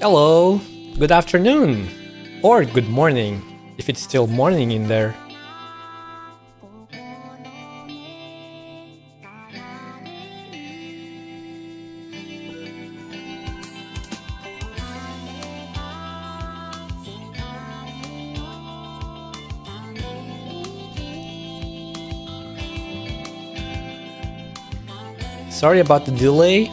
Hello, good afternoon, or good morning, if it's still morning in there. Sorry about the delay.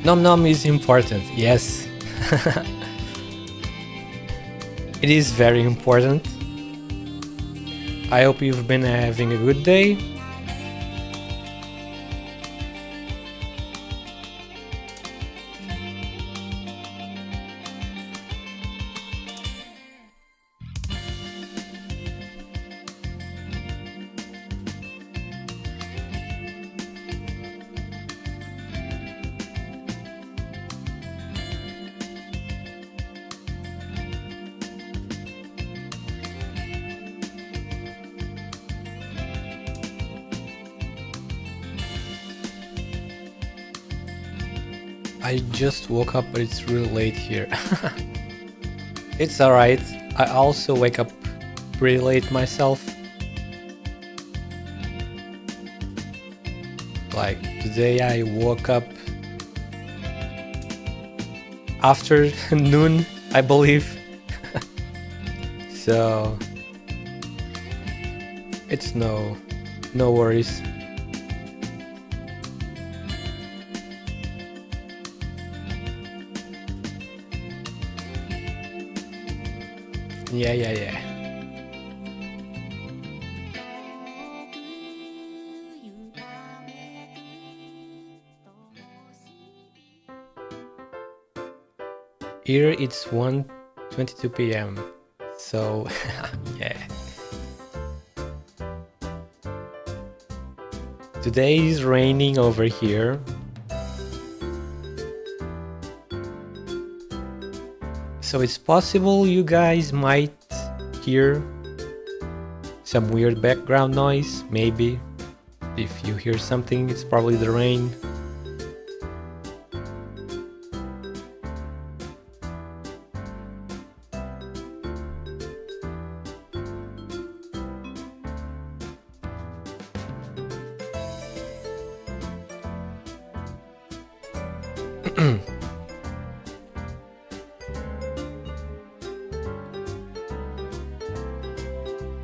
Nom nom is important, yes. It is very important. I hope you've been having a good day. I just woke up, but it's really late here. It's alright. I also wake up pretty late myself. Like today I woke up after noon, I believe. So it's no worries. Yeah. Here it's 1:22 p.m. So yeah. Today is raining over here. So it's possible you guys might hear some weird background noise, maybe. If you hear something, it's probably the rain.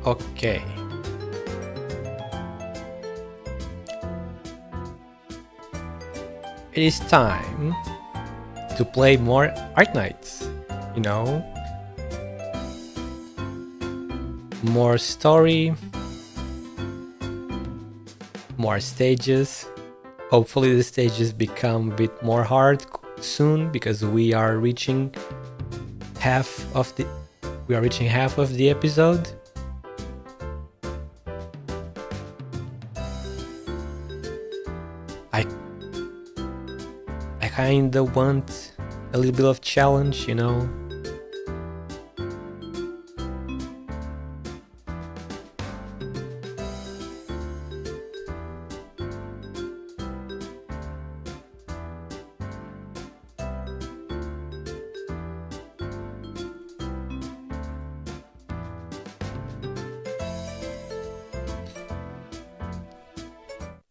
Okay. It is time to play more Arknights, you know? More story, more stages. Hopefully the stages become a bit more hard soon because we are reaching half of the episode. I kinda want a little bit of challenge, you know?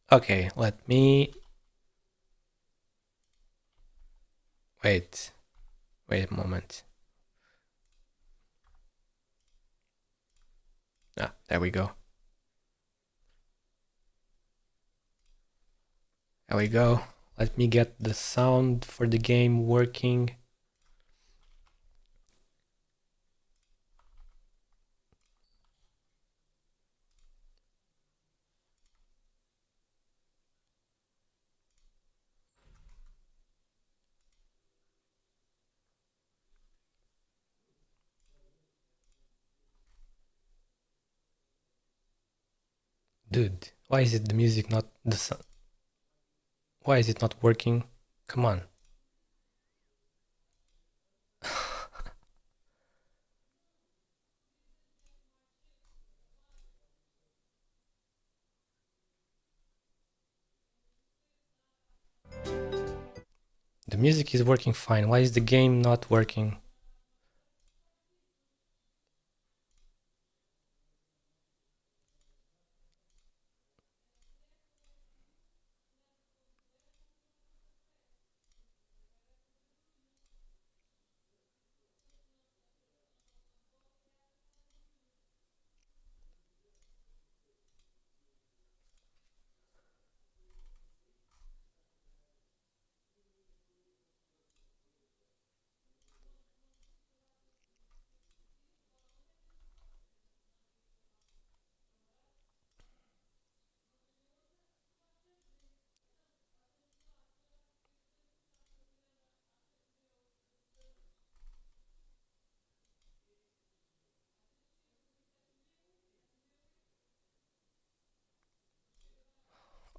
Okay, let me... Wait a moment. Ah, there we go. There we go. Let me get the sound for the game working. Dude, why is it the music not the sound? Why is it not working? Come on. The music is working fine. Why is the game not working?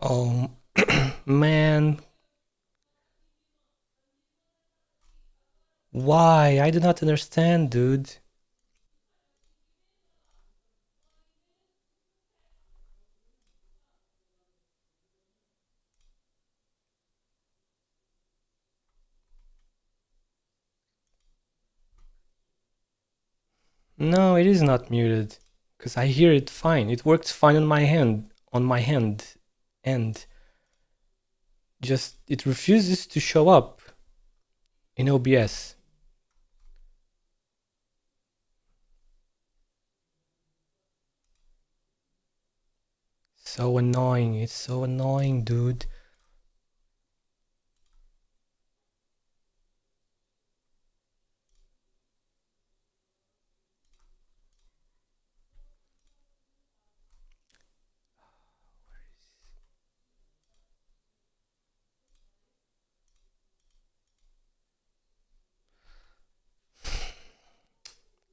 Oh, man. Why? I do not understand, dude. No, it is not muted. Because I hear it fine. It works fine on my hand. And just it refuses to show up in OBS. So annoying. It's so annoying, dude.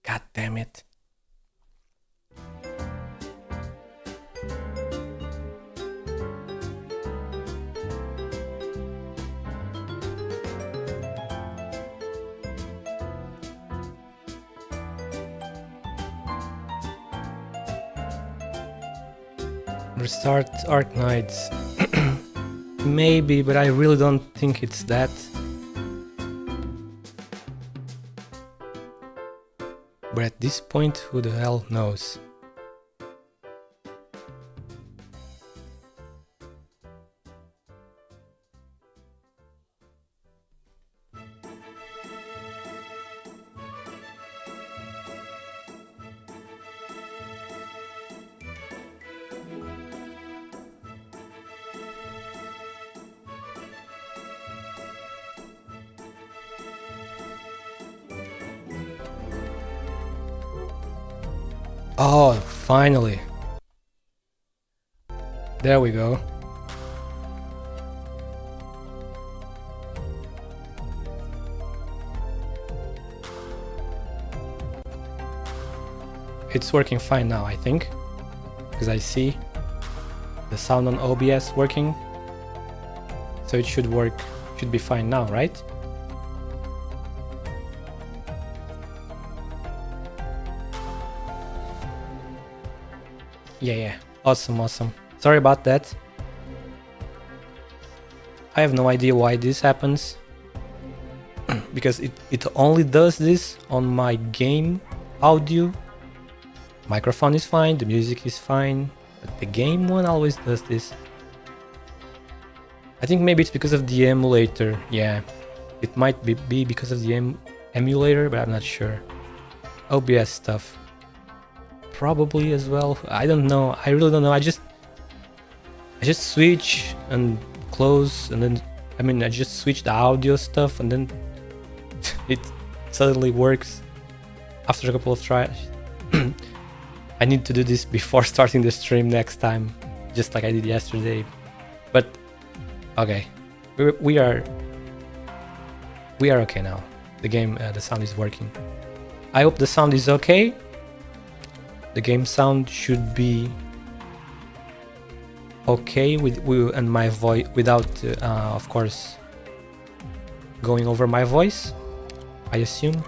God damn it. Restart ARKNIGHTS. Maybe, but I really don't think it's that. But at this point, who the hell knows? Oh, finally. There we go. It's working fine now, I think, because I see the sound on OBS working. So it should work, should be fine now, right? Yeah. Awesome. Sorry about that. I have no idea why this happens. Because it only does this on my game audio. Microphone is fine, the music is fine, but the game one always does this. I think maybe it's because of the emulator. Yeah, it might be because of the emulator, but I'm not sure. OBS stuff. Probably as well. I don't know. I really don't know. I just switch and close, and then I just switch the audio stuff, and then it suddenly works after a couple of tries. I need to do this before starting the stream next time, just like I did yesterday. But okay, we are okay now. The game, the sound is working. I hope the sound is okay. The game sound should be okay with and my voice without, of course, going over my voice, I assume.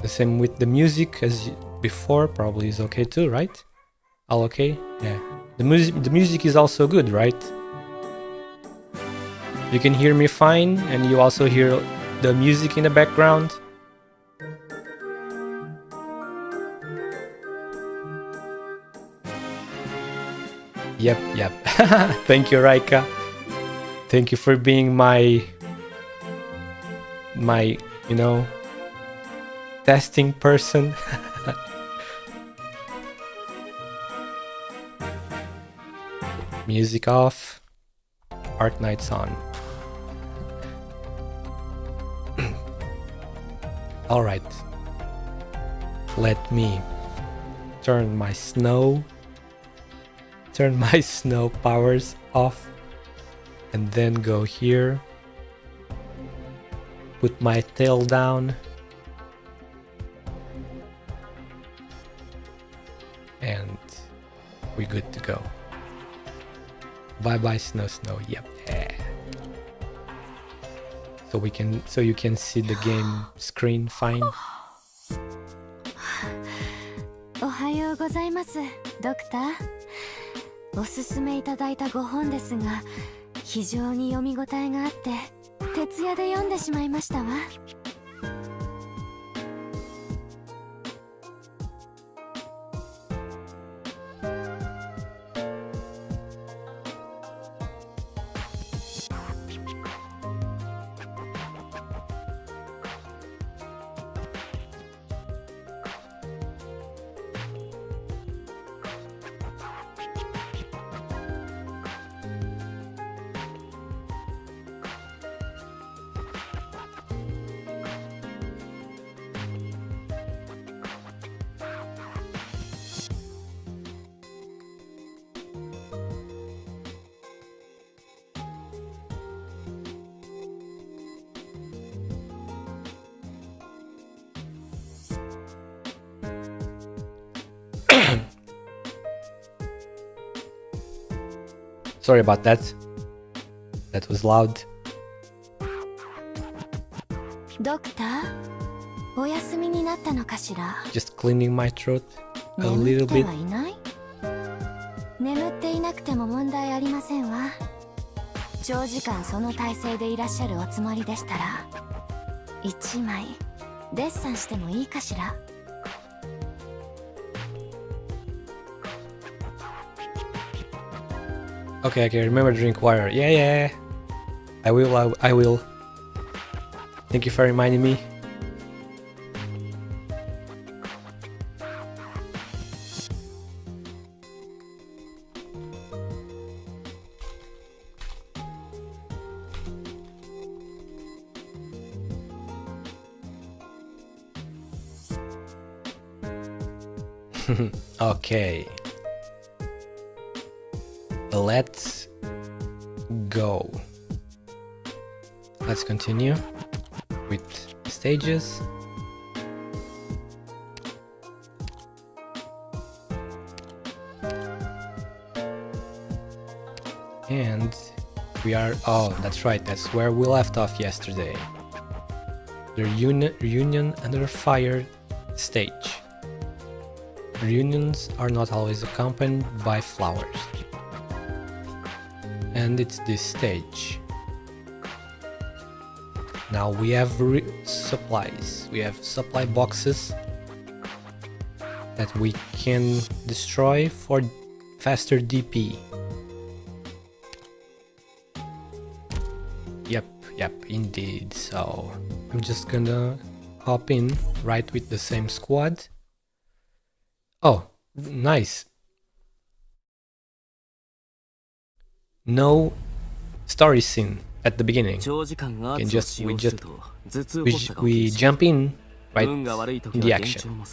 The same with the music as before, probably is okay too, right? All okay? Yeah. The music is also good, right? You can hear me fine, and you also hear the music in the background. Yep. Thank you, Raika. Thank you for being my, you know, testing person. Music off, ARKNIGHTS on. Alright. Let me turn my snow powers off, and then go here, put my tail down, and we're good to go. Bye bye snow. Yep. So you can see the game screen fine. おはようございます、ドクター。おすすめいただいた5本ですが、非常に読み応えがあって、徹夜で読んでしまいましたわ。Sorry about that. That was loud. ドクター、お休みになったのかしら。 Just cleaning my throat a 眠 little って bit. はいない？眠っていなくても問題ありませんわ。長時間その体勢でいらっしゃるおつもりでしたら、一枚デッサンしてもいいかしら。Okay, remember to drink water. Yeah. I will. Thank you for reminding me. Okay. Let's go. Let's continue with stages. And we are, oh, that's right, that's where we left off yesterday. The reunion under fire stage. Reunions are not always accompanied by flowers. And it's this stage. Now we have supplies. We have supply boxes that we can destroy for faster DP. Yep, indeed. So I'm just gonna hop in right with the same squad. Oh, nice. No story scene at the beginning. We jump in right in the action.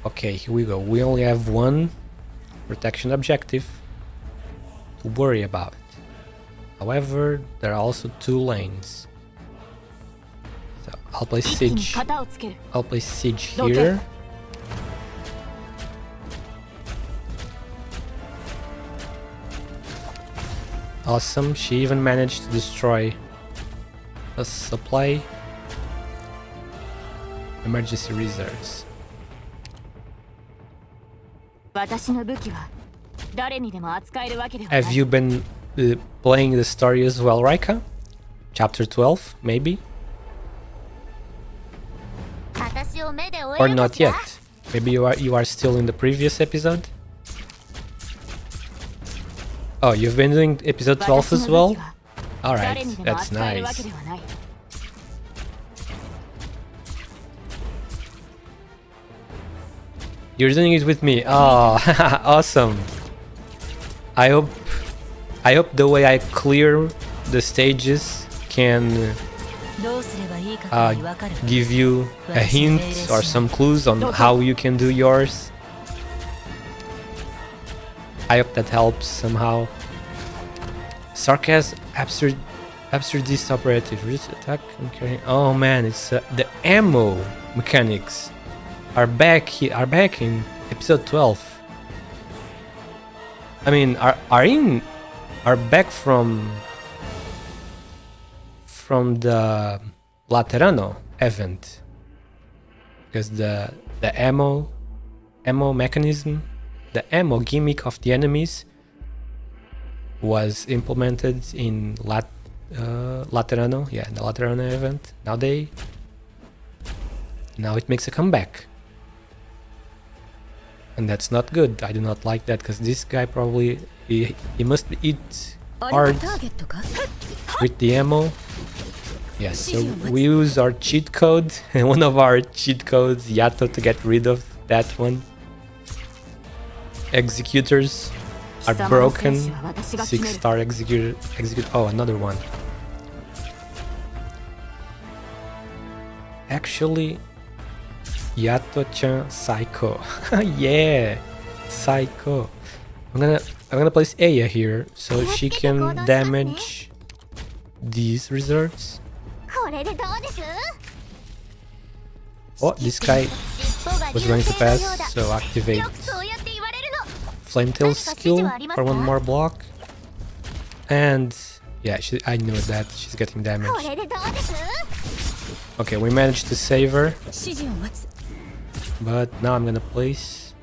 Okay, here we go. We only have one protection objective to worry about. However, there are also two lanes. So I'll place 一気に siege. 型をつける。 I'll place siege here. Awesome. She even managed to destroy a supply. Emergency reserves. 私の武器は誰にでも扱えるわけではない。 Have you been playing the story as well, Raika? Chapter 12, maybe? 私を目で追え Or る not かしら yet? Maybe you are still in the previous episode? Oh, you've been doing episode 12 as well? Alright, that's nice. You're doing it with me. Oh, awesome. I hope the way I clear the stages can give you a hint or some clues on how you can do yours. I hope that helps somehow. Sarcasm, absurdist operative, risk attack and carrying. Oh man, it's the ammo mechanics are back in episode 12. I mean, are back from the Laterano event, because the ammo mechanism, the ammo gimmick of the enemies was implemented in Laterano, yeah, the Laterano event. Now it makes a comeback, and that's not good. I do not like that, because this guy probably he must eat hard with the ammo. Yes, so we use our cheat code, and one of our cheat codes, Yato, to get rid of that one. Executors are broken. 6-star execute. Oh, another one. Actually, Yato-chan psycho. Yeah, psycho. I'm gonna place Aya here so she can damage these reserves. Oh, this guy was going to pass, so activate Flametail's skill for one more block. And yeah, I knew that she's getting damage. Okay, we managed to save her. But now I'm gonna place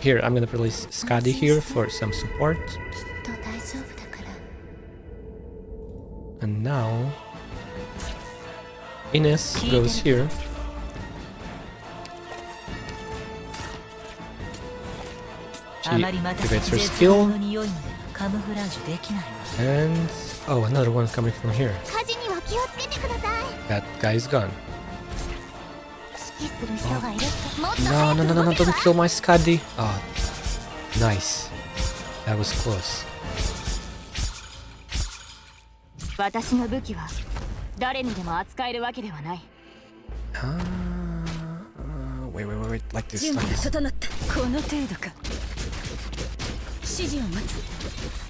here, I'm gonna place Skadi here for some support. And now Ines goes here. She activates her skill. And oh, another one coming from here. That guy is gone. Oh. No, don't kill my Skadi. Oh, nice. That was close. Wait, like this.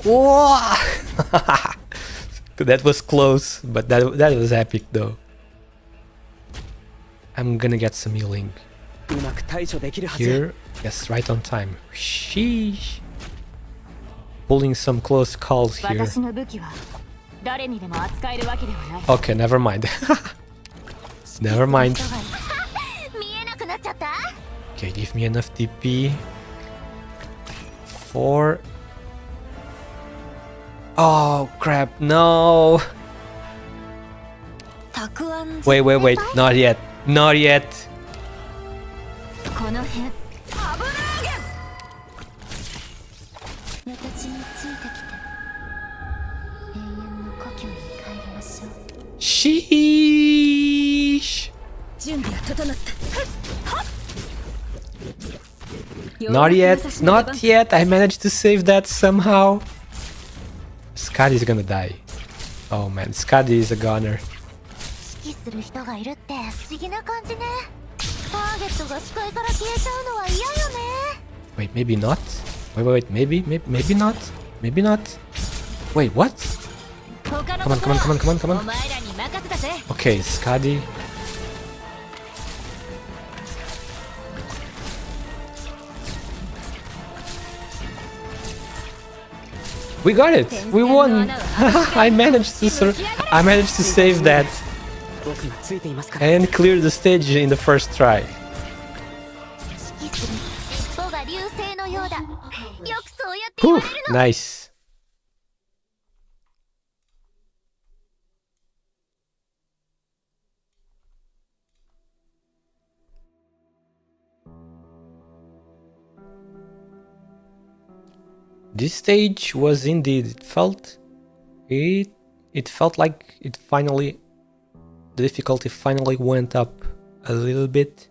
Whoa! That was close, but that was epic though. I'm gonna get some healing here. Yes, right on time. Sheesh. Pulling some close calls here. Okay, never mind. Never mind. Okay, give me enough TP for... Oh crap, no! Wait, not yet. Not yet. Sheesh. Not yet. I managed to save that somehow. Skadi is gonna die. Oh man, Skadi is a goner. Wait, maybe not. Wait, maybe not. Maybe not. Wait, what? Come on, come on, come on, come on, come on. Okay, Skadi. We got it! We won! I managed to save that and clear the stage in the first try. Whew, nice. This stage was indeed, it felt like the difficulty finally went up a little bit.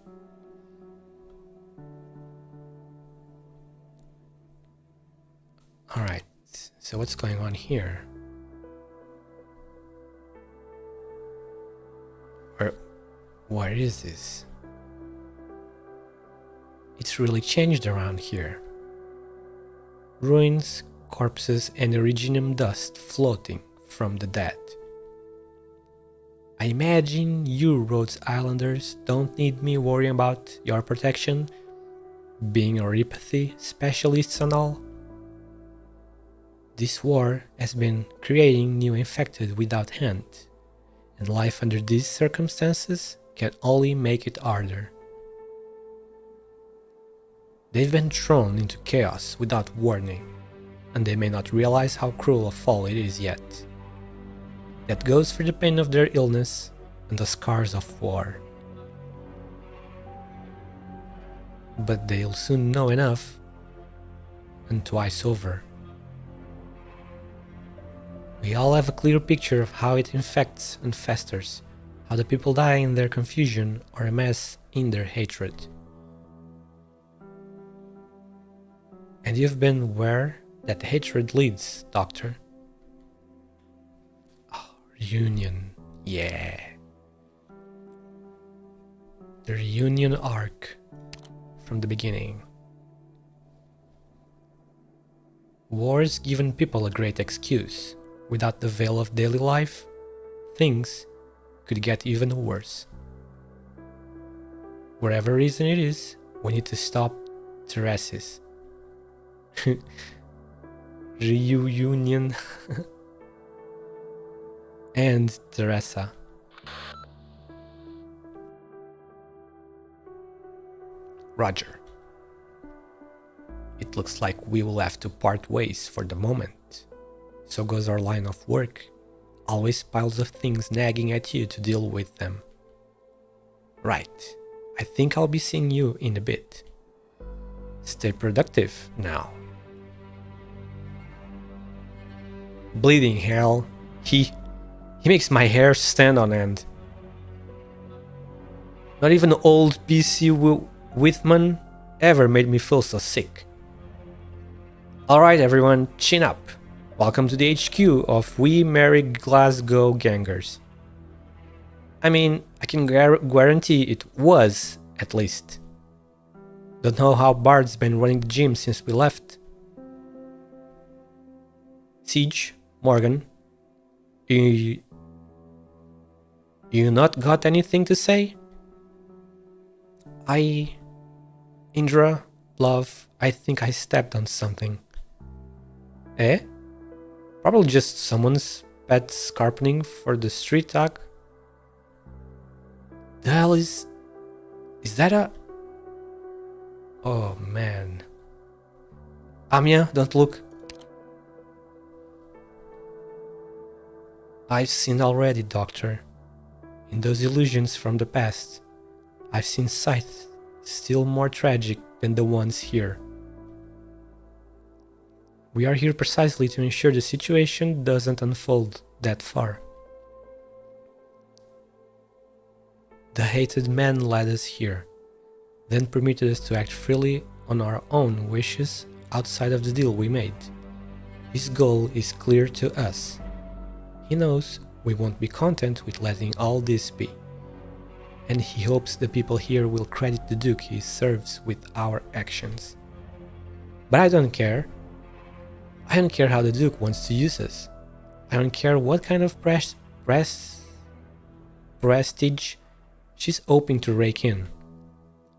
Alright, so what's going on here? Where is this? It's really changed around here. Ruins, corpses, and iridium dust floating from the dead. I imagine you Rhodes Islanders don't need me worrying about your protection, being neuropathy specialists and all. This war has been creating new infected without end, and life under these circumstances can only make it harder. They've been thrown into chaos without warning, and they may not realize how cruel a fall it is yet. That goes for the pain of their illness and the scars of war. But they'll soon know enough, and twice over. We all have a clear picture of how it infects and festers, how the people die in their confusion or amass in their hatred. And you've been where that hatred leads, Doctor. Oh, reunion, yeah. The reunion arc from the beginning. War's given people a great excuse. Without the veil of daily life, things could get even worse. Whatever reason it is, we need to stop terraces. Reunion and Teresa. Roger. It looks like we will have to part ways for the moment. So goes our line of work. Always piles of things nagging at you to deal with them. Right. I think I'll be seeing you in a bit. Stay productive now. Bleeding hell. He makes my hair stand on end. Not even old PC Whitman ever made me feel so sick. Alright everyone, chin up. Welcome to the HQ of We Merry Glasgow Gangers. I mean, I can guarantee it was, at least. Don't know how Bard's been running the gym since we left. Siege, Morgan, you not got anything to say? Indra, love, I think I stepped on something. Eh? Probably just someone's pet scarpening for the street talk. The hell is that a... Oh man. Amia, don't look. I've seen already, Doctor. In those illusions from the past, I've seen sights still more tragic than the ones here. We are here precisely to ensure the situation doesn't unfold that far. The hated man led us here, then permitted us to act freely on our own wishes outside of the deal we made. His goal is clear to us. He knows we won't be content with letting all this be, and he hopes the people here will credit the Duke he serves with our actions. But I don't care. I don't care how the Duke wants to use us. I don't care what kind of prestige she's hoping to rake in.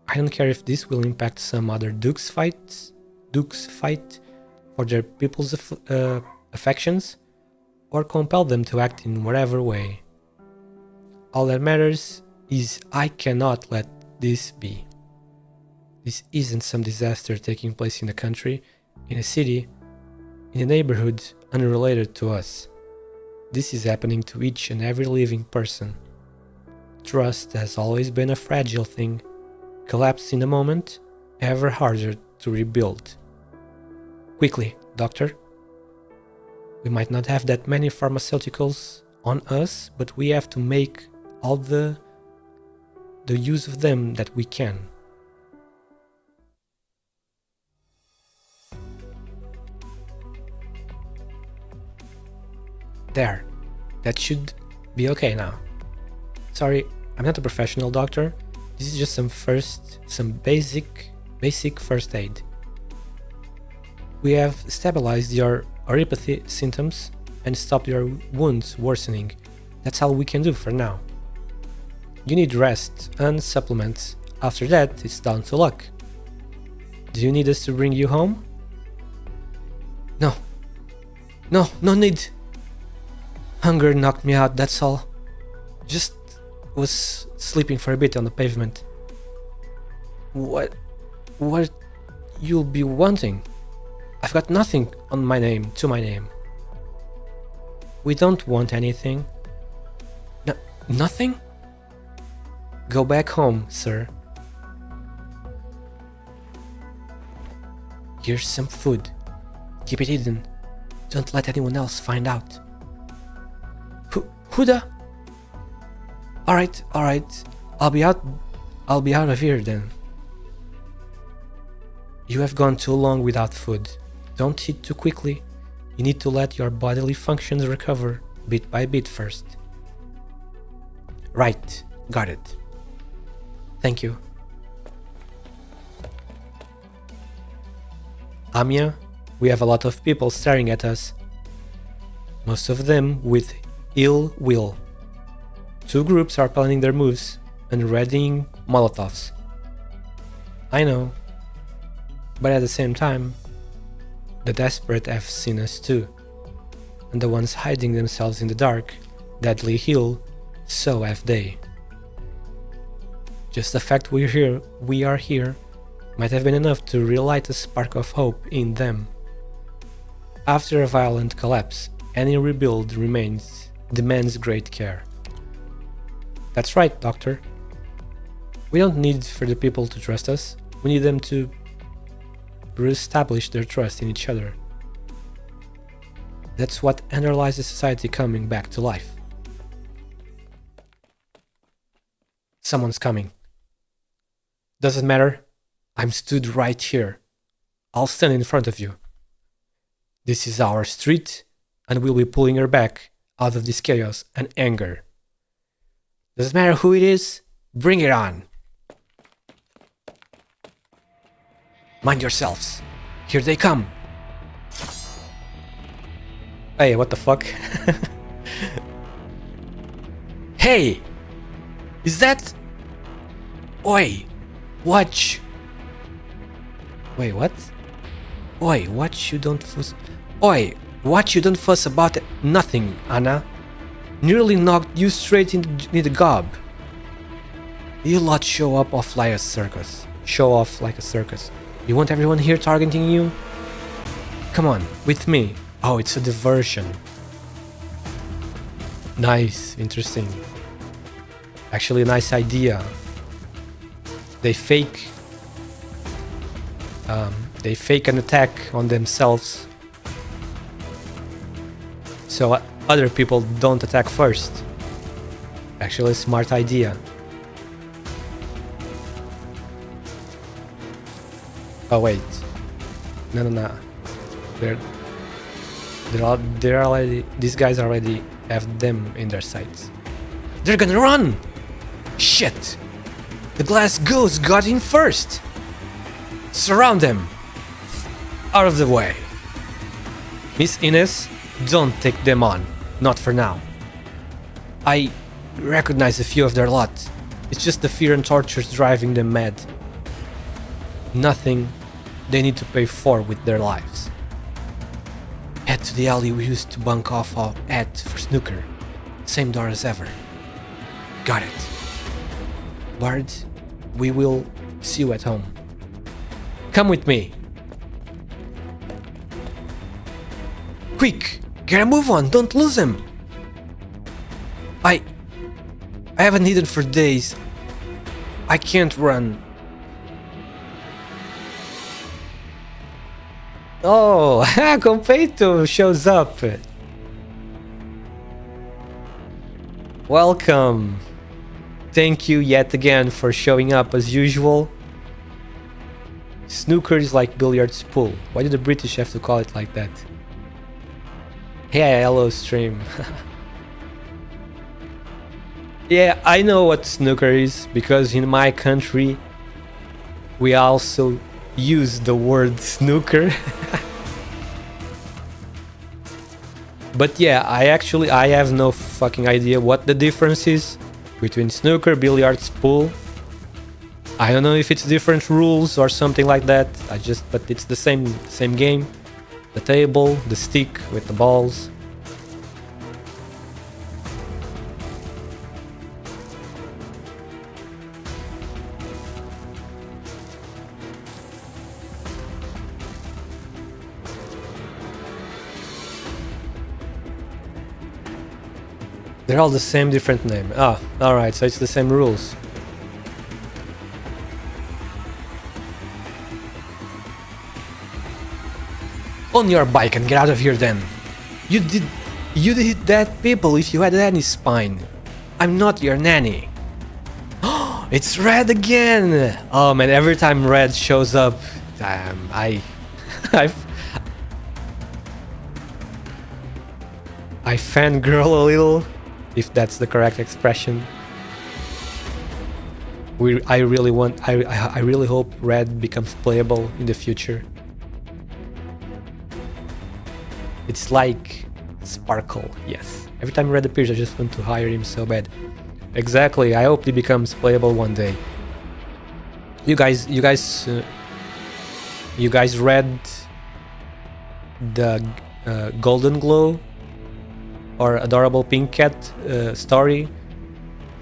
I don't care if this will impact some other Duke's fight for their people's affections, or compel them to act in whatever way. All that matters is I cannot let this be. This isn't some disaster taking place in a country, in a city, in a neighborhood unrelated to us. This is happening to each and every living person. Trust has always been a fragile thing, collapsed in a moment, ever harder to rebuild. Quickly, doctor. We might not have that many pharmaceuticals on us, but we have to make all the use of them that we can. There. That should be okay now. Sorry, I'm not a professional doctor. This is just some basic first aid. We have stabilized your neuropathy symptoms and stopped your wounds worsening. That's all we can do for now. You need rest and supplements. After that, it's down to luck. Do you need us to bring you home? No. No need. Hunger knocked me out, that's all. Just was sleeping for a bit on the pavement. What you'll be wanting? I've got nothing to my name. We don't want anything. Nothing? Go back home, sir. Here's some food. Keep it hidden. Don't let anyone else find out. Who the? Alright. I'll be out of here then. You have gone too long without food. Don't eat too quickly. You need to let your bodily functions recover bit by bit first. Right, got it. Thank you. Amiya, we have a lot of people staring at us. Most of them with ill will. Two groups are planning their moves and readying Molotovs. I know. But at the same time, the desperate have seen us too. And the ones hiding themselves in the dark, deadly hill, so have they. Just the fact we are here, might have been enough to relight a spark of hope in them. After a violent collapse, any rebuild demands great care. That's right, Doctor. We don't need for the people to trust us, we need them to re-establish their trust in each other. That's what underlies the society coming back to life. Someone's coming. Doesn't matter, I'm stood right here. I'll stand in front of you. This is our street, and we'll be pulling her back out of this chaos and anger. Doesn't matter who it is, bring it on. Mind yourselves. Here they come. Hey, what the fuck? Hey! Is that... Oi! Watch! Wait, what? Oi, watch you don't fuss... Oi! Watch you don't fuss about nothing, Anna. Nearly knocked you straight into the gob. You lot show off like a circus. You want everyone here targeting you? Come on, with me. Oh, it's a diversion. Nice, interesting. Actually a nice idea. They fake an attack on themselves so other people don't attack first. Actually a smart idea. Oh wait, no. They're already. These guys already have them in their sights. They're gonna run! Shit! The glass goose got in first. Surround them. Out of the way. Miss Ines, don't take them on. Not for now. I recognize a few of their lot. It's just the fear and tortures driving them mad. Nothing they need to pay for with their lives. Head to the alley we used to bunk off at for snooker. Same door as ever. Got it. Bard, we will see you at home. Come with me. Quick! Get a move on, don't lose him! I haven't eaten for days. I can't run. Oh, Compeito shows up. Welcome. Thank you yet again for showing up as usual. Snooker is like billiards pool. Why do the British have to call it like that? Hey, hello stream. Yeah, I know what snooker is, because in my country we also use the word snooker. But yeah, I have no fucking idea what the difference is between snooker, billiards, pool. I don't know if it's different rules or something like that. But it's the same game. The table, the stick with the balls. They're all the same, different name. Ah, alright, so it's the same rules. On your bike and get out of here then. You'd hit dead people if you had any spine. I'm not your nanny. It's Red again! Oh man, every time Red shows up, I fangirl a little, if that's the correct expression. I really hope Red becomes playable in the future. It's like Sparkle, yes. Every time Red appears, I just want to hire him so bad. Exactly, I hope he becomes playable one day. You guys read the Golden Glow or Adorable Pink Cat story,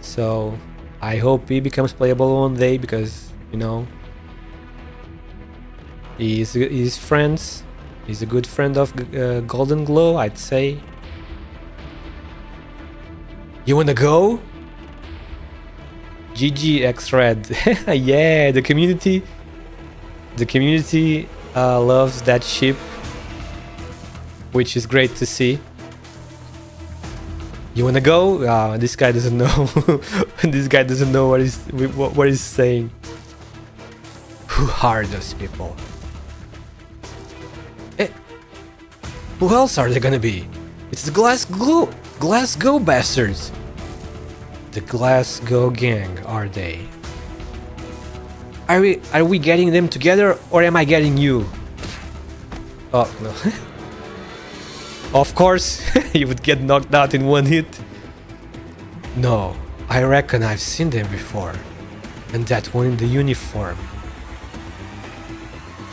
so I hope he becomes playable one day, because, you know, he's friends. He's a good friend of Golden Glow, I'd say. You wanna go? GG X Red. Yeah, the community loves that ship, which is great to see. You wanna go? This guy doesn't know. This guy doesn't know what he's saying. Who are those people? Who else are they gonna be? It's the Glasgow bastards. The Glasgow gang, are they? Are we getting them together, or am I getting you? Oh no. Of course, you would get knocked out in one hit. No, I reckon I've seen them before. And that one in the uniform.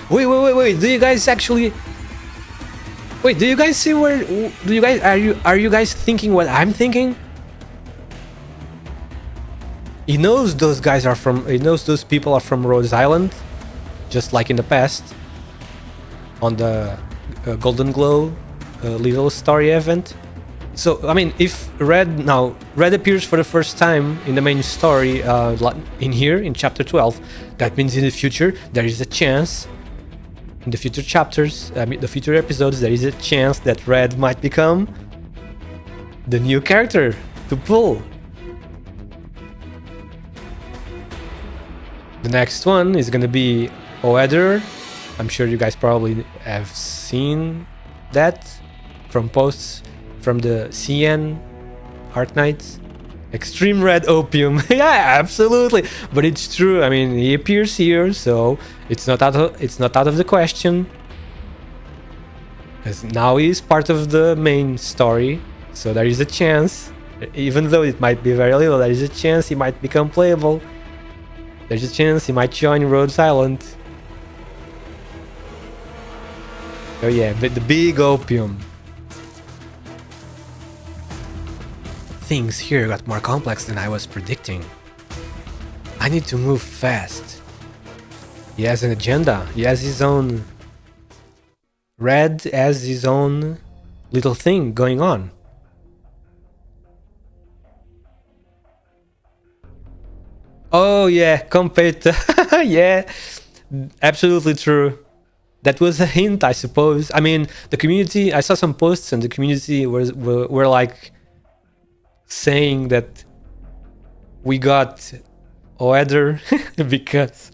Wait, do you guys actually... Wait, do you guys see where... Are you guys thinking what I'm thinking? He knows those guys are from... He knows those people are from Rhode Island. Just like in the past. On the Golden Glow little story event. So, I mean, if Red appears for the first time in the main story in here, in chapter 12, that means in the future there is a chance, in the future chapters, the future episodes, there is a chance that Red might become the new character to pull. The next one is gonna be Oeder. I'm sure you guys probably have seen that from posts from the CN ARKNIGHTS. Extreme Red Opium. Yeah, absolutely. But it's true. I mean, he appears here, so it's not out of the question. Because now he's part of the main story. So there is a chance, even though it might be very little, there is a chance he might become playable. There's a chance he might join Rhodes Island. Oh yeah, but the big opium. Things here got more complex than I was predicting. I need to move fast. He has an agenda. He has his own... Red has his own little thing going on. Oh yeah, compared to... yeah, absolutely true. That was a hint, I suppose. I mean, the community... I saw some posts and the community were like saying that we got Oeder because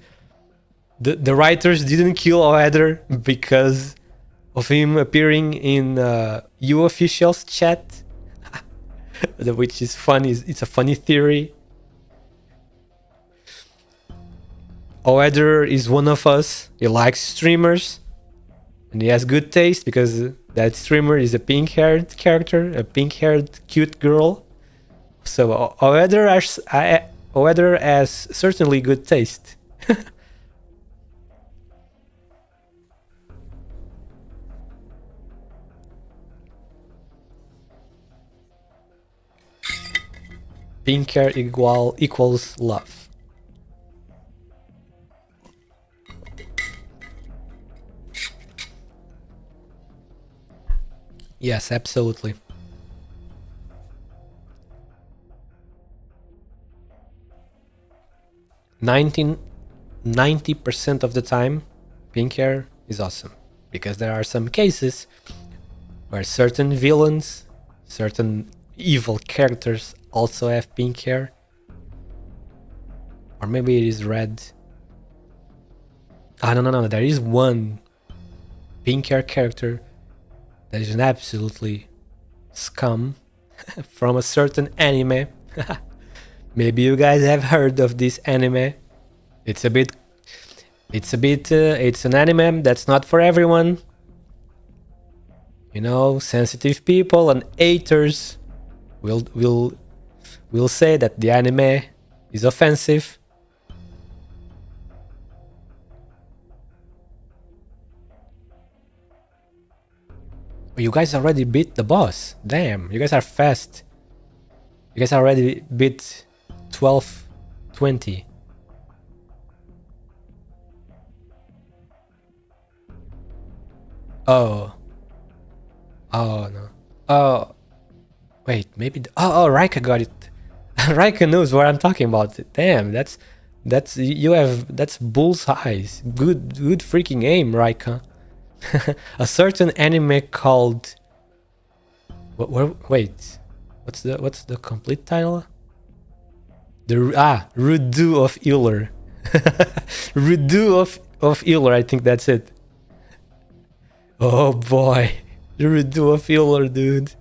the writers didn't kill Oeder because of him appearing in U officials chat, which is funny. It's a funny theory. Oeder is one of us. He likes streamers and he has good taste because that streamer is a pink-haired character, a pink-haired cute girl. So Oeder has certainly good taste. Pink hair equals love. Yes, absolutely. 90% of the time, pink hair is awesome. Because there are some cases where certain villains, certain evil characters also have pink hair. Or maybe it is red. Ah, no. There is one pink hair character that is an absolutely scum from a certain anime. Maybe you guys have heard of this anime. It's an anime that's not for everyone. You know, sensitive people and haters will say that the anime is offensive. You guys already beat the boss. Damn, you guys are fast. You guys already beat 1220. Oh no. Oh, wait, maybe Raika got it. Raika knows what I'm talking about. Damn, that's bullseyes. Good freaking aim, Raika. A certain anime called wait, what's the complete title? Rudu of Euler. Rudu of Euler, I think that's it. Oh boy, Rudu of Euler, dude.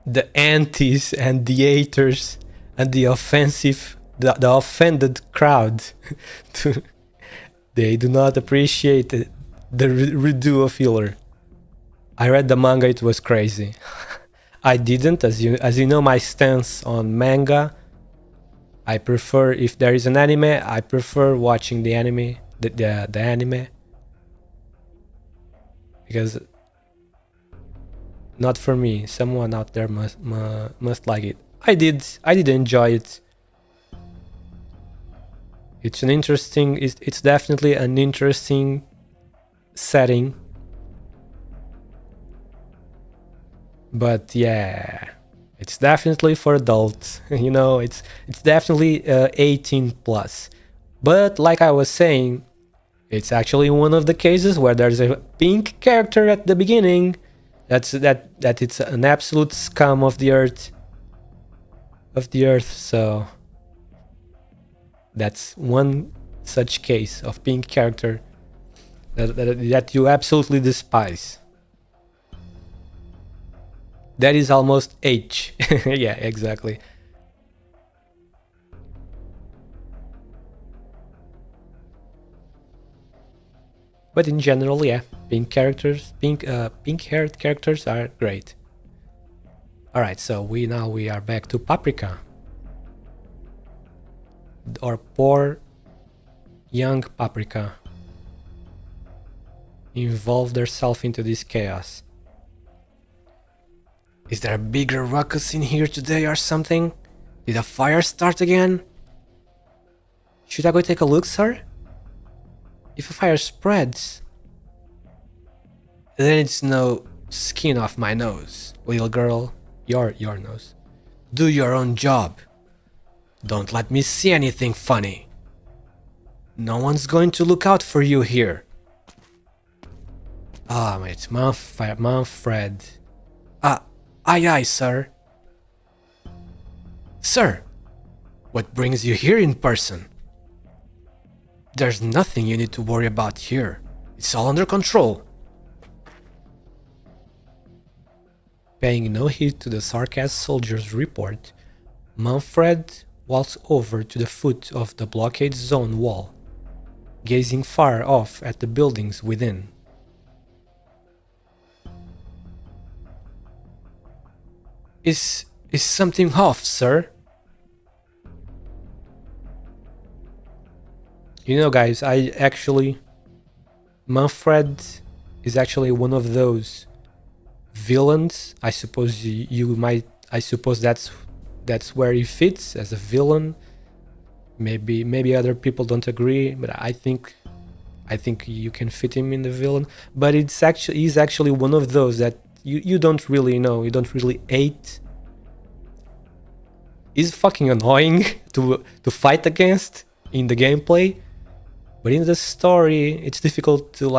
The antis and the haters and the offensive, the offended crowd. They do not appreciate the redo of filler. I read the manga, it was crazy. I didn't, as you know my stance on manga. I prefer, if there is an anime, I prefer watching the anime, the anime. Because not for me, someone out there must like it. I did enjoy it. It's an interesting, it's definitely an interesting setting. But yeah, it's definitely for adults. You know, it's definitely 18 plus. But like I was saying, it's actually one of the cases where there's a pink character at the beginning. That it's an absolute scum of the earth. So that's one such case of pink character that you absolutely despise. That is almost H. Yeah, exactly. But in general, yeah, pink haired characters are great. Alright, so we are back to Paprika. Our poor young Paprika involved herself into this chaos. Is there a bigger ruckus in here today or something? Did a fire start again? Should I go take a look, sir? If a fire spreads, then it's no skin off my nose, little girl. Your nose. Do your own job. Don't let me see anything funny. No one's going to look out for you here. Ah, it's Manfred. Aye, sir. Sir, what brings you here in person? There's nothing you need to worry about here. It's all under control. Paying no heed to the sarcastic soldier's report, Manfred walked over to the foot of the blockade zone wall, gazing far off at the buildings within. Is something off, sir? You know, guys, Manfred is actually one of those villains. I suppose I suppose that's where he fits as a villain. Maybe other people don't agree, but I think you can fit him in the villain. But he's actually one of those that you don't really know, you don't really hate. He's fucking annoying to fight against in the gameplay, but in the story it's difficult to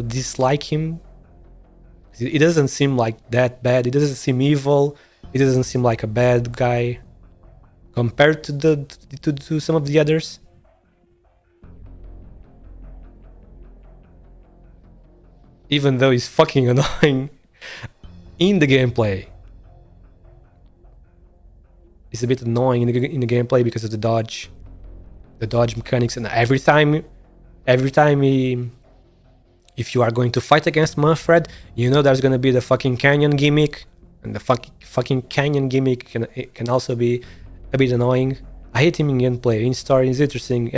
dislike him. It doesn't seem like that bad. It doesn't seem evil. It doesn't seem like a bad guy compared to some of the others. Even though he's fucking annoying in the gameplay. It's a bit annoying in the gameplay because of the dodge mechanics, and every time if you are going to fight against Manfred, you know there's gonna be the fucking canyon gimmick, and the fucking canyon gimmick can also be a bit annoying. I hate him in gameplay. In story, it's interesting.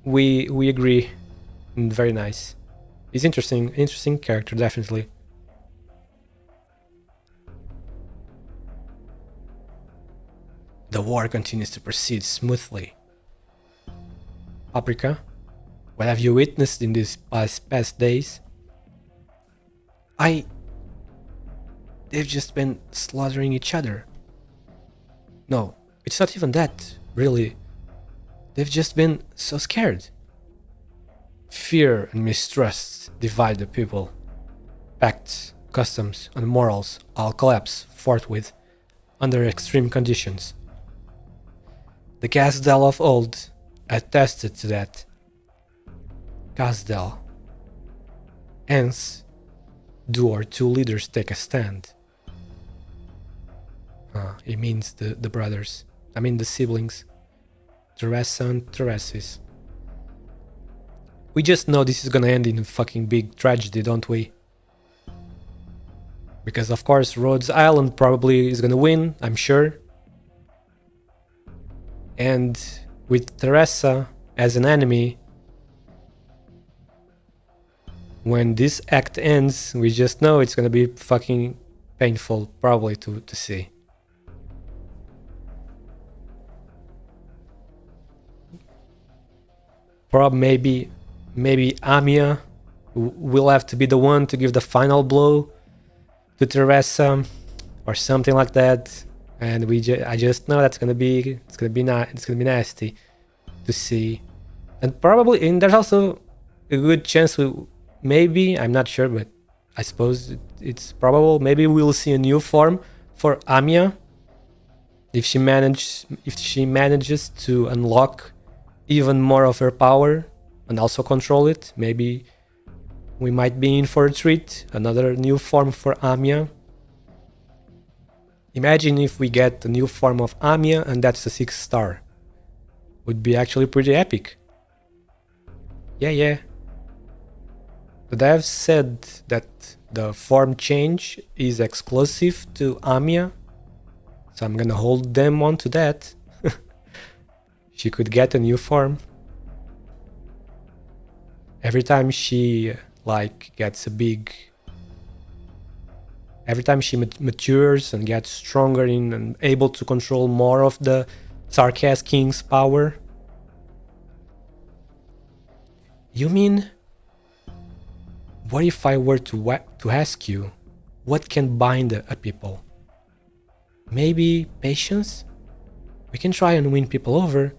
We agree. Very nice. He's interesting character, definitely. The war continues to proceed smoothly. Paprika, what have you witnessed in these past days? They've just been slaughtering each other. No, it's not even that, really. They've just been so scared. Fear and mistrust divide the people. Pacts, customs, and morals all collapse forthwith under extreme conditions. The Casdell of old attested to that. Casdell. Hence, do our two leaders take a stand? It means the brothers. I mean the siblings. Teresa and Teresis. We just know this is gonna end in a fucking big tragedy, don't we? Because of course Rhodes Island probably is gonna win, I'm sure. And with Teresa as an enemy, when this act ends, we just know it's gonna be fucking painful, probably, to see. Maybe Amia will have to be the one to give the final blow to Teresa, or something like that. And I just know it's gonna be nasty to see. And there's also a good chance maybe, I'm not sure, but I suppose it's probable, maybe we'll see a new form for Amia if she manages to unlock even more of her power and also control it. Maybe we might be in for a treat, another new form for Amia. Imagine if we get a new form of Amia and that's a 6 star. Would be actually pretty epic. Yeah. But I've said that the form change is exclusive to Amiya, so I'm gonna hold them on to that. She could get a new form. Every time she gets every time she matures and gets stronger and able to control more of the Sarkaz King's power. You mean, what if I were to ask you, what can bind a people? Maybe patience? We can try and win people over,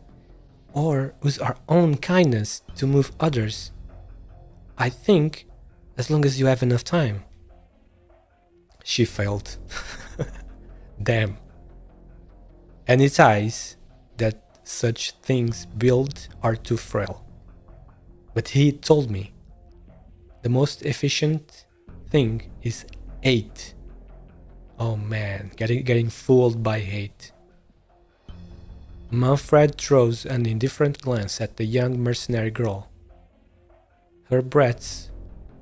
or use our own kindness to move others. I think, as long as you have enough time. She failed. Damn. Any ties that such things build are too frail. But he told me, the most efficient thing is hate. Oh man, getting fooled by hate. Manfred throws an indifferent glance at the young mercenary girl. Her breaths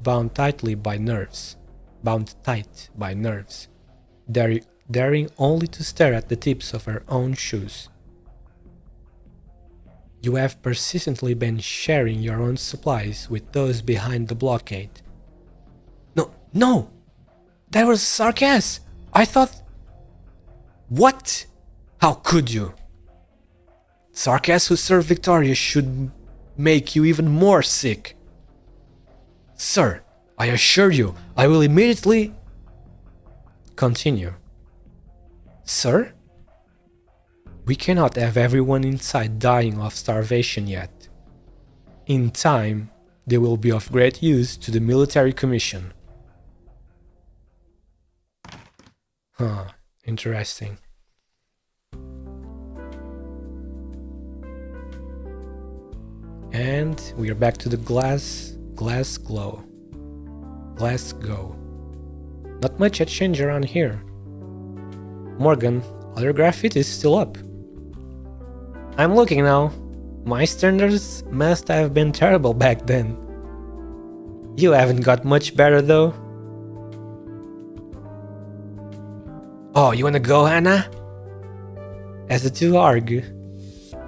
bound tight by nerves, daring only to stare at the tips of her own shoes. You have persistently been sharing your own supplies with those behind the blockade. No! That was sarcasm! I thought... What? How could you? Sarkaz who served Victoria should make you even more sick. Sir, I assure you, I will immediately... Continue. Sir? We cannot have everyone inside dying of starvation yet. In time, they will be of great use to the military commission. Huh, interesting. And we are back to the glass go. Not much had changed around here. Morgan, other graffiti is still up. I'm looking now. My standards must have been terrible back then. You haven't got much better though. Oh, you wanna go, Hannah? As the two argue,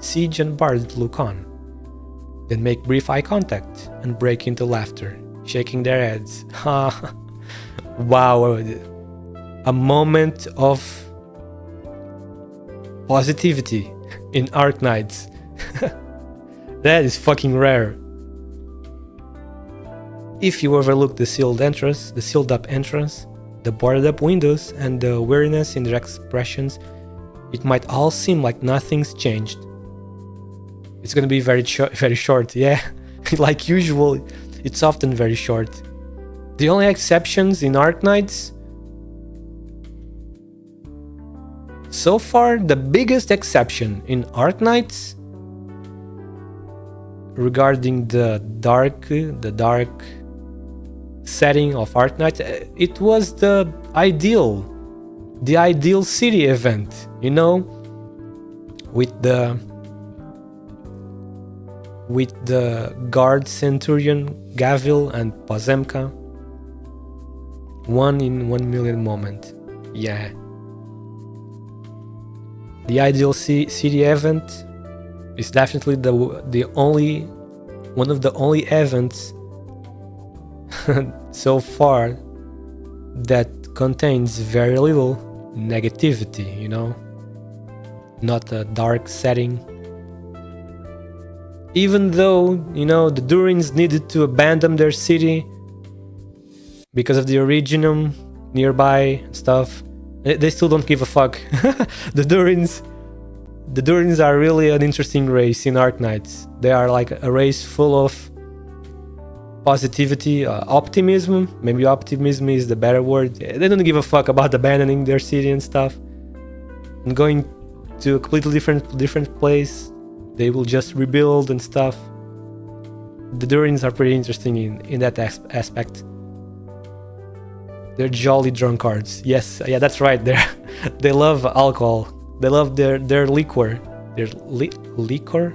Siege and Bard look on, then make brief eye contact and break into laughter, shaking their heads. Wow, a moment of positivity in Arknights. That is fucking rare. If you overlook the sealed up entrance, the boarded up windows and the weariness in their expressions, it might all seem like nothing's changed. It's gonna be very short, yeah. Like usual, it's often very short. The only exceptions in Arknights, so far the biggest exception in Arknights regarding the dark setting of Arknights, it was the ideal city event, you know, with the guard centurion Gavil and Pozemka. 1 in 1 million moment. Yeah. The ideal city event is definitely one of the only events so far that contains very little negativity, you know, not a dark setting. Even though, you know, the Durins needed to abandon their city because of the Originum nearby and stuff, they still don't give a fuck. The Durins are really an interesting race in Arknights. They are like a race full of positivity, optimism. Maybe optimism is the better word. They don't give a fuck about abandoning their city and stuff and going to a completely different place. They will just rebuild and stuff. The Durins are pretty interesting in that aspect. They're jolly drunkards. Yes, yeah, that's right. They love alcohol. They love their liquor. Their liquor.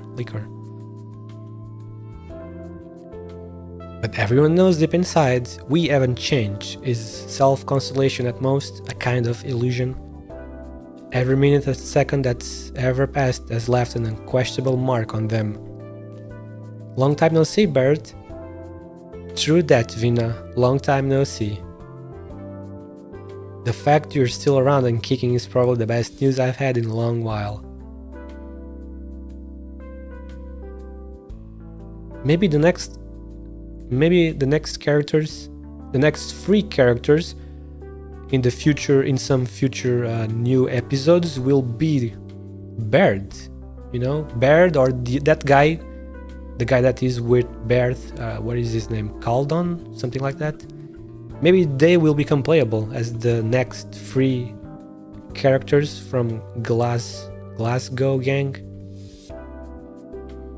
But everyone knows deep inside, we haven't changed. Is self-consolation at most, a kind of illusion? Every minute and second that's ever passed has left an unquestionable mark on them. Long time no see, Bert. True that, Vina. Long time no see. The fact you're still around and kicking is probably the best news I've had in a long while. Maybe the next characters, the next 3 characters in the future, in some future new episodes, will be Baird. You know, Baird, or that guy, the guy that is with Baird. What is his name? Caldon, something like that. Maybe they will become playable as the next 3 characters from Glasgow gang.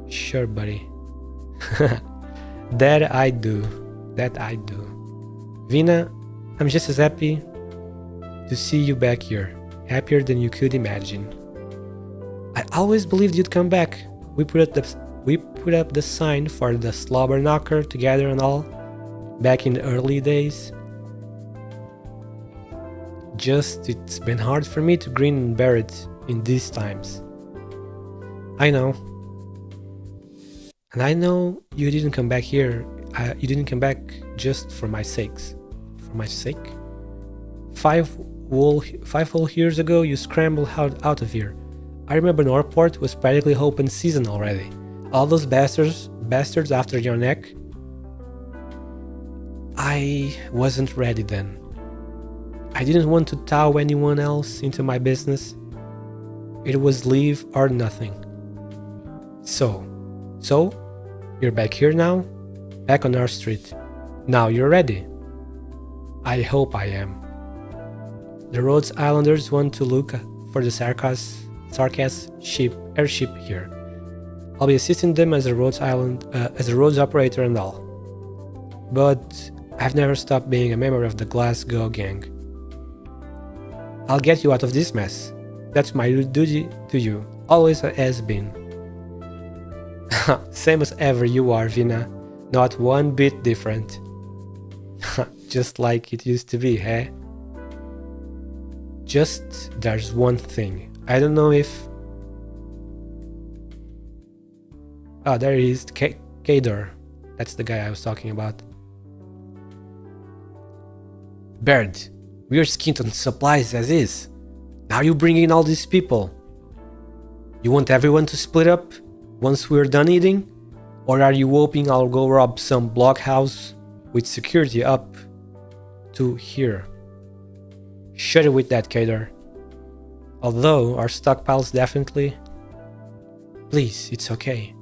Sure, buddy. That I do. Vina, I'm just as happy to see you back here. Happier than you could imagine. I always believed you'd come back. We put up the sign for the slobber knocker together and all, back in the early days. Just, it's been hard for me to grin and bear it in these times. I know. And I know you didn't come back here. You didn't come back just for my sakes. For my sake? 5 whole years ago, you scrambled out of here. I remember Northport was practically open season already. All those bastards after your neck. I wasn't ready then. I didn't want to tow anyone else into my business. It was leave or nothing. So, you're back here now? Back on our street. Now you're ready. I hope I am. The Rhodes Islanders want to look for the Sarkas airship here. I'll be assisting them as a Rhodes operator and all. But I've never stopped being a member of the Glasgow gang. I'll get you out of this mess. That's my duty to you. Always has been. Same as ever you are, Vina. Not one bit different. Just like it used to be, eh? Just, there's one thing. I don't know if... Oh, there he is, Kador. That's the guy I was talking about. Baird, we're skint on supplies as is. Now you bring in all these people. You want everyone to split up once we're done eating? Or are you hoping I'll go rob some blockhouse with security up to here? Shut it with that, Kador. Although our stockpiles definitely... Please, it's okay.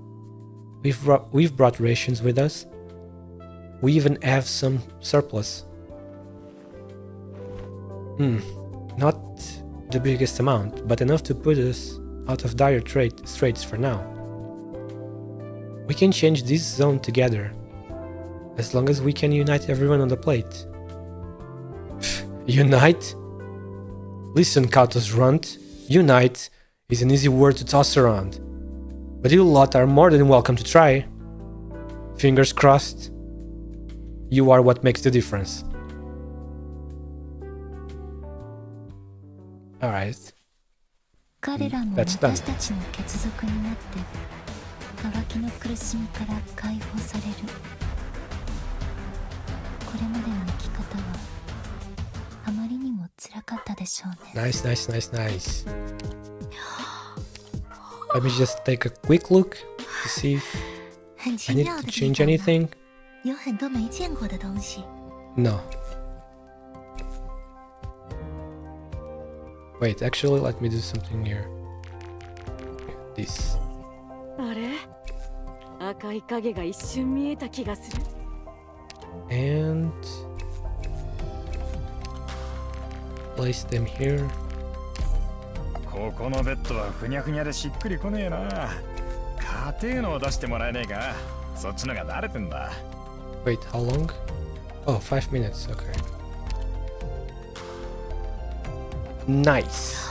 We've brought rations with us. We even have some surplus. Not the biggest amount, but enough to put us out of dire straits for now. We can change this zone together, as long as we can unite everyone on the plate. Unite? Listen, Kautos runt, unite is an easy word to toss around, but you lot are more than welcome to try. Fingers crossed. You are what makes the difference. Alright. That's done. Nice. Let me just take a quick look to see if I need to change anything. No. Wait, actually, let me do something here. This. And place them here. Wait, how long? Oh, 5 minutes, okay. Nice.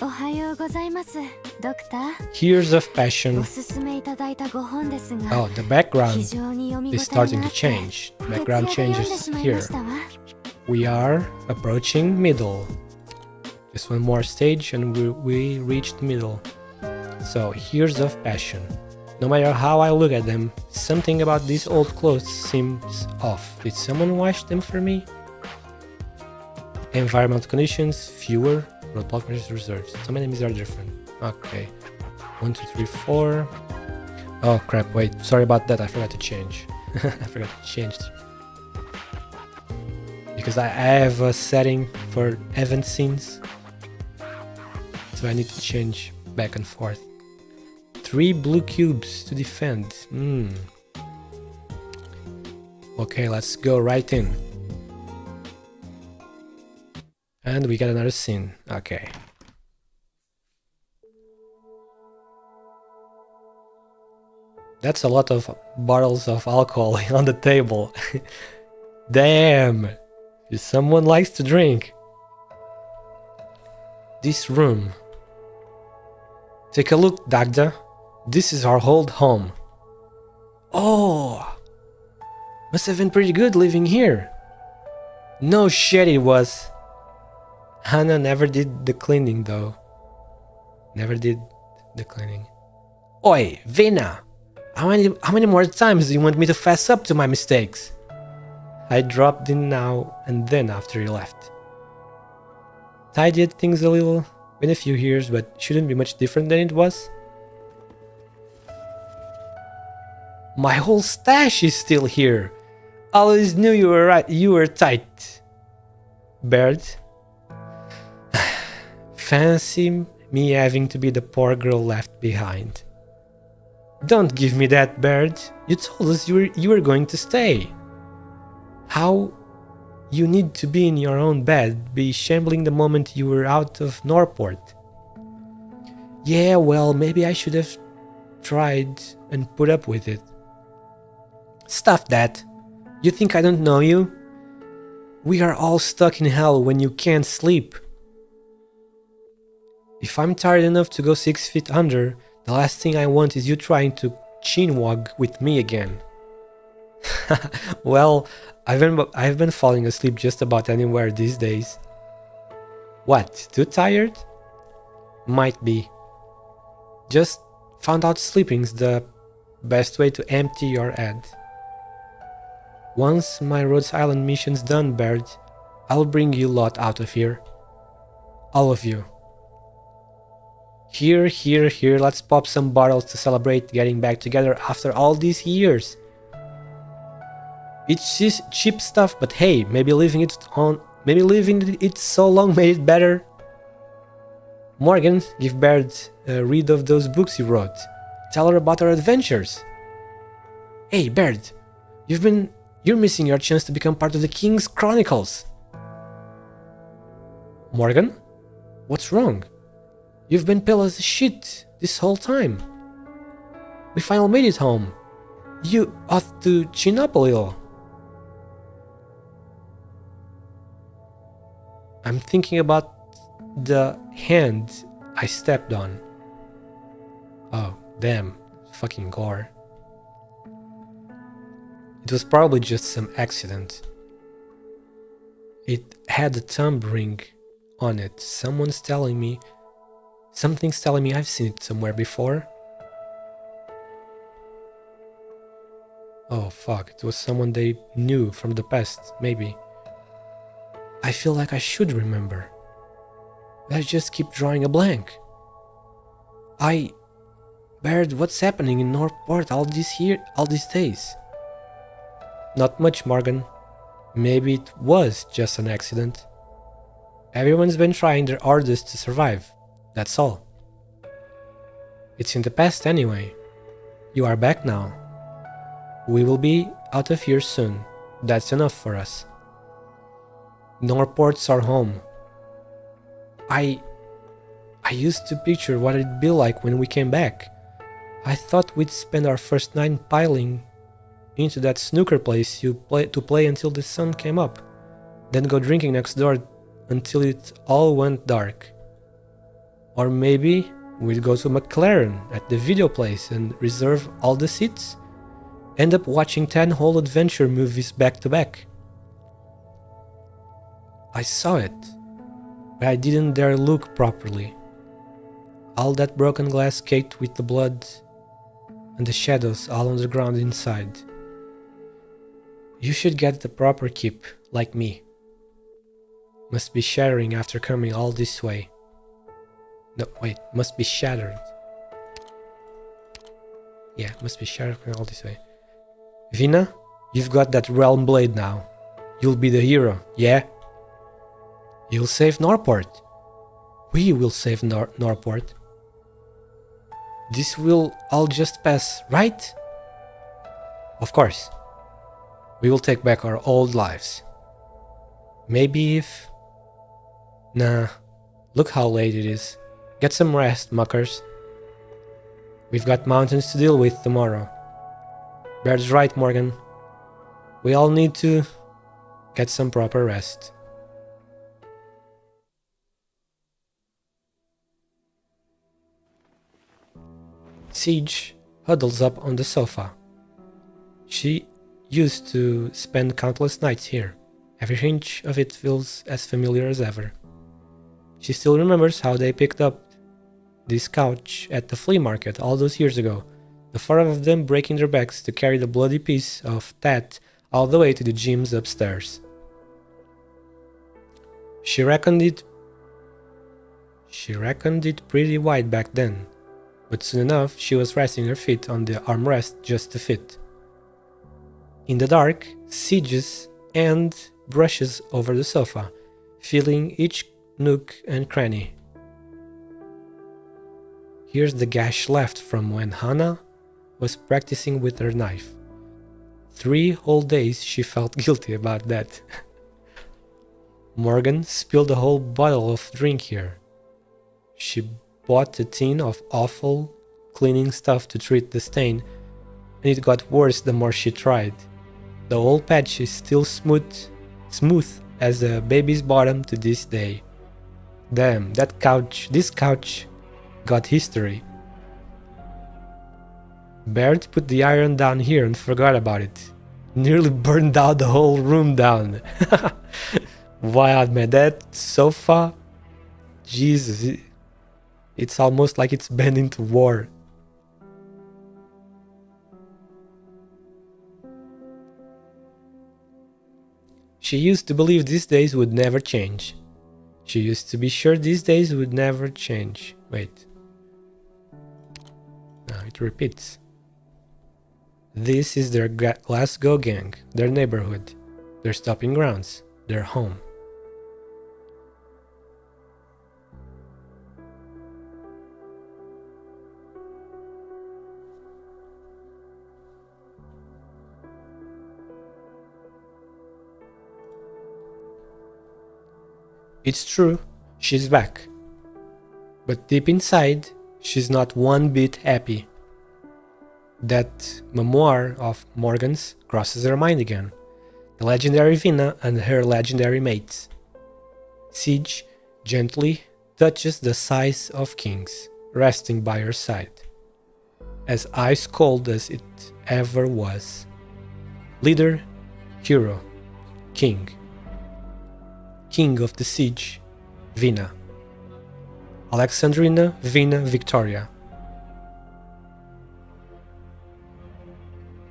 おはようございます、ドクター。 Here's of Passion. おすすめいただいた5本ですが、 Oh, the background 非常に読み応え is があっ starting て to change. 徹 Background 夜で読んで changes しまいま here. したわ。 We are approaching middle. Just one more stage and we reach the middle. So here's of Passion. No matter how I look at them, something about these old clothes seems off. Did someone wash them for me? Environmental conditions, fewer, roadblock reserves. Some enemies are different. Okay. 1, 2, 3, 4. Oh crap, wait, sorry about that, I forgot to change. I forgot to change. Because I have a setting for event scenes. So I need to change back and forth. 3 blue cubes to defend. Okay, let's go right in. And we got another scene. Okay. That's a lot of bottles of alcohol on the table. Damn! If someone likes to drink. This room. Take a look, Dagda. This is our old home. Oh! Must have been pretty good living here. No shit it was. Hannah never did the cleaning though. Never did the cleaning. Oi, Vena! How many more times do you want me to fess up to my mistakes? I dropped in now and then after you left. Tidied things a little. Been a few years, but shouldn't be much different than it was. My whole stash is still here. Always knew you were right. You were tight. Bird. Fancy me having to be the poor girl left behind. Don't give me that, Bird. You told us you were going to stay. How you need to be in your own bed, be shambling the moment you were out of Norport. Yeah, well, maybe I should have tried and put up with it. Stuff that. You think I don't know you? We are all stuck in hell when you can't sleep. If I'm tired enough to go 6 feet under, the last thing I want is you trying to chinwag with me again. Well, I've been falling asleep just about anywhere these days. What, too tired? Might be. Just found out sleeping's the best way to empty your head. Once my Rhodes Island mission's done, Baird, I'll bring you lot out of here. All of you. Here, let's pop some bottles to celebrate getting back together after all these years. It's just cheap stuff, but hey, maybe leaving it so long made it better. Morgan, give Baird a read of those books you wrote. Tell her about our adventures. Hey, Baird, you're missing your chance to become part of the King's Chronicles. Morgan? What's wrong? You've been pale as shit this whole time. We finally made it home. You ought to chin up a little. I'm thinking about the hand I stepped on. Oh, damn. Fucking gore. It was probably just some accident. It had a thumb ring on it. Something's telling me I've seen it somewhere before. Oh fuck, it was someone they knew from the past, maybe. I feel like I should remember. But I just keep drawing a blank. Baird, what's happening in Northport all these days? Not much, Morgan. Maybe it was just an accident. Everyone's been trying their hardest to survive. That's all. It's in the past anyway. You are back now. We will be out of here soon. That's enough for us. Northport's our home. I used to picture what it'd be like when we came back. I thought we'd spend our first night piling into that snooker place to play until the sun came up, then go drinking next door until it all went dark. Or maybe we'd go to McLaren at the video place and reserve all the seats. End up watching 10 whole adventure movies back to back. I saw it, but I didn't dare look properly. All that broken glass caked with the blood and the shadows all on the ground inside. You should get the proper keep, like me. Must be shattering after coming all this way. No, wait, must be shattered. Yeah, must be shattered coming all this way. Vina, you've got that realm blade now. You'll be the hero, yeah? You'll save Norport. We will save Norport. This will all just pass, right? Of course. We will take back our old lives. Maybe if... Nah, look how late it is. Get some rest, muckers. We've got mountains to deal with tomorrow. Baird's right, Morgan. We all need to get some proper rest. Siege huddles up on the sofa. She used to spend countless nights here. Every inch of it feels as familiar as ever. She still remembers how they picked up this couch at the flea market all those years ago, the four of them breaking their backs to carry the bloody piece of that all the way to the gyms upstairs. She reckoned it pretty wide back then, but soon enough she was resting her feet on the armrest just to fit. In the dark, Siege's hand brushes over the sofa, feeling each nook and cranny. Here's the gash left from when Hannah was practicing with her knife. 3 whole days she felt guilty about that. Morgan spilled a whole bottle of drink here. She bought a tin of awful cleaning stuff to treat the stain, and it got worse the more she tried. The old patch is still smooth as a baby's bottom to this day. Damn, this couch got history. Baird put the iron down here and forgot about it. Nearly burned out the whole room down. Wild, man, that sofa, Jesus, it's almost like it's been into war. She used to believe these days would never change. She used to be sure these days would never change. Wait. No, it repeats. This is their Glasgow gang, their neighborhood, their stopping grounds, their home. It's true, she's back. But deep inside, she's not one bit happy. That memoir of Morgan's crosses her mind again. The legendary Vina and her legendary mates. Siege gently touches the size of King's, resting by her side. As ice cold as it ever was. Leader, hero, king. King of the Siege, Vina. Alexandrina, Vina, Victoria.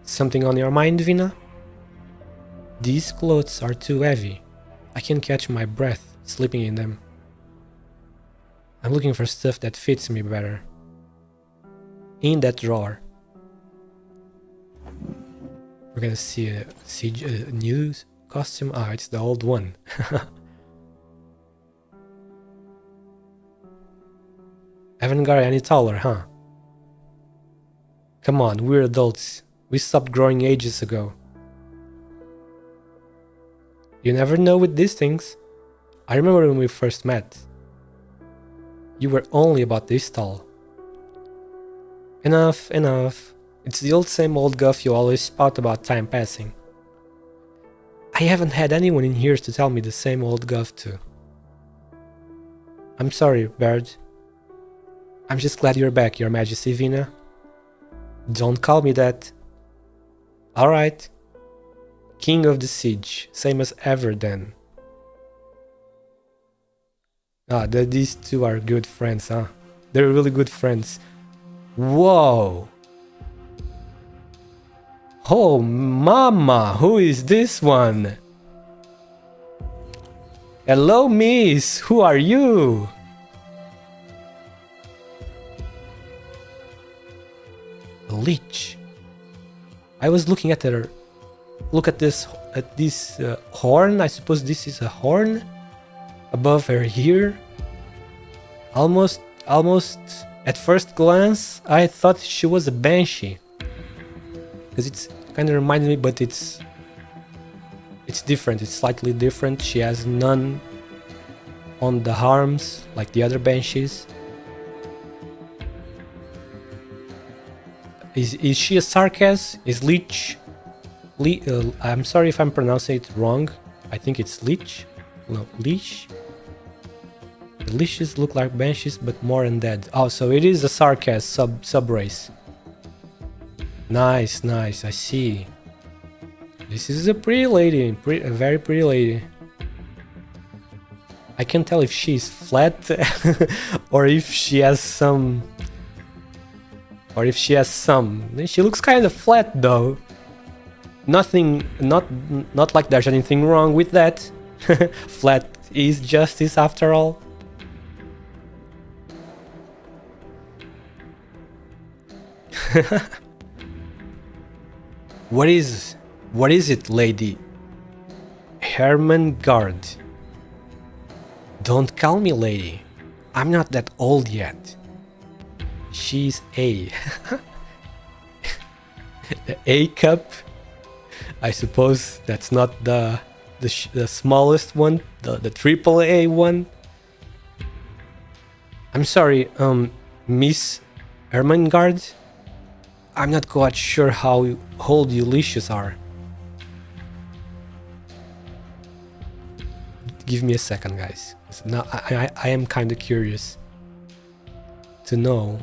Something on your mind, Vina? These clothes are too heavy. I can't catch my breath sleeping in them. I'm looking for stuff that fits me better. In that drawer. We're gonna see a new costume. Ah, it's the old one. Haven't got any taller, huh? Come on, we're adults. We stopped growing ages ago. You never know with these things. I remember when we first met. You were only about this tall. Enough, enough. It's the old same old guff you always spout about time passing. I haven't had anyone in here to tell me the same old guff too. I'm sorry, Baird. I'm just glad you're back, Your Majesty Vina. Don't call me that. Alright. King of the Siege. Same as ever then. Ah, these two are good friends, huh? They're really good friends. Whoa! Oh, mama! Who is this one? Hello, miss! Who are you? A leech. I was looking at her. Look at this horn. I suppose this is a horn above her ear. Almost at first glance I thought she was a banshee, because it's kind of reminded me, but it's different. It's slightly different. She has none on the arms like the other banshees. Is she a sarcas? Is leech? I'm sorry if I'm pronouncing it wrong. I think it's leech. No, leash. The leashes look like banshees, but more undead. Oh, so it is a sarcas sub race. Nice, nice. I see. This is a pretty lady, a very pretty lady. I can't tell if she's flat or if she has some. She looks kind of flat though. Nothing, not like there's anything wrong with that. Flat is justice after all. What is it, lady? Hermengard. Don't call me lady. I'm not that old yet. She's A. The A cup. I suppose that's not the smallest one, the triple A one. I'm sorry, Miss Ermengarde. I'm not quite sure how old you leashes are. Give me a second, guys. Now I am kind of curious to know.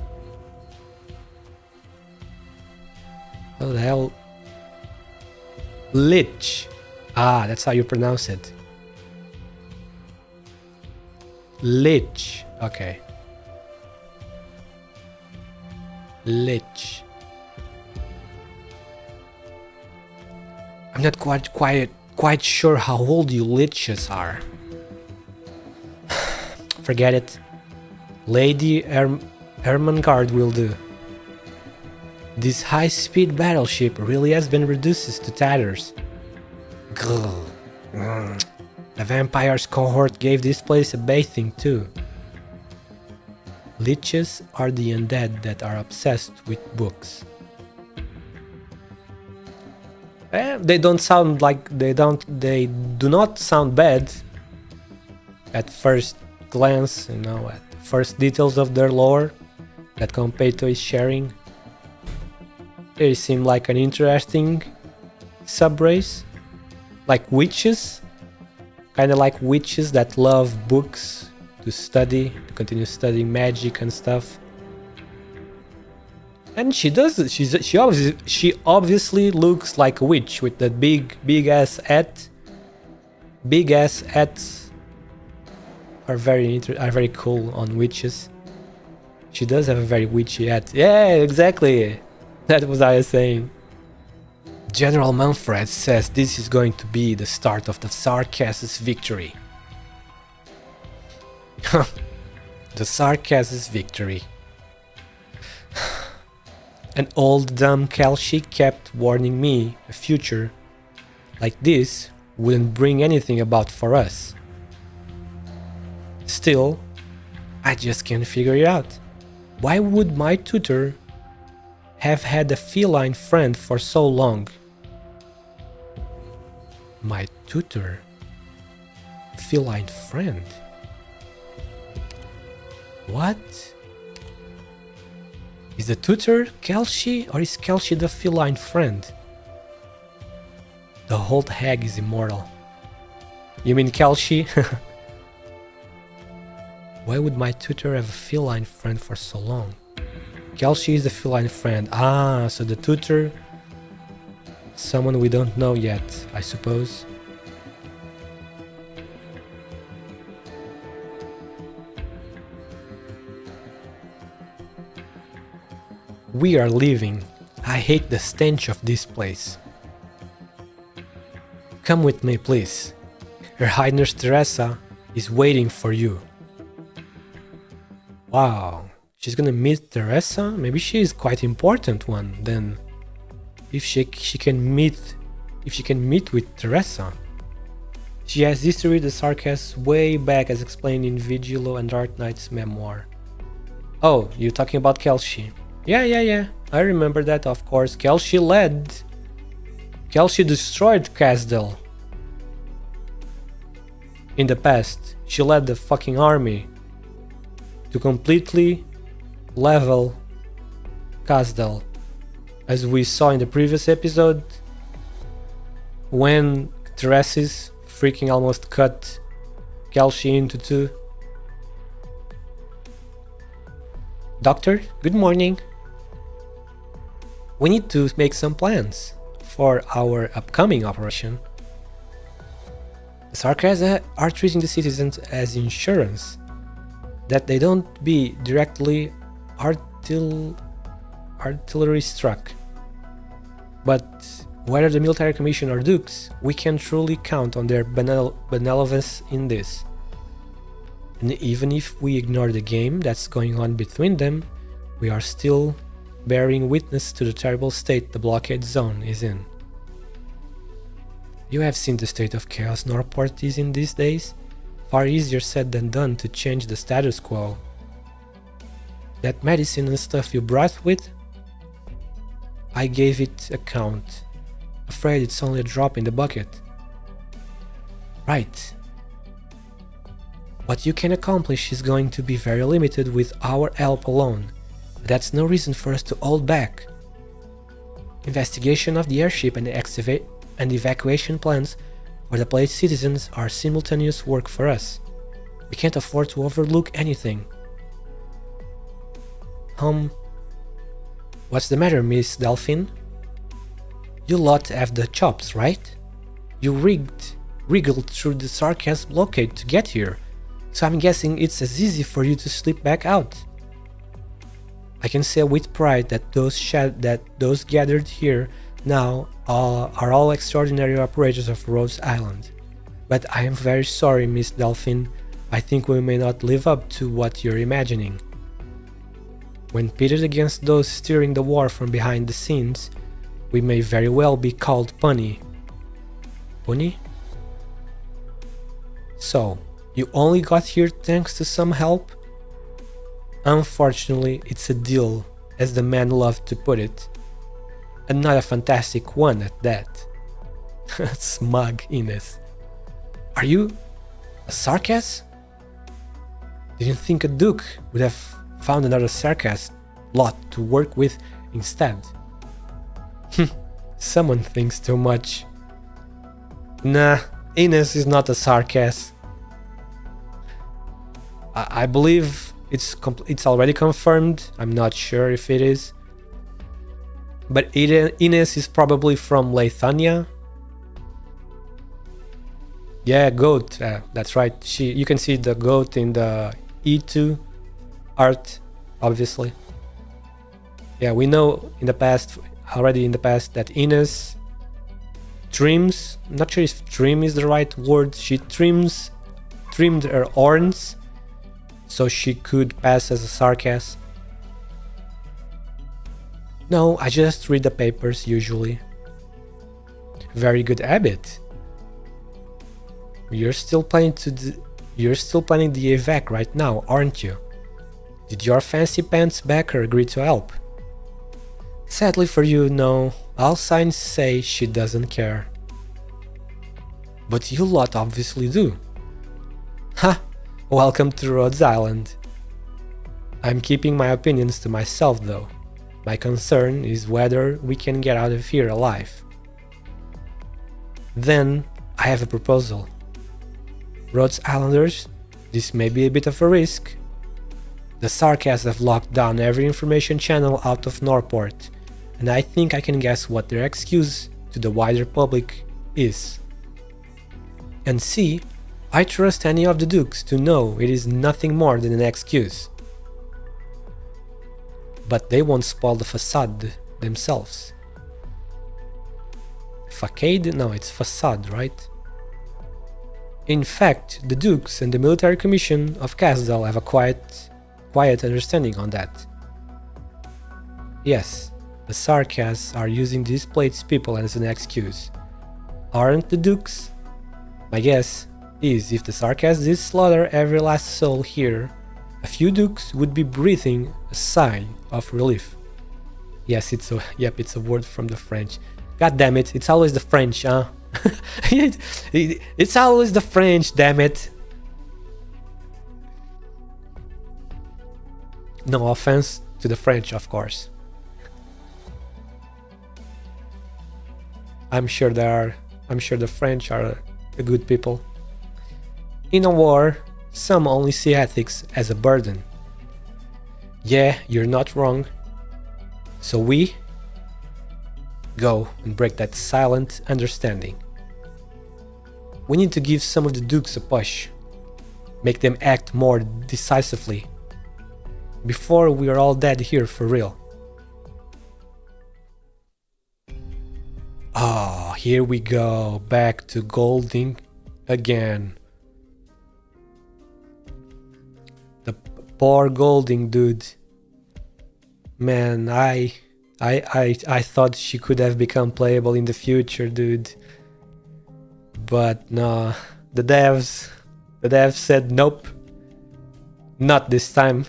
What the hell? Lich. Ah, that's how you pronounce it. Lich. Okay. Lich. I'm not quite sure how old you liches are. Forget it. Lady Ermengarde will do. This high-speed battleship really has been reduced to tatters. Grrr. The vampire's cohort gave this place a bathing too. Liches are the undead that are obsessed with books. They don't sound like they do not sound bad at first glance, you know, at first details of their lore that Competo is sharing. They seem like an interesting sub-race, like witches, kind of like witches that love books to study, to continue studying magic and stuff. And she does it. She obviously looks like a witch with that big ass hat. Big ass hats are very cool on witches. She does have a very witchy hat. Yeah, exactly. That was what I was saying. General Manfred says this is going to be the start of the Sarkas's victory. The Sarkas's victory. An old dumb Kelshi kept warning me a future like this wouldn't bring anything about for us. Still, I just can't figure it out. Why would my tutor have had a feline friend for so long? My tutor? Feline friend? What? Is the tutor Kelshi, or is Kelshi the feline friend? The old hag is immortal. You mean Kelshi? Why would my tutor have a feline friend for so long? Kelsey is a feline friend. Ah, so the tutor... someone we don't know yet, I suppose. We are leaving. I hate the stench of this place. Come with me, please. Her Highness Teresa is waiting for you. Wow, she's gonna meet Teresa? Maybe she is quite important one then. If she can meet with Teresa. She has history the Sarkas way back as explained in Vigilo and ARKNIGHTS memoir. Oh, you're talking about Kelsey. Yeah. I remember that, of course. Kelsey destroyed Casdell. In the past, she led the fucking army to completely level Casdell. As we saw in the previous episode, when Teresis freaking almost cut Kelsey into two. Doctor, good morning. We need to make some plans for our upcoming operation. The Sarkas are treating the citizens as insurance, that they don't be directly artillery struck. But whether the military commission or dukes, we can truly count on their benevolence in this. And even if we ignore the game that's going on between them, we are still bearing witness to the terrible state the blockade zone is in. You have seen the state of chaos Northport is in these days. Far easier said than done to change the status quo. That medicine and stuff you brought with? I gave it a count. Afraid it's only a drop in the bucket. Right. What you can accomplish is going to be very limited with our help alone. That's no reason for us to hold back. Investigation of the airship and evacuation plans for the placed citizens are simultaneous work for us. We can't afford to overlook anything. What's the matter, Miss Delphine? You lot have the chops, right? You wriggled through the Sarkas blockade to get here, so I'm guessing it's as easy for you to slip back out. I can say with pride that those gathered here now are all extraordinary operators of Rhodes Island. But I am very sorry, Miss Delphine. I think we may not live up to what you're imagining. When pitted against those steering the war from behind the scenes, we may very well be called punny. Punny? So, you only got here thanks to some help? Unfortunately, it's a deal, as the man loved to put it. And not a fantastic one at that. Smug Ines. Are you a Sarkas? Didn't think a Duke would have found another Sarkas lot to work with instead. Someone thinks too much. Nah, Ines is not a Sarkas. I believe it's already confirmed. I'm not sure if it is. But Ines is probably from Lithuania. Yeah, goat. That's right. You can see the goat in the E2 art, obviously. Yeah, we know already in the past that Ines trims. I'm not sure if trim is the right word. She trimmed her horns so she could pass as a Sarkas. No, I just read the papers usually. Very good habit. You're still planning the evac right now, aren't you? Did your fancy pants backer agree to help? Sadly for you, no. All signs say she doesn't care. But you lot obviously do. Ha! Welcome to Rhodes Island. I'm keeping my opinions to myself though. My concern is whether we can get out of here alive. Then, I have a proposal. Rhodes Islanders, this may be a bit of a risk, The Sarkas have locked down every information channel out of Norport, and I think I can guess what their excuse to the wider public is. And see, I trust any of the dukes to know it is nothing more than an excuse. But they won't spoil the facade themselves. Facade? No, it's facade, right? In fact, the dukes and the military commission of Casdal have a quiet understanding on that. Yes, the Sarkas are using displaced people as an excuse. Aren't the dukes? My guess is if the Sarkas did slaughter every last soul here, a few dukes would be breathing a sigh of relief. Yes, it's a word from the French. God damn it, it's always the French, huh? It's always the French, damn it. No offense to the French, of course. I'm sure the French are the good people. In a war, some only see ethics as a burden. Yeah, you're not wrong. So we go and break that silent understanding. We need to give some of the dukes a push. Make them act more decisively. Before we are all dead here for real. Ah, here we go. Back to Golding again. The poor Golding dude. Man, I thought she could have become playable in the future, dude. But no, the devs said nope. Not this time.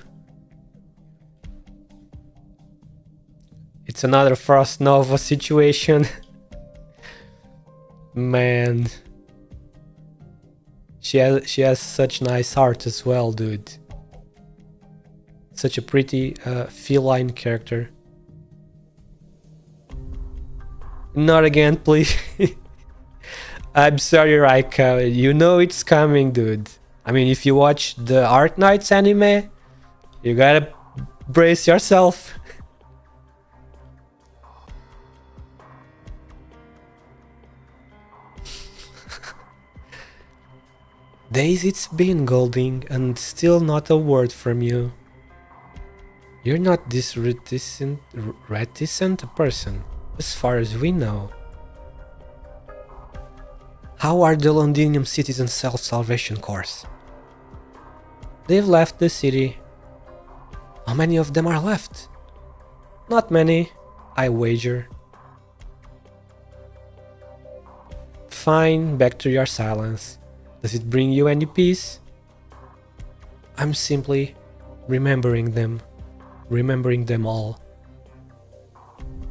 It's another Frost Nova situation. Man. She has such nice art as well, dude. Such a pretty feline character. Not again, please. I'm sorry, Raika. You know it's coming, dude. I mean, if you watch the ARKNIGHTS anime, you gotta brace yourself. Days it's been, Golding, and still not a word from you. You're not this reticent a person, as far as we know. How are the Londinium citizens' self-salvation corps? They've left the city. How many of them are left? Not many, I wager. Fine, back to your silence. Does it bring you any peace? I'm simply remembering them all.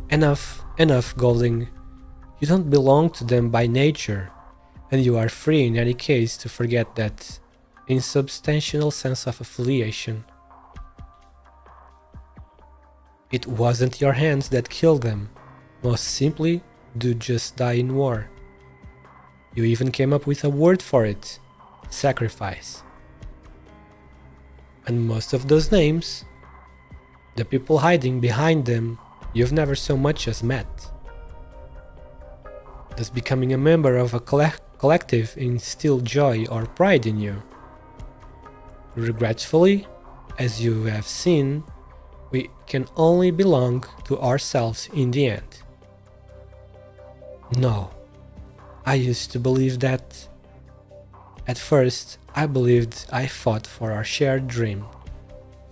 Enough, Golding. You don't belong to them by nature, and you are free in any case to forget that insubstantial sense of affiliation. It wasn't your hands that killed them. Most simply, do just die in war. You even came up with a word for it. Sacrifice. And most of those names, the people hiding behind them, you've never so much as met. Does becoming a member of a collective instill joy or pride in you? Regretfully, as you have seen, we can only belong to ourselves in the end. No. I used to believe that. At first, I believed I fought for our shared dream,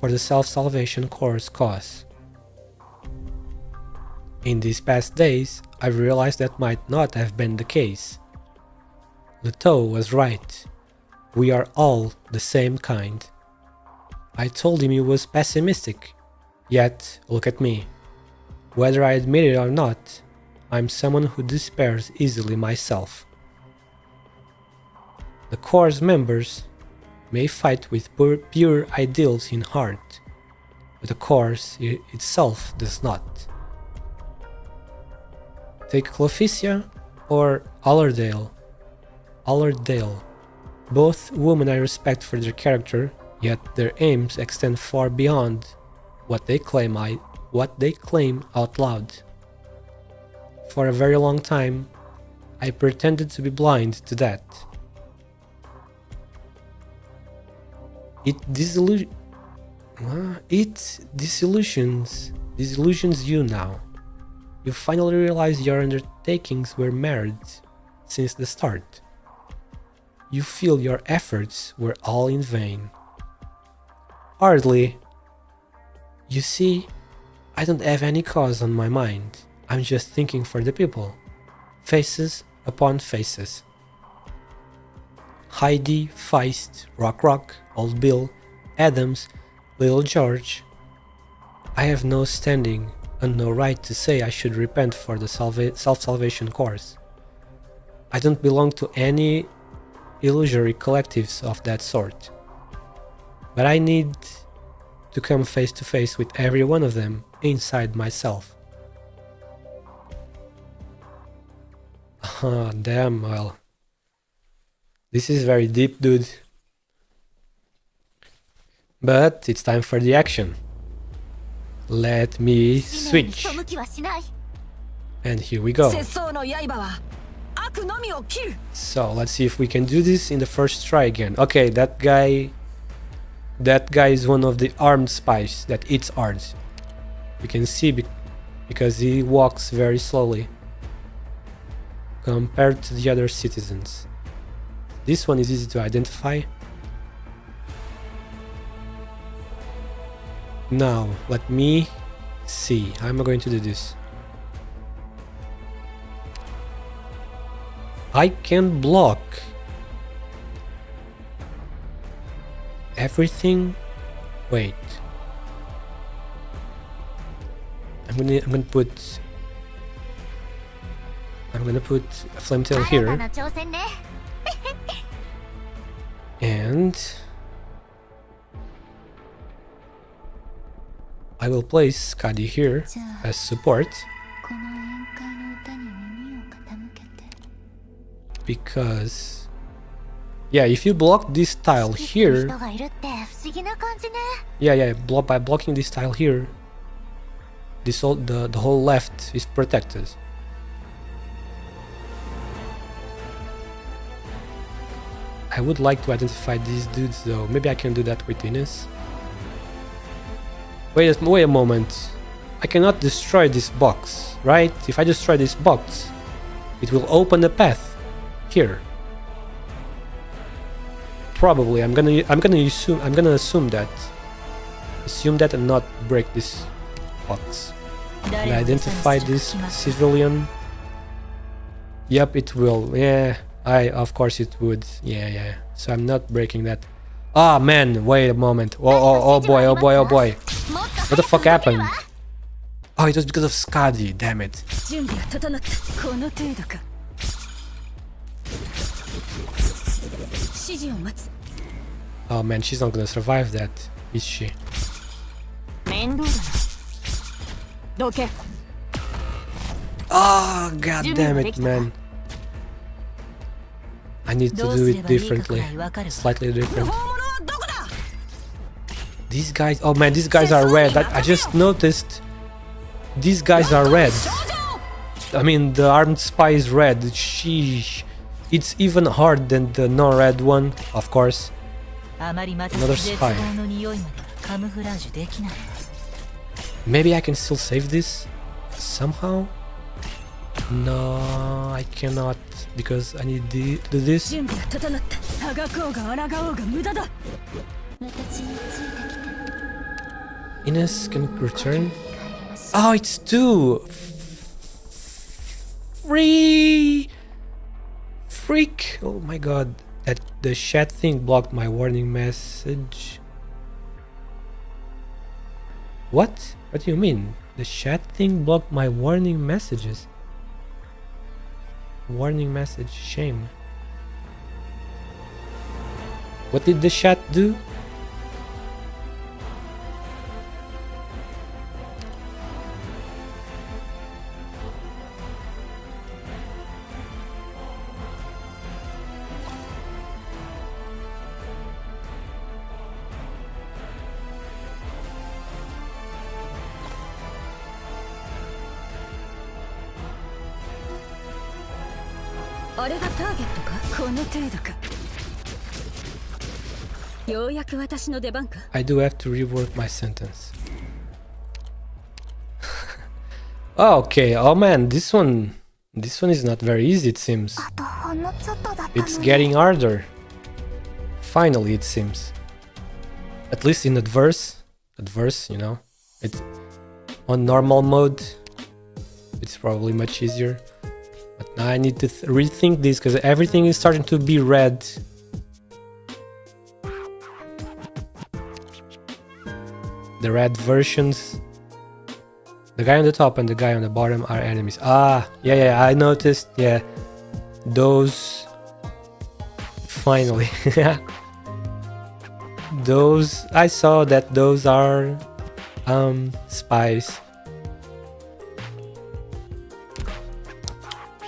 for the Self-Salvation Corps' cause. In these past days, I realized that might not have been the case. Leto was right. We are all the same kind. I told him he was pessimistic, yet look at me. Whether I admit it or not, I'm someone who despairs easily myself. The Corps members may fight with pure ideals in heart, but the Corps itself does not. Take Cloficia or Allerdale. Both women I respect for their character, Yet their aims extend far beyond what they claim out loud. For a very long time, I pretended to be blind to that. It disillusions you now. You finally realize your undertakings were merit since the start. You feel your efforts were all in vain. Hardly. You see, I don't have any cause on my mind. I'm just thinking for the people. Faces upon faces. Heidi, Feist, Rock, Old Bill, Adams, Little George. I have no standing and no right to say I should repent for the self-salvation course. I don't belong to any illusory collectives of that sort. But I need to come face to face with every one of them inside myself. Damn, well. This is very deep, dude. But it's time for the action. Let me switch. And here we go. So let's see if we can do this in the first try again. Okay, that guy is one of the armed spies that eats hard. You can see because he walks very slowly compared to the other citizens. This one is easy to identify. Now, let me see. How am I going to do this? I can block everything. Wait. I'm gonna put a flame tail here. And I will place Skadi here as support, because yeah, if you block this tile here, by blocking this tile here, the whole left is protected. I would like to identify these dudes though. Maybe I can do that with Ines. Wait a moment. I cannot destroy this box, right? If I destroy this box, it will open a path here. Probably. I'm gonna assume that and not break this box. And identify this civilian. Yep, it will. Yeah, of course it would. Yeah. So I'm not breaking that. Ah, man, wait a moment. Oh boy. What the fuck happened? Oh, it was because of Skadi, damn it. Oh man, she's not gonna survive that, is she? Oh, god damn it, man. I need to do it differently, slightly different. These guys, oh man, these guys are red. I just noticed these guys are red. I mean, the armed spy is red. Sheesh. It's even harder than the non-red one, of course. Another spy. Maybe I can still save this somehow? No, I cannot, because I need to do this. Ines can return. Oh, it's 2! Freak! Oh my god. That the chat thing blocked my warning message. What? What do you mean? The chat thing blocked my warning messages. Warning message, shame. What did the chat do? あれがターゲットか。この程度か。ようやく私の出番か。 I do have to rework my sentence. Oh, okay. Oh man, this one is not very easy, it seems. あとほんのちょっとだったの It's に getting harder. Finally, it seems. At least in adverse, you know. It's on normal mode. It's probably much easier. But now I need to rethink this because everything is starting to be red. The red versions. The guy on the top and the guy on the bottom are enemies. Ah, yeah, I noticed. Yeah, those. Finally, those. I saw that those are spies.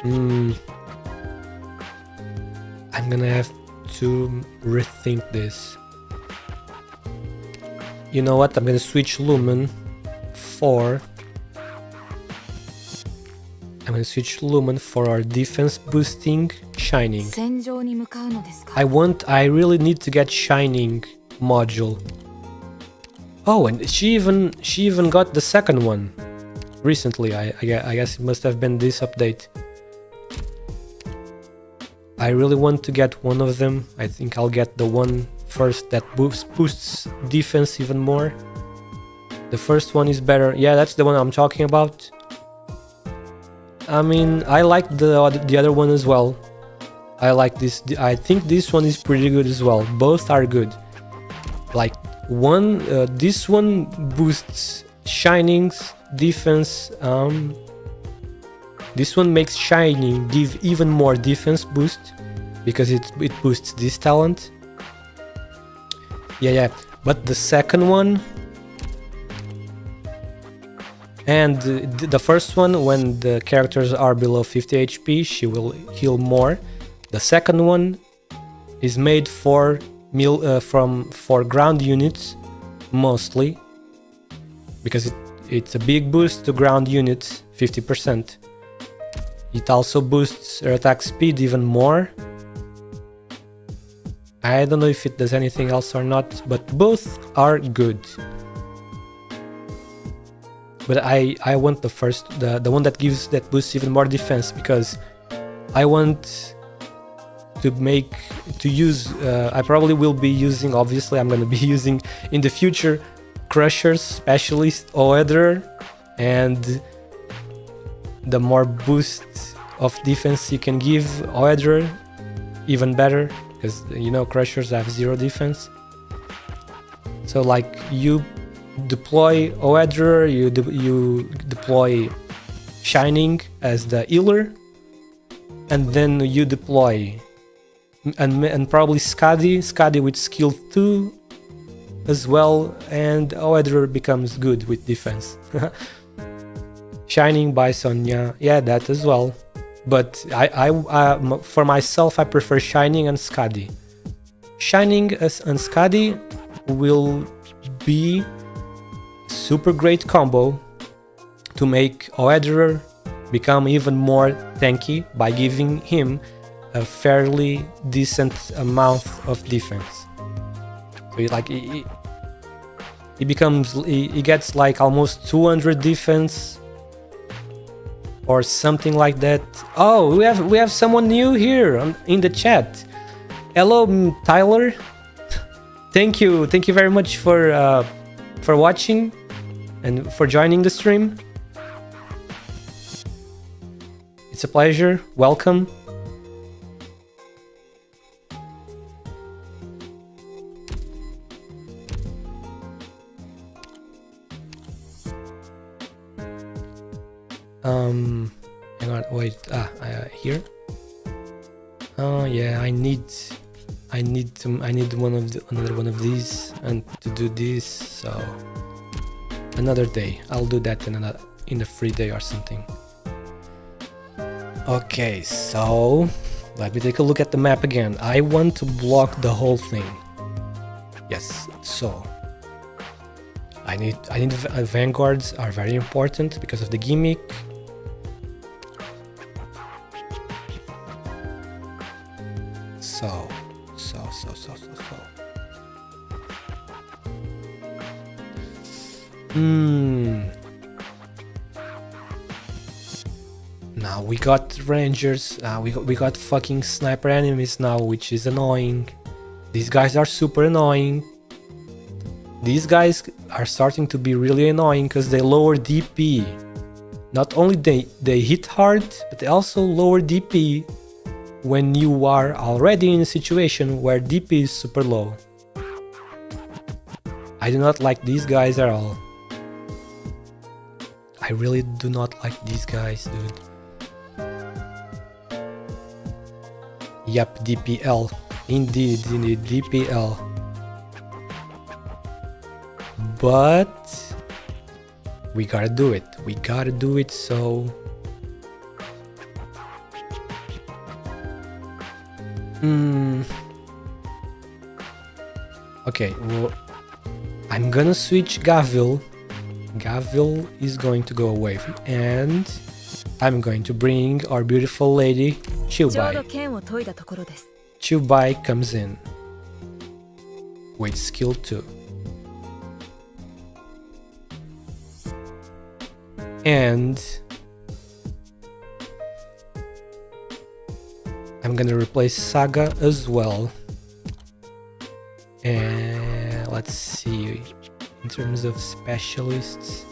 I'm gonna have to rethink this. You know what? I'm gonna switch Lumen for. I'm gonna switch Lumen for our defense boosting Shining. 戦場に向かうのですか。 I really need to get Shining module. Oh, and she even got the second one recently. I guess it must have been this update. I really want to get one of them. I think I'll get the one first that boosts defense even more. The first one is better. Yeah, that's the one I'm talking about. I mean, I like the other one as well. I like this. I think this one is pretty good as well. Both are good. Like this one boosts Shining's defense. This one makes Shining give even more defense boost because it boosts this talent. Yeah. But the second one and the first one, when the characters are below 50 HP, she will heal more. The second one is made for ground units mostly because it's a big boost to ground units, 50%. It also boosts her attack speed even more. I don't know if it does anything else or not, but both are good. But I want the first, the one that boosts even more defense, because I want to use. I probably will be using. Obviously, I'm gonna be using in the future Crushers, Specialist, Oeder, and the more boost of defense you can give Oeder, even better, because you know Crushers have 0 defense. So like you deploy Oeder, you deploy Shining as the healer, and then you deploy and probably Skadi with skill 2 as well, and Oeder becomes good with defense. Shining by Sonya, yeah, that as well. But I for myself, I prefer Shining and Skadi. Shining and Skadi will be super great combo to make Oeder become even more tanky by giving him a fairly decent amount of defense. So he gets like almost 200 defense or something like that. Oh, we have someone new here in the chat. Hello, Tyler. Thank you very much for watching and for joining the stream. It's a pleasure. Welcome. Hang on, wait. Here. Oh yeah, I need another one of these, and to do this. So another day. I'll do that in a free day or something. Okay, so let me take a look at the map again. I want to block the whole thing. Yes, so I need vanguards are very important because of the gimmick. Now we got rangers, we got fucking sniper enemies now, which is annoying. These guys are super annoying. These guys are starting to be really annoying because they lower DP. Not only they hit hard, but they also lower DP when you are already in a situation where DP is super low. I do not like these guys at all. I really do not like these guys, dude. Yep, DPL. Indeed, DPL. But we gotta do it. We gotta do it, so... Okay, well, I'm gonna switch Gavil. Gavil is going to go away, and I'm going to bring our beautiful lady, Chubai. Chubai comes in with skill 2. And I'm gonna replace Saga as well. And let's see, in terms of specialists,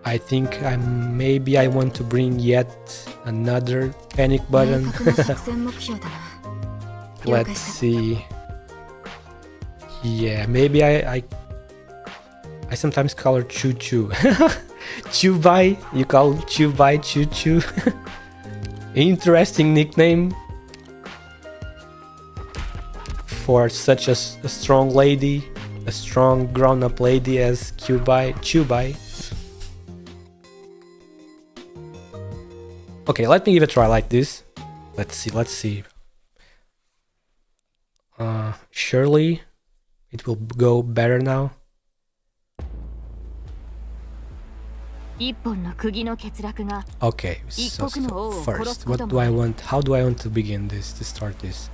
I think maybe I want to bring yet another panic button. Let's see. Yeah, maybe I sometimes call her Choo Choo. Chubai, you call Chubai Choo Choo. Interesting nickname for such a strong lady, a strong grown-up lady as Chubai. Okay, let me give it a try like this. Let's see. Surely it will go better now. Okay, so first, what do I want? How do I want to begin this? To start this?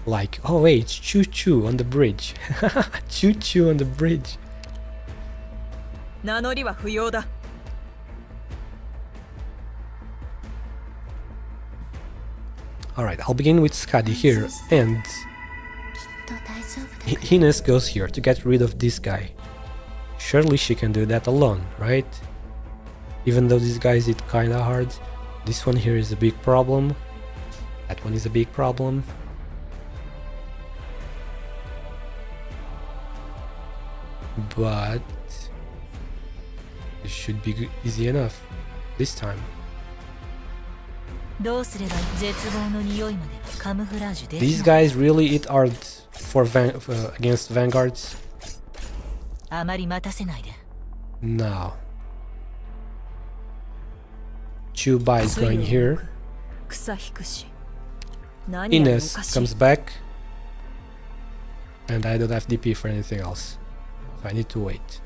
Like, oh wait, it's Choo Choo on the bridge. Choo Choo on the bridge. Alright, I'll begin with Skadi here, and Ines goes here to get rid of this guy. Surely she can do that alone, right? Even though these guys hit kinda hard. This one here is a big problem. That one is a big problem. But it should be easy enough this time. These guys really hit hard for against vanguards. Now Chubai is going here. Ines comes back, and I don't have DP for anything else, so I need to wait.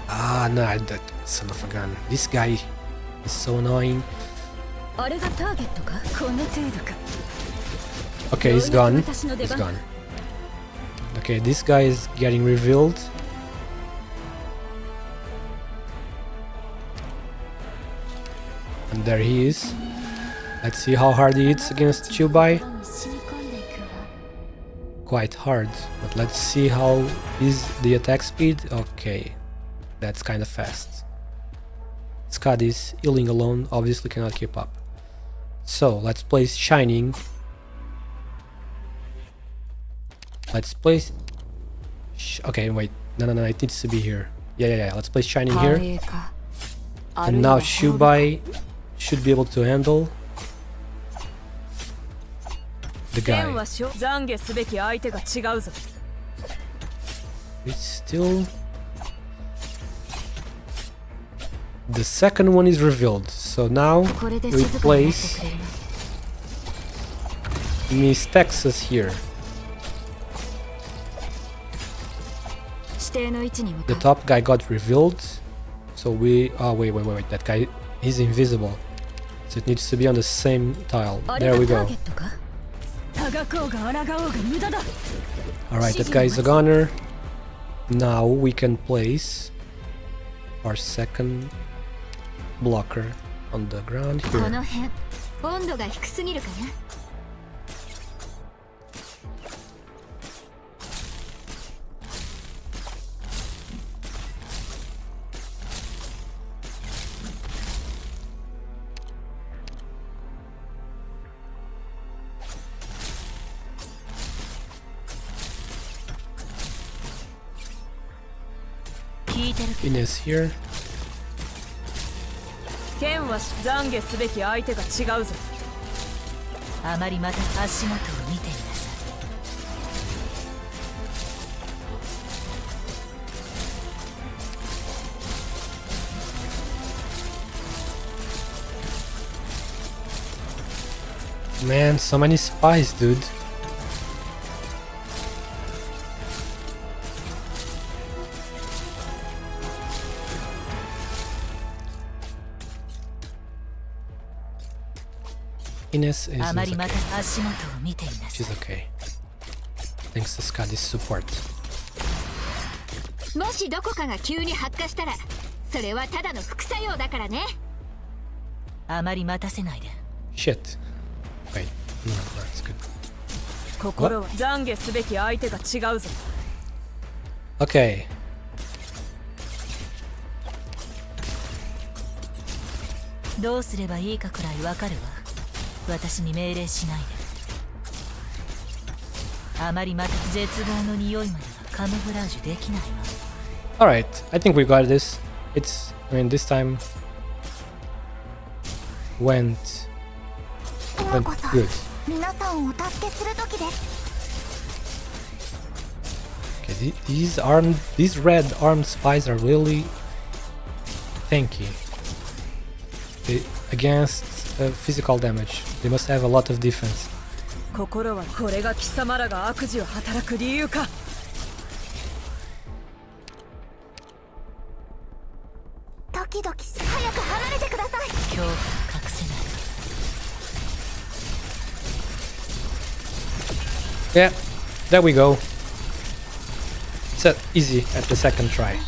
Ah, no, that son of a gun. This guy is so annoying. Okay, he's gone. He's gone. Okay, this guy is getting revealed. And there he is. Let's see how hard he hits against Chubai. Quite hard, but let's see how is the attack speed. Okay, that's kind of fast. Skadi's healing alone obviously cannot keep up. So let's place Shining. Let's place... Okay, wait. No, it needs to be here. Yeah. Let's place Shining here. And now Chubai should be able to handle the guy. It's still... The second one is revealed. So now we place Miss Texas here. The top guy got revealed. So we... Oh, wait. That guy is invisible. So it needs to be on the same tile. There we go. Alright, that guy is a gunner. Now we can place our second blocker on the ground here. この辺温度が低すぎるかな。Ines here. 剣は懺悔すべき相手が違うぞ。あまりまた足元を見ていなさい。Man, so many spies, dude. Ines is okay. She's okay. Thanks to Scotty's support. もしどこかが急に発火したら、それはただの副作用だからね。あまり待たせないで。Shit. Wait, no, that's good. 心は懺悔すべき相手が違うぞ。Okay. どうすればいいかくらいわかるわ。私に命令しないで。あまりまた絶望の匂いまではカムフラージュできないわ。Alright, I think we got this. I mean, this time went good. 皆さんをお助けする時です。 Okay, these red armed spies are really tanky. Against physical damage. They must have a lot of defense. 心はこれが貴様らが悪事を働く理由か。時々早く離れてください。恐怖を隠せない。 Yeah, there we go. It's easy at the second try.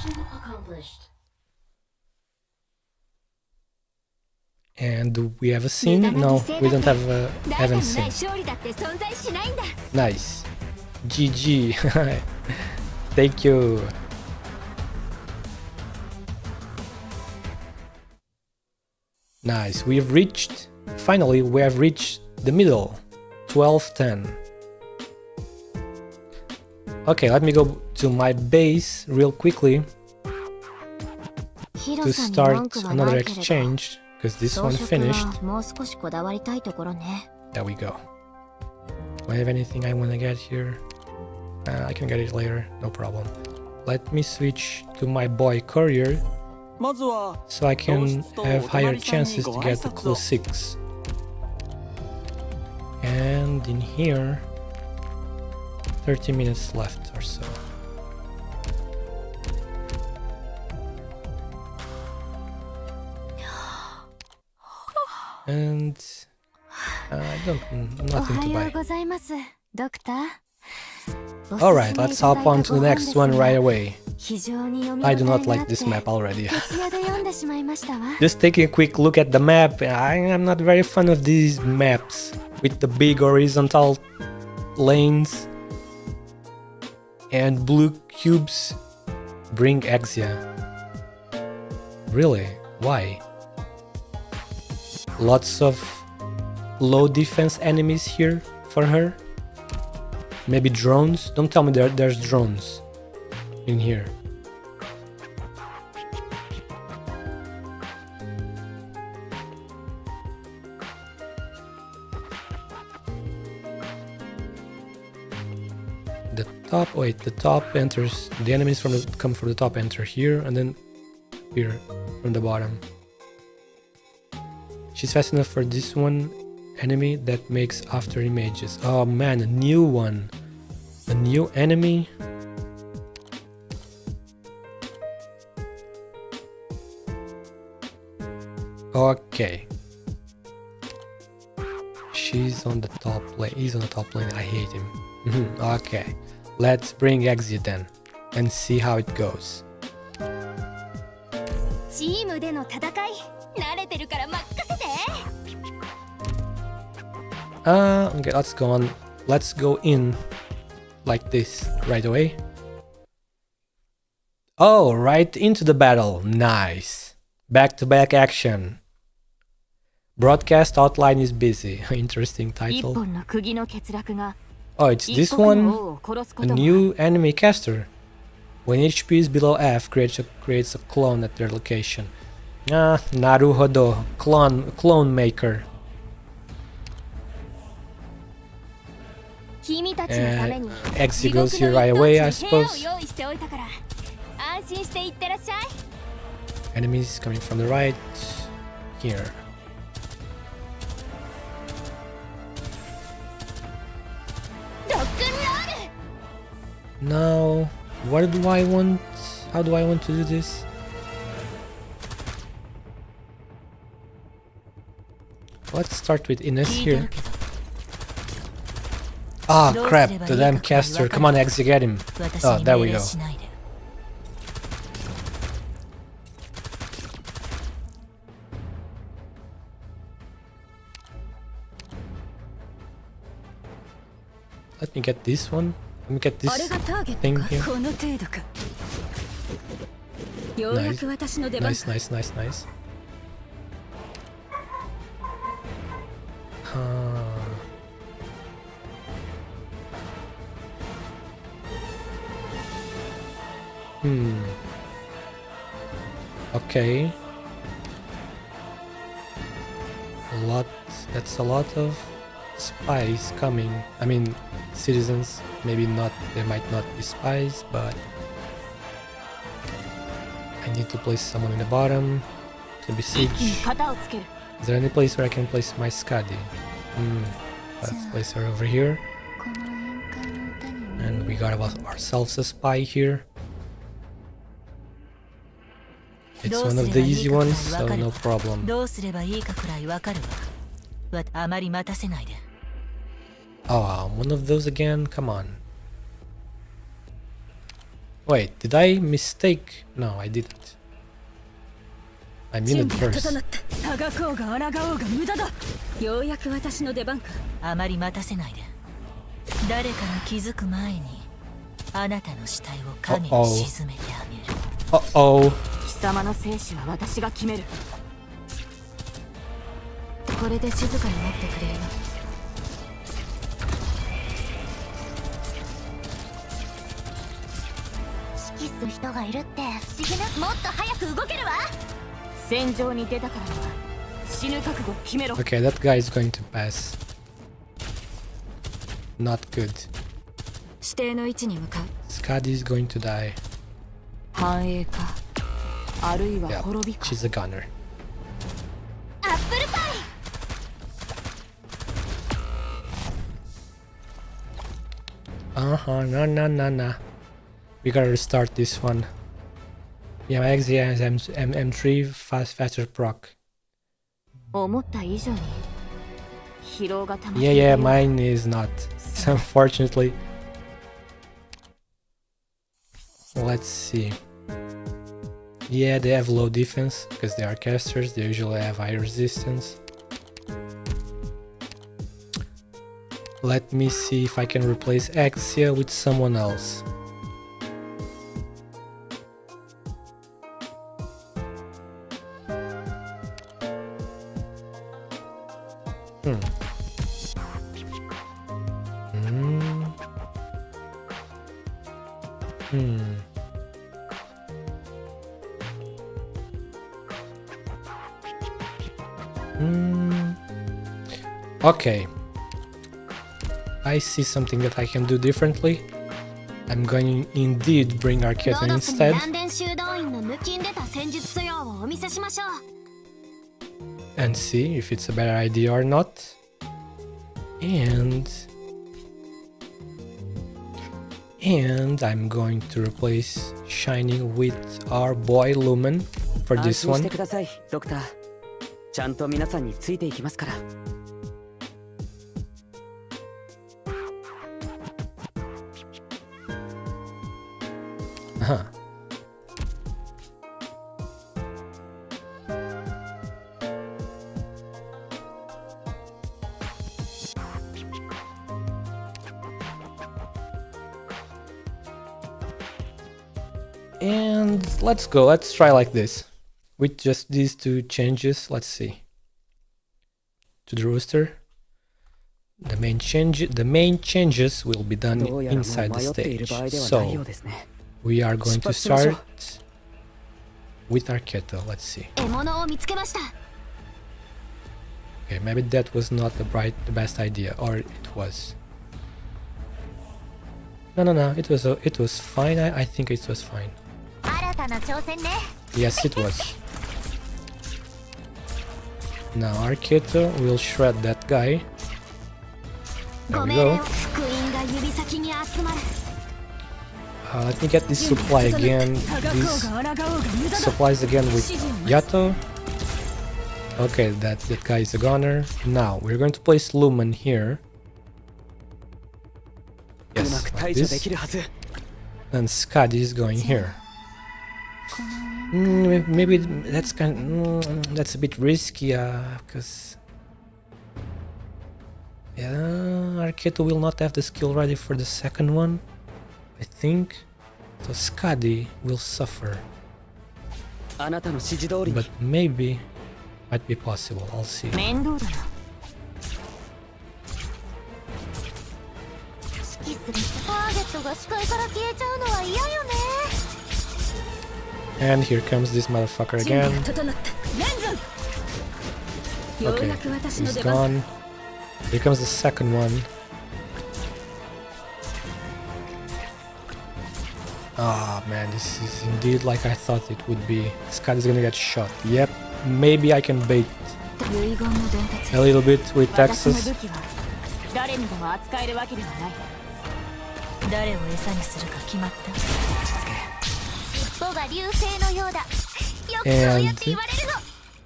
And do we have a scene? No, we don't have a haven't seen. Nice. GG. Thank you. Nice. Finally, we have reached the middle. 12-10. Okay, let me go to my base real quickly to start another exchange. Because this one finished. There we go. Do I have anything I want to get here? I can get it later, no problem. Let me switch to my boy courier so I can have higher chances to get the clue 6. And in here, 30 minutes left or so. And nothing to buy. Alright, let's hop on to the next one right away. I do not like this map already. Just taking a quick look at the map, I am not very fond of these maps with the big horizontal lanes and blue cubes bring Exia. Really? Why? Lots of low defense enemies here for her. Maybe drones? Don't tell me there's drones in here. The top enters, the enemies come from the top enter here and then here from the bottom. She's fast enough for this one enemy that makes after images. Oh man, a new one. A new enemy. Okay. She's on the top lane. He's on the top lane. I hate him. Okay. Let's bring Exia then and see how it goes. チームでの戦い慣れてるから任せて。 Okay, let's go on. Let's go in like this right away. Oh, right into the battle. Nice. Back-to-back action. Broadcast outline is busy. Interesting 一 title. 本の釘の欠落が Oh, it's 一 this 国 one. の王を殺すこ A とも new enemy caster. When HP is below F, creates a clone at their location. Ah, Naruhodo. Clone maker. 君たちのために Exi goes here right away, I 地獄の suppose. 一等地に部屋を用意しておいたから安心していってらっしゃい。 Enemies coming from the right. Here. ロックンロール Now, what do I want? How do I want to do this? Let's start with Ines here. Ah, crap, the damn caster. Come on, Exi, get him. Oh, there we go. Let me get this one. Let me get あれ this がターゲッ thing トか here. この程度か。ようやく私の出番 Nice, nice, nice, nice. Okay. That's a lot of spies coming. I mean, citizens, maybe not, they might not be spies, but I need to place someone in the bottom. It's gonna be 一気に siege. 型をつける。 Is there any place where I can place my Skadi? Let's place her over here. この宴会の歌に And we got ourselves a spy here. It's one of the easy ones, so no problem. どうすればいいかくらいわかるわ。あまり待たせないで。 Oh, one of those again? Come on. Wait, did I mistake? No, I didn't. I mean it 準備が first. 整った。たがこうが抗おうが無駄だ。ようやく私の出番か。あまり待たせないで。誰かが気づく前に、あなたの死体を影に沈めてあげる。Uh-oh. 貴様の生死は私が決める。これで静かになってくれるな。指揮する人がいるって不思議な。もっと早く動けるわ。戦場に出たからには死ぬ覚悟を決めろ。 Okay, that guy is going to pass. Not good. 指定の位置に向かう。 Skadi is going to die. 繁栄か、あるいは Yeah, 滅びか。 she's a gunner. アップルパイ。 Nah. We gotta restart this one. Yeah, my Exia has M3 faster proc. 思った以上に疲労が溜まってい Yeah, るよ。 yeah, mine is not. Unfortunately. Let's see. Yeah, they have low defense because they are casters. They usually have high resistance. Let me see if I can replace Exia with someone else. Okay. I see something that I can do differently. I'm going to indeed bring Arketan instead. ロードスにランデン修道院の抜きん出た戦術素養をお見せしましょう。 And see if it's a better idea or not. And I'm going to replace Shining with our boy Lumen for this 安心し one. てください、ドクター。ちゃんと皆さんについていきますから。Uh-huh. And let's go. Let's try like this. With just these two changes. Let's see. To the rooster. The main changes will be done inside the stage. So we are going to start with Arketo. Let's see. Okay, maybe that was not the best idea, or it was. No. It was fine. I think it was fine. Yes, it was. Now Arketo will shred that guy. There we go. Let me get this supply again. These supplies again with Yato. Okay, that guy is a gunner. Now we're going to place Lumen here. Yes, like this. And Skadi is going here. Maybe that's that's a bit risky, because Arketo will not have the skill ready for the second one, I think. So Skadi will suffer. But maybe might be possible. I'll see. And here comes this motherfucker again. Okay, he's gone. Here comes the second one. Ah, man, this is indeed like I thought it would be. Scott is gonna get shot. Yep, maybe I can bait a little bit with Texas. And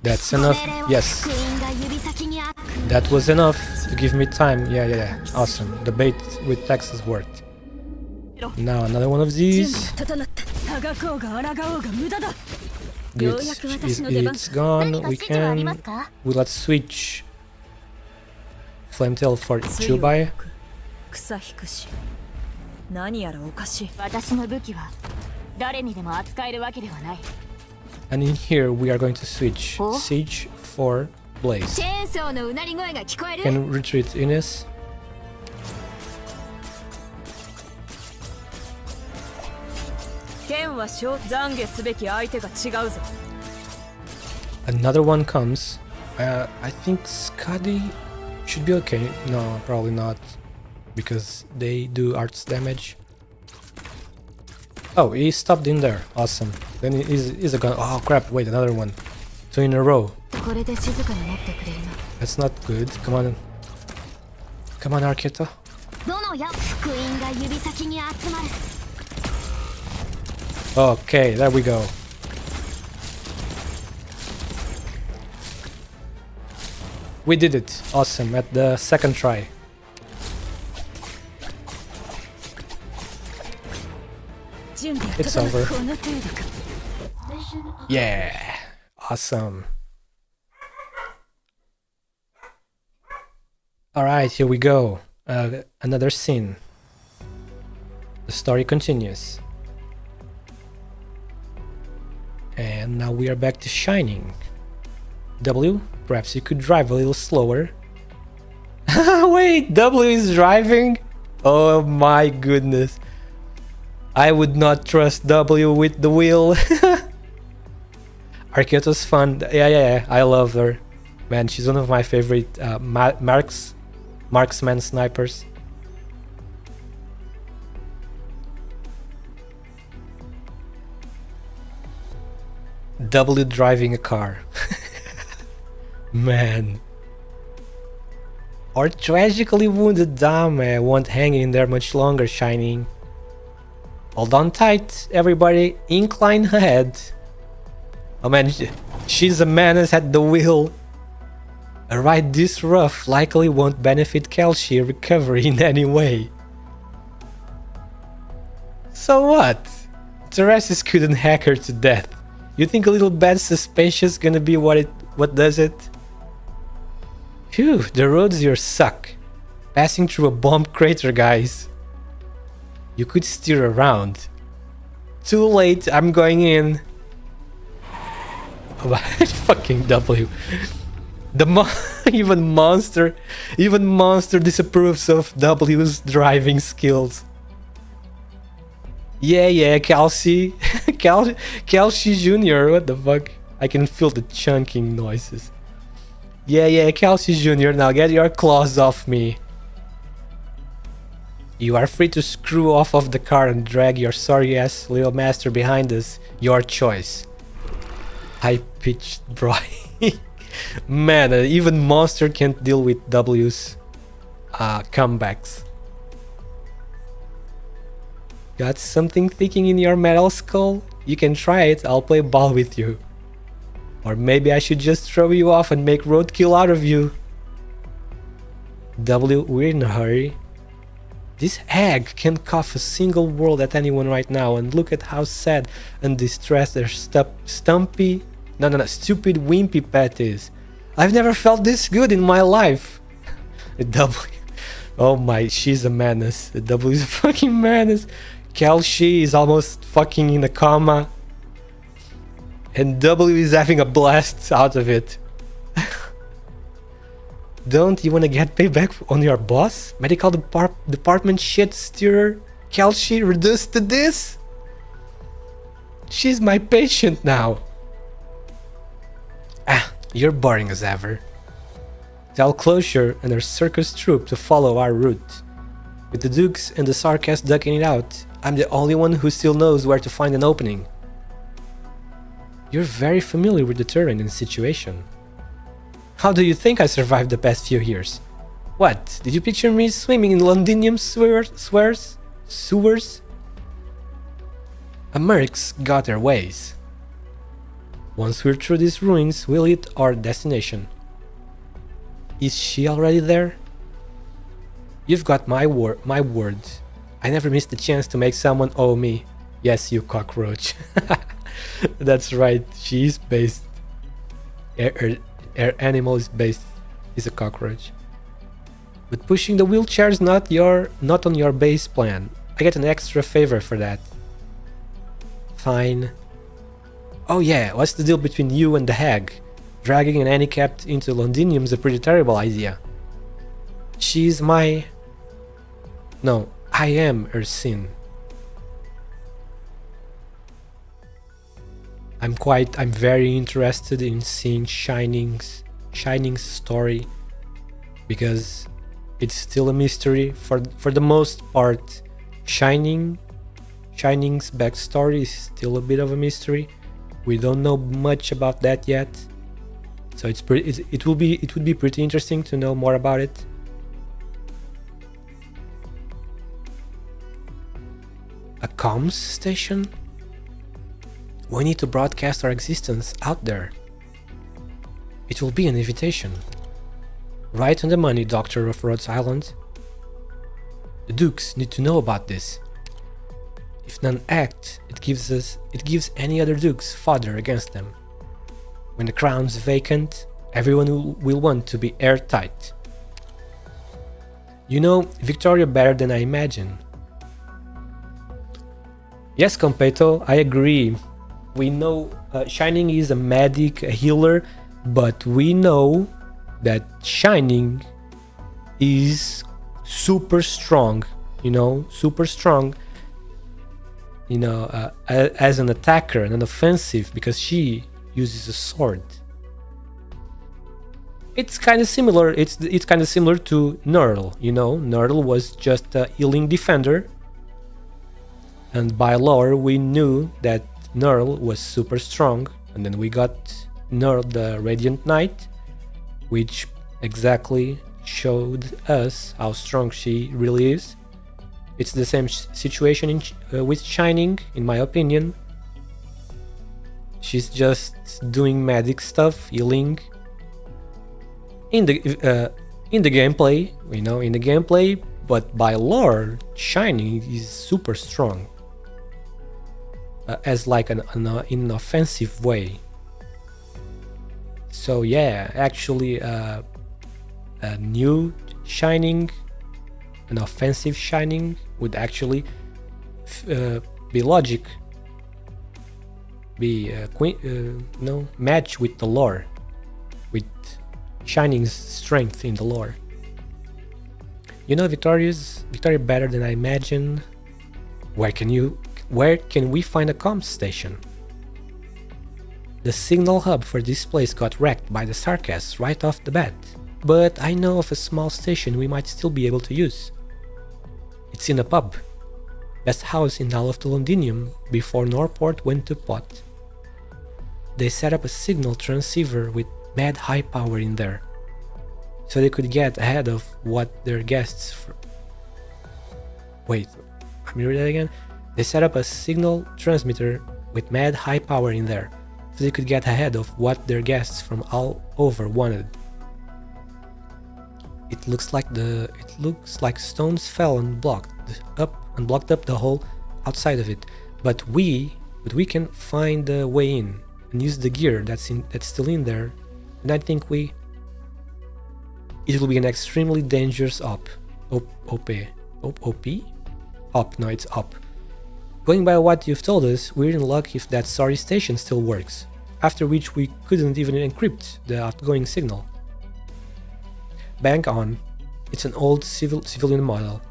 that's enough. Yes, that was enough to give me time. Yeah. Awesome. The bait with Texas worked. Now another one of these. Good. It's gone. Let's switch Flametail for Chubai. And in here we are going to switch Siege for Blaze. Can retreat Ines. Another one comes. I think Skadi should be okay. No, probably not, because they do arts damage. Oh, he stopped in there. Awesome. Then he's a gun. Oh crap, wait, another one. 2 in a row. That's not good. Come on. Come on, Arketo. Okay, there we go. We did it. Awesome, at the second try. It's over. Yeah, awesome. Alright, here we go. Another scene. The story continues. And now we are back to Shining. W, perhaps you could drive a little slower. Wait, W is driving? Oh my goodness. I would not trust W with the wheel. Arketo's fun. Yeah, I love her. Man, she's one of my favorite marksman snipers. W driving a car. Man. Or tragically wounded Dame won't hang in there much longer, Shining. Hold on tight, everybody. Incline ahead. Oh man, she's a menace at the wheel. A ride this rough likely won't benefit Kelshi recovery in any way. So what? Terraces couldn't hack her to death. You think a little bad suspension's gonna be what does it? Phew, the roads here suck. Passing through a bomb crater, guys. You could steer around. Too late, I'm going in. Fucking W. Even Monster disapproves of W's driving skills. Yeah, Kelsey. Kelsey Jr., what the fuck? I can feel the chunking noises. Yeah, Kelsey Jr., now get your claws off me. You are free to screw off of the car and drag your sorry ass little master behind us. Your choice. High-pitched bro. Man, even Monster can't deal with W's comebacks. Got something ticking in your metal skull? You can try it, I'll play ball with you. Or maybe I should just throw you off and make roadkill out of you. W, we're in a hurry. This egg can't cough a single word at anyone right now, and look at how sad and distressed their stupid wimpy pet is. I've never felt this good in my life. W, oh my, she's a menace. The W is a fucking menace. Kelsey is almost fucking in a coma. And W is having a blast out of it. Don't you want to get payback on your boss? Medical department shit stirrer? Kelsey reduced to this? She's my patient now. You're boring as ever. Tell Closure and her circus troupe to follow our route. With the Dukes and the Sarcast ducking it out, I'm the only one who still knows where to find an opening. You're very familiar with the terrain and situation. How do you think I survived the past few years? What, did you picture me swimming in Londinium sewers? Mercs got their ways. Once we're through these ruins, we'll hit our destination. Is she already there? You've got my word. I never missed a chance to make someone owe me. Yes, you cockroach. That's right, she is based. Her animal is a cockroach. But pushing the wheelchair is not on your base plan. I get an extra favor for that. Fine. Oh yeah, what's the deal between you and the hag? Dragging an handicapped into Londinium is a pretty terrible idea. She's my... No, I am her sin. I'm very interested in seeing Shining's story, because it's still a mystery for the most part. Shining's backstory is still a bit of a mystery. We don't know much about that yet, so it would be pretty interesting to know more about it. A comms station? We need to broadcast our existence out there. It will be an invitation. Right on the money, Doctor of Rhodes Island. The Dukes need to know about this. If none act, it gives any other Dukes fodder against them. When the crown's vacant, everyone will want to be airtight. You know Victoria better than I imagine. Yes, Competo, I agree. We know Shining is a medic, a healer, but we know that Shining is super strong, as an attacker and an offensive, because she uses a sword. It's kind of similar. It's kind of similar to Nurl. Nurl was just a healing defender, and by lore we knew that Nurl was super strong, and then we got Nurl the Radiant Knight, which exactly showed us how strong she really is. It's the same situation with Shining, in my opinion. She's just doing magic stuff, healing. In the gameplay, but by lore, Shining is super strong. as like in an offensive way. So yeah, actually a new shining, an offensive shining would actually be logic, be match with the lore, with Shining's strength in the lore. You know Victoria better than I imagine. Where can we find a comms station? The signal hub for this place got wrecked by the sarcasms right off the bat, but I know of a small station we might still be able to use. It's in a pub. Best house in all of the Londinium before Norport went to pot. They set up a signal transceiver with mad high power in there, so they could get ahead of what their guests... Wait, let me read that again. They set up a signal transmitter with mad high power in there, so they could get ahead of what their guests from all over wanted. It looks like stones fell and blocked up the whole outside of it, but we can find a way in and use the gear that's still in there, and I think it will be an extremely dangerous op. No, it's op. Going by what you've told us, we're in luck if that sorry station still works, after which we couldn't even encrypt the outgoing signal. Bank on. It's an old civilian model.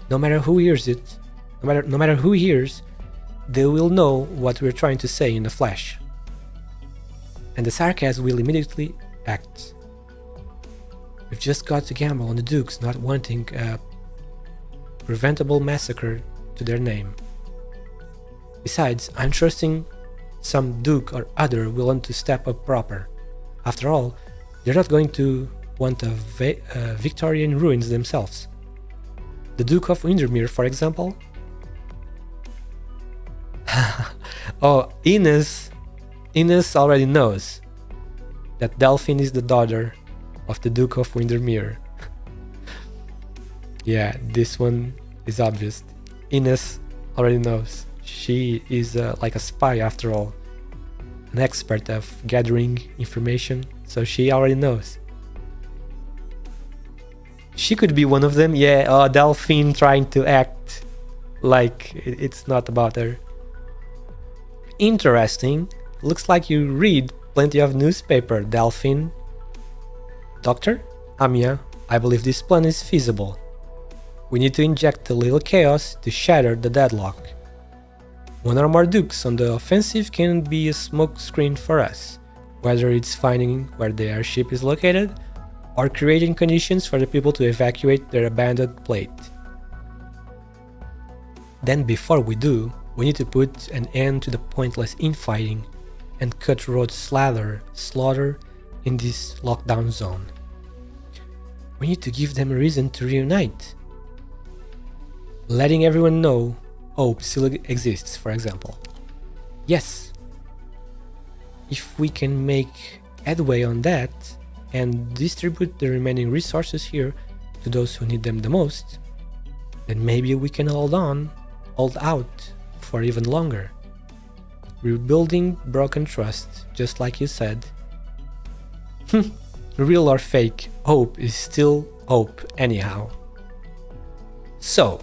No matter who hears it, no matter who hears, they will know what we're trying to say in a flash. And the sarcasm will immediately act. We've just got to gamble on the Dukes not wanting a preventable massacre to their name. Besides, I'm trusting some Duke or other willing to step up proper. After all, they're not going to want a Victorian ruins themselves. The Duke of Windermere, for example. Oh, Ines already knows that Delphine is the daughter of the Duke of Windermere. Yeah, this one is obvious. Ines already knows. She is like a spy after all, an expert of gathering information, so she already knows. She could be one of them, yeah. Delphine trying to act like it's not about her. Interesting. Looks like you read plenty of newspaper, Delphine. Doctor? Amia, I believe this plan is feasible. We need to inject a little chaos to shatter the deadlock. One or more Dukes on the offensive can be a smokescreen for us, whether it's finding where the airship is located or creating conditions for the people to evacuate their abandoned plate. Then before we do, we need to put an end to the pointless infighting and cutthroat slaughter in this lockdown zone. We need to give them a reason to reunite. Letting everyone know hope still exists, for example. Yes. If we can make headway on that and distribute the remaining resources here to those who need them the most, then maybe we can hold out for even longer. Rebuilding broken trust, just like you said. Real or fake, hope is still hope anyhow. So,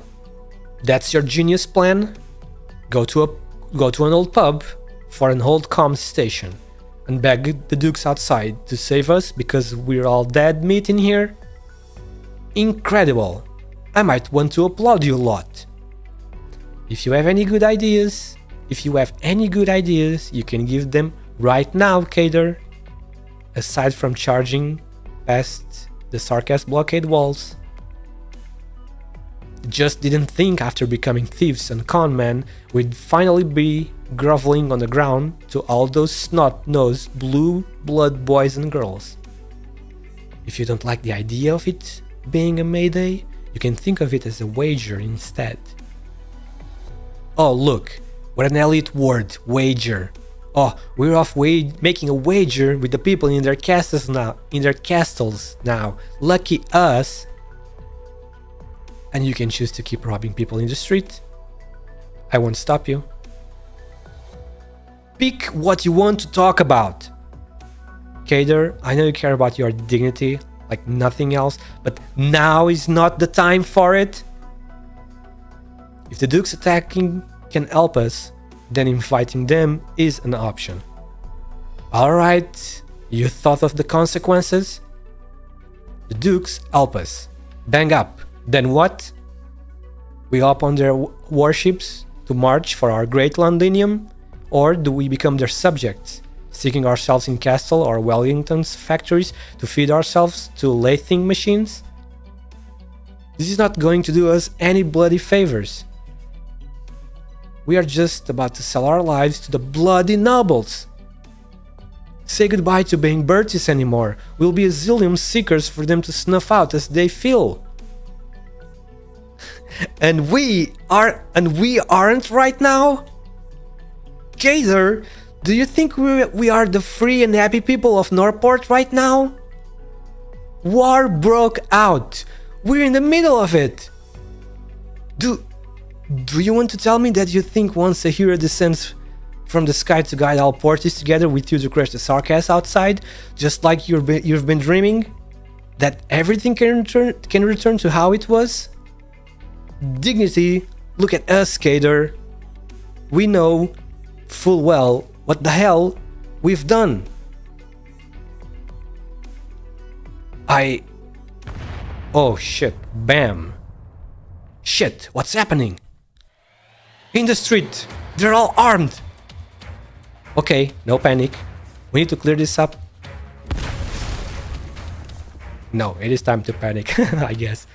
that's your genius plan? Go to an old pub for an old comms station and beg the Dukes outside to save us because we're all dead meat in here? Incredible! I might want to applaud you a lot. If you have any good ideas, you can give them right now, Kader. Aside from charging past the sarcasm blockade walls. Just didn't think after becoming thieves and con men we'd finally be groveling on the ground to all those snot-nosed blue blood boys and girls. If you don't like the idea of it being a Mayday, you can think of it as a wager instead. Oh look, what an elite word, wager. Oh, we're off making a wager with the people in their castles now. Lucky us. And you can choose to keep robbing people in the street. I won't stop you. Pick what you want to talk about. Kader, I know you care about your dignity like nothing else, but now is not the time for it. If the Dukes attacking can help us, then inviting them is an option. Alright, you thought of the consequences? The Dukes help us. Bang up. Then what? We hop on their warships to march for our great Londinium? Or do we become their subjects, sticking ourselves in Castle or Wellington's factories to feed ourselves to lathing machines? This is not going to do us any bloody favors. We are just about to sell our lives to the bloody nobles. Say goodbye to being Bertis anymore. We'll be asylum seekers for them to snuff out as they feel. And we aren't right now? Kader, do you think we are the free and happy people of Norport right now? War broke out. We're in the middle of it. Do you want to tell me that you think once a hero descends from the sky to guide all parties together with you to crush the sarcasm outside, just like you've been dreaming, that everything can return to how it was? Dignity, look at us, Kader. We know full well what the hell we've done. Oh shit, bam. Shit, what's happening? In the street, they're all armed. Okay, no panic. We need to clear this up. No, it is time to panic, I guess.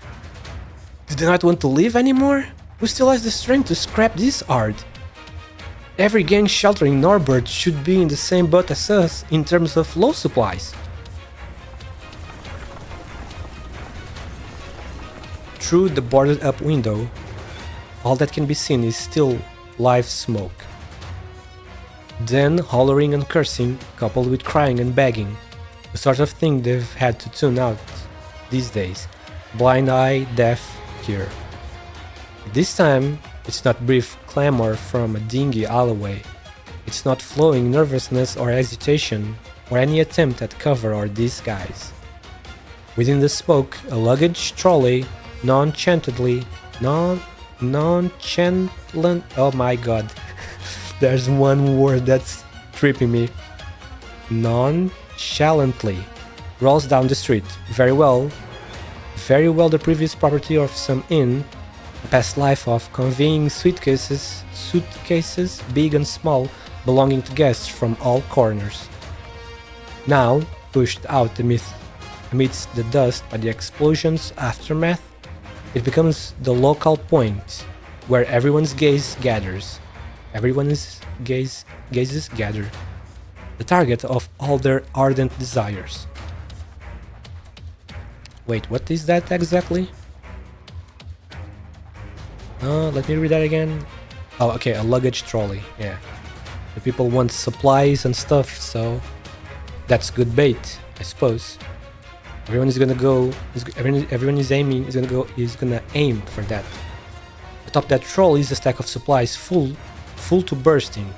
Do they not want to leave anymore? Who still has the strength to scrap this art? Every gang sheltering Norbert should be in the same boat as us in terms of low supplies. Through the boarded up window, all that can be seen is still live smoke. Then hollering and cursing, coupled with crying and begging, the sort of thing they've had to tune out these days. Blind eye, deaf ear. This time, it's not brief clamor from a dingy alleyway. It's not flowing nervousness or hesitation, or any attempt at cover or disguise. Within the smoke, a luggage trolley nonchalantly, oh my god, there's one word that's tripping me. Nonchalantly rolls down the street. Very well the previous property of some inn, a past life of conveying suitcases, big and small, belonging to guests from all corners. Now, pushed out amidst the dust by the explosion's aftermath, it becomes the local point where everyone's gaze gathers. Gazes gather. The target of all their ardent desires. Wait, what is that exactly? Let me read that again. Oh, okay, a luggage trolley. Yeah. The people want supplies and stuff, so that's good bait, I suppose. Everyone is gonna aim for that. Atop that trolley is a stack of supplies full to bursting.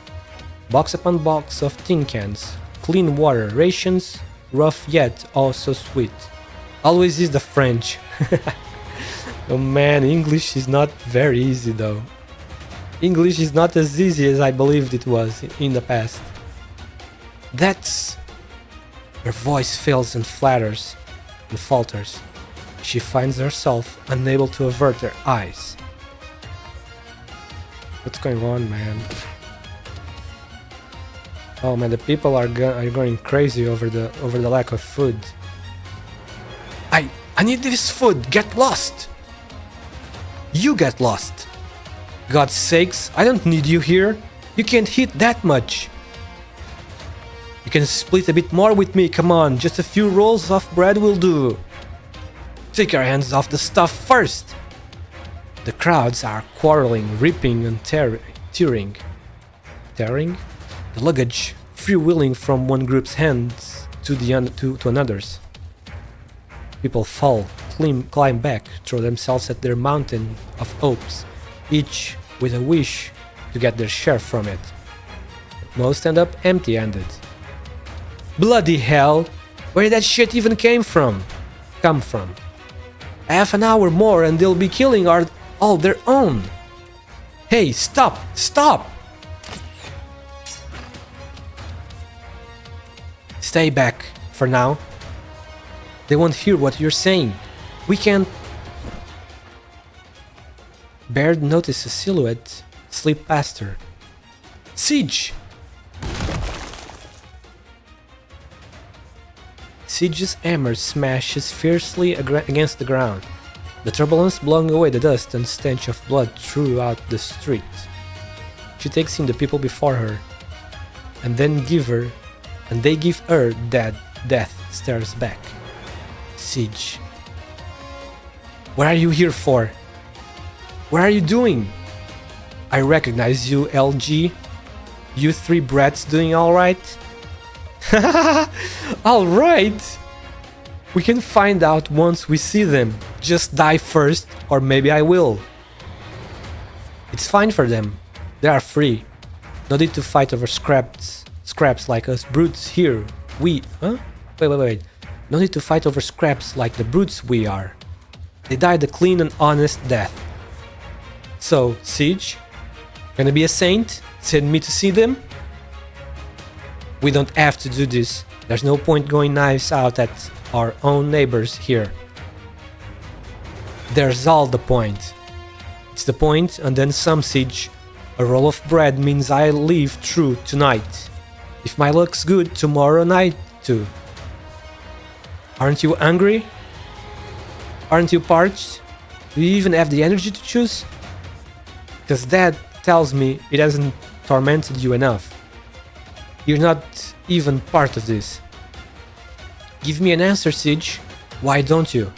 Box upon box of tin cans, clean water, rations, rough yet also sweet. Always is the French. Oh man, English is not very easy though. English is not as easy as I believed it was in the past. That's... Her voice fails and flatters and falters. She finds herself unable to avert her eyes. What's going on, man? Oh man, the people are going crazy over the lack of food. I need this food. Get lost. You get lost. God's sakes, I don't need you here. You can't hit that much. You can split a bit more with me, come on. Just a few rolls of bread will do. Take your hands off the stuff first. The crowds are quarreling, ripping and tearing. Tearing? The luggage freewheeling from one group's hands to another's. People fall, climb back, throw themselves at their mountain of hopes, each with a wish to get their share from it. Most end up empty-handed. Bloody hell! Where did that shit even come from? Half an hour more and they'll be killing all their own. Hey, stop! Stop! Stay back, for now. They won't hear what you're saying. We can't... Baird noticed a silhouette slip past her. Siege! Siege's hammer smashes fiercely against the ground, the turbulence blowing away the dust and stench of blood throughout the street. She takes in the people before her, and they give her that death stares back. Siege. What are you here for? What are you doing? I recognize you, LG. You three brats doing alright? Alright! We can find out once we see them. Just die first, or maybe I will. It's fine for them. They are free. No need to fight over scraps like us brutes here. Huh? Wait. No need to fight over scraps like the brutes we are. They died a clean and honest death. So, Siege? Gonna be a saint? Send me to see them? We don't have to do this. There's no point going knives out at our own neighbors here. There's all the point. It's the point and then some, Siege. A roll of bread means I live through tonight. If my luck's good, tomorrow night too. Aren't you hungry? Aren't you parched? Do you even have the energy to choose? Because that tells me it hasn't tormented you enough. You're not even part of this. Give me an answer, Siege. Why don't you?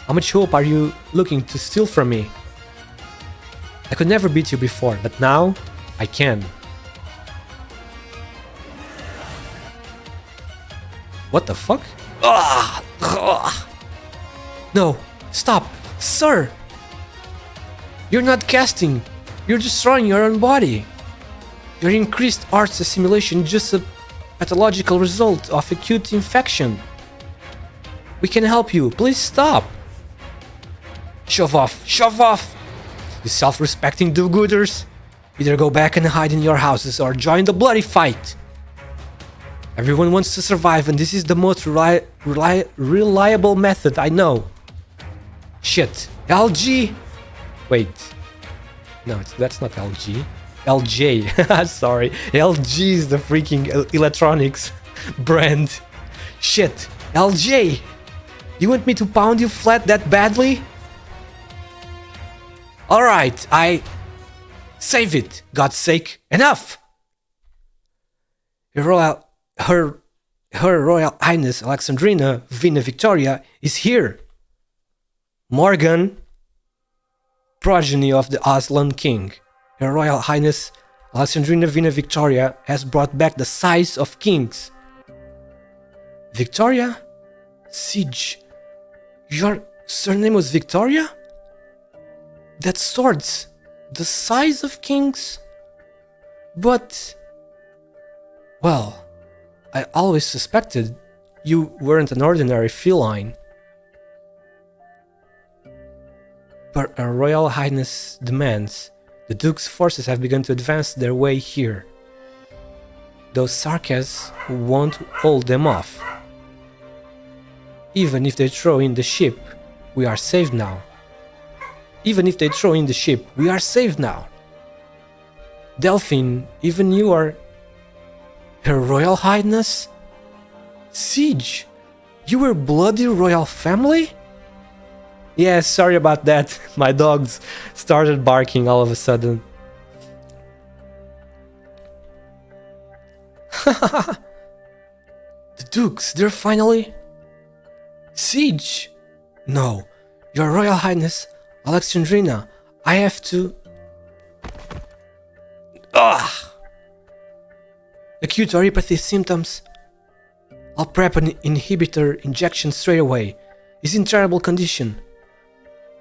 How much hope are you looking to steal from me? I could never beat you before, but now I can. What the fuck? No, stop, sir! You're not casting. You're destroying your own body. Your increased arts assimilation is just a pathological result of acute infection. We can help you. Please stop. Shove off. Shove off. You self-respecting do-gooders. Either go back and hide in your houses or join the bloody fight. Everyone wants to survive and this is the most reliable method I know. Shit. LG. Wait. No, that's not LG. LJ. Sorry. LG is the freaking electronics brand. Shit. LJ. You want me to pound you flat that badly? Alright, save it. God's sake. Enough! Her Royal Highness Alexandrina Vina Victoria is here. Morgan, progeny of the Aslan King. Her Royal Highness Alexandrina Vina Victoria has brought back the size of kings. Victoria? Siege. Your surname was Victoria? That's swords. The size of kings? But... well, I always suspected you weren't an ordinary feline. But Her Royal Highness demands, the Duke's forces have begun to advance their way here. Those Sarkas won't hold them off. Even if they throw in the ship, we are saved now. Even if they throw in the ship, we are saved now. Delphine, even you are... Her Royal Highness? Siege, you were bloody royal family? Yeah, sorry about that. My dogs started barking all of a sudden. The Dukes, they're finally... Siege! No, Your Royal Highness, Alexandrina, I have to... Acute oropathy symptoms. I'll prep an inhibitor injection straight away. He's in terrible condition.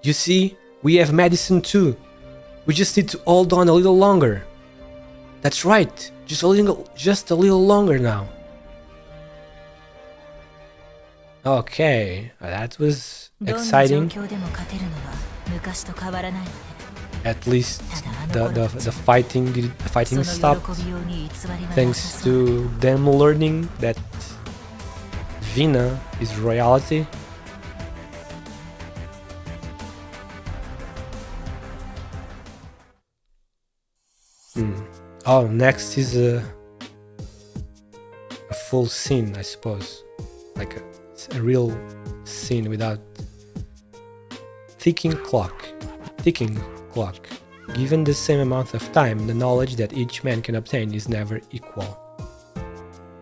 You see, we have medicine too. We just need to hold on a little longer. That's right. Just a little longer now. Okay, that was どんな状 exciting. 況でも勝てるのは昔と変わらないのね。 At least the fighting その stopped 喜びように偽りはなさ thanks そう to them learning that Vina is royalty. Oh, next is a full scene, I suppose, like a real scene without ticking clock. Given the same amount of time, the knowledge that each man can obtain is never equal.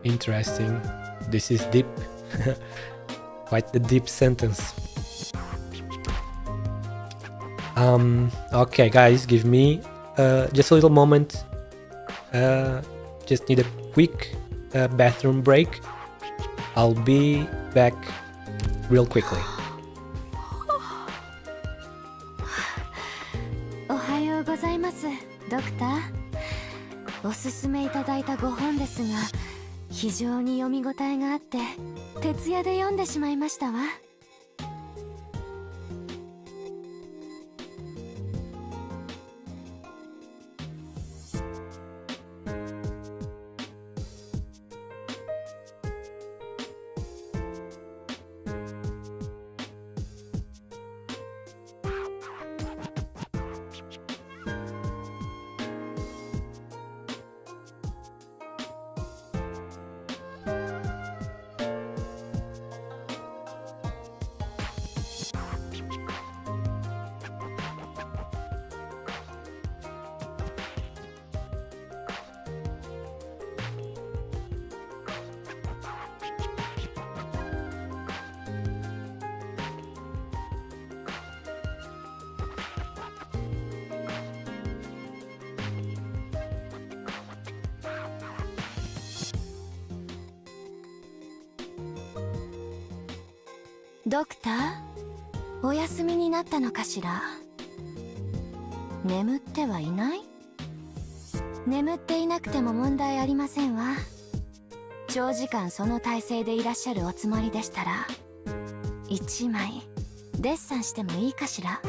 Interesting. This is deep. Quite the deep sentence. Okay, guys, give me just a little moment. Just need a quick bathroom break. I'll be back real quickly. おはようございます、ドクター。おすすめいただいた5本ですが、非常に読み応えがあって徹夜で読んでしまいましたわ。ドクター、お休みになったのかしら。眠ってはいない？眠っていなくても問題ありませんわ。長時間その体勢でいらっしゃるおつもりでしたら、1枚デッサンしてもいいかしら。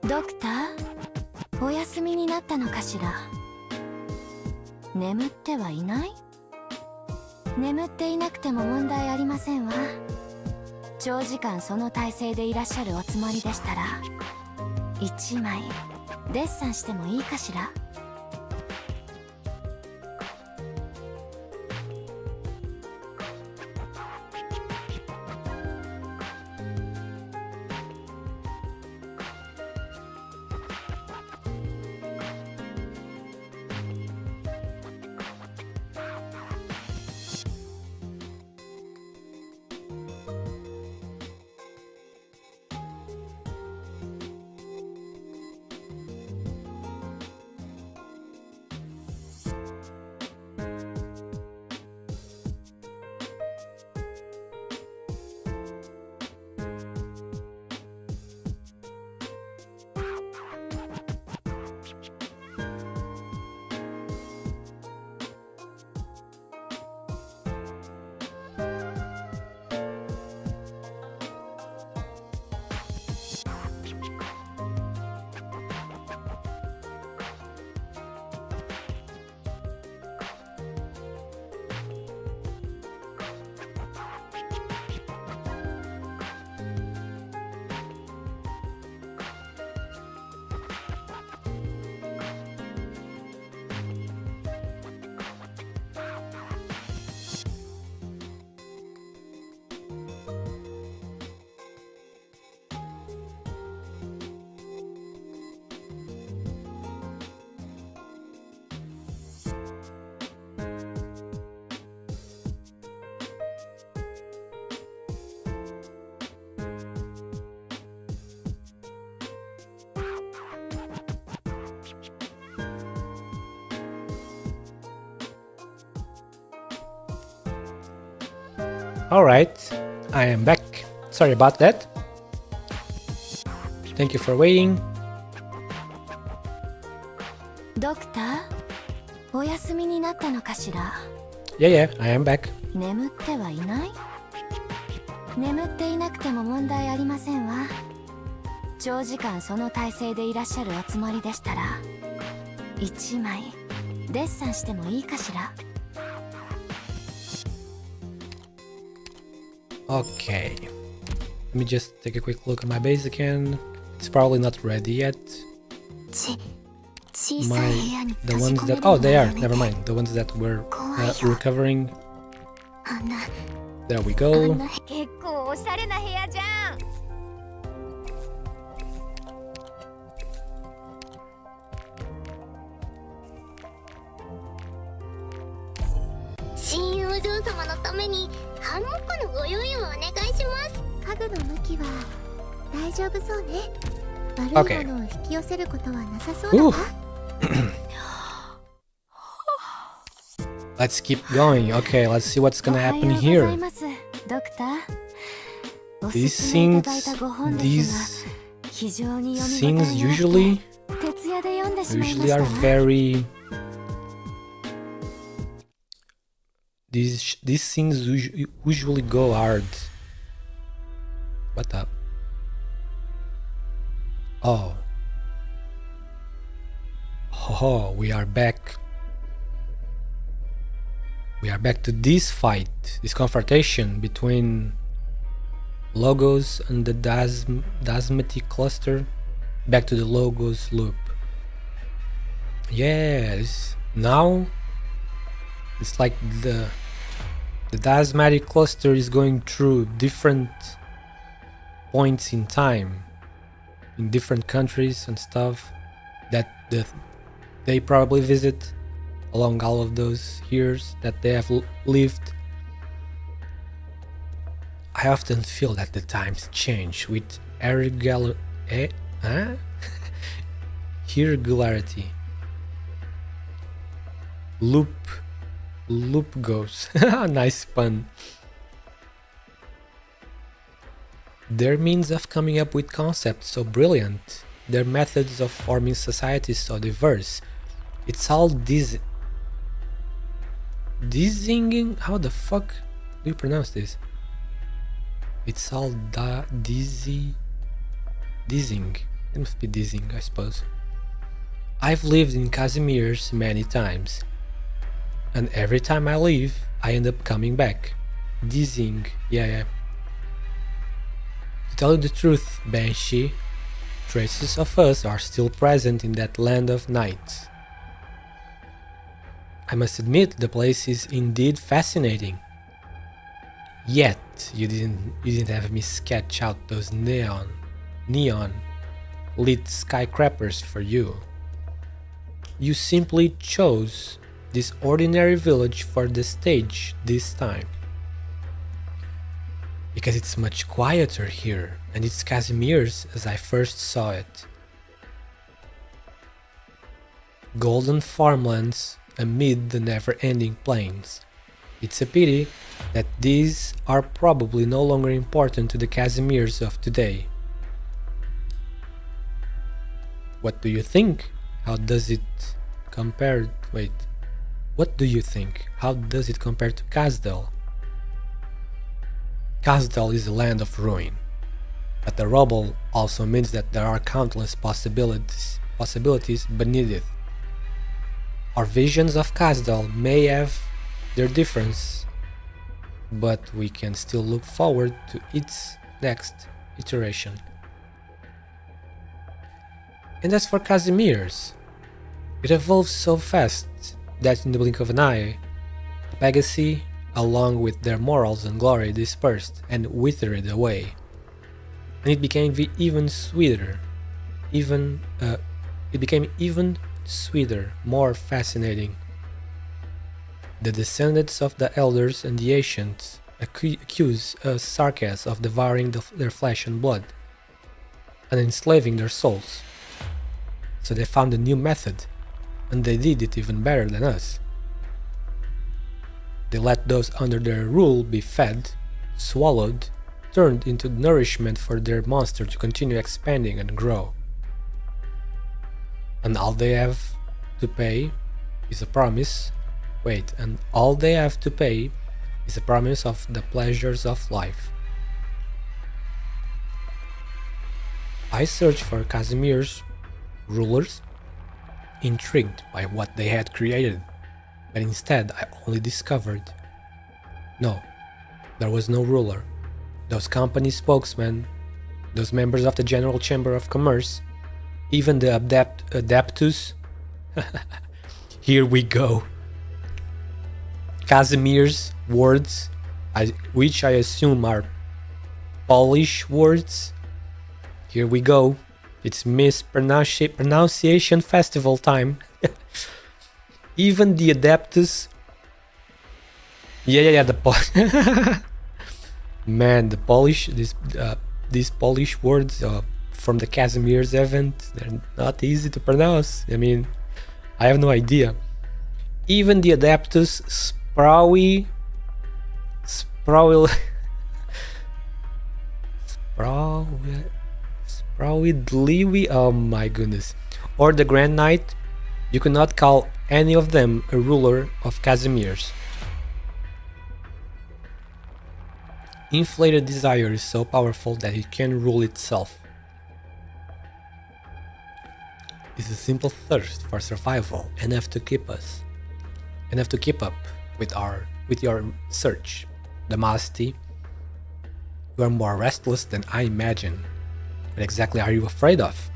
ドクター、お休みになったのかしら。眠ってはいない？眠っていなくても問題ありませんわ。長時間その体勢でいらっしゃるおつもりでしたら、1枚デッサンしてもいいかしら。Alright, I am back. Sorry about that. Thank you for waiting. ドクター、お休みになったのかしら。 Yeah, I am back. 眠ってはいない？眠っていなくても問題ありませんわ。長時間その体勢でいらっしゃるおつもりでしたら、一枚デッサンしてもいいかしら。 Okay. Let me just take a quick look at my base again. It's probably not ready yet. The ones that... Oh, they are. Never mind. The ones that were recovering. There we go. 結構おしゃれな部屋じゃん。親友お嬢様のためにハンモックのご用意をお願いします。家具の向きは大丈夫そうね。悪いものを引き寄せることはなさそうだわ。Let's keep going. Okay, let's see what's gonna happen here. These scenes usually are very... These scenes usually go hard. What up? Oh. Oh, we are back. We are back to this fight, this confrontation between Logos and the Dasmati cluster. Back to the Logos loop. Yes, now it's like the Dasmati cluster is going through different points in time, in different countries and stuff that they probably visit along all of those years that they have lived. I often feel that the times change with irregularity. Loop goes. Nice pun. Their means of coming up with concepts so brilliant, their methods of forming societies so diverse. It's all dizzying. How the fuck do you pronounce this? It's all dizzying. It must be dizzying, I suppose. I've lived in Casimir's many times, and every time I leave, I end up coming back. Dizzying, yeah. To tell you the truth, Banshee, traces of us are still present in that land of night. I must admit, the place is indeed fascinating. Yet, you didn't have me sketch out those neon lit skyscrapers for you. You simply chose this ordinary village for the stage this time. Because it's much quieter here, and it's Casimir's as I first saw it. Golden farmlands amid the never-ending plains. It's a pity that these are probably no longer important to the Casimirs of today. What do you think? How does it compare? Wait. What do you think? How does it compare to Kazdal? Kazdal is a land of ruin, but the rubble also means that there are countless possibilities beneath it. Our visions of Kazdal may have their difference, but we can still look forward to its next iteration. And as for Casimir's, it evolves so fast that in the blink of an eye, Legacy, along with their morals and glory, dispersed and withered away, and it became even sweeter, more fascinating. The descendants of the elders and the ancients accuse us Sarkas of devouring their flesh and blood, and enslaving their souls. So they found a new method, and they did it even better than us. They let those under their rule be fed, swallowed, turned into nourishment for their monster to continue expanding and grow. And all they have to pay is a promise. Wait, and all they have to pay is a promise of the pleasures of life. I searched for Casimir's rulers, intrigued by what they had created, but instead I only discovered no, there was no ruler. Those company spokesmen, those members of the General Chamber of Commerce, even the adeptus. Here we go. Casimir's words, which I assume are Polish words. Here we go. It's mispronunciation festival time. Even the adeptus. Yeah. Man, the Polish, these Polish words from the Casimir's event, they're not easy to pronounce. I mean, I have no idea. Even the adeptus Sprawidliwi, oh my goodness, or the Grand Knight, you could not call any of them a ruler of Casimir's. Inflated desire is so powerful that it can rule itself. It's a simple thirst for survival, enough to keep up with your search. Damasty, you are more restless than I imagine. What exactly are you afraid of?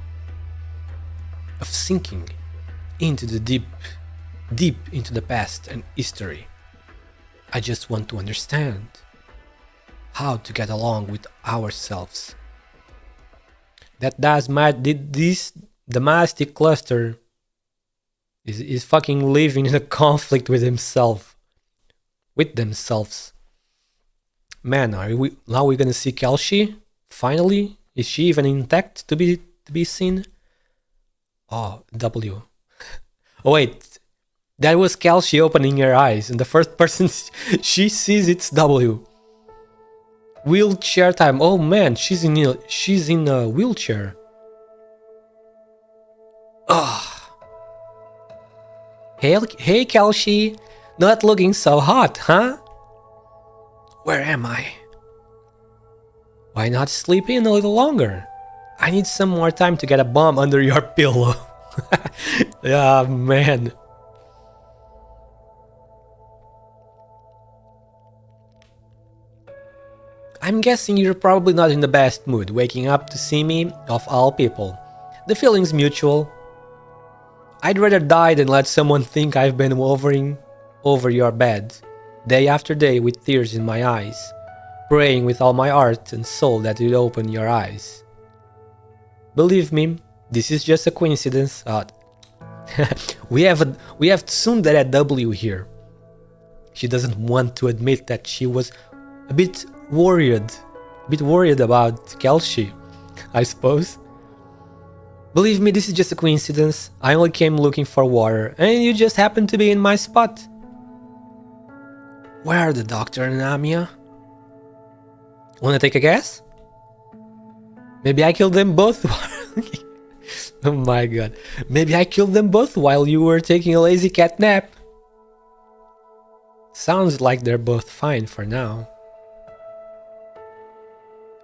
Of sinking into the deep into the past and history. I just want to understand how to get along with ourselves. This domestic cluster is fucking living in a conflict with themselves. Man, now we're gonna see Kelshi? Finally? Is she even intact to be seen? Oh, W. Oh wait, that was Kelshi opening her eyes, and the first person she sees it's W. Wheelchair time. Oh man, she's in a wheelchair. Ah. Hey Kelshi, not looking so hot, huh? Where am I? Why not sleep in a little longer? I need some more time to get a bomb under your pillow. Yeah, man. I'm guessing you're probably not in the best mood waking up to see me, of all people. The feeling's mutual. I'd rather die than let someone think I've been hovering over your bed, day after day with tears in my eyes, praying with all my heart and soul that you'd open your eyes. Believe me, this is just a coincidence. We have Tsundere W here. She doesn't want to admit that she was a bit worried about Kelshi, I suppose. Believe me, this is just a coincidence. I only came looking for water, and you just happened to be in my spot. Where are the doctor and Amia? Wanna take a guess? Maybe I killed them both. Oh my god. Maybe I killed them both while you were taking a lazy cat nap. Sounds like they're both fine for now.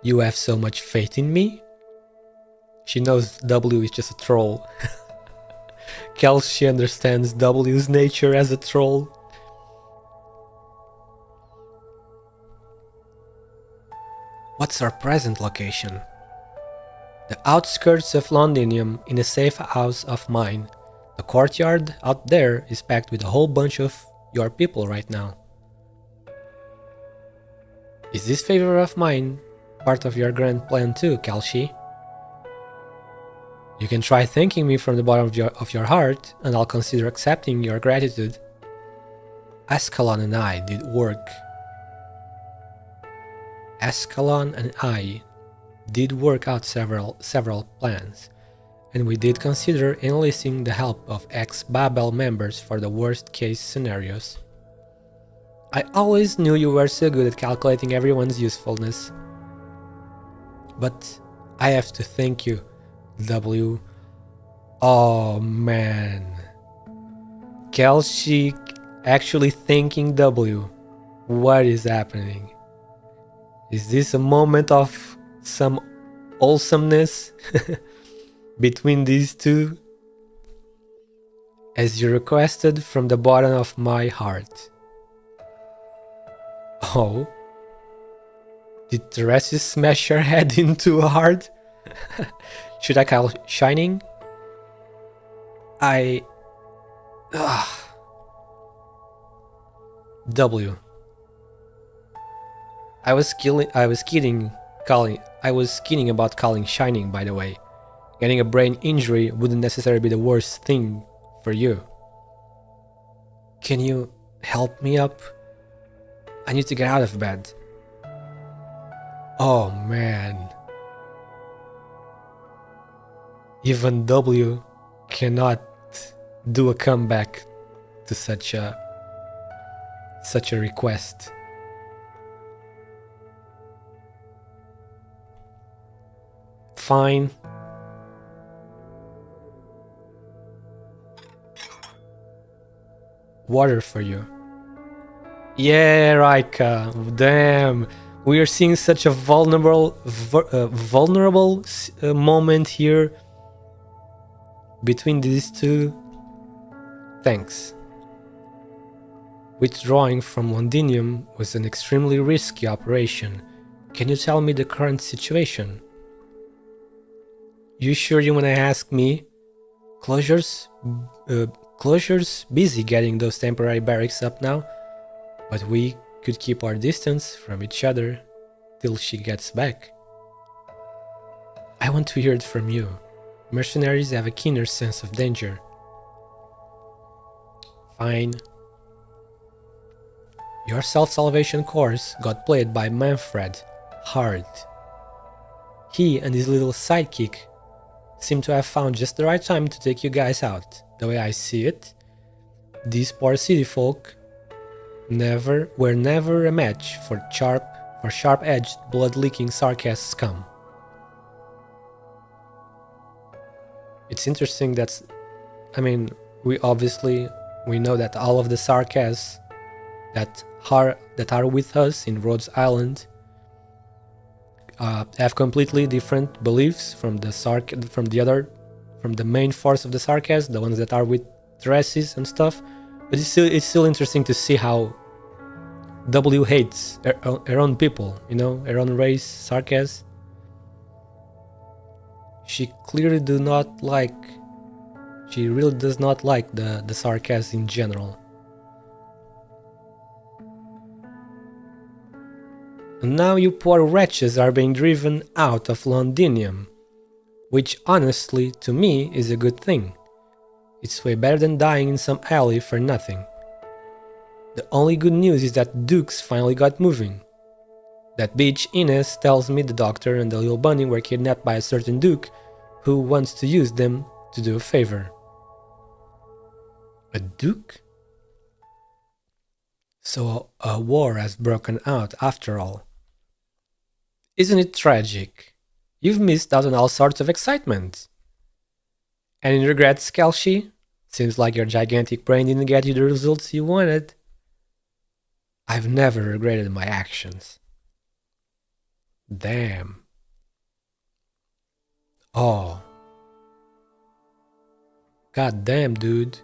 You have so much faith in me? She knows W is just a troll. Kelshi understands W's nature as a troll. What's our present location? The outskirts of Londinium in a safe house of mine. The courtyard out there is packed with a whole bunch of your people right now. Is this favor of mine part of your grand plan too, Kelshi? You can try thanking me from the bottom of your heart, and I'll consider accepting your gratitude. Ascalon and I did work. Ascalon and I did work out several plans, and we did consider enlisting the help of ex-Babel members for the worst case scenarios. I always knew you were so good at calculating everyone's usefulness. But I have to thank you, W. Oh man. Kelsey actually thanking W. What is happening? Is this a moment of some awesomeness between these two? As you requested from the bottom of my heart. Oh? Did Teresis smash her head into a heart? Should I call Shining? W. I was kidding about calling Shining, by the way. Getting a brain injury wouldn't necessarily be the worst thing for you. Can you help me up? I need to get out of bed. Oh man. Even W cannot do a comeback to such a request. Fine. Water for you. Yeah, Raika. Damn. We are seeing such a vulnerable moment here between these two. Thanks. Withdrawing from Londinium was an extremely risky operation. Can you tell me the current situation? You sure you wanna ask me? Closure's busy getting those temporary barracks up now, but we could keep our distance from each other till she gets back. I want to hear it from you. Mercenaries have a keener sense of danger. Fine. Your self-salvation course got played by Manfred hard. He and his little sidekick seem to have found just the right time to take you guys out. The way I see it, these poor city folk were never a match for sharp-edged, blood-leaking sarcasm scum. It's interesting that, I mean, we know that all of the sarcasts that are with us in Rhodes Island have completely different beliefs from the main force of the sarcasts, the ones that are with Teresis and stuff. But it's still interesting to see how W hates her own people, you know, her own race, sarcasts. She really does not like the sarcasts in general. And now you poor wretches are being driven out of Londinium, which honestly to me is a good thing. It's way better than dying in some alley for nothing. The only good news is that Dukes finally got moving. That bitch Ines tells me the doctor and the little bunny were kidnapped by a certain Duke who wants to use them to do a favor. A Duke? So a war has broken out after all. Isn't it tragic? You've missed out on all sorts of excitement. Any regrets, Kelsey? Seems like your gigantic brain didn't get you the results you wanted. I've never regretted my actions. Damn. Oh. God damn, dude.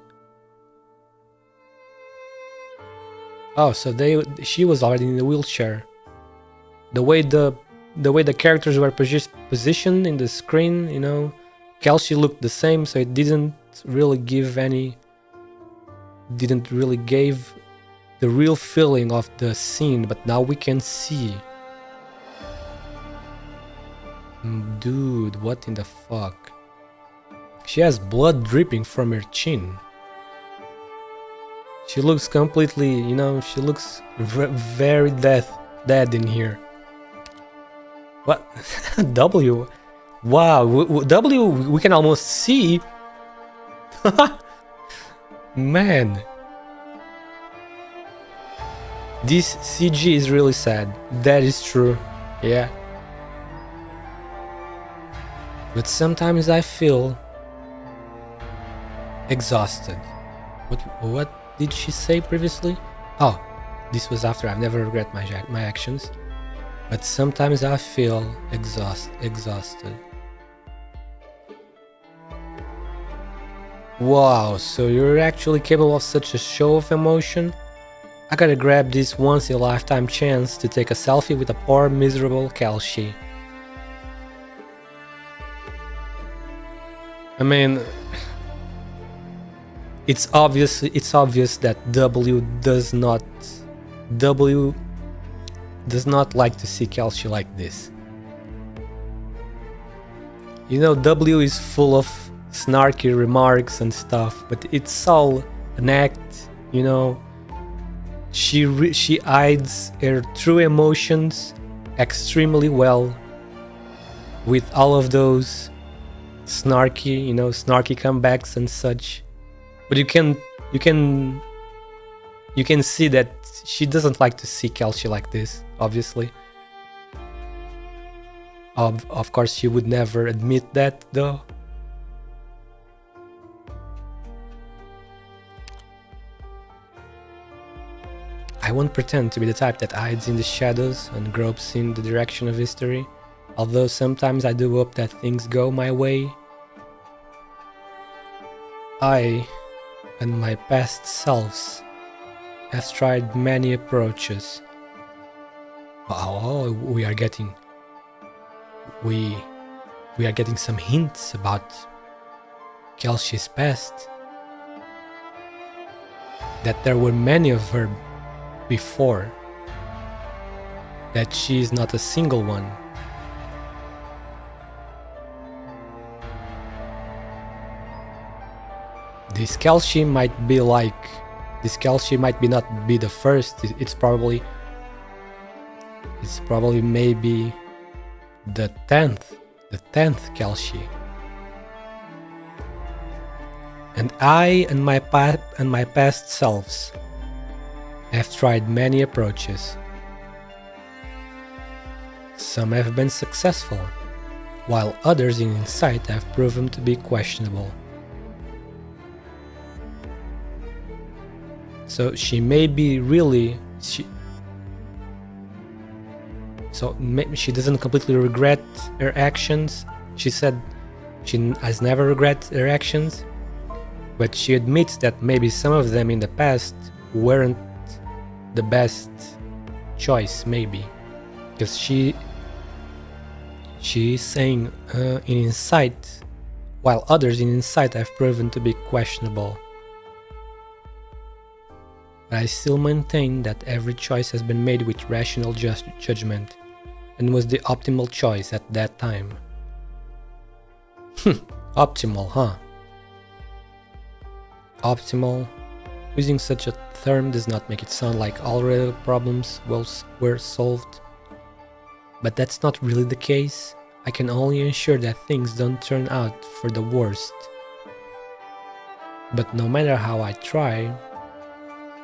Oh, so she was already in the wheelchair. The way the characters were positioned in the screen, you know, Kelsey looked the same, so it didn't really give the real feeling of the scene, but now we can see. Dude, what in the fuck? She has blood dripping from her chin. She looks completely, you know, she looks very dead in here. What? W? Wow, W, we can almost see. Man. This CG is really sad. That is true. Yeah. But sometimes I feel exhausted. What did she say previously? Oh, this was after. I never regret my actions. But sometimes I feel exhausted. Wow, so you're actually capable of such a show of emotion? I gotta grab this once-in-a-lifetime chance to take a selfie with a poor, miserable Kelshi. I mean, it's obvious that W does not like to see Kelshi like this. You know, W is full of snarky remarks and stuff, but it's all an act, you know. She hides her true emotions extremely well with all of those snarky comebacks and such. But you can see that she doesn't like to see Kelshi like this, obviously. Of course, she would never admit that, though. I won't pretend to be the type that hides in the shadows and gropes in the direction of history, although sometimes I do hope that things go my way. I and my past selves have tried many approaches. Oh, we are getting some hints about Kelshi's past. That there were many of her before. That she is not a single one. This Kelshi might not be the first. It's probably maybe the 10th Kelshi. And I and my past selves have tried many approaches. Some have been successful, while others in insight have proven to be questionable. So she may be really she doesn't completely regret her actions. She said she has never regret her actions, but she admits that maybe some of them in the past weren't the best choice, maybe, because she is saying in insight, while others in insight have proven to be questionable. But I still maintain that every choice has been made with rational judgment and was the optimal choice at that time. Optimal, huh? Optimal. Using such a term does not make it sound like all real problems were solved. But that's not really the case. I can only ensure that things don't turn out for the worst. But no matter how I try,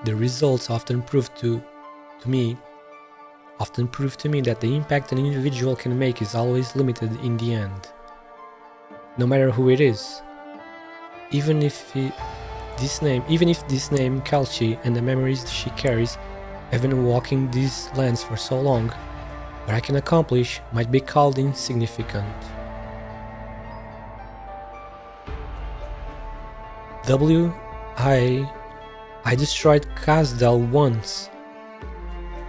the results often prove to me that the impact an individual can make is always limited in the end. No matter who it is. Even if this name Kalchi and the memories she carries have been walking these lands for so long, what I can accomplish might be called insignificant. I destroyed Kazdal once.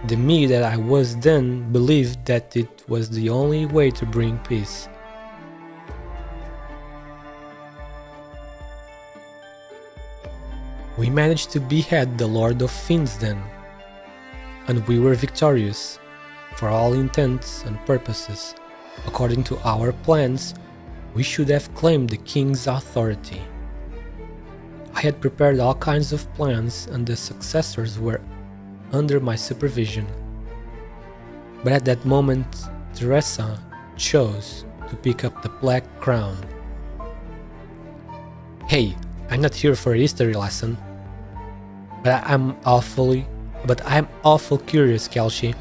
The me that I was then believed that it was the only way to bring peace. We managed to behead the Lord of Fiends then, and we were victorious, for all intents and purposes. According to our plans, we should have claimed the king's authority. I had prepared all kinds of plans and the successors were under my supervision. But at that moment, Teresa chose to pick up the black crown. Hey, I'm not here for a history lesson, but I'm awfully but I'm awful curious, Kelshi.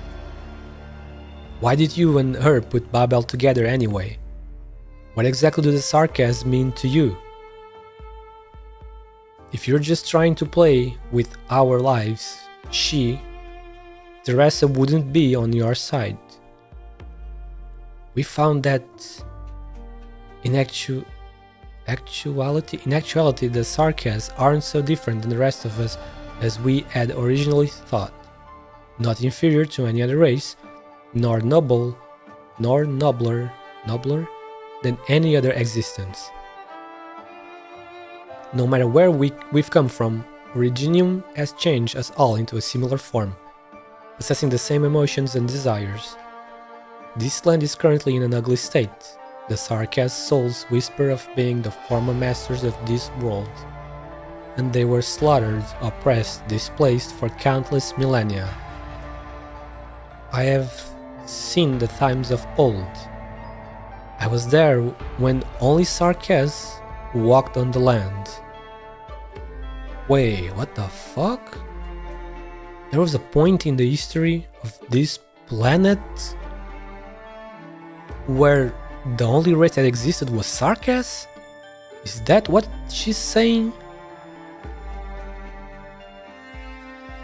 Why did you and her put Babel together anyway? What exactly do the sarcasms mean to you? If you're just trying to play with our lives, Teresa wouldn't be on your side. We found that in actuality, the sarcasms aren't so different than the rest of us as we had originally thought. Not inferior to any other race, nor nobler than any other existence. No matter where we've come from, Originium has changed us all into a similar form, possessing the same emotions and desires. This land is currently in an ugly state. The sarcasm souls whisper of being the former masters of this world, and they were slaughtered, oppressed, displaced for countless millennia. I have seen the times of old. I was there when only sarcasm walked on the land. Wait, what the fuck? There was a point in the history of this planet where the only race that existed was sarcasm? Is that what she's saying?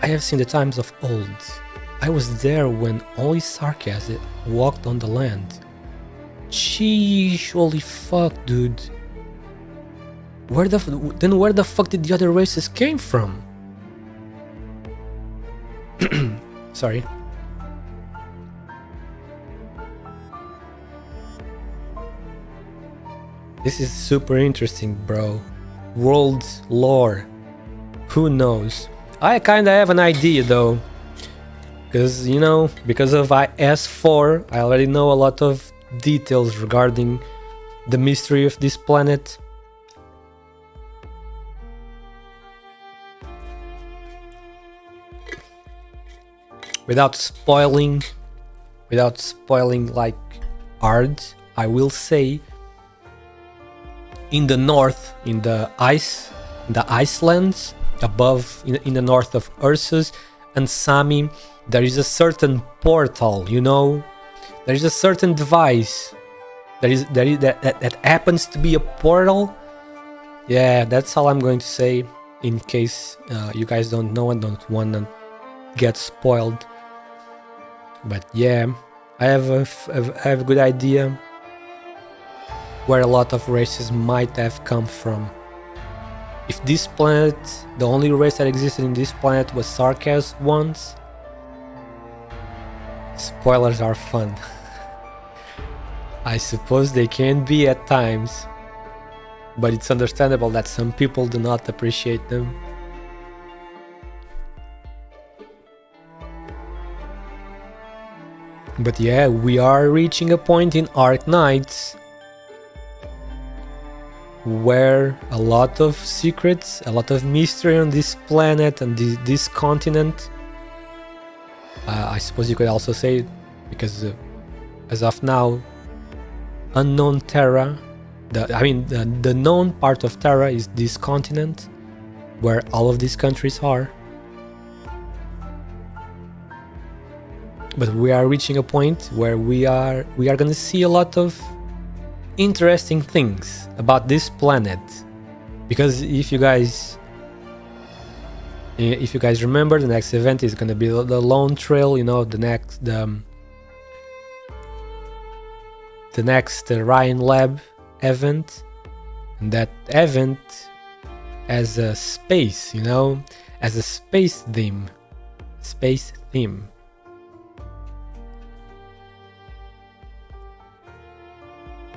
I have seen the times of old. I was there when only sarcasm walked on the land. Sheesh, holy fuck, dude. Where the fuck did the other races came from? Sorry. This is super interesting, bro. World lore. Who knows? I kinda have an idea though. Because, you know, because of S4, I already know a lot of details regarding the mystery of this planet. Without spoiling like hard, I will say in the north, in the Icelands, above in the north of Ursus and Sami, there is a certain portal, you know? There is a certain device that happens to be a portal. Yeah, that's all I'm going to say in case you guys don't know and don't want to get spoiled. But yeah, I have a good idea where a lot of races might have come from. If this planet, the only race that existed in this planet was sarcasm once, spoilers are fun. I suppose they can be at times, but it's understandable that some people do not appreciate them. But yeah, we are reaching a point in Arknights where a lot of secrets, a lot of mystery on this planet and this continent. I suppose you could also say, because as of now, unknown Terra, the known part of Terra is this continent where all of these countries are. But we are reaching a point where we are gonna see a lot of interesting things about this planet, because if you guys remember, the next event is gonna be the Lone Trail. You know, the next Ryan Lab event, and that event as a space, you know, as a space theme.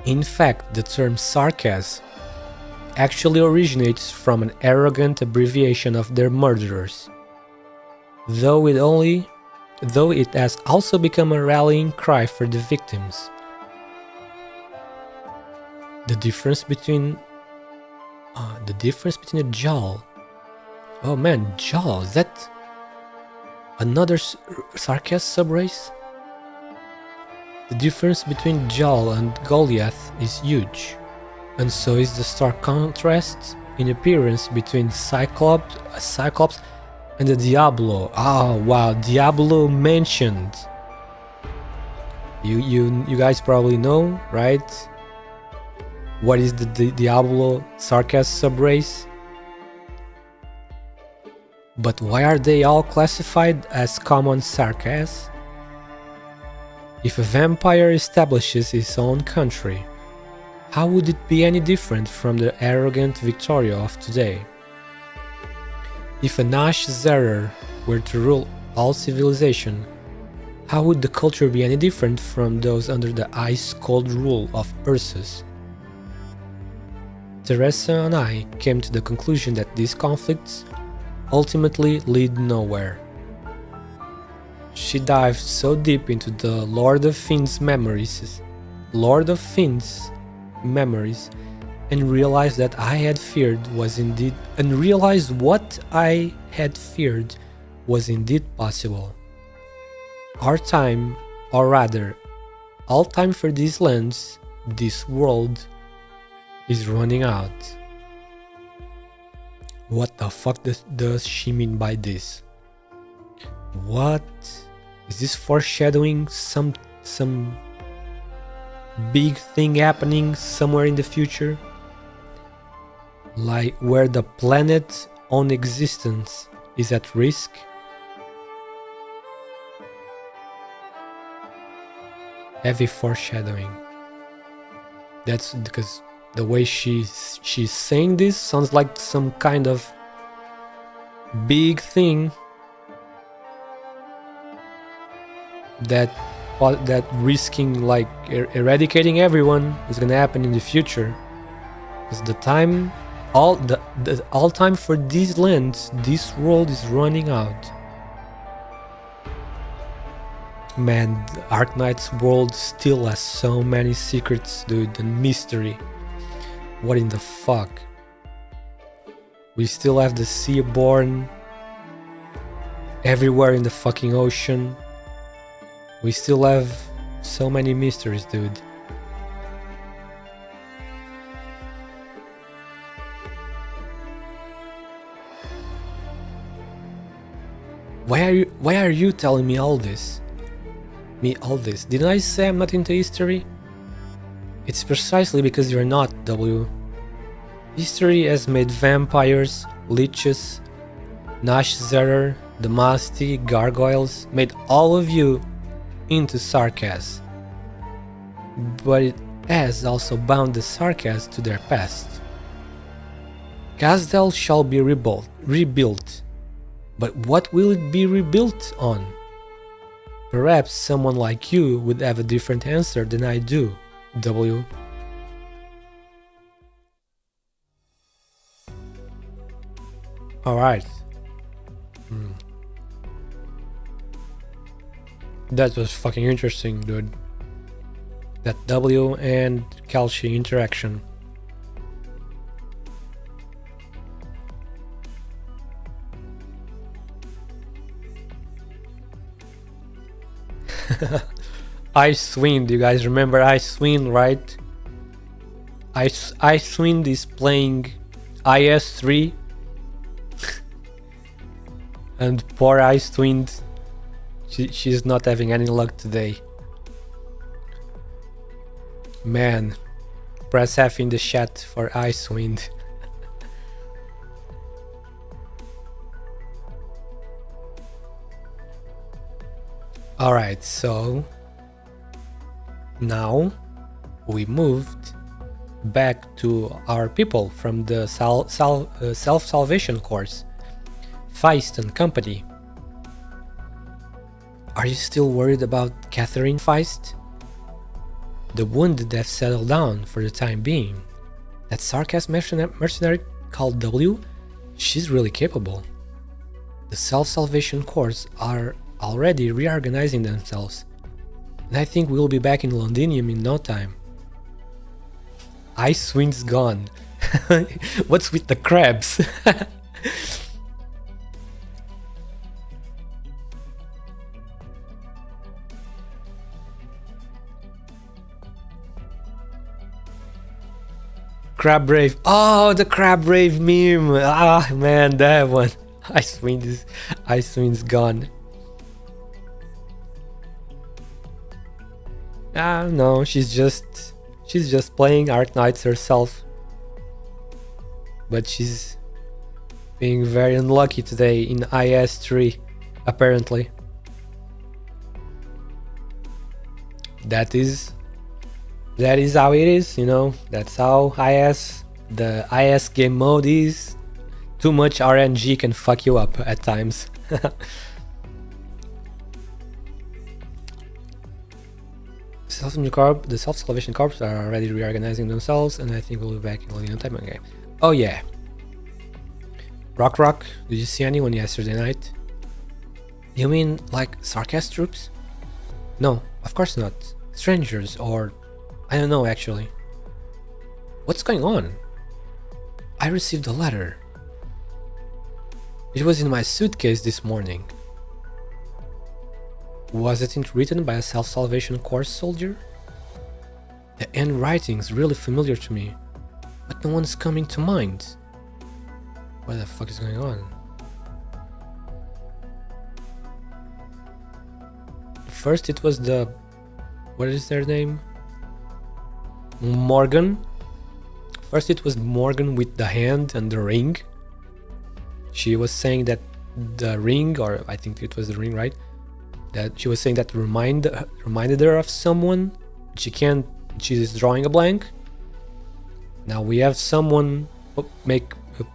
In fact, the term sarcasm actually originates from an arrogant abbreviation of their murderers, though it has also become a rallying cry for the victims. The difference between a Jaw. Oh man, Jaw, is that another sarcasm subrace? The difference between Jaw and Goliath is huge, and so is the stark contrast in appearance between Cyclops And the Diablo. Oh wow, Diablo mentioned. You guys probably know, right? What is the Diablo sarcasm subrace? But why are they all classified as common sarcasm? If a vampire establishes his own country, how would it be any different from the arrogant Victoria of today? If a Nash Zerer were to rule all civilization, how would the culture be any different from those under the ice-cold rule of Ursus? Teresa and I came to the conclusion that these conflicts ultimately lead nowhere. She dived so deep into the Lord of Fiends memories, and realized that I had feared was indeed, what I had feared was indeed possible. Our time, or rather, all time for these lands, this world, is running out. What the fuck does she mean by this? What? Is this foreshadowing some big thing happening somewhere in the future? Like where the planet's own existence is at risk? Heavy foreshadowing. That's because the way she's saying this sounds like some kind of big thing that risking like eradicating everyone is gonna happen in the future. Because the time, all time for these lands, this world is running out. Man, the ARKNIGHTS world still has so many secrets, dude, and mystery. What in the fuck? We still have the Seaborn everywhere in the fucking ocean. We still have so many mysteries, dude. Why are you telling me all this? Didn't I say I'm not into history? It's precisely because you're not, W. History has made vampires, leeches, Nash Zerer, Damasti, gargoyles, made all of you into sarcasm. But it has also bound the sarcasm to their past. Kazdel shall be rebuilt. But what will it be rebuilt on? Perhaps someone like you would have a different answer than I do, W. Alright. That was fucking interesting, dude. That W and Kalshi interaction. Icewind, you guys remember Icewind, right? Icewind is playing IS-3 and poor Icewind, she's not having any luck today. Man, press F in the chat for Icewind. Alright, so now we moved back to our people from the self-salvation course, Feist and company. Are you still worried about Catherine Feist? The wounded have settled down for the time being. That sarcasm mercenary called W, she's really capable. The self-salvation course are already reorganizing themselves, and I think we'll be back in Londinium in no time. Icewind's gone. What's with the crabs? Crab Rave. Oh, the Crab Rave meme. Ah, man, that one. Icewind is gone. Ah, no, she's just playing Arknights herself. But she's being very unlucky today in IS3, apparently. That is how it is, you know. That's how the IS game mode is. Too much RNG can fuck you up at times. The self-salvation corps are already reorganizing themselves, and I think we'll be back in no time. Okay. Oh yeah. Rock, did you see anyone yesterday night? You mean like Sarkast troops? No, of course not. Strangers, or I don't know actually. What's going on? I received a letter. It was in my suitcase this morning. Was it written by a self-salvation corps soldier? The handwriting's really familiar to me, but no one's coming to mind. What the fuck is going on? First it was the... what is their name? Morgan. First it was Morgan with the hand and the ring. She was saying that the ring, or I think it was the ring, right? That she was saying that reminded her of someone. She's drawing a blank. Now we have someone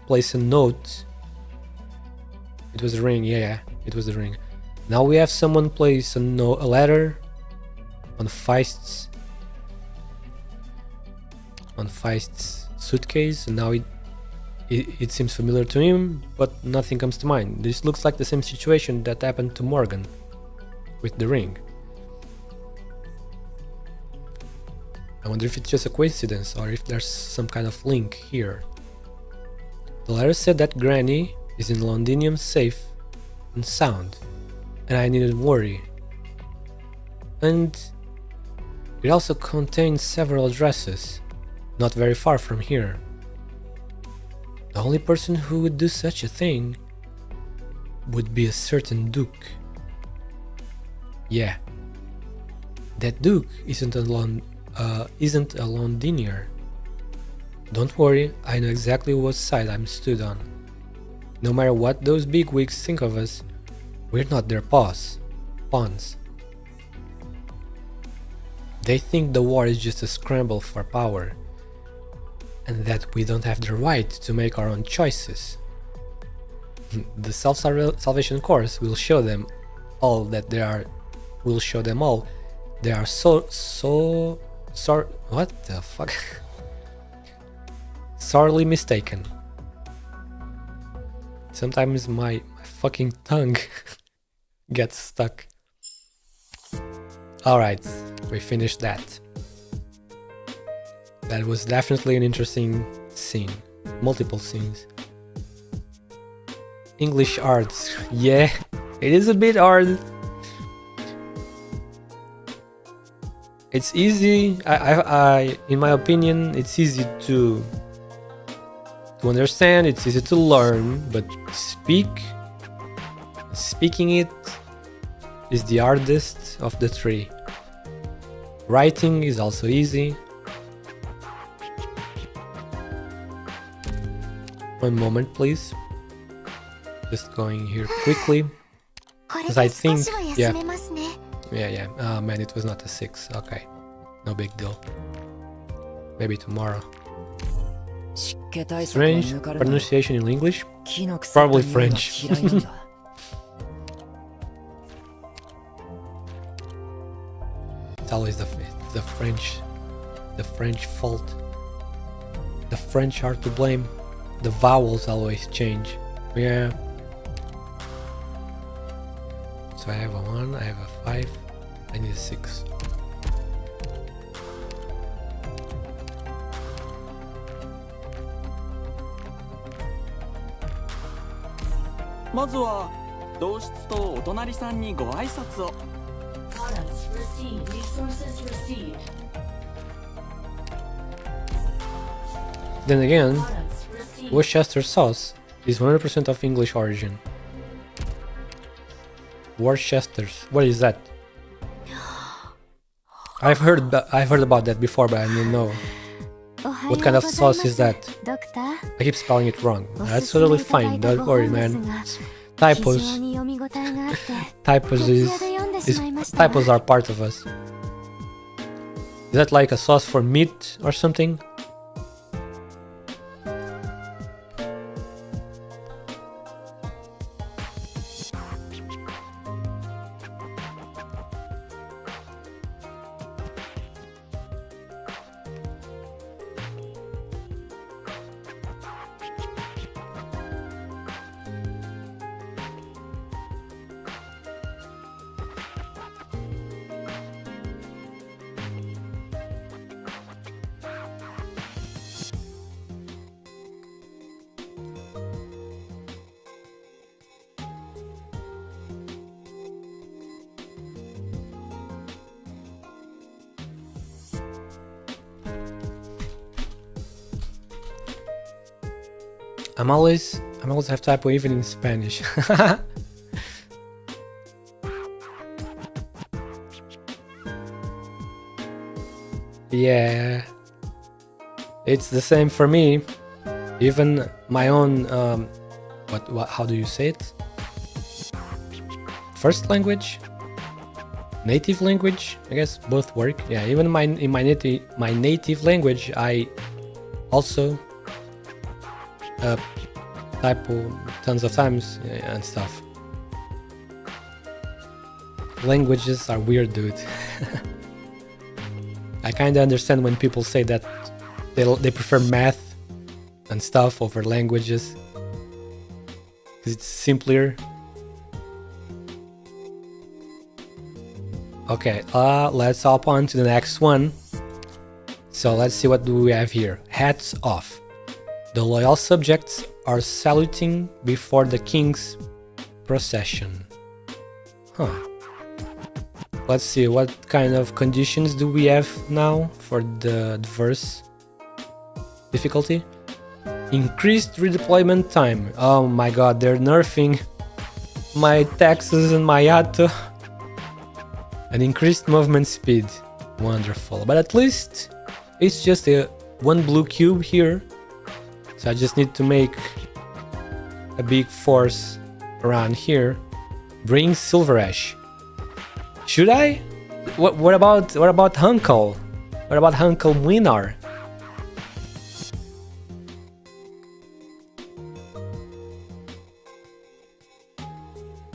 place a note. It was the ring, yeah, it was the ring. Now we have someone place a letter on Feist's suitcase, and now it seems familiar to him, but nothing comes to mind. This looks like the same situation that happened to Morgan with the ring. I wonder if it's just a coincidence or if there's some kind of link here. The letter said that Granny is in Londinium safe and sound, and I needn't worry. And it also contains several addresses, not very far from here. The only person who would do such a thing would be a certain Duke. Yeah, that Duke isn't a Londinier. Don't worry, I know exactly what side I'm stood on. No matter what those bigwigs think of us, we're not their pawns. They think the war is just a scramble for power, and that we don't have the right to make our own choices. The self-salvation course will show them all that they are. Will show them all they are what the fuck? Sorely mistaken. Sometimes my fucking tongue gets stuck. Alright, we finished that. That was definitely an interesting scene. Multiple scenes. English arts. Yeah, it is a bit hard. It's easy. In my opinion, it's easy to understand. It's easy to learn, but speaking it is the hardest of the three. Writing is also easy. One moment, please. Just going here quickly, because I think, yeah. Man, it was not a 6. Okay, no big deal. Maybe tomorrow. Strange pronunciation in English? Probably French. It's always the French fault. The French are to blame. The vowels always change. Yeah. So I have a 1, I have a 5, I need a 6. Then again, Worcester sauce is 100% of English origin. Worcester's. What is that? I've heard about that before, but I don't know. What kind of sauce is that? I keep spelling it wrong. That's totally fine. Don't worry, man. Typos. Typos are part of us. Is that like a sauce for meat or something? I'm always have typo even in Spanish. Yeah, it's the same for me. Even my own what how do you say it? First language? Native language? I guess both work. Yeah, even in my native language I also typo tons of times and stuff. Languages are weird, dude. I kinda understand when people say that they prefer math and stuff over languages because it's simpler. Okay, let's hop on to the next one. So let's see what do we have here. Hats off. The loyal subjects are saluting before the king's procession. Huh. Let's see, what kind of conditions do we have now for the adverse difficulty? Increased redeployment time. Oh my god, they're nerfing my taxes and my auto. And increased movement speed. Wonderful. But at least it's just one blue cube here. So I just need to make a big force around here. Bring Silver Ash. Should I? What about Hunkel? What about Hunkel Mwynar?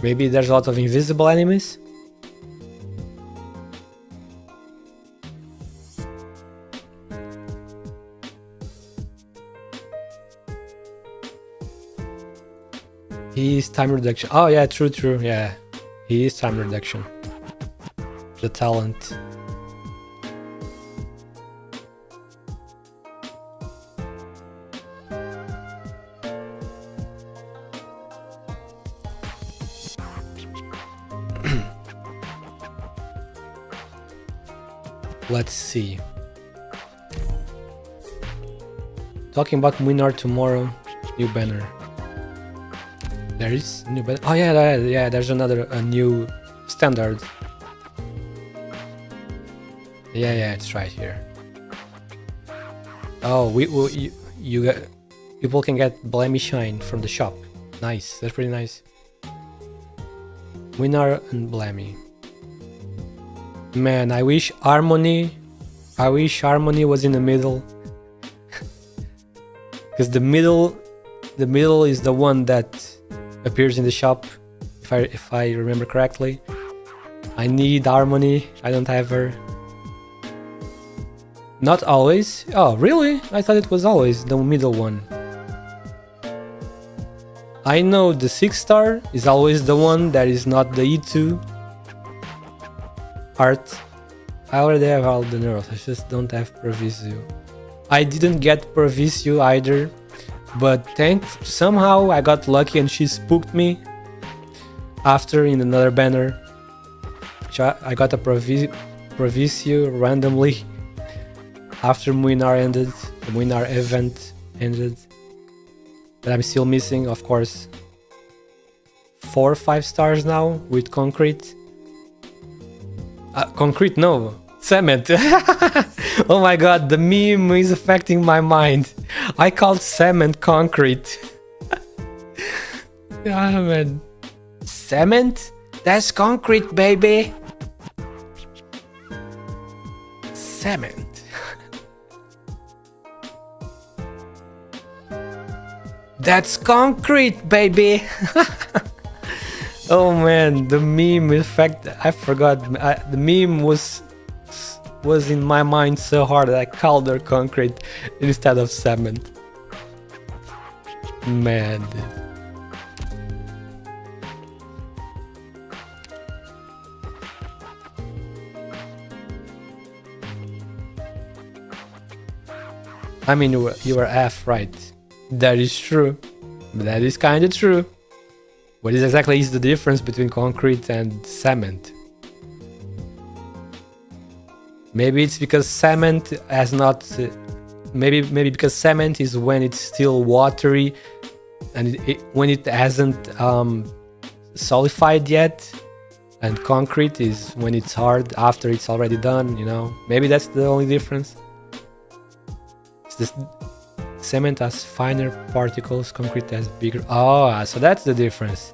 Maybe there's a lot of invisible enemies? He is time reduction. Oh yeah, true, yeah. He is time reduction. The talent. Let's see. Talking about Mwynar tomorrow. New banner. There is new banner. Oh yeah, there's a new standard. Yeah, it's right here. Oh, people can get Blammy Shine from the shop. Nice, that's pretty nice. Mwynar and Blammy. Man, I wish Harmony was in the middle. Because the middle is the one that appears in the shop, if I remember correctly. I need Harmony. I don't have her. Not always. Oh, really? I thought it was always the middle one. I know the 6-star is always the one that is not the E2 art. I already have all the neuros, I just don't have Provisio. I didn't get Provisio either, but somehow I got lucky and she spooked me after in another banner. I got a Provisio randomly after Mwynar ended, the Mwynar event ended. But I'm still missing, of course, 4 or 5 stars now with concrete. Concrete, no, cement. Oh my god, the meme is affecting my mind. I called cement concrete. Yeah, man. Cement? That's concrete, baby. Cement. That's concrete, baby. Oh man, the meme effect, I forgot. The meme was in my mind so hard that I called her concrete instead of cement. Man, dude. I mean, you were half right. That is true. That is kind of true. What exactly is the difference between concrete and cement? Maybe it's because cement has not... maybe because cement is when it's still watery and when it hasn't solidified yet, and concrete is when it's hard after it's already done, you know? Maybe that's the only difference. This cement has finer particles, concrete has bigger. Oh, so that's the difference.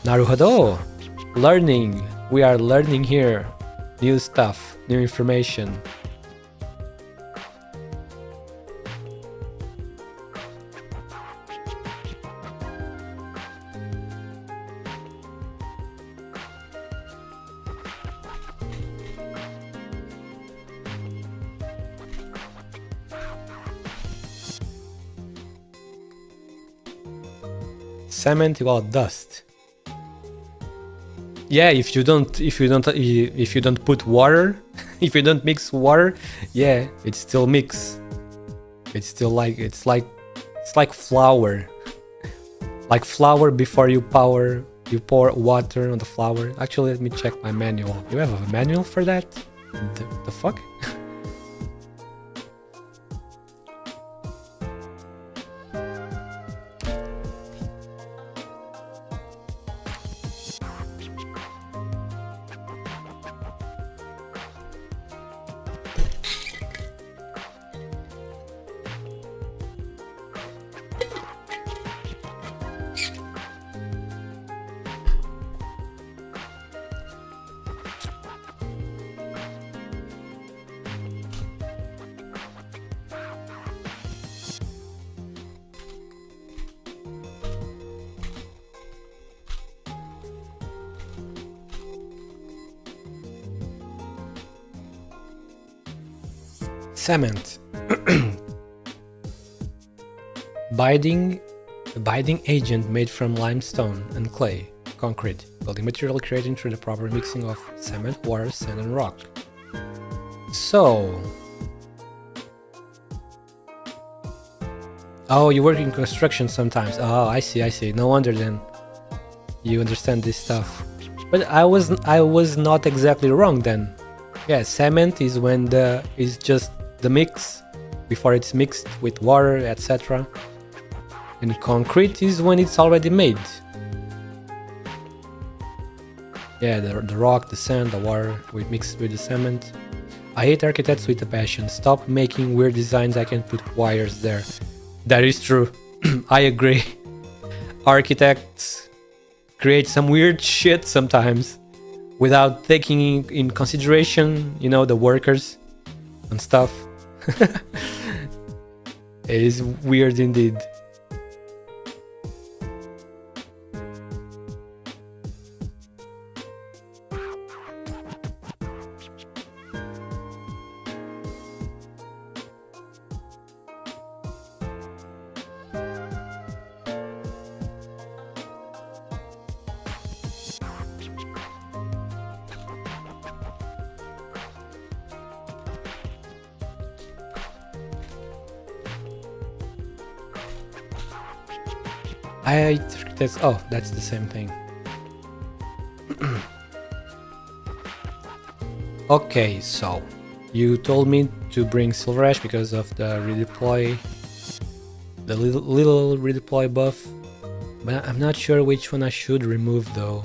Naruhodo. Learning. We are learning here. New stuff, new information. Cement equal dust. Yeah, if you don't put water, if you don't mix water, yeah, it's still mix. It's still like it's like flour. Like flour before you pour water on the flour. Actually, let me check my manual. You have a manual for that? The fuck? Cement. Binding agent made from limestone and clay, concrete, building material created through the proper mixing of cement, water, sand and rock. So... oh, you work in construction sometimes. Oh, I see. No wonder then you understand this stuff. But I was not exactly wrong then. Yeah, cement is when is just the mix before it's mixed with water, etc. And concrete is when it's already made. Yeah, the rock, the sand, the water we mixed with the cement. I hate architects with a passion. Stop making weird designs. I can put wires there. That is true. I agree. Architects create some weird shit sometimes without taking in consideration, you know, the workers and stuff. It is weird indeed. Oh, that's the same thing. Okay, so you told me to bring Silver Ash because of the redeploy the little redeploy buff, but I'm not sure which one I should remove though.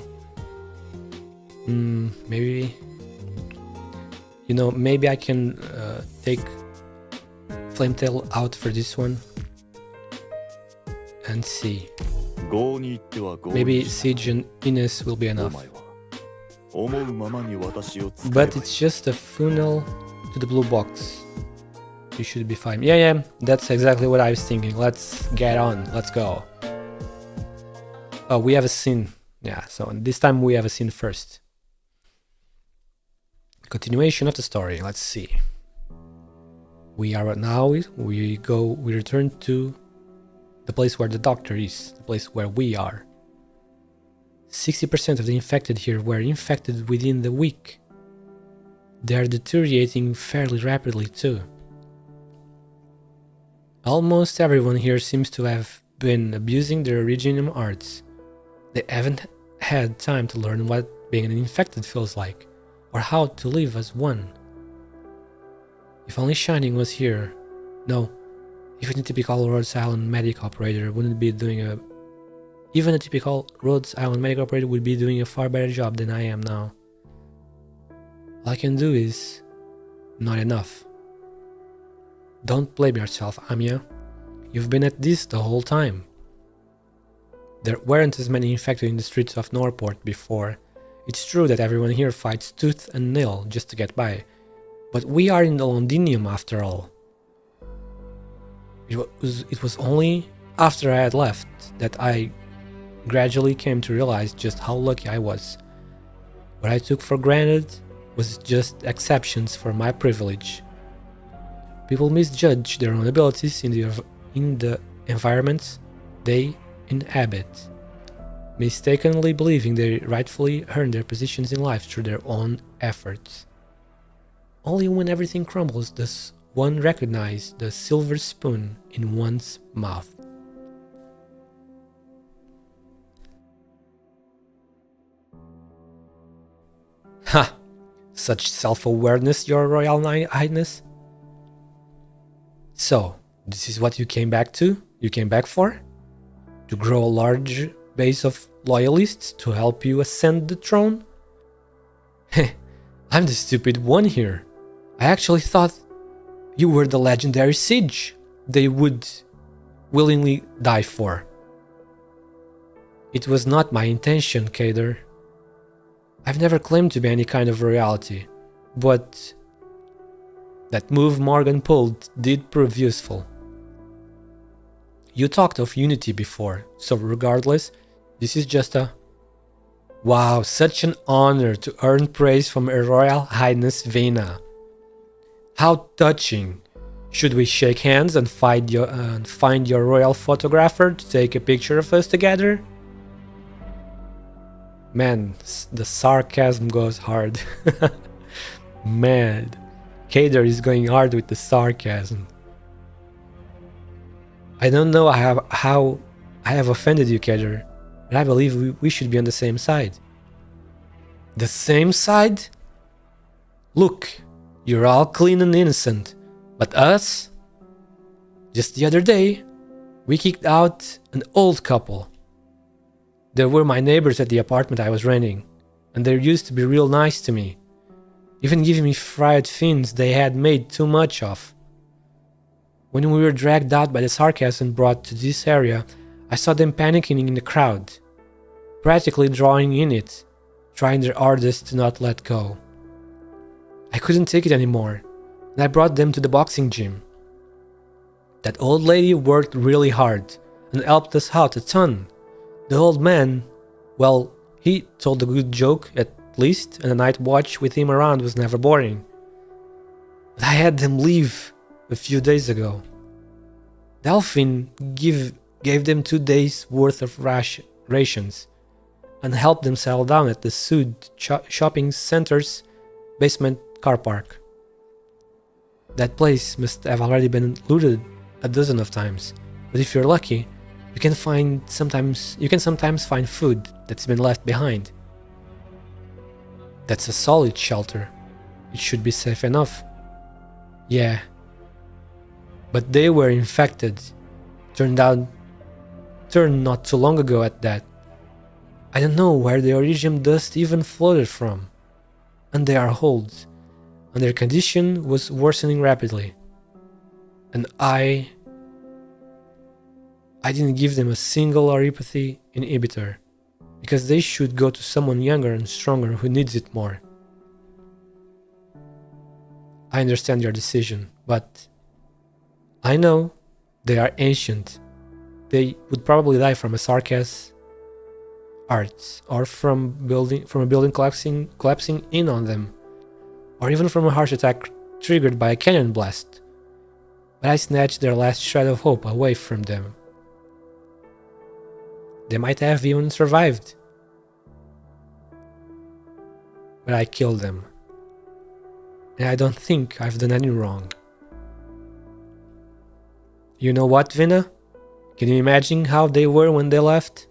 Maybe, you know, maybe I can take Flametail out for this one and see. Maybe Siege and Ines will be enough. But it's just a funnel to the blue box. You should be fine. Yeah, that's exactly what I was thinking. Let's get on. Let's go. Oh, we have a scene. Yeah, so this time we have a scene first. Continuation of the story. Let's see. We are now. We return to the place where the doctor is. The place where we are. 60% of the infected here were infected within the week. They are deteriorating fairly rapidly too. Almost everyone here seems to have been abusing their original arts. They haven't had time to learn what being an infected feels like, or how to live as one. If only Shining was here. No, even a typical Rhodes Island medic operator wouldn't be doing a... Even a typical Rhodes Island medic operator would be doing a far better job than I am now. All I can do is... not enough. Don't blame yourself, Amiya. You've been at this the whole time. There weren't as many infected in the streets of Norport before. It's true that everyone here fights tooth and nail just to get by. But we are in the Londinium after all. It was only after I had left that I gradually came to realize just how lucky I was. What I took for granted was just exceptions for my privilege. People misjudge their own abilities in the environments they inhabit, mistakenly believing they rightfully earn their positions in life through their own efforts. Only when everything crumbles does one recognize the silver spoon in one's mouth. Ha! Such self-awareness, Your Royal Highness. So, this is what you came back to? You came back for? To grow a large base of loyalists to help you ascend the throne? Heh, I'm the stupid one here. I actually thought you were the legendary Siege they would willingly die for. It was not my intention, Kader. I've never claimed to be any kind of royalty, but that move Morgan pulled did prove useful. You talked of unity before, so regardless, this is just a... Wow, such an honor to earn praise from Her Royal Highness Vena. How touching. Should we shake hands and find your royal photographer to take a picture of us together? Man, the sarcasm goes hard. Man, Kader is going hard with the sarcasm. I don't know how I have offended you, Kader, but I believe we should be on the same side. The same side? Look, you're all clean and innocent, but us? Just the other day, we kicked out an old couple. They were my neighbors at the apartment I was renting, and they used to be real nice to me, even giving me fried fins they had made too much of. When we were dragged out by the sarcasm and brought to this area, I saw them panicking in the crowd, practically drawing in it, trying their hardest to not let go. I couldn't take it anymore, and I brought them to the boxing gym. That old lady worked really hard and helped us out a ton. The old man, well, he told a good joke at least, and a night watch with him around was never boring. But I had them leave a few days ago. Delphine gave them 2 days worth of rations and helped them settle down at the Sud shopping center's basement car park. That place must have already been looted a dozen of times, but if you're lucky, you can sometimes find food that's been left behind. That's a solid shelter. It should be safe enough. Yeah. But they were infected, turned not too long ago at that. I don't know where the Origin dust even floated from. And they are old, and their condition was worsening rapidly. And I didn't give them a single oripathy inhibitor, because they should go to someone younger and stronger who needs it more. I understand your decision, but I know they are ancient. They would probably die from a sarcas arts, or from a building collapsing in on them, or even from a harsh attack triggered by a cannon blast. But I snatched their last shred of hope away from them. They might have even survived, but I killed them. And I don't think I've done any wrong. You know what, Vina? Can you imagine how they were when they left?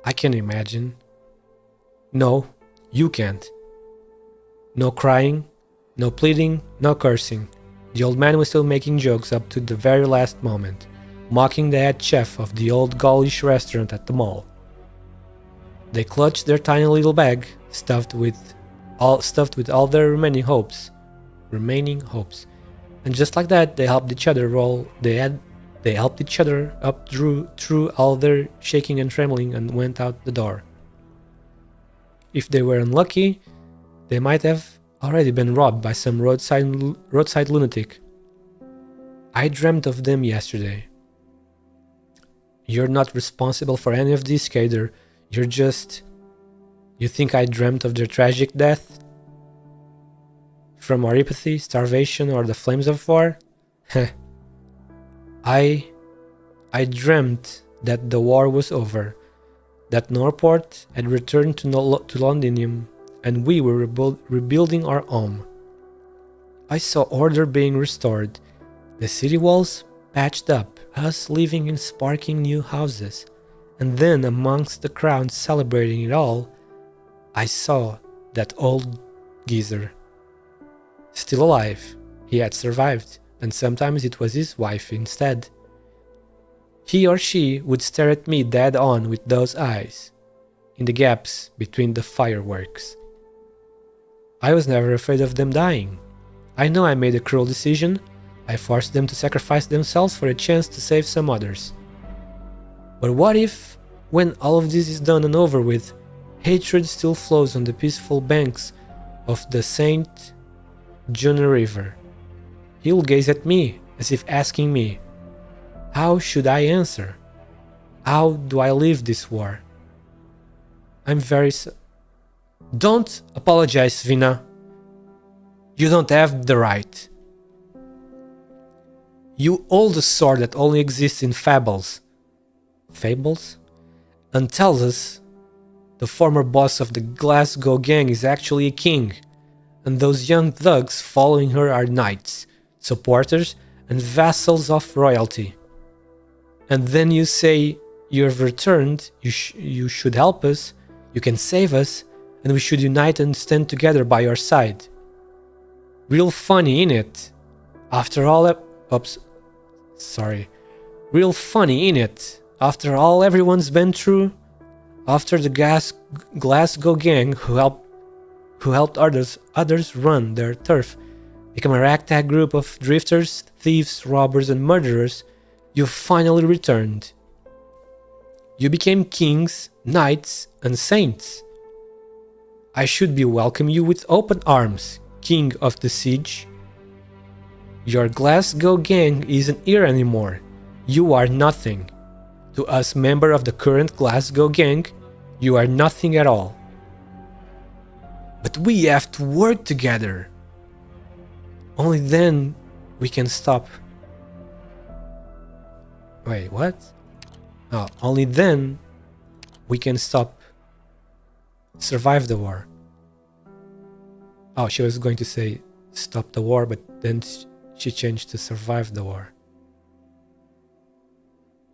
I can imagine. No, you can't. No crying, no pleading, no cursing. The old man was still making jokes up to the very last moment, mocking the head chef of the old Gaulish restaurant at the mall. They clutched their tiny little bag, stuffed with all their remaining hopes. And just like that, they helped each other up through all their shaking and trembling and went out the door. If they were unlucky, they might have already been robbed by some roadside lunatic. I dreamt of them yesterday. You're not responsible for any of this, Kader. You think I dreamt of their tragic death? From oripathy, starvation, or the flames of war? Heh. I dreamt that the war was over, that Norport had returned to Londinium, and we were rebuilding our home. I saw order being restored, the city walls patched up, us living in sparkling new houses, and then amongst the crowd celebrating it all, I saw that old geezer. Still alive, he had survived, and sometimes it was his wife instead. He or she would stare at me dead on with those eyes, in the gaps between the fireworks. I was never afraid of them dying. I know I made a cruel decision. I forced them to sacrifice themselves for a chance to save some others. But what if, when all of this is done and over with, hatred still flows on the peaceful banks of the St. John River? He'll gaze at me as if asking me, how should I answer? How do I leave this war? I'm very Don't apologize, Vina. You don't have the right. You hold a sword that only exists in fables. Fables? And tells us the former boss of the Glasgow gang is actually a king, and those young thugs following her are knights, supporters, and vassals of royalty. And then you say you have returned, you should help us, you can save us, and we should unite and stand together by your side. Real funny, innit? After all Real funny, innit? After all everyone's been through? After the Glasgow gang who helped others run their turf, become a ragtag group of drifters, thieves, robbers, and murderers, you finally returned. You became kings, knights, and saints. I should be welcome you with open arms, king of the siege. Your Glasgow gang isn't here anymore. You are nothing. To us member of the current Glasgow gang, you are nothing at all. But we have to work together. Only then we can stop. Wait, what? Oh, only then we can survive the war. Oh, she was going to say stop the war, but then she changed to survive the war.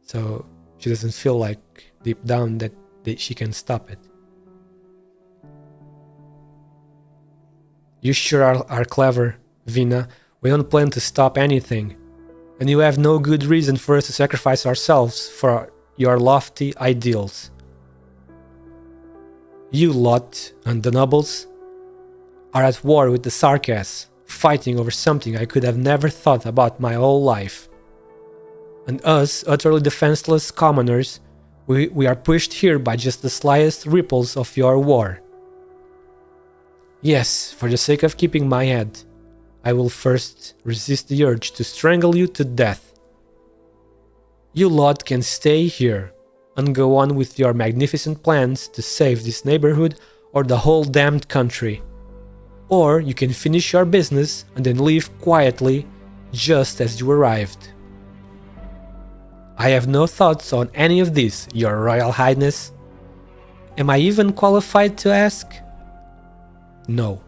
So she doesn't feel like deep down that she can stop it. You sure are clever, Vina. We don't plan to stop anything. And you have no good reason for us to sacrifice ourselves for your lofty ideals. You lot and the nobles are at war with the Sarkas, fighting over something I could have never thought about my whole life. And us, utterly defenseless commoners, we are pushed here by just the slightest ripples of your war. Yes, for the sake of keeping my head, I will first resist the urge to strangle you to death. You lot can stay here and go on with your magnificent plans to save this neighborhood or the whole damned country. Or you can finish your business and then leave quietly just as you arrived. I have no thoughts on any of this, Your Royal Highness. Am I even qualified to ask? No.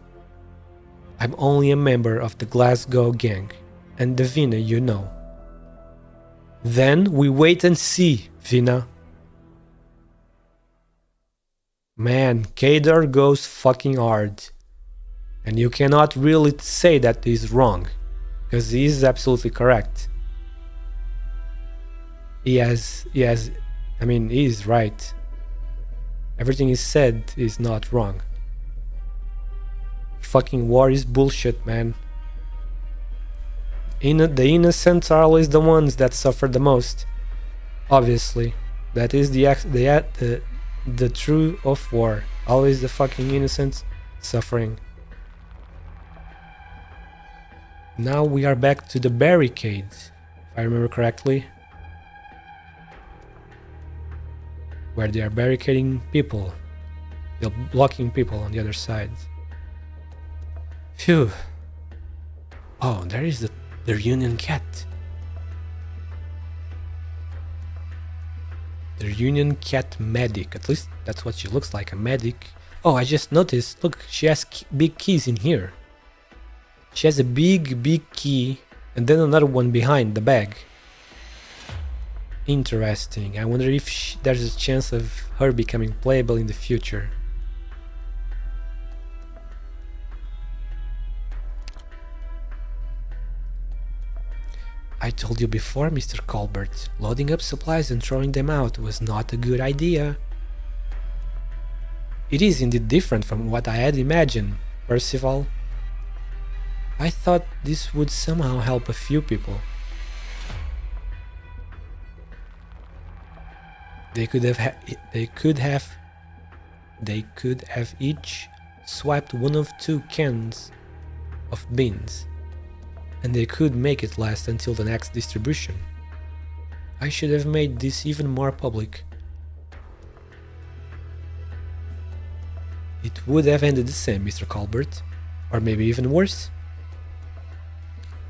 I'm only a member of the Glasgow gang, and the Vina you know. Then we wait and see, Vina. Man, Kadar goes fucking hard. And you cannot really say that he's wrong, because he is absolutely correct. He is right. Everything he said is not wrong. Fucking war is bullshit, man. The innocents are always the ones that suffer the most. Obviously, that is the truth of war. Always the fucking innocents suffering. Now we are back to the barricades, if I remember correctly, where they are barricading people. They're blocking people on the other side. Phew. Oh, there is the Union cat. The Union cat medic. At least that's what she looks like, a medic. Oh, I just noticed. Look, she has big keys in here. She has a big key and then another one behind the bag. Interesting. I wonder if there's a chance of her becoming playable in the future. I told you before, Mr. Colbert, loading up supplies and throwing them out was not a good idea. It is indeed different from what I had imagined, Percival. I thought this would somehow help a few people. They could have each swiped one of 2 cans of beans, and they could make it last until the next distribution. I should have made this even more public. It would have ended the same, Mr. Colbert, or maybe even worse.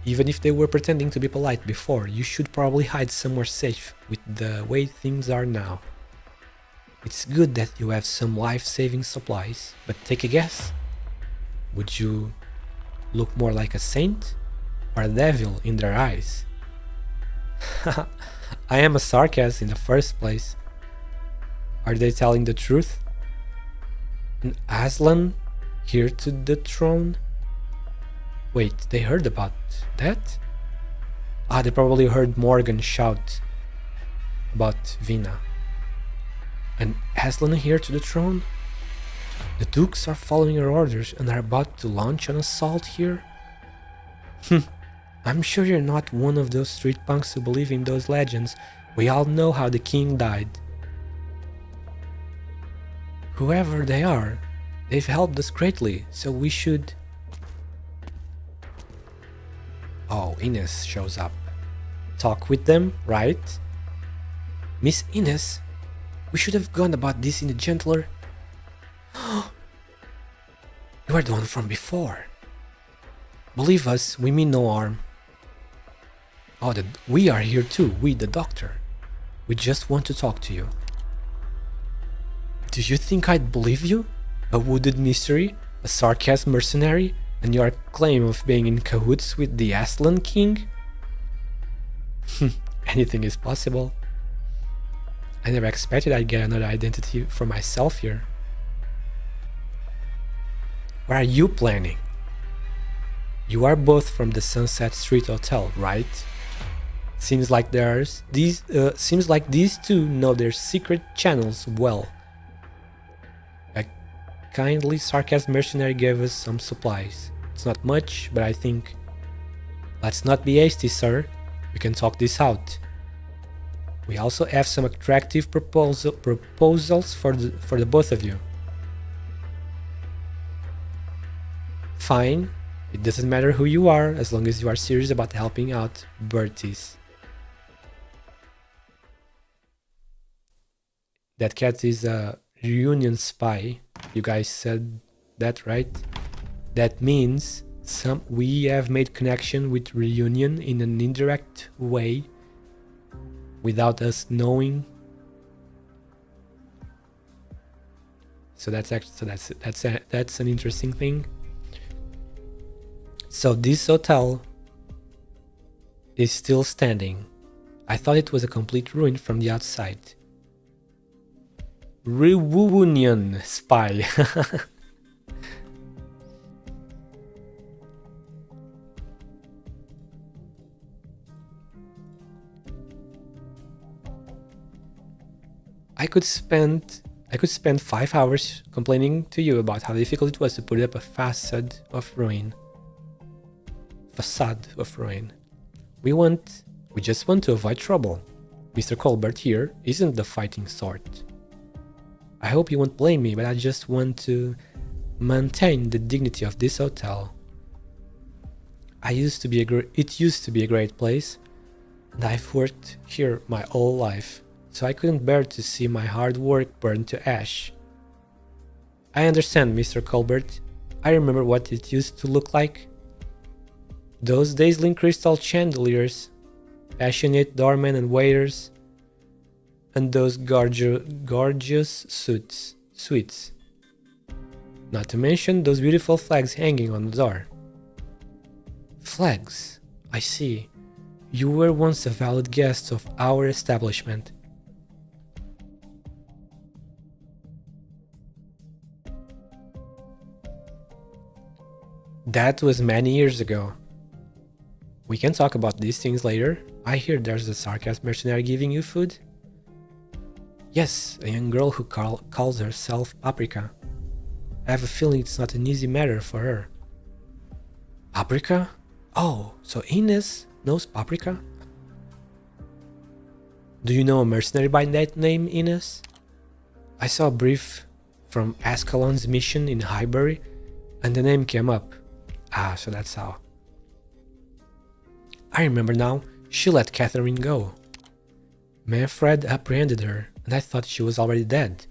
Even if they were pretending to be polite before, you should probably hide somewhere safe with the way things are now. It's good that you have some life-saving supplies, but take a guess. Would you look more like a saint or a devil in their eyes? I am a sarcasm in the first place. Are they telling the truth? An Aslan heir to the throne? Wait, they heard about that? They probably heard Morgan shout about Vina. An Aslan heir to the throne? The dukes are following our orders and are about to launch an assault here? I'm sure you're not one of those street punks who believe in those legends. We all know how the king died. Whoever they are, they've helped us greatly, so we should... Oh, Ines shows up. Talk with them, right? Miss Ines, we should have gone about this in a gentler... You are the one from before. Believe us, we mean no harm. Oh, we are here too, we the doctor. We just want to talk to you. Do you think I'd believe you? A wounded mystery? A sarcasm mercenary? And your claim of being in cahoots with the Aslan King? Anything is possible. I never expected I'd get another identity for myself here. What are you planning? You are both from the Sunset Street Hotel, right? Seems like these two know their secret channels well. A kindly sarcastic mercenary gave us some supplies. It's not much, but I think... Let's not be hasty, sir. We can talk this out. We also have some attractive proposals for the both of you. Fine. It doesn't matter who you are, as long as you are serious about helping out Berties. That cat is a reunion spy. You guys said that, right? That means we have made connection with reunion in an indirect way without us knowing. So that's an interesting thing. So this hotel is still standing. I thought it was a complete ruin from the outside. Reunion spy. I could spend 5 hours complaining to you about how difficult it was to put up a facade of ruin. We just want to avoid trouble. Mr. Colbert here isn't the fighting sort. I hope you won't blame me, but I just want to maintain the dignity of this hotel. It used to be a great place, and I've worked here my whole life, so I couldn't bear to see my hard work burn to ash. I understand, Mr. Colbert. I remember what it used to look like. Those dazzling crystal chandeliers, passionate doormen and waiters, and those gorgeous suites. Not to mention those beautiful flags hanging on the door. Flags, I see. You were once a valued guest of our establishment. That was many years ago. We can talk about these things later. I hear there's a sarcastic mercenary giving you food. Yes, a young girl who calls herself Paprika. I have a feeling it's not an easy matter for her. Paprika? Oh, so Ines knows Paprika? Do you know a mercenary by that name, Ines? I saw a brief from Ascalon's mission in Highbury, and the name came up. Ah, so that's how. I remember now, she let Catherine go. Manfred apprehended her, and I thought she was already dead.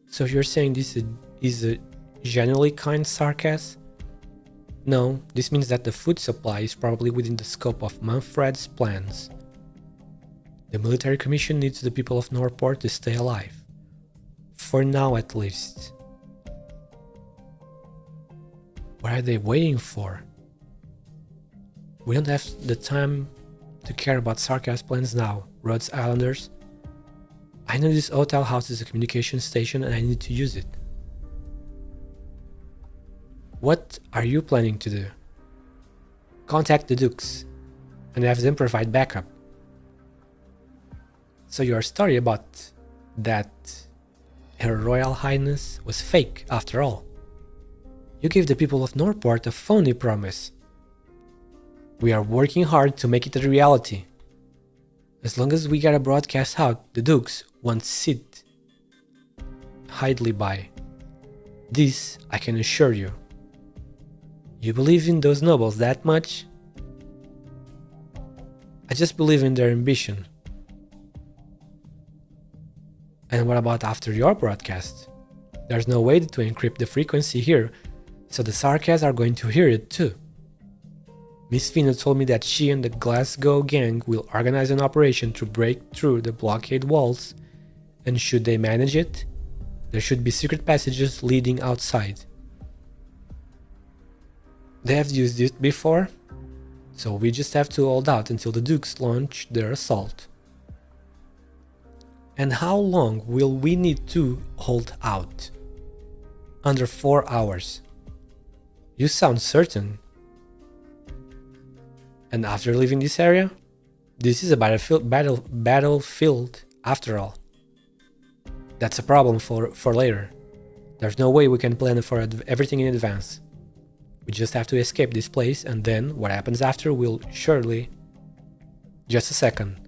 So you're saying this is a genuinely kind sarcasm? No, this means that the food supply is probably within the scope of Manfred's plans. The military commission needs the people of Norport to stay alive. For now, at least. What are they waiting for? We don't have the time to care about Sarkas's plans now, Rhodes Islanders. I know this hotel houses a communication station and I need to use it. What are you planning to do? Contact the Dukes and have them provide backup. So your story about that Her Royal Highness was fake after all. You gave the people of Norport a phony promise. We are working hard to make it a reality. As long as we get a broadcast out, the Dukes won't sit idly by. This I can assure you. You believe in those nobles that much? I just believe in their ambition. And what about after your broadcast? There's no way to encrypt the frequency here, so the Sarkas are going to hear it too. Miss Fina told me that she and the Glasgow gang will organize an operation to break through the blockade walls, and should they manage it, there should be secret passages leading outside. They have used it before, so we just have to hold out until the Dukes launch their assault. And how long will we need to hold out? Under 4 hours. You sound certain. And after leaving this area? This is a battlefield after all. That's a problem for later. There's no way we can plan for everything in advance. We just have to escape this place, and then what happens after will surely... Just a second.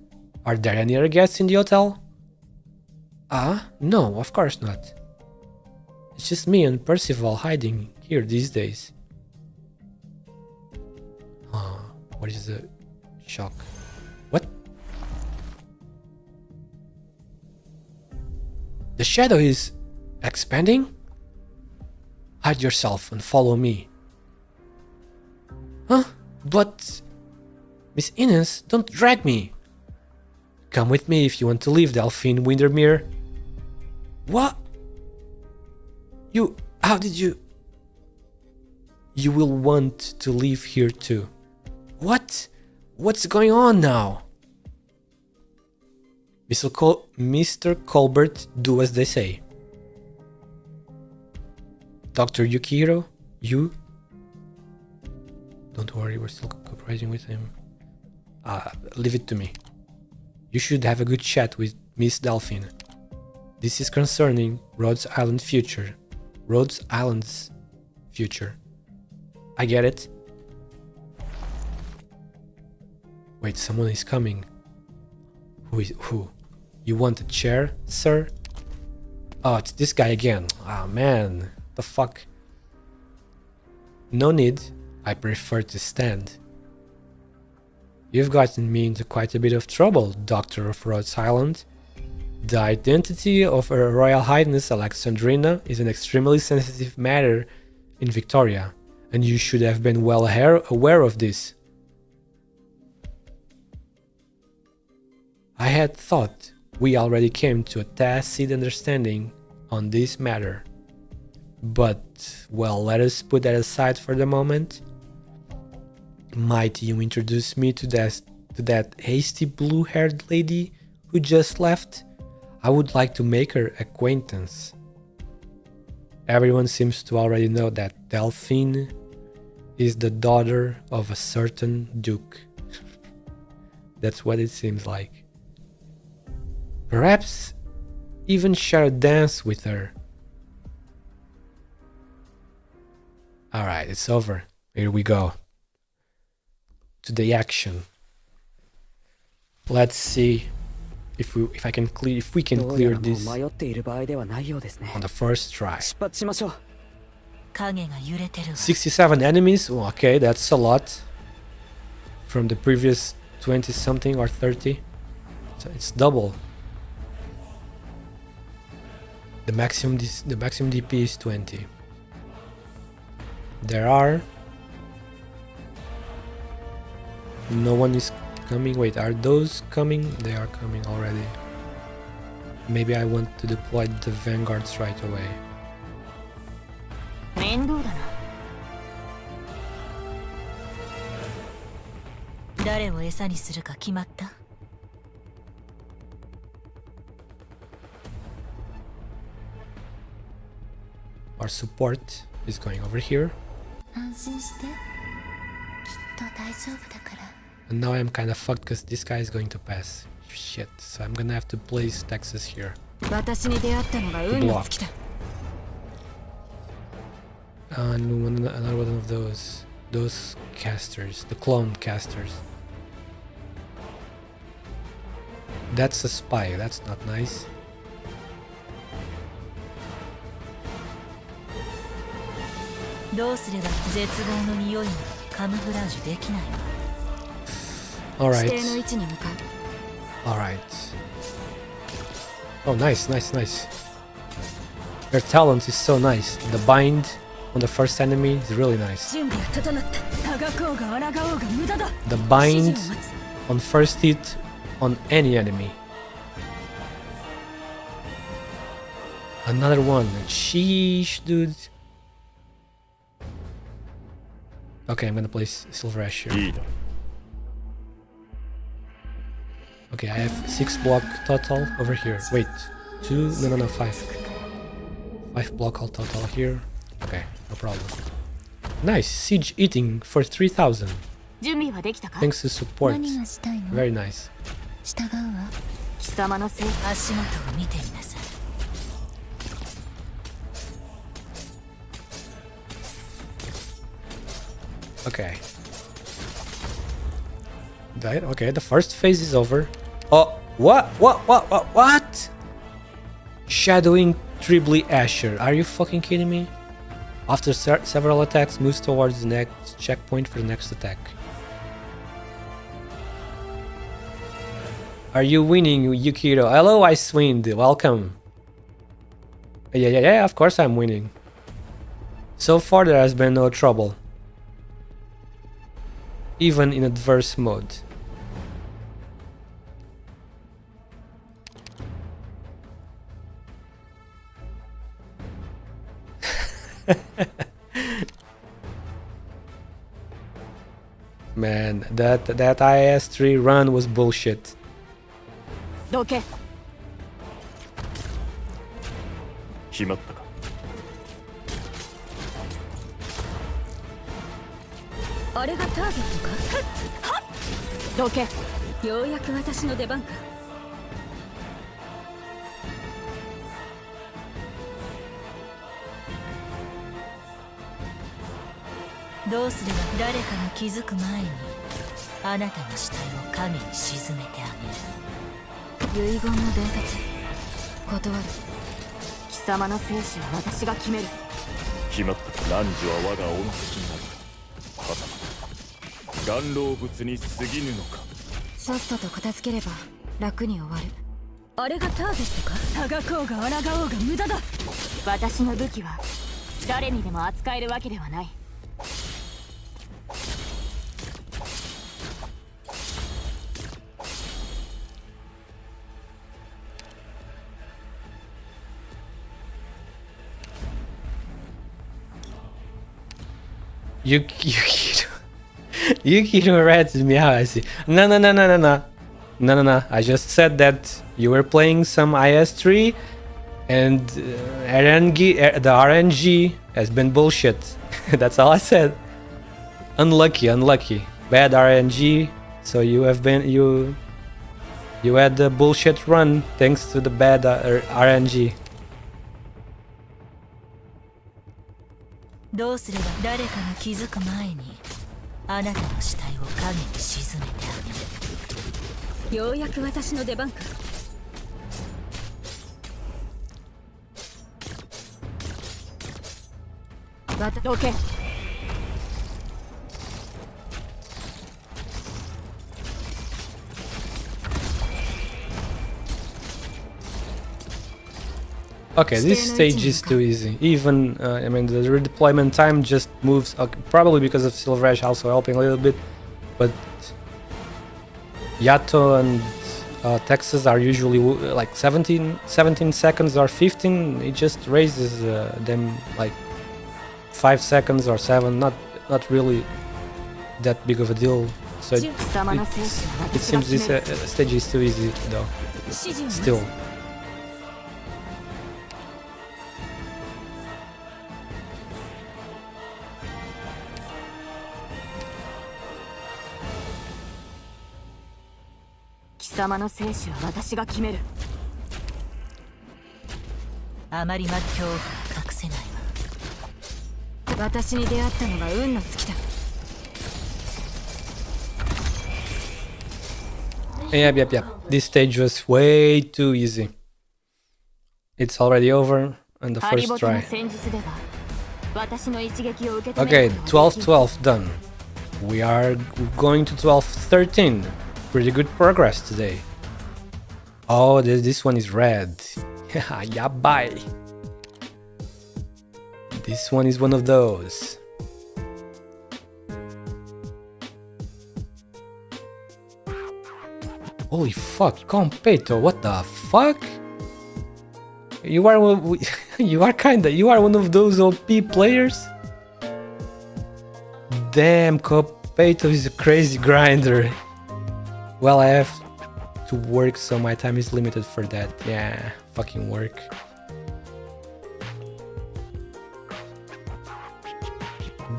Are there any other guests in the hotel? No, of course not. It's just me and Percival hiding here these days. What is the shock? What? The shadow is expanding? Hide yourself and follow me. Huh? But... Miss Ines, don't drag me! Come with me if you want to leave, Delphine Windermere. What? How did you... You will want to leave here too. What? What's going on now? Mr. Colbert, do as they say. Dr. Yukihiro, you? Don't worry, we're still cooperating with him. Leave it to me. You should have a good chat with Miss Delphine. This is concerning Rhodes Island's future. Rhodes Island's future. I get it. Wait, someone is coming. Who? You want a chair, sir? Oh, it's this guy again. Ah, man. The fuck? No need. I prefer to stand. You've gotten me into quite a bit of trouble, Doctor of Rhodes Island. The identity of Her Royal Highness Alexandrina is an extremely sensitive matter in Victoria, and you should have been well aware of this. I had thought we already came to a tacit understanding on this matter. But, well, let us put that aside for the moment. Might you introduce me to that hasty blue-haired lady who just left? I would like to make her acquaintance. Everyone seems to already know that Delphine is the daughter of a certain duke. That's what it seems like. Perhaps even share a dance with her. Alright, it's over. Here we go. To the action. Let's see if we can clear this on the first try. 影が揺れてるわ。 67 enemies? Oh, okay, that's a lot. From the previous 20 something or 30. So it's double. The maximum DP is 20. There are... No one is coming. Wait, are those coming? They are coming already. Maybe I want to deploy the vanguards right away. 面倒だな。誰を餌にするか決まった？ Our support is going over here. 安心して。きっと大丈夫だから。 And now I'm kind of fucked because this guy is going to pass. Shit, so I'm gonna have to place Texas here. 私に出会ったのが運の尽きだ。 And another one of those casters, the clone casters. That's a spy, that's not nice. Alright. Alright. Oh, nice, nice, nice. Their talent is so nice. The bind on the first enemy is really nice. The bind on first hit on any enemy. Another one. Sheesh, dude. Okay, I'm gonna place Silver Ash here. Okay, I have 6 block total over here. Wait, 2? No, 5. 5 block all total here. Okay, no problem. Nice, siege eating for 3000. 準備はできたか？ Thanks to support. 何がしたいの？ Very nice. 従うわ。貴様のせい。足元を見てみなさい。Okay. Okay, the first phase is over. Oh, what? Shadowing Tribly Asher. Are you fucking kidding me? After several attacks, moves towards the next checkpoint for the next attack. Are you winning, Yukiro? Hello, Icewind. Welcome. Yeah, of course I'm winning. So far there has been no trouble. Even in adverse mode. Man, that IS3 run was bullshit. どけ。決まったか。あれがターゲットか？はっ！どけ。ようやく私の出番か。どうすれば誰かが気づく前にあなたの死体を影に沈めてあげる。遺言の伝達断る。貴様の生死は私が決める。決まったか。汝は我が恩敵になる。はたまた顔老物に過ぎぬのか。さっさと片付ければ楽に終わる。あれがターゲットか？たがこうが抗おうが無駄だ。私の武器は誰にでも扱えるわけではない。Yukiro rats me out. I see. No. I just said that you were playing some IS3 and the RNG has been bullshit. That's all I said. Unlucky. Bad RNG. So you had the bullshit run thanks to the bad RNG. どうすれば誰かが気づく前にあなたの死体を影に沈めてあげる。ようやく私の出番か。どけ。Okay, this stage is too easy. Even, I mean, the redeployment time just moves, probably because of Silver Ash also helping a little bit, but Yato and Texas are usually like 17 seconds or 15. It just raises them like 5 seconds or 7, not really that big of a deal. So it seems this stage is too easy though, still.貴様の生死は私が決める。あまりま恐怖は隠せないわ。私に出会ったのが運の尽きだ。Yep. This stage was way too easy. It's already over on the first try. Okay, 12-12 done. We are going to 12-13. Pretty good progress today. Oh, this one is red. Yeah, bye. This one is one of those. Holy fuck, Competo, what the fuck? You are one of those OP players? Damn, Competo is a crazy grinder. Well, I have to work, so my time is limited for that. Yeah, fucking work.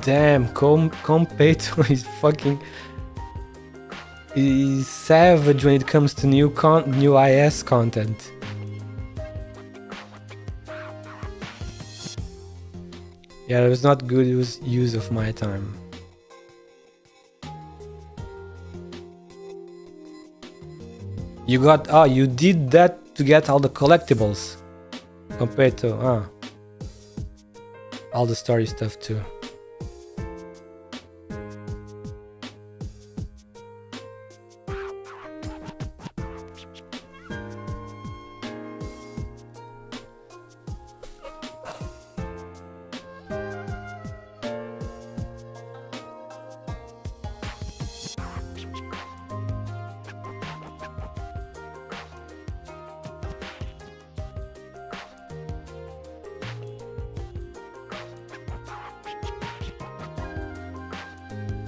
Damn, Competo is fucking is savage when it comes to new IS content. Yeah, it was not good use of my time. You got you did that to get all the collectibles compared to all the story stuff too.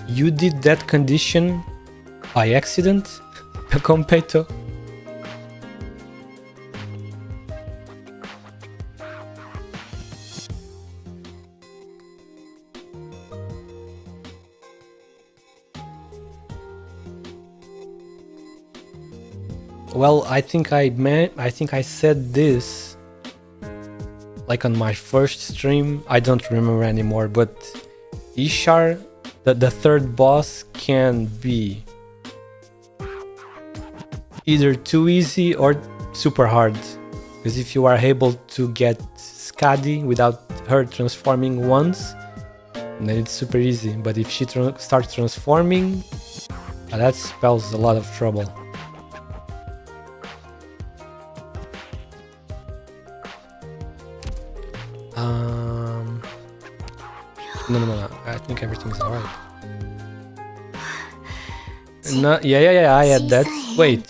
You did that condition by accident, Competo? Well, I think I said this like on my first stream. I don't remember anymore, but Ishar, the third boss, can be either too easy or super hard. Because if you are able to get Skadi without her transforming once, then it's super easy. But if she starts transforming, that spells a lot of trouble. No. I think everything's alright. No, yeah, I had that. Wait.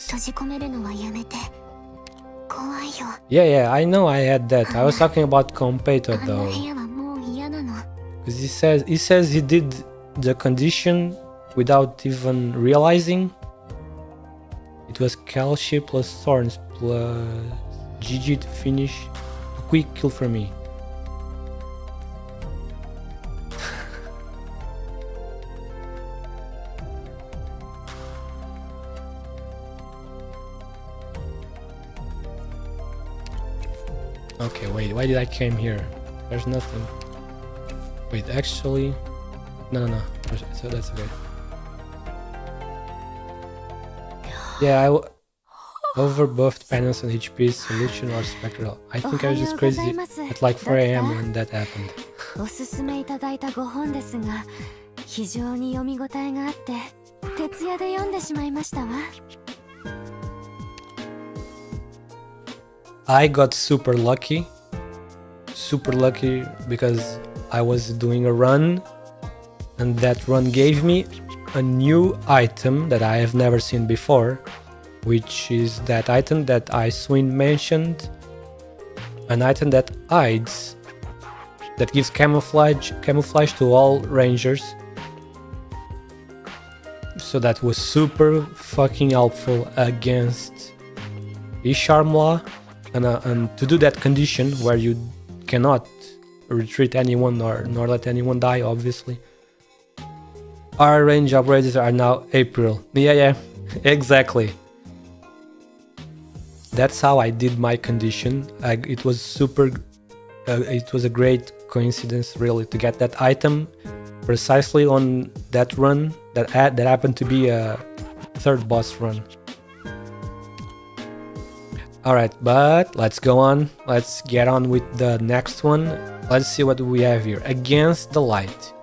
Yeah, I know I had that. I was talking about Competo though. Because he says he did the condition without even realizing. It was Calci plus Thorns plus GG to finish. A quick kill for me. Okay, wait, why did I came here? There's nothing. Wait, actually... No. So that's okay. Yeah, I overbuffed panels and HP solution or spectral. I think I was just crazy at like 4 AM when that happened. おすすめいただいた5本ですが、非常に読み応えがあって、徹夜で読んでしまいましたわ。I got super lucky because I was doing a run and that run gave me a new item that I have never seen before, which is that item that Icewin mentioned, an item that hides, that gives camouflage to all rangers. So that was super fucking helpful against Isharmla. And to do that condition where you cannot retreat anyone nor let anyone die, obviously. Our range upgrades are now April. Yeah, exactly. That's how I did my condition. It was super. It was a great coincidence, really, to get that item precisely on that run that happened to be a third boss run. Alright, but let's go on. Let's get on with the next one. Let's see what we have here. Against the light.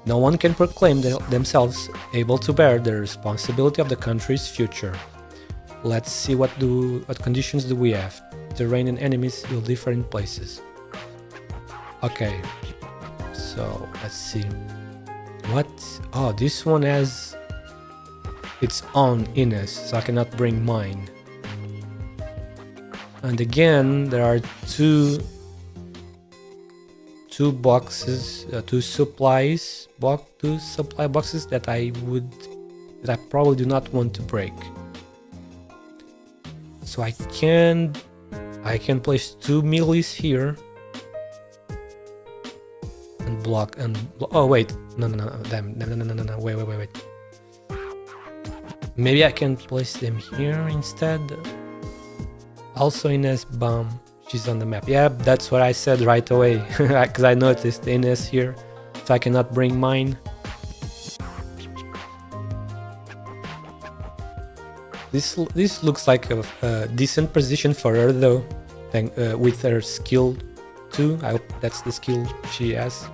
No one can proclaim themselves able to bear the responsibility of the country's future. Let's see what conditions do we have. Terrain and enemies will differ in places. Okay, so let's see. What? Oh, this one has its own Ines, so I cannot bring mine. And again, there are two boxes, two supply boxes that I probably do not want to break. So I can place 2 melees here and block oh wait, no, wait. Maybe I can place them here instead. Also Ines bomb. She's on the map. Yeah, that's what I said right away. Because I noticed Ines here. So I cannot bring mine. This looks like a decent position for her though. With her skill too. I hope that's the skill she has.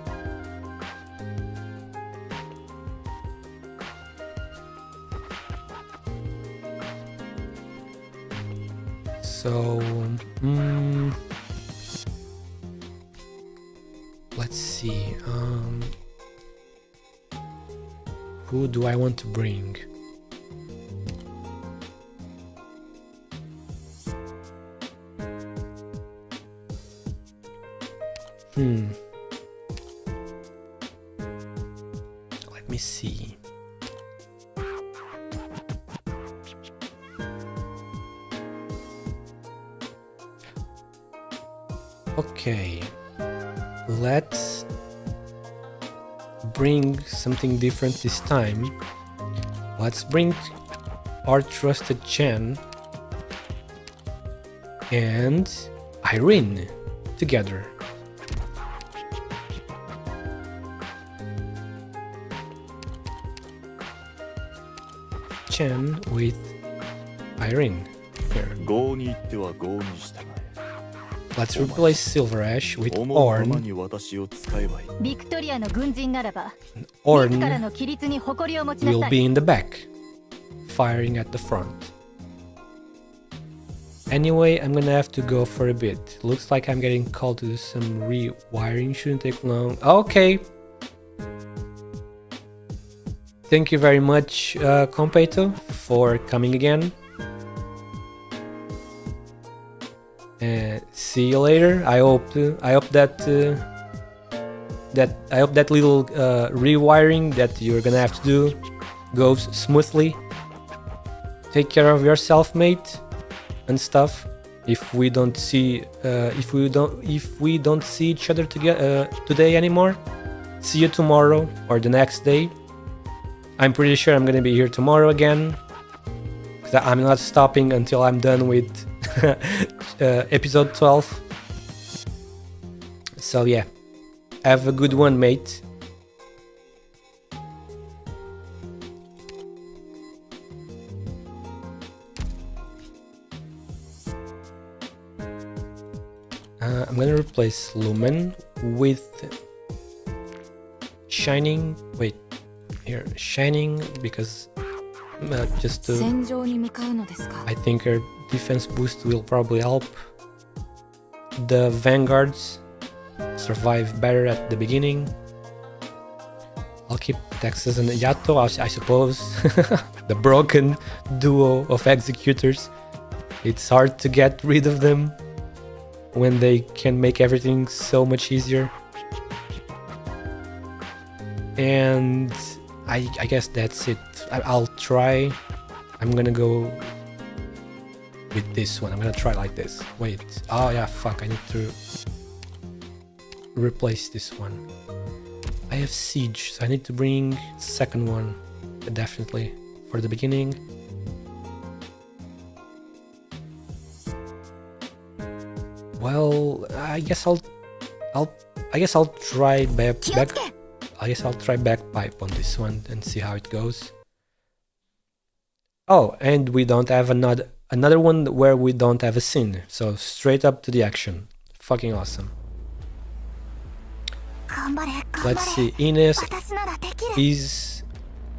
So, let's see. Who do I want to bring? Let me see. Okay, let's bring something different this time. Let's bring our trusted Chen and Irene together. Chen with Irene here. Let's replace Silver Ash with Orn. ビクトリアの軍人ならば Orn 自らの規律に誇りを持ちな will さ be い in the back, firing at the front. Anyway, I'm gonna have to go for a bit. Looks like I'm getting called to do some rewiring. Shouldn't take long. Okay. Thank you very much, Competo, for coming again. See you later. I hope that little rewiring that you're gonna have to do goes smoothly. Take care of yourself, mate, and stuff. If we don't see each other today anymore, see you tomorrow or the next day. I'm pretty sure I'm gonna be here tomorrow again, because I'm not stopping until I'm done with episode 12. So yeah, have a good one, mate. I'm gonna replace Lumen with Shining. Wait, here, Shining, because just to, 戦場に向かうのですか I think her defense boost will probably help the Vanguards survive better at the beginning. I'll keep Texas and Yato, I suppose. The broken duo of executors. It's hard to get rid of them when they can make everything so much easier. And I guess that's it. I'll try. I'm gonna go with this one. I'm gonna try like this. Wait. Oh yeah, fuck. I need to replace this one. I have Siege, so I need to bring second one. Definitely. For the beginning. Well, I guess I'll try bagpipe on this one and see how it goes. Oh, and we don't have another one where we don't have a sin, so straight up to the action. Fucking awesome. Let's see, Ines is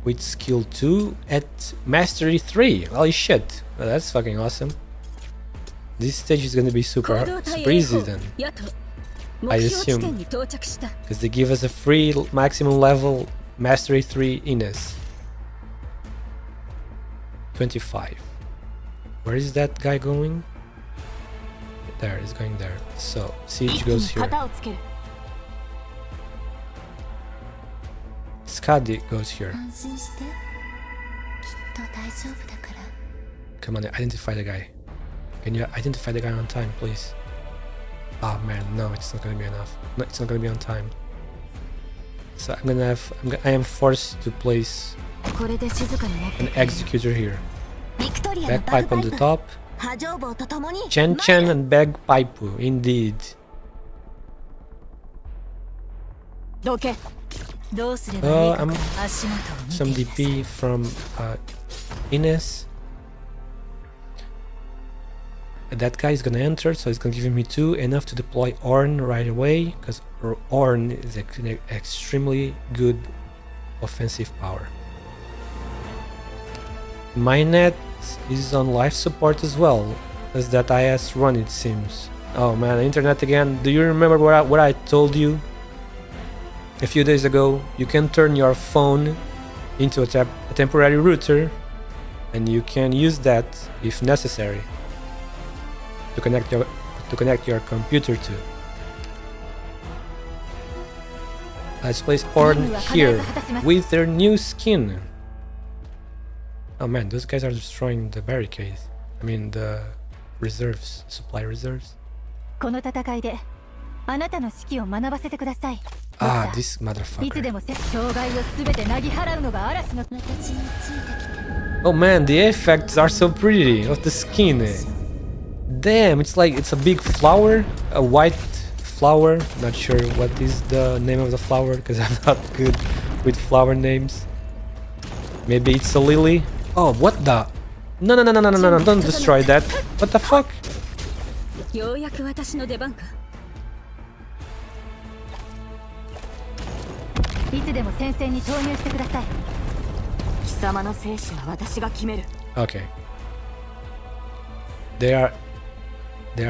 with skill 2 at mastery 3. Holy shit, well, that's fucking awesome. This stage is gonna be super easy then, I assume, because they give us a free maximum level mastery 3 Ines. 25. Where is that guy going? There, he's going there. So, Siege goes here. Skadi goes here. Come on, identify the guy. Can you identify the guy on time, please? Oh man, no, it's not gonna be enough. No, it's not gonna be on time. So I am forced to place これで静かになって an executor here. ビクトリアのバ Bagpipe グ on パイ the プ top. 波状棒とともに Chen Chen and Bagpipe, indeed. どけどうすればいいか I'm 足元を some 見ていなさい DP from Ines. That guy is gonna enter, so he's gonna give me 2, enough to deploy Ornn right away, because Ornn is an extremely good offensive power. My net is on life support as well, as that IS run it seems. Oh man, internet again. Do you remember what I told you a few days ago? You can turn your phone into a temporary router, and you can use that if necessary to connect your computer to. Let's place Ornn here with their new skin. Oh man, those guys are destroying the barricades. I mean the reserves, supply reserves. この戦いであなたの指揮を学ばせてください Ah, this いつ motherfucker. でも障害をすべてなぎ払うのが嵐の Oh man, the effects are so pretty of the skin. Damn, it's like it's a big flower, a white flower. Not sure what is the name of the flower because I'm not good with flower names. Maybe it's a lily. Oh, what the? No, don't destroy that. What the fuck? ようやく私の出番かいつでも戦線に投入してください貴様の生死は私が決める Okay. They are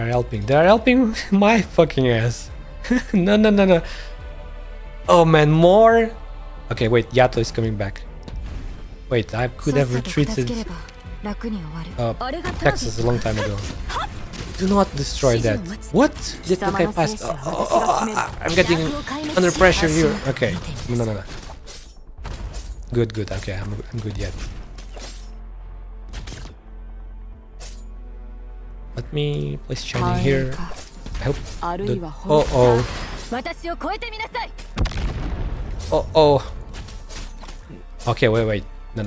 helping. They are helping my fucking ass. No. Oh man, more? Okay, wait, Yato is coming back. Wait, I could have retreated Texas a long time ago. Do not destroy that. What? Did the guy pass? I'm getting under pressure here. Okay. No. Good. Okay, I'm good yet. Let me place Shining here. I hope. Oh. 私を超えてみなさい Oh. Okay, wait. No.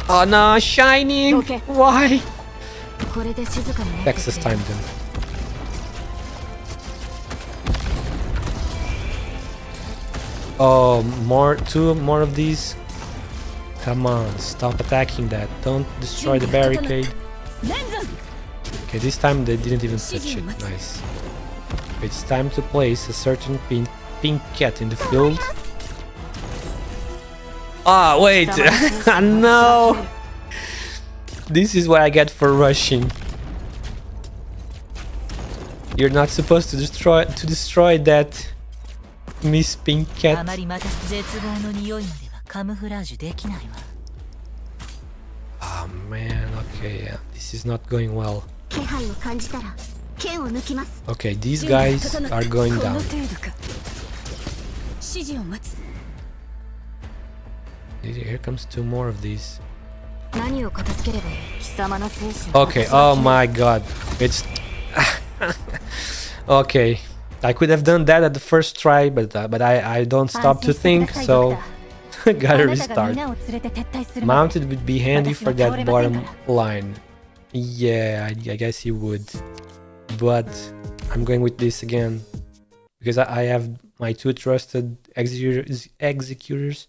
Oh no, Shining! Okay. Why? これで静かになって Texas time then. Oh, two more of these. Come on, stop attacking that. Don't destroy the barricade. Okay, this time they didn't even touch it. Nice. It's time to place a certain pink cat in the field. Ah, wait! No! This is what I get for rushing. You're not supposed to destroy that Miss Pink あ Cat. まりまた絶望の匂いまではカムフラージュできないわ Oh man, okay, yeah, this is not going well. 気配を感じたら剣を抜きます Okay, these guys are going この down. 程度か指示を待つ Here comes 2 more of these. 何を片付ければいい貴様の生死は Okay, oh my god. It's... Okay, I could have done that at the first try, but I don't stop to think, so gotta restart. Mounted would be handy for that bottom line. Yeah, I guess he would. But I'm going with this again. Because I have my 2 trusted executors.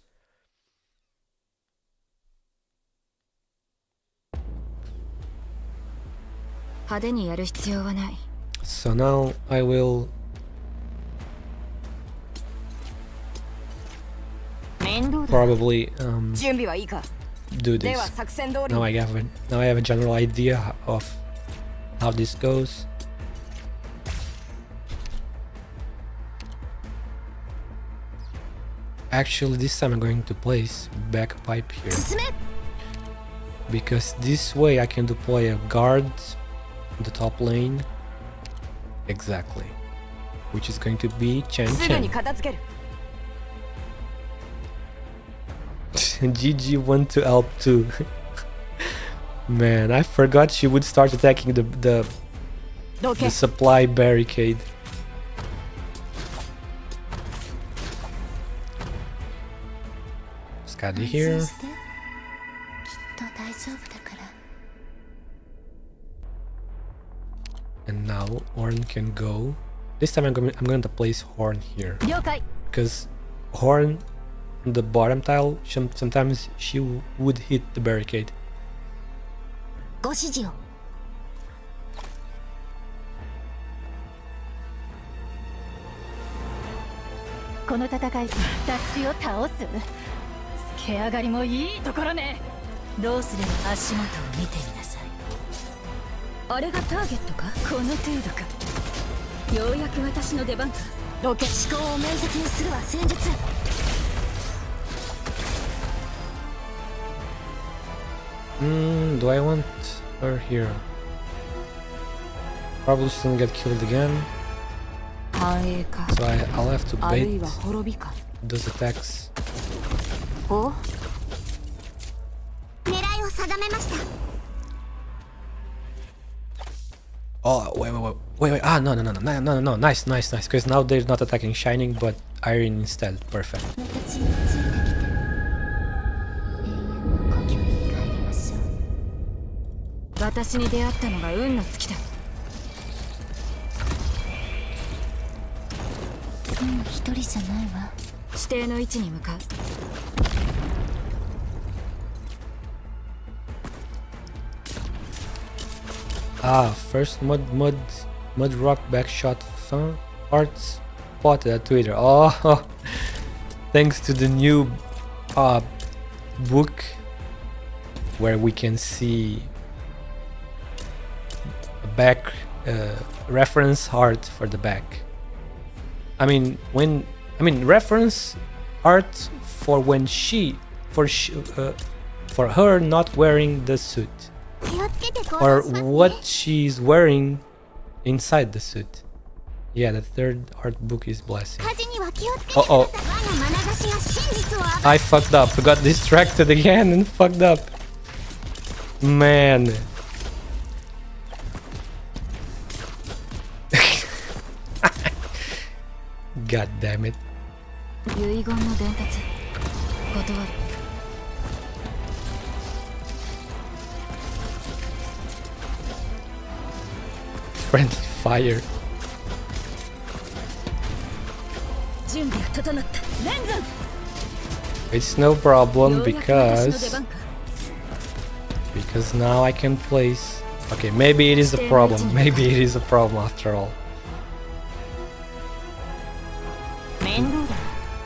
So now I will probably do this. Now I have a general idea of how this goes. Actually, this time I'm going to place backpipe here. Because this way I can deploy a guard on the top lane. Exactly. Which is going to be Chen Chen. GG want to help too. Man, I forgot she would start attacking the supply barricade. got it here. 安心してきっと大丈夫だから。 And now Horn can go. This time I'm going to place Horn here. 了解 Because Horn on the bottom tile, sometimes she would hit the barricade. ご指示を。この戦い私を倒すつけ上がりもいいところねどうすれば足元を見てみなさいあれがターゲットかこの程度かようやく私の出番かロケ思考を面積にするわ戦術 Do I want her here? Probably she's gonna get killed again. 繁栄か So I'll have to あるい bait は滅びか those attacks. お狙いを定めました。 Oh, wait. Ah, no. Nice. Because now they're not attacking Shining, but Iron instead. Perfect. 私についてきて。永遠の故郷に帰りましょう。私に出会ったのが運の尽きだ今一人じゃないわ。指定の位置に向かう First mud rock backshot fun art spotted at Twitter. Oh, thanks to the new book where we can see a back reference art for the back. I mean reference art for when for her not wearing the suit. 気をつけて行 Or 動しますね。 what she's wearing inside the suit. Yeah, the third art book is blessing. 火事には気をつけてください。 Uh-oh. 我が眼差しが真実を暴く。 I fucked up. Got distracted again and fucked up. Man. God damn it. 遺言の伝達断る Friendly fire. 準備が整ったレンズ It's no problem ようやく私の出 because 番か now I can place. Okay, maybe it is a problem. Maybe it is a problem after all. 面倒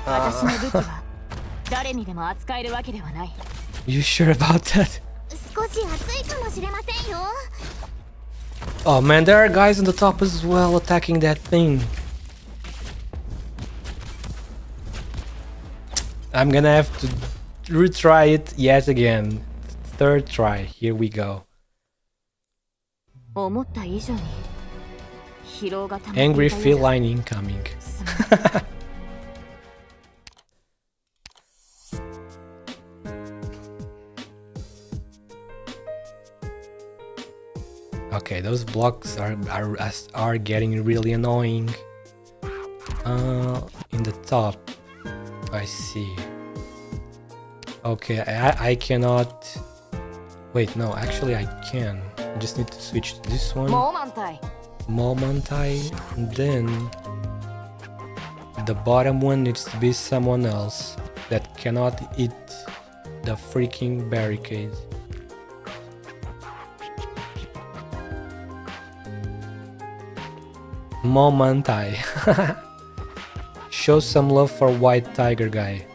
だ私の武器は誰にでも扱えるわけではない You sure about that? 少し暑いかもしれませんよ。 Oh man, there are guys on the top as well attacking that thing. I'm gonna have to retry it yet again. Third try. Here we go. 思った以上に疲労が溜まってい Angry たようだ feline incoming. Okay, those blocks are getting really annoying. In the top, I see. Okay, I cannot. Wait, no, actually I can. I just need to switch to this one. もう満体 Momentai, and then the bottom one needs to be someone else that cannot eat the freaking barricade. Momentai. Show some love for White Tiger guy.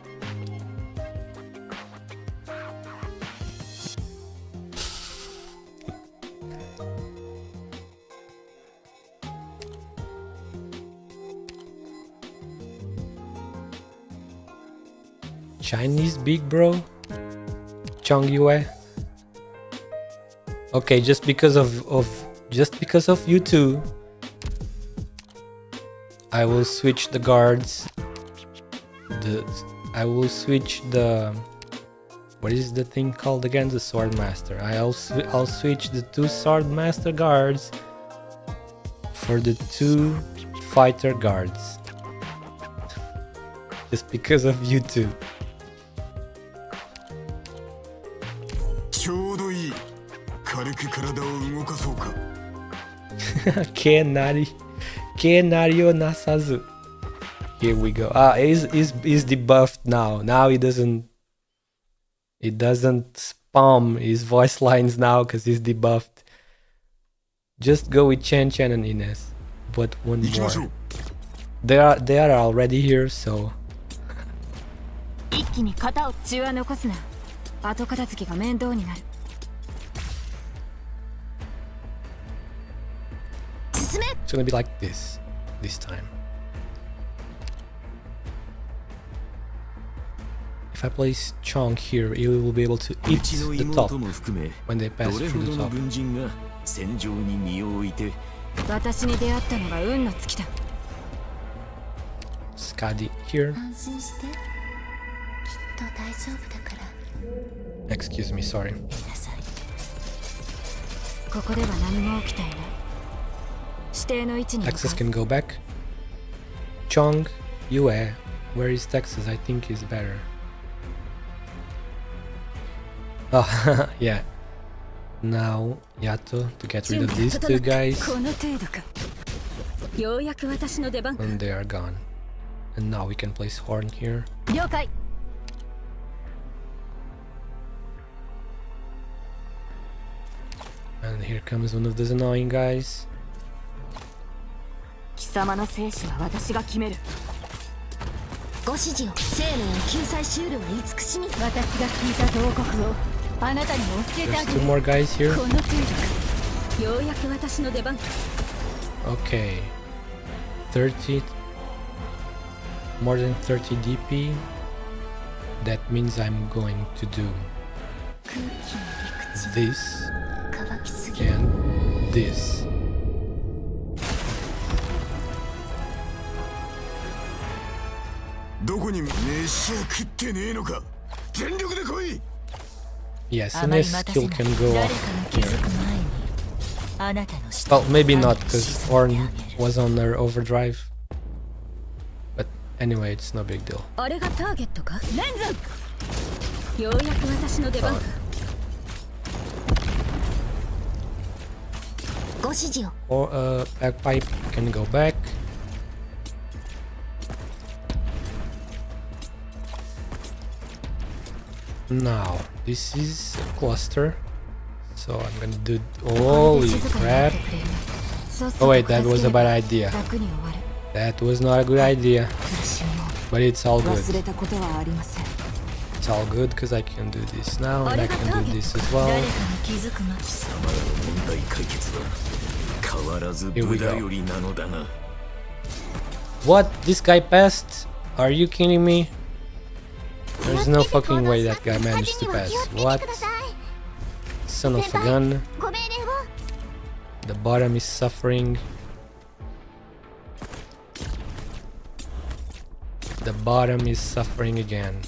Chinese big bro? Chong Yue? Okay, just because of you two, I will switch the guards. I will switch the, what is the thing called again? The sword master. I'll switch the two sword master guards for the two fighter guards. Just because of you two. Kenario nasazu. Here we go. Ah, is debuffed now. Now it doesn't spam his voice lines now because he's debuffed. Just go with Chen and Ines. But one more. They are already here, so 一気に型を血は残すな。後片付けが面倒になる。進め。 it's gonna be like this time. If I place Chong here, he will be able to eat the top when they pass through the top. 私に出会ったのが運の尽きだ。 Skadi here. 安心してきっと大丈夫だから Excuse me, sorry. ここでは何も起きていない。指定の位置に向かう。 Texas can go back. Chong, Yue. Where is Texas? I think he's better. Oh, yeah. Now, Yato to get rid of these two guys. この程度か。ようやく私の出番。 And they are gone. And now we can place Horn here. 了解。 And here comes one of those annoying guys. 貴様の生死は私が決める。ご指示を生命を救済シュールは慈しみ私が聞いた慟哭をあなたにも教えてあ There's げ two る。 more guys here. この程度か。ようやく私の出番。 Okay. 30. More than 30 DP. That means I'm going to do 空気の陸地 this 乾きすぎる and this. どこに飯は食ってねえのか全力で来い Yes, あ and まり this 待たせ skill ない。 can go 誰 off かが気 here. づく前にあなたの下 Well, maybe not に because 沈 Horn めてあげる。 was on their overdrive. But anyway, it's no big deal. あれがターゲットか。レンズ。ようやく私の出番か。ご指示を Or Bagpipe can go back. Now, this is a cluster. So I'm gonna do. Holy crap! Oh wait, that was a bad idea. 楽に終わる。 That was not a good idea. 苦しみも But it's all good. 忘れたことはありません。 It's all good because I can do this now あ and れ I が can ター do ゲッ this ト as か。 well. 誰かに気づくまで。貴様らの問題解決は変わらず Here we 無 go. 駄よりなのだな What? This guy passed? Are you kidding me? There's no fucking way that guy managed to pass. What? Son of a gun. ご命令を The bottom is suffering. The bottom is suffering again.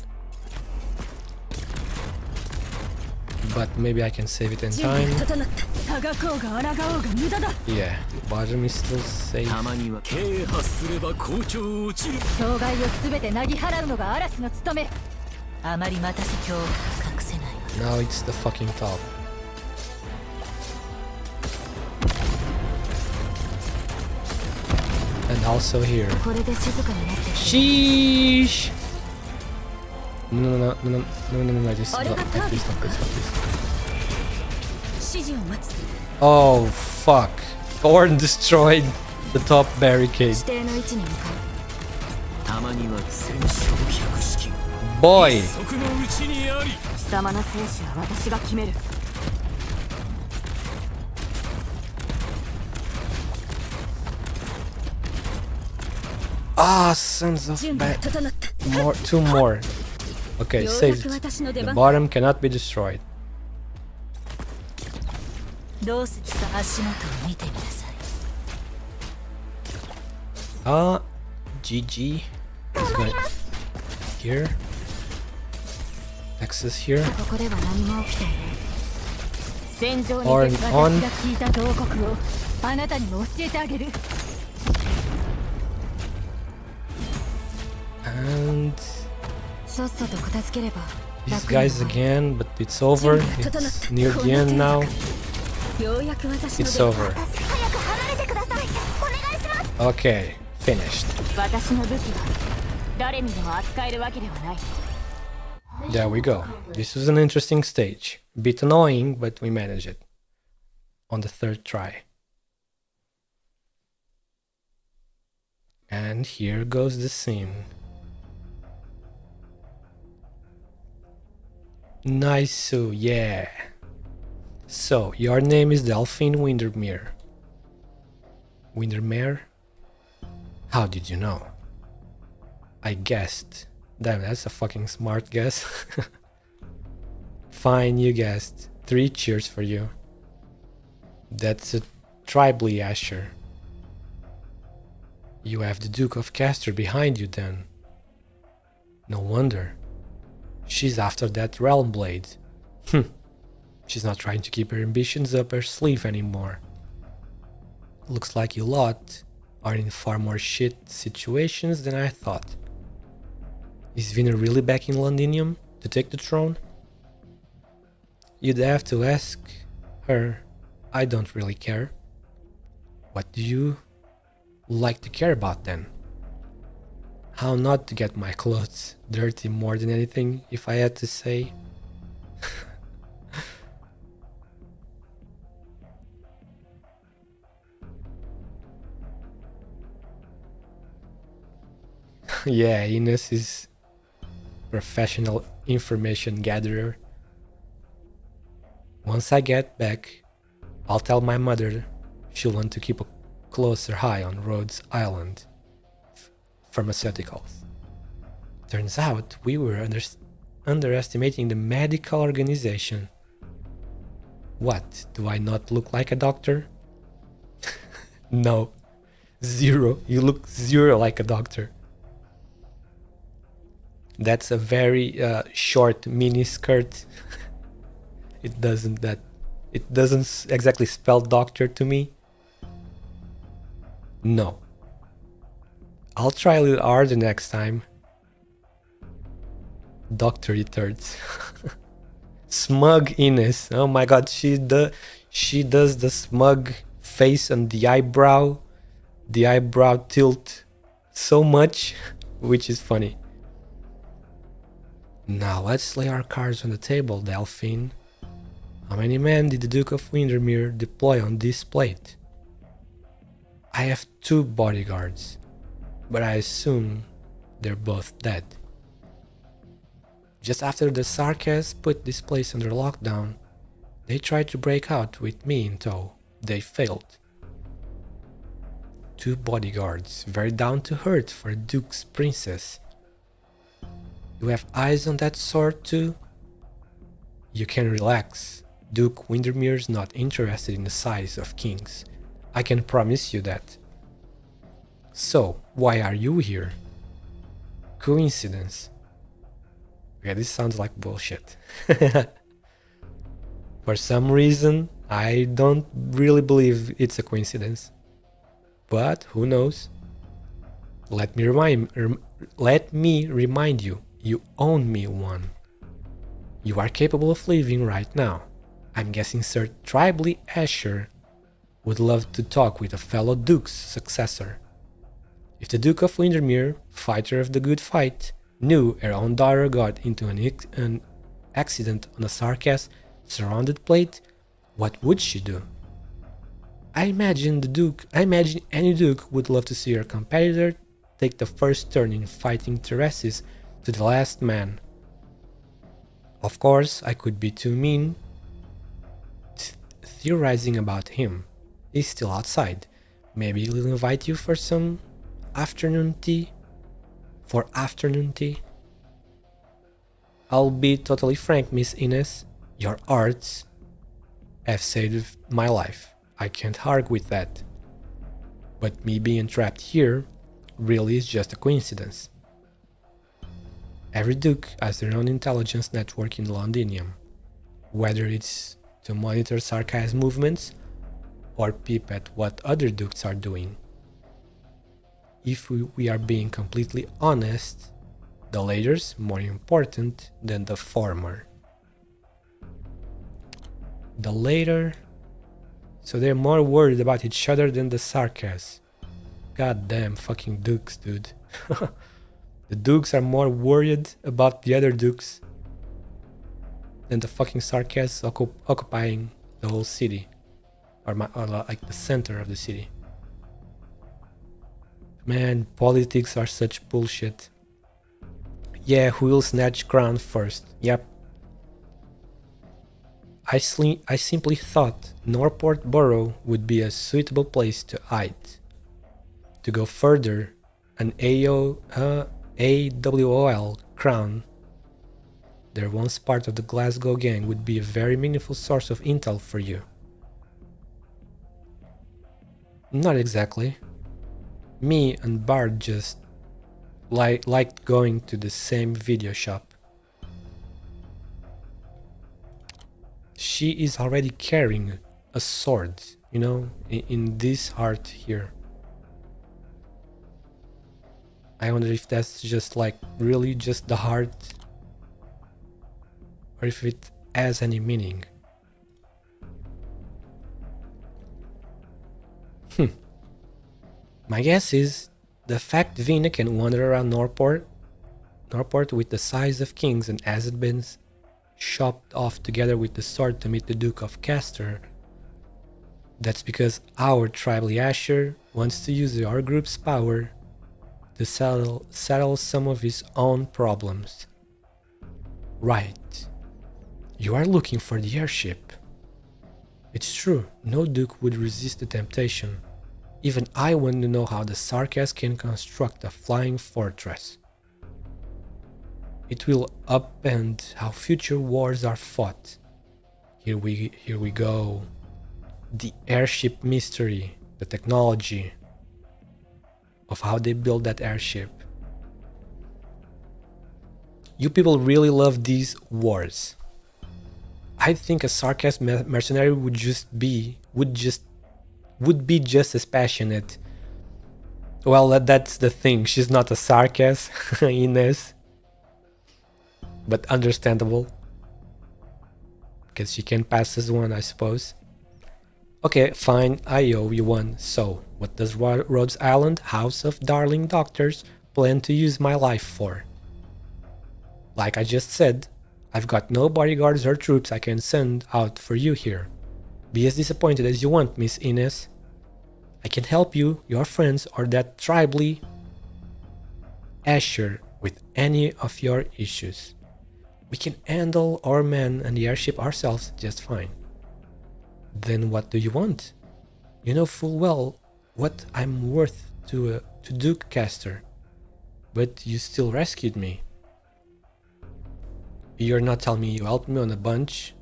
But maybe I can save it in 準備 time. が整った。たがこうが抗おうが無駄だ。 Yeah, bottom is still safe. たまには啓発すれば校長落ちる障害をすべてなぎ払うのが嵐の務め。あまり待たせ恐怖が隠せないわ。 Now it's the fucking top. And also here. これで静かになってくれ。 Sheesh! No, just Are not, you not gonna this, not this, not this. 指示を待つ。 Oh, fuck. Thorn destroyed the top barricade. 指定の位置に向かう。たまには戦勝百式 Boy! 即のうちにあり貴様の生死は私が決める。 Ah, sons of 準備が bat. 整った。 Two more. Okay, ようや saved. く私の出 The 番。 bottom cannot be destroyed. どうするさ。足元を見てみなさい。 GG. He's going here. Texas here. ここでは何も起きていない。戦場に Or 出て on. 私が聞いた慟哭をあなたにも教えてあげる。 And さっさと片付ければ。 these guys again, but it's over. It's near the end now. ようやく私の It's 出番 over. 早く離れてください。お願いします。 Okay, finished. 私の武器は誰にでも扱えるわけではない。 There we go. This was an interesting stage. Bit annoying, but we managed it. On the third try. And here goes the scene. Nice, yeah. So, your name is Delphine Windermere. Windermere? How did you know? I guessed. Damn, that's a fucking smart guess. Fine, you guessed. 3 cheers for you. That's a tribally Asher. You have the Duke of Castor behind you then. No wonder. She's after that realm blade. She's not trying to keep her ambitions up her sleeve anymore. Looks like you lot are in far more shit situations than I thought. Is Vina really back in Londinium to take the throne? You'd have to ask her. I don't really care. What do you like to care about then? How not to get my clothes dirty more than anything, if I had to say. Yeah, Ines is professional information gatherer. Once I get back, I'll tell my mother she'll want to keep a closer eye on Rhodes Island pharmaceuticals. Turns out we were underestimating the medical organization. What, do I not look like a doctor? No, zero. You look zero like a doctor. That's a very short mini skirt. It doesn't exactly spell doctor to me. No. I'll try a little harder next time. Doctor returns. Smug Ines. Oh my god, she does the smug face and the eyebrow tilt so much, which is funny. Now let's lay our cards on the table, Delphine. How many men did the Duke of Windermere deploy on this plate? I have 2 bodyguards, but I assume they're both dead. Just after the Sarkas put this place under lockdown, they tried to break out with me in tow. They failed. 2 bodyguards, very down to earth for a Duke's princess. You have eyes on that sword too? You can relax. Duke Windermere's not interested in the size of kings. I can promise you that. So, why are you here? Coincidence. Okay, this sounds like bullshit. For some reason, I don't really believe it's a coincidence. But who knows? Let me remind you, you own me one. You are capable of leaving right now. I'm guessing Sir Tribally Asher would love to talk with a fellow Duke's successor. If the Duke of Windermere, fighter of the good fight, knew her own daughter got into an accident on a Sarkas surrounded plate, what would she do? I imagine any Duke would love to see her competitor take the first turn in fighting Teresis to the last man. Of course, I could be too mean theorizing about him. He's still outside. Maybe he'll invite you for some afternoon tea? I'll be totally frank, Miss Ines. Your arts have saved my life. I can't argue with that. But me being trapped here really is just a coincidence. Every Duke has their own intelligence network in Londinium, whether it's to monitor Sarkai's movements or peep at what other Dukes are doing. If we are being completely honest, the latter's more important than the former. The latter So they're more worried about each other than the Sarkas. God damn fucking dukes, dude. The dukes are more worried about the other dukes than the fucking Sarkas occupying the whole city. Or like the center of the city. Man, politics are such bullshit. Yeah, who will snatch crown first? Yep. I simply thought Norport Borough would be a suitable place to hide. To go further, an AWOL crown, their once part of the Glasgow gang, would be a very meaningful source of intel for you. Not exactly. Me and Bard just liked going to the same video shop. She is already carrying a sword, you know, in this heart here. I wonder if that's just like really just the heart, or if it has any meaning. My guess is the fact Vina can wander around Norport with the size of kings and hasn't been shopped off together with the sword to meet the Duke of Castor. That's because our tribal Asher wants to use our group's power to settle some of his own problems. Right. You are looking for the airship. It's true, no Duke would resist the temptation. Even I want to know how the Sarkas can construct a flying fortress. It will upend how future wars are fought. Here we go. The airship mystery, the technology of how they build that airship. You people really love these wars. I think a Sarkas mercenary would be just as passionate. Well, that's the thing. She's not a Sarkas, Ines. But understandable. Because she can pass as one, I suppose. Okay, fine, I owe you one. So, what does Rhodes Island, House of Darling Doctors, plan to use my life for? Like I just said, I've got no bodyguards or troops I can send out for you here. Be as disappointed as you want, Miss Ines. I can help you, your friends, or that tribally Asher with any of your issues. We can handle our men and the airship ourselves just fine. Then what do you want? You know full well what I'm worth to Duke Castor, but you still rescued me. You're not telling me you helped me on a bunch.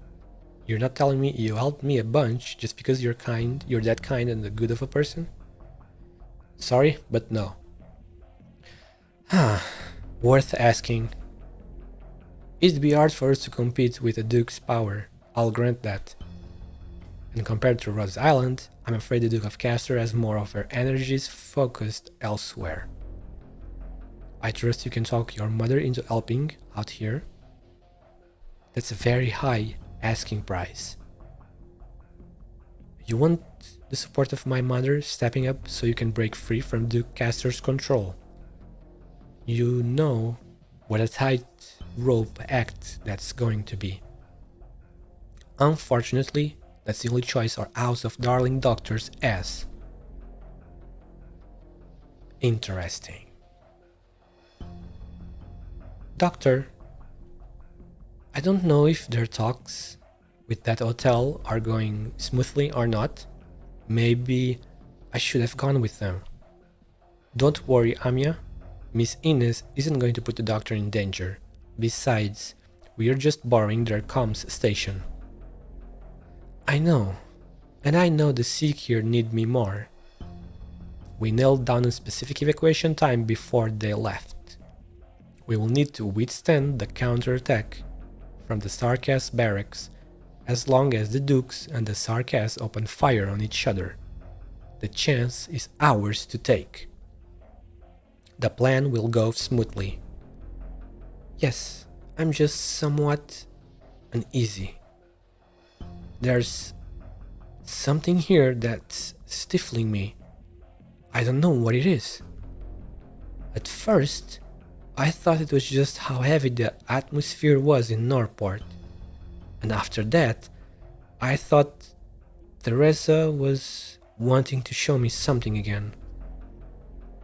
You're not telling me you helped me a bunch just because you're that kind and a good of a person? Sorry, but no. Worth asking. It'd be hard for us to compete with the Duke's power, I'll grant that. And compared to Rhodes Island, I'm afraid the Duke of Castor has more of her energies focused elsewhere. I trust you can talk your mother into helping out here. That's a very high asking price. You want the support of my mother stepping up so you can break free from Duke Castor's control. You know what a tightrope act that's going to be. Unfortunately, that's the only choice our House of Darling Doctors has. Interesting. Doctor, I don't know if their talks with that hotel are going smoothly or not. Maybe I should have gone with them. Don't worry, Amiya. Miss Ines isn't going to put the doctor in danger. Besides, we are just borrowing their comms station. I know. And I know the Sikh here need me more. We nailed down a specific evacuation time before they left. We will need to withstand the counterattack from the Sarkas barracks as long as the Dukes and the Sarkas open fire on each other. The chance is ours to take. The plan will go smoothly. Yes, I'm just somewhat uneasy. There's something here that's stifling me. I don't know what it is. At first, I thought it was just how heavy the atmosphere was in Northport. And after that, I thought Teresa was wanting to show me something again.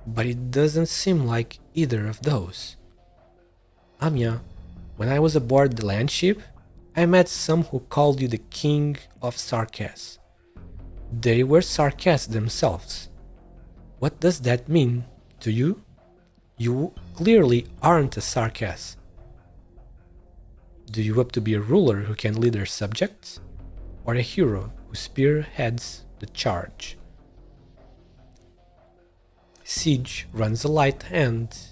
But it doesn't seem like either of those. Anya, when I was aboard the land ship, I met some who called you the King of Sarkas. They were Sarkas themselves. What does that mean to you? You clearly aren't a Sarkas. Do you hope to be a ruler who can lead their subjects? Or a hero who spearheads the charge? Siege runs a light hand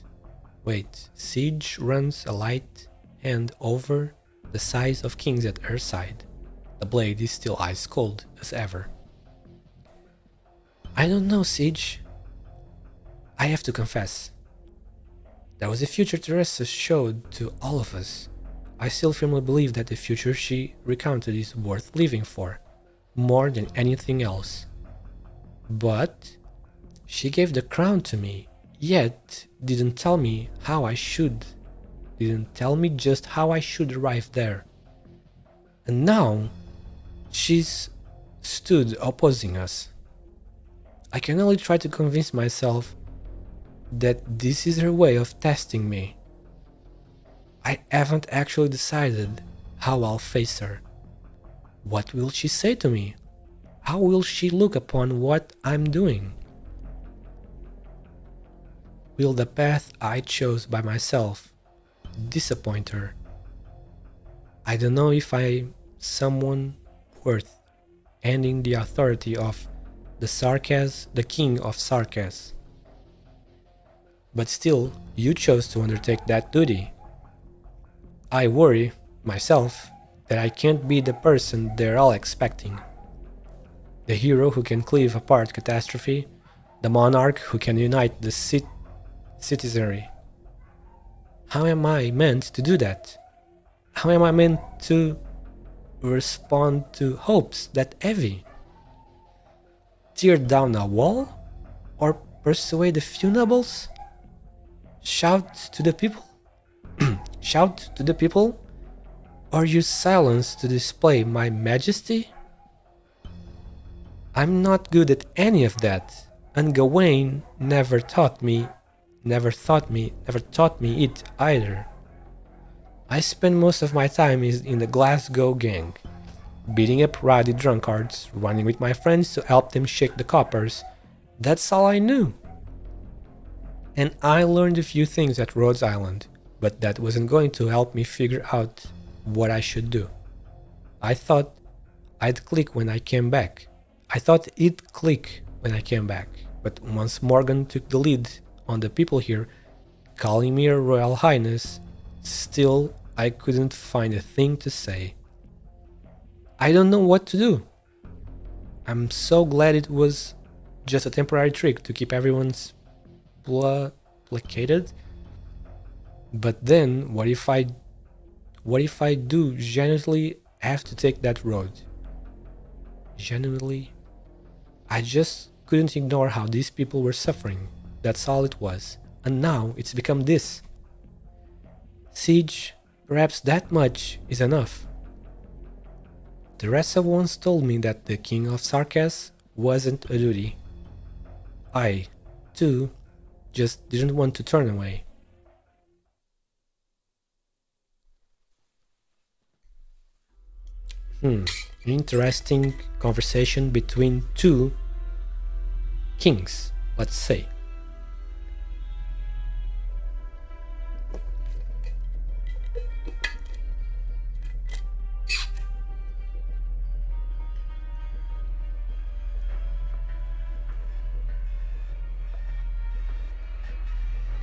over the size of kings at her side. The blade is still ice cold as ever. I don't know, Siege. I have to confess. There was a future Teresa showed to all of us. I still firmly believe that the future she recounted is worth living for, more than anything else. But she gave the crown to me, yet didn't tell me how I should. Didn't tell me just how I should arrive there. And now she's stood opposing us. I can only try to convince myself that this is her way of testing me. I haven't actually decided how I'll face her. What will she say to me? How will she look upon what I'm doing? Will the path I chose by myself disappoint her? I don't know if I'm someone worth handing the authority of the King of Sarkas. But still, you chose to undertake that duty. I worry, myself, that I can't be the person they're all expecting. The hero who can cleave apart catastrophe, the monarch who can unite the citizenry. How am I meant to do that? How am I meant to respond to hopes that heavy? Tear down a wall? Or persuade a few nobles? Shout to the people? Shout to the people? Or use silence to display my majesty? I'm not good at any of that, and Gawain never taught me it either. I spend most of my time in the Glasgow gang, beating up rowdy drunkards, running with my friends to help them shake the coppers. That's all I knew. And I learned a few things at Rhodes Island, but that wasn't going to help me figure out what I should do. I thought I'd click when I came back. But once Morgan took the lead on the people here, calling me a Royal Highness, still I couldn't find a thing to say. I don't know what to do. I'm so glad it was just a temporary trick to keep everyone's placated. But then, what if I do genuinely have to take that road? Genuinely? I just couldn't ignore how these people were suffering. That's all it was. And now it's become this. Siege, perhaps that much is enough. Teresa once told me that the King of Sarkas wasn't a duty. I, too, just didn't want to turn away. Interesting conversation between two kings, let's say.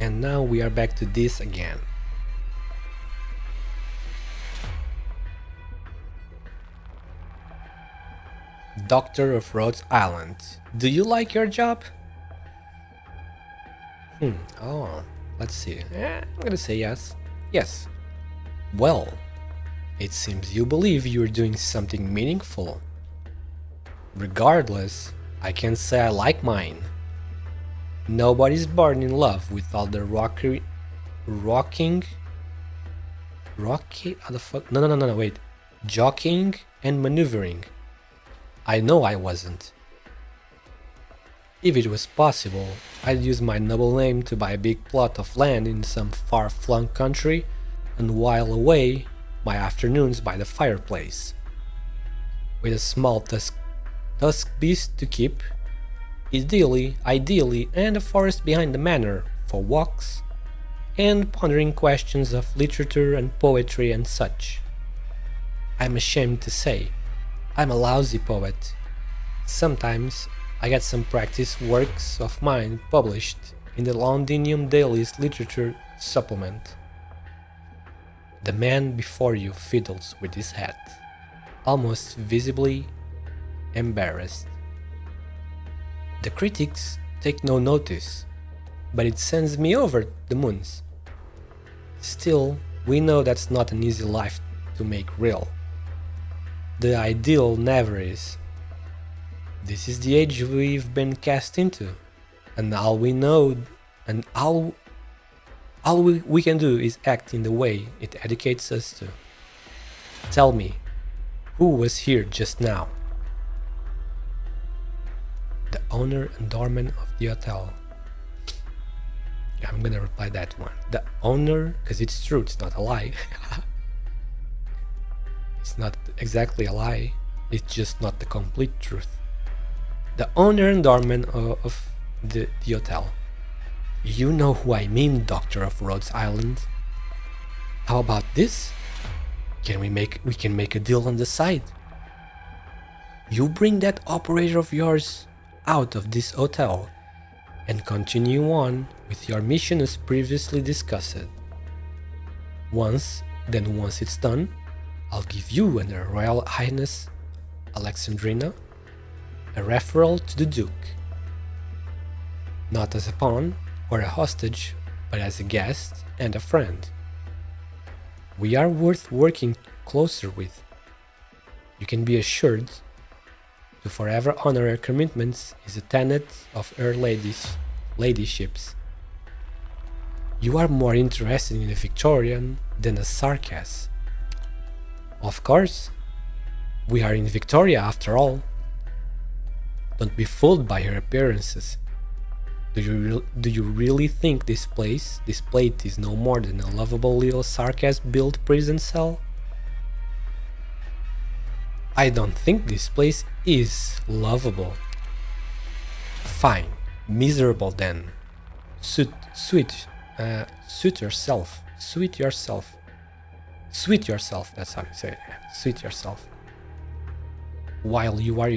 And now we are back to this again. Doctor of Rhodes Island. Do you like your job? Oh, let's see. I'm gonna say yes. Yes. Well, it seems you believe you're doing something meaningful. Regardless, I can say I like mine. Nobody's born in love with all the rocky, how the fuck? No, wait. Jockeying and maneuvering. I know I wasn't. If it was possible, I'd use my noble name to buy a big plot of land in some far-flung country and while away my afternoons by the fireplace. With a small tusk beast to keep, ideally, and a forest behind the manor for walks, and pondering questions of literature and poetry and such. I'm ashamed to say, I'm a lousy poet. Sometimes I get some practice works of mine published in the Londinium Daily's literature supplement. The man before you fiddles with his hat, almost visibly embarrassed. The critics take no notice, but it sends me over the moons. Still, we know that's not an easy life to make real. The ideal never is. This is the age we've been cast into, and all we know and all we can do is act in the way it educates us to. Tell me, who was here just now? The owner and doorman of the hotel. I'm gonna reply that one. The owner, because it's true, it's not a lie. It's not exactly a lie, it's just not the complete truth. The owner and doorman of the hotel. You know who I mean, Doctor of Rhodes Island. How about this? We can make a deal on the side. You bring that operator of yours out of this hotel and continue on with your mission as previously discussed. Once it's done, I'll give you and Her Royal Highness Alexandrina a referral to the Duke. Not as a pawn or a hostage, but as a guest and a friend. We are worth working closer with. You can be assured to forever honor her commitments is a tenet of her ladyships. You are more interested in a Victorian than a Sarkis. Of course, we are in Victoria after all. Don't be fooled by her appearances. Do you really think this plate is no more than a lovable little Sarkis-built prison cell? I don't think this place is lovable. Fine, miserable then. Suit yourself. That's how you say it. Suit yourself. While you are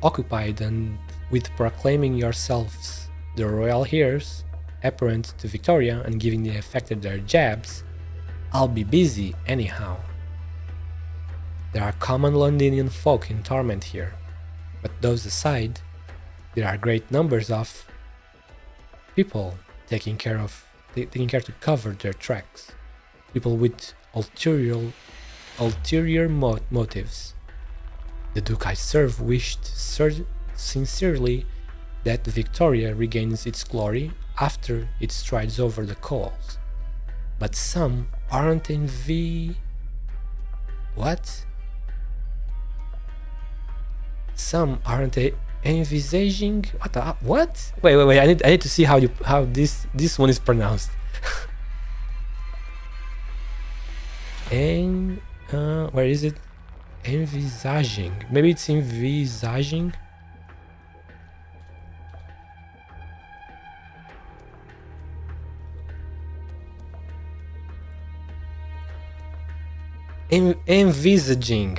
occupied and with proclaiming yourselves the royal heirs, apparent to Victoria and giving the affected their jabs, I'll be busy anyhow. There are common Londinian folk in torment here, but those aside, there are great numbers of people taking care to cover their tracks, people with ulterior motives. The Duke I serve wished sincerely that Victoria regains its glory after it strides over the coals. But some aren't Some aren't envisaging what? Wait! I need to see how this one is pronounced. Where is it? Envisaging. Maybe it's envisaging. Envisaging.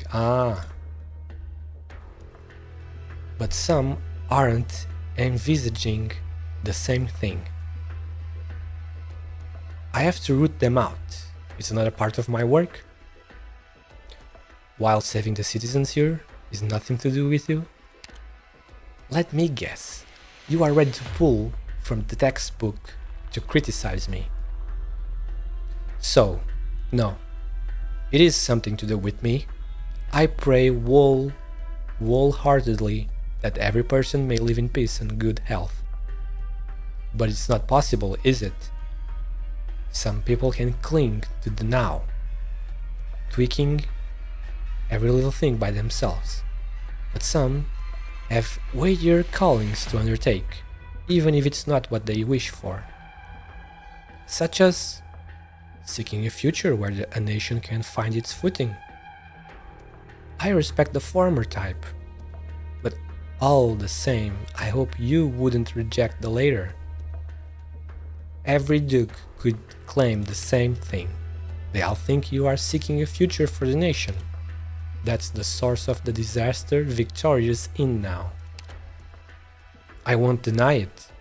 But some aren't envisaging the same thing. I have to root them out. It's another part of my work. While saving the citizens here is nothing to do with you. Let me guess. You are ready to pull from the textbook to criticize me. So, no. It is something to do with me. I pray wholeheartedly that every person may live in peace and good health. But it's not possible, is it? Some people can cling to the now, tweaking every little thing by themselves. But some have weightier callings to undertake, even if it's not what they wish for. Such as seeking a future where a nation can find its footing. I respect the former type, but all the same, I hope you wouldn't reject the later. Every duke could claim the same thing. They all think you are seeking a future for the nation. That's the source of the disaster Victoria's in now. I won't deny it.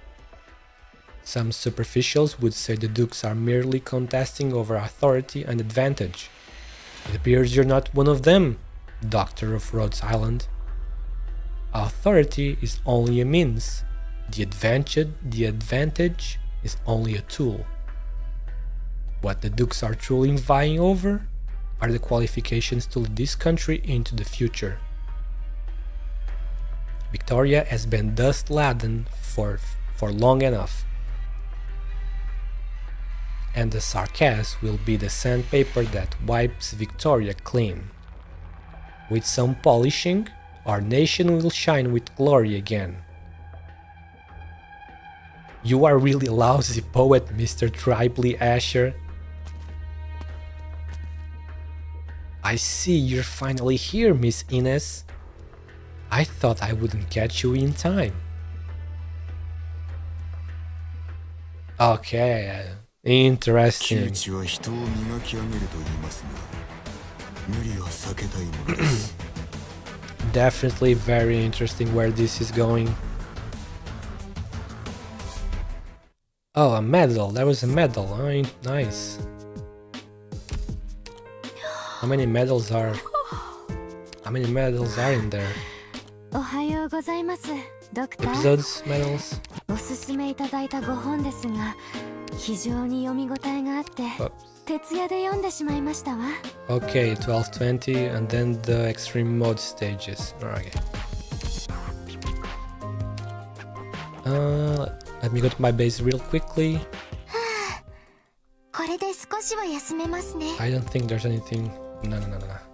Some superficials would say the dukes are merely contesting over authority and advantage. It appears you're not one of them, Doctor of Rhodes Island. Authority is only a means. The advantage is only a tool. What the dukes are truly vying over are the qualifications to lead this country into the future. Victoria has been dust-laden for long enough, and the Sarkaz will be the sandpaper that wipes Victoria clean. With some polishing, our nation will shine with glory again. You are really a lousy poet, Mr. Tribly Asher. I see you're finally here, Miss Ines. I thought I wouldn't catch you in time. Okay, interesting. Definitely very interesting where this is going. Oh, a medal. There was a medal. Oh, nice. How many medals are in there? おはようございます、ドクター。 Episodes, medals? おすすめいただいた5本ですが、非常に読み応えがあって、徹夜で読んでしまいましたわ。Okay, 12:20 and then the extreme mode stages. Okay. Let me go to my base real quickly. これで少しは休めますね。 I don't think there's anything. No,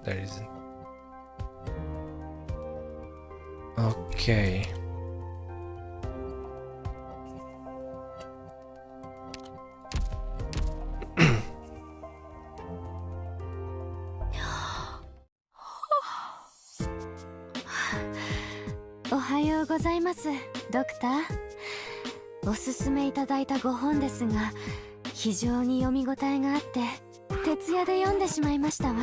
there isn't. Okay. Oh, おはようございます、ドクター。おすすめいただいた5本ですが、非常に読み応えがあって、徹夜で読んでしまいましたわ。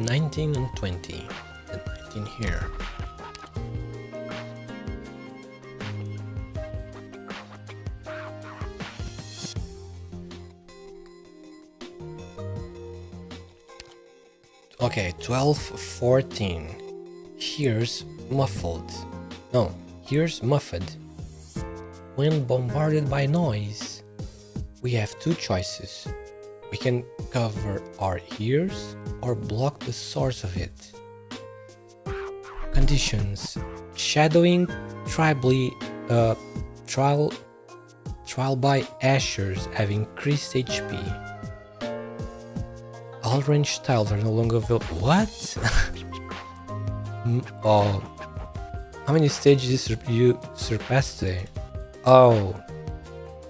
$19 and $20 and $19 here. Okay, 12-14. Here's muffled. No, here's muffled. When bombarded by noise, we have two choices. We can cover our ears or block the source of it. Conditions: shadowing, trial by Ashers have increased HP. All range tiles are no longer available. What? Oh, how many stages you surpassed today? Oh,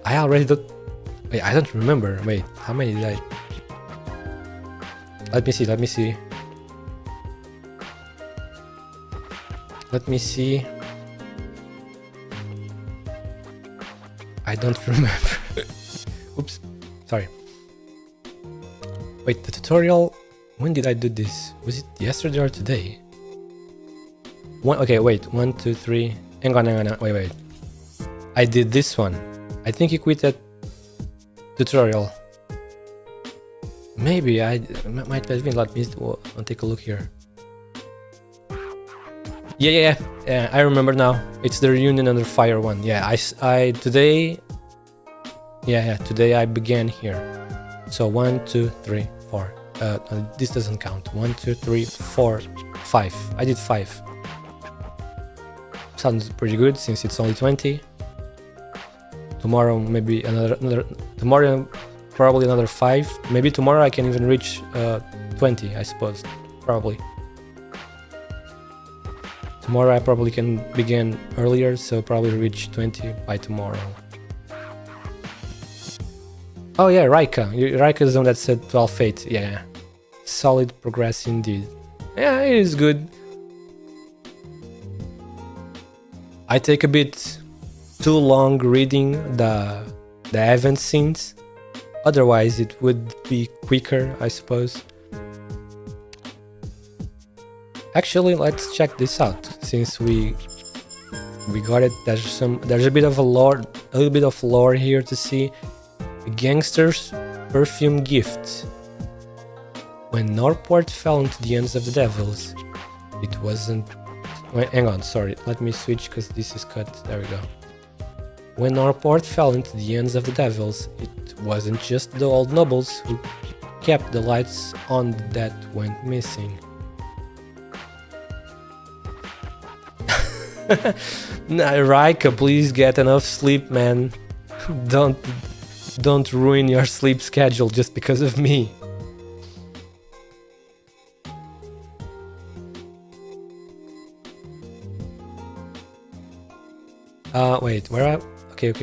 I already don't. Wait, I don't remember. Wait, how many did I? Let me see. I don't remember. Oops, sorry. Wait, the tutorial, when did I do this? Was it yesterday or today? Okay, wait, 1, 2, 3. Hang on, wait. I did this one. I think you quit at tutorial. Maybe I might have been. Let me take a look here. Yeah. I remember now. It's the reunion under fire one. Yeah, I today. Yeah. Today I began here. So 1, 2, 3, 4. This doesn't count. 1, 2, 3, 4, 5. I did 5. Sounds pretty good since it's only 20. Tomorrow maybe another. Tomorrow probably another 5. Maybe tomorrow I can even reach 20. I suppose. Probably. Tomorrow I probably can begin earlier, so probably reach 20 by tomorrow. Oh yeah, Raika. Raika is the one that said 12 fate. Yeah. Solid progress indeed. Yeah, it is good. I take a bit too long reading the event scenes. Otherwise it would be quicker, I suppose. Actually, let's check this out. Since we got it, there's a bit of a little bit of lore here to see. A gangster's perfume gift. When Norport fell into the hands of the devils, it wasn't. Wait, hang on, sorry. Let me switch because this is cut. There we go. When Norport fell into the hands of the devils, it wasn't just the old nobles who kept the lights on that went missing. Nah, Raika, please get enough sleep, man. Don't ruin your sleep schedule just because of me. Wait, where are... Okay.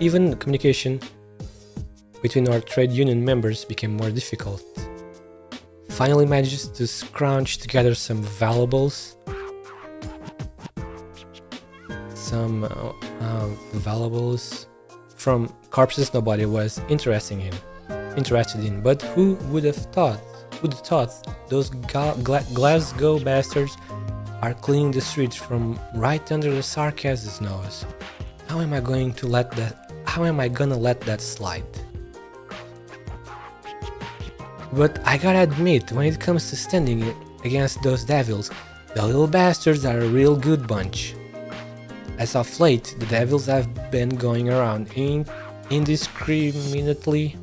Even communication between our trade union members became more difficult. Finally managed to scrounge together some valuables. Valuables from corpses nobody was interested in, but who would have thought those Glasgow bastards are cleaning the streets from right under the Sarkaz's nose? How am I gonna let that slide? But I gotta admit, when it comes to standing against those devils, the little bastards are a real good bunch. As of late, the devils have been going around indiscriminately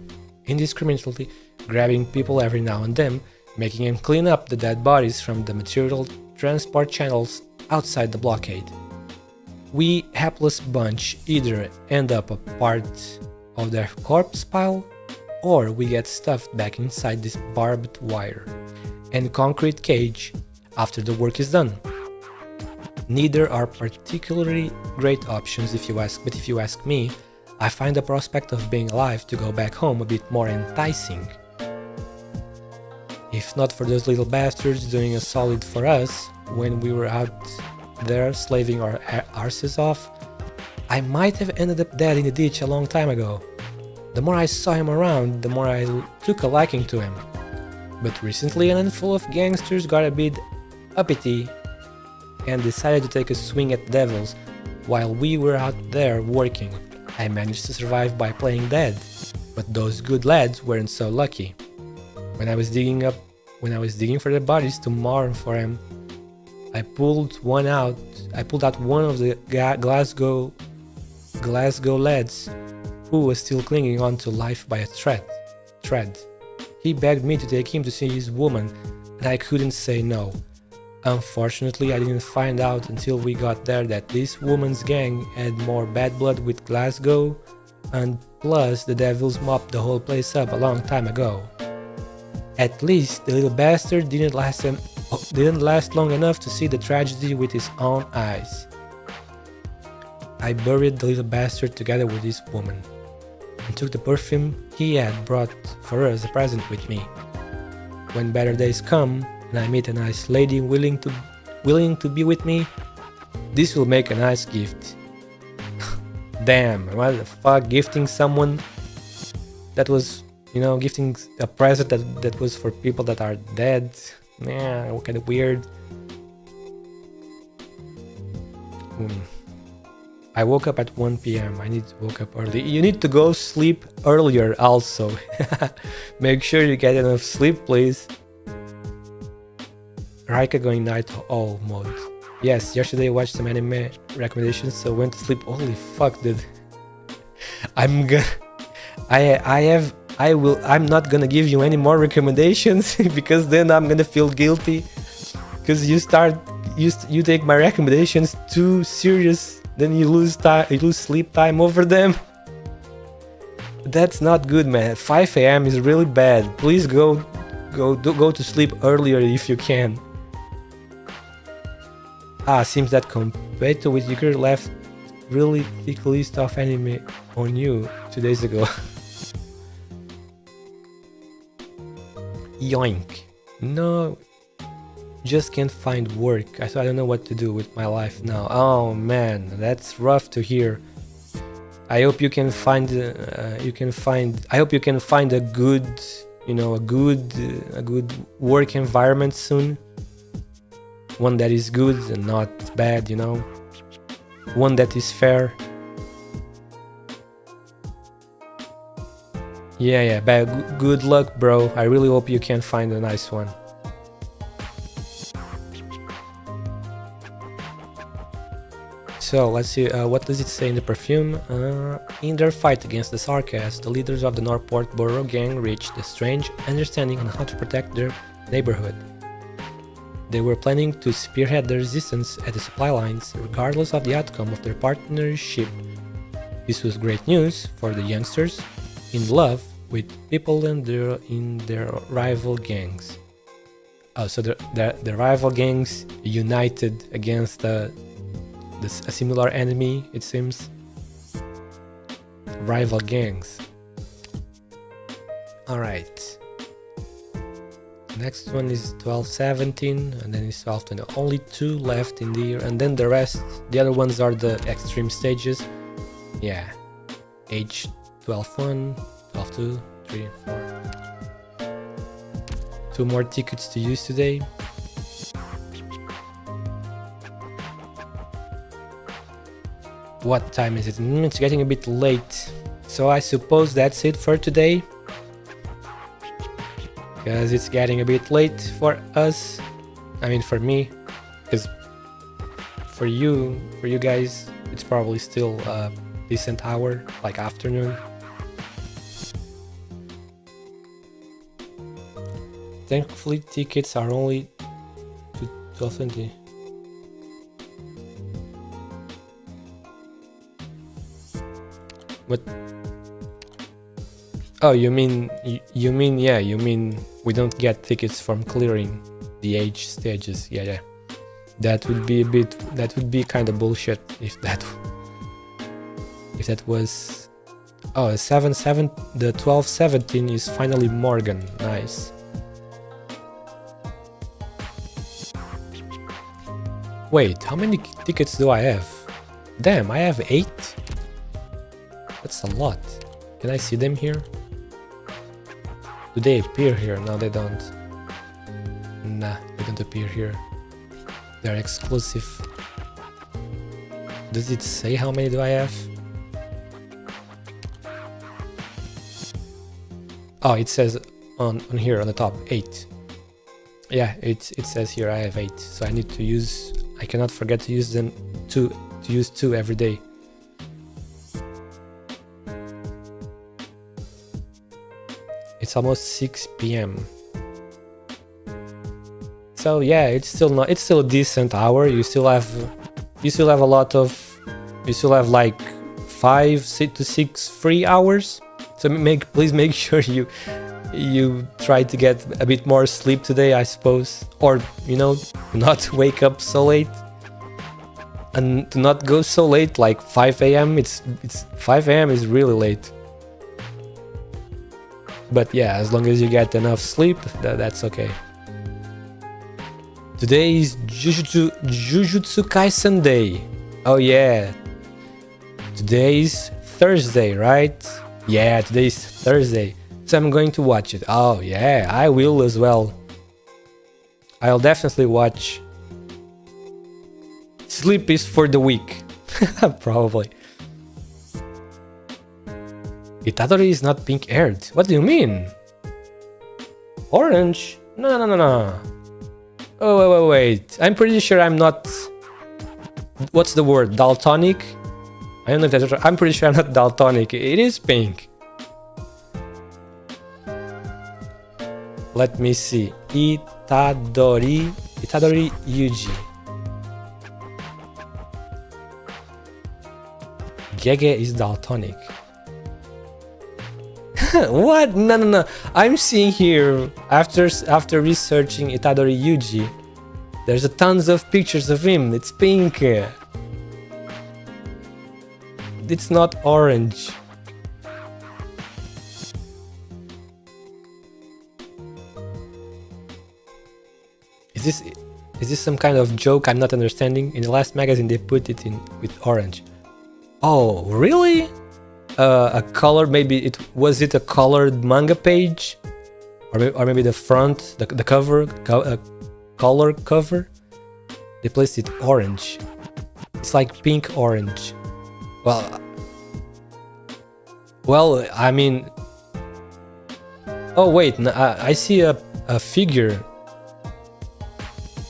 grabbing people every now and then, making them clean up the dead bodies from the material transport channels outside the blockade. We hapless bunch either end up a part of their corpse pile, or we get stuffed back inside this barbed wire and concrete cage after the work is done. Neither are particularly great options if you ask me, I find the prospect of being alive to go back home a bit more enticing. If not for those little bastards doing a solid for us when we were out there slaving our arses off, I might have ended up dead in the ditch a long time ago. The more I saw him around, the more I took a liking to him. But recently an handful of gangsters got a bit uppity and decided to take a swing at devils while we were out there working. I managed to survive by playing dead, but those good lads weren't so lucky. When I was digging for the bodies to mourn for him, I pulled out one of the Glasgow lads who was still clinging on to life by a thread. He begged me to take him to see his woman, and I couldn't say no. Unfortunately, I didn't find out until we got there that this woman's gang had more bad blood with Glasgow, and plus the devils mopped the whole place up a long time ago. At least the little bastard didn't last long enough to see the tragedy with his own eyes. I buried the little bastard together with his woman, and took the perfume he had brought for us as a present with me. When better days come, and I meet a nice lady willing to be with me, this will make a nice gift. Damn, what the fuck, gifting someone that was, gifting a present that was for people that are dead. Man, what kind of weird. I woke up at 1 p.m. I need to wake up early. You need to go sleep earlier also. Make sure you get enough sleep, please. Raika going night all mode. Yes, yesterday I watched some anime recommendations, so went to sleep. Holy fuck, dude. I'm not gonna give you any more recommendations because then I'm gonna feel guilty. Because you take my recommendations too serious. Then you lose time, you lose sleep time over them. That's not good, man. 5 a.m. is really bad. Please go to sleep earlier if you can. Seems that Completo with Yuger left really thick list of anime on you 2 days ago. Yoink. No. Just can't find work. So I don't know what to do with my life now. Oh man, that's rough to hear. I hope you can find. I hope you can find a good, a good work environment soon. One that is good and not bad, One that is fair. Yeah. But good luck, bro. I really hope you can find a nice one. So let's see, what does it say in the perfume? In their fight against the Sarkas, the leaders of the Northport Borough gang reached a strange understanding on how to protect their neighborhood. They were planning to spearhead the resistance at the supply lines, regardless of the outcome of their partnership. This was great news for the youngsters in love with people in their rival gangs. Oh, so the rival gangs united against a similar enemy, it seems. Rival gangs. Alright. Next one is 1217, and then it's 1220. Only 2 left in the year, and then the other ones are the extreme stages. Yeah. Age 12-1, 12-2, 3, and 4. 2 more tickets to use today. What time is it? It's getting a bit late. So I suppose that's it for today. Because it's getting a bit late for us. I mean for me. Because for you guys, it's probably still a decent hour, like afternoon. Thankfully tickets are only to 12:20. What? Oh, you mean we don't get tickets from clearing the age stages? Yeah. That would be kind of bullshit if that was. Oh, the 1217 is finally Morgan. Nice. Wait, how many tickets do I have? Damn, I have 8. That's a lot. Can I see them here? Do they appear here? No, they don't. Nah, they don't appear here. They're exclusive. Does it say how many do I have? Oh, it says on here on the top 8. Yeah, it says here I have 8. So I cannot forget to use them to use 2 every day. It's almost 6 p.m. So yeah, it's still a decent hour. You still have like 5 to 6 free hours. So please make sure you try to get a bit more sleep today, I suppose, or not wake up so late, and to not go so late like 5 a.m. It's 5 a.m. is really late. But yeah, as long as you get enough sleep, that's okay. Today is Jujutsu Kaisen Day. Oh yeah. Today is Thursday, right? Yeah, today is Thursday. So I'm going to watch it. Oh yeah, I will as well. I'll definitely watch. Sleep is for the weak. Probably. Itadori is not pink-haired. What do you mean? Orange? No. Oh, wait. I'm pretty sure I'm not... What's the word? Daltonic? I don't know if that's right. I'm pretty sure I'm not daltonic. It is pink. Let me see. Itadori Yuji. Gege is daltonic. What? No. I'm seeing here after researching Itadori Yuji. There's a tons of pictures of him. It's pink. It's not orange. Is this some kind of joke I'm not understanding? In the last magazine they put it in with orange. Oh, really? A color, maybe was it a colored manga page? Or maybe the front, the cover, color cover? They placed it orange. It's like pink orange. Well, I mean... Oh wait, I see a figure.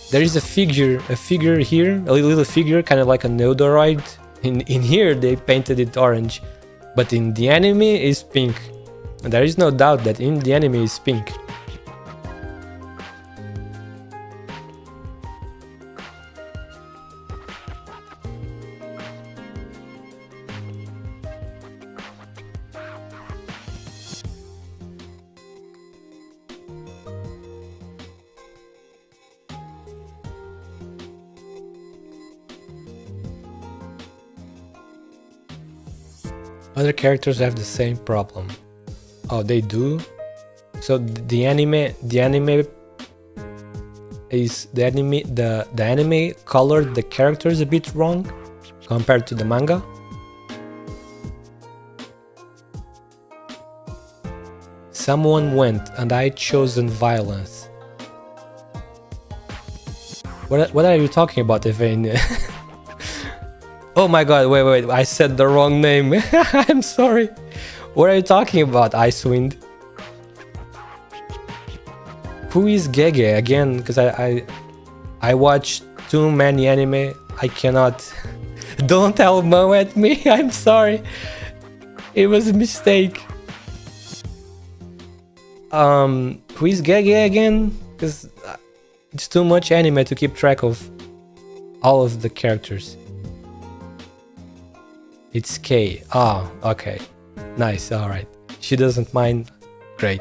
There is a figure here, a little figure, kind of like a Neodoroid. In here they painted it orange, but in the anime is pink. And there is no doubt that in the anime is pink. Other characters have the same problem. Oh, they do? So the anime colored the characters a bit wrong compared to the manga. Someone went and I chosen violence. What are you talking about, Evane? Oh my god, wait, I said the wrong name. I'm sorry. What are you talking about, Icewind? Who is Gege again? Because I watch too many anime. I cannot. Don't elbow at me. I'm sorry. It was a mistake. Who is Gege again? Because it's too much anime to keep track of all of the characters. It's K. Ah, okay. Nice, alright. She doesn't mind. Great.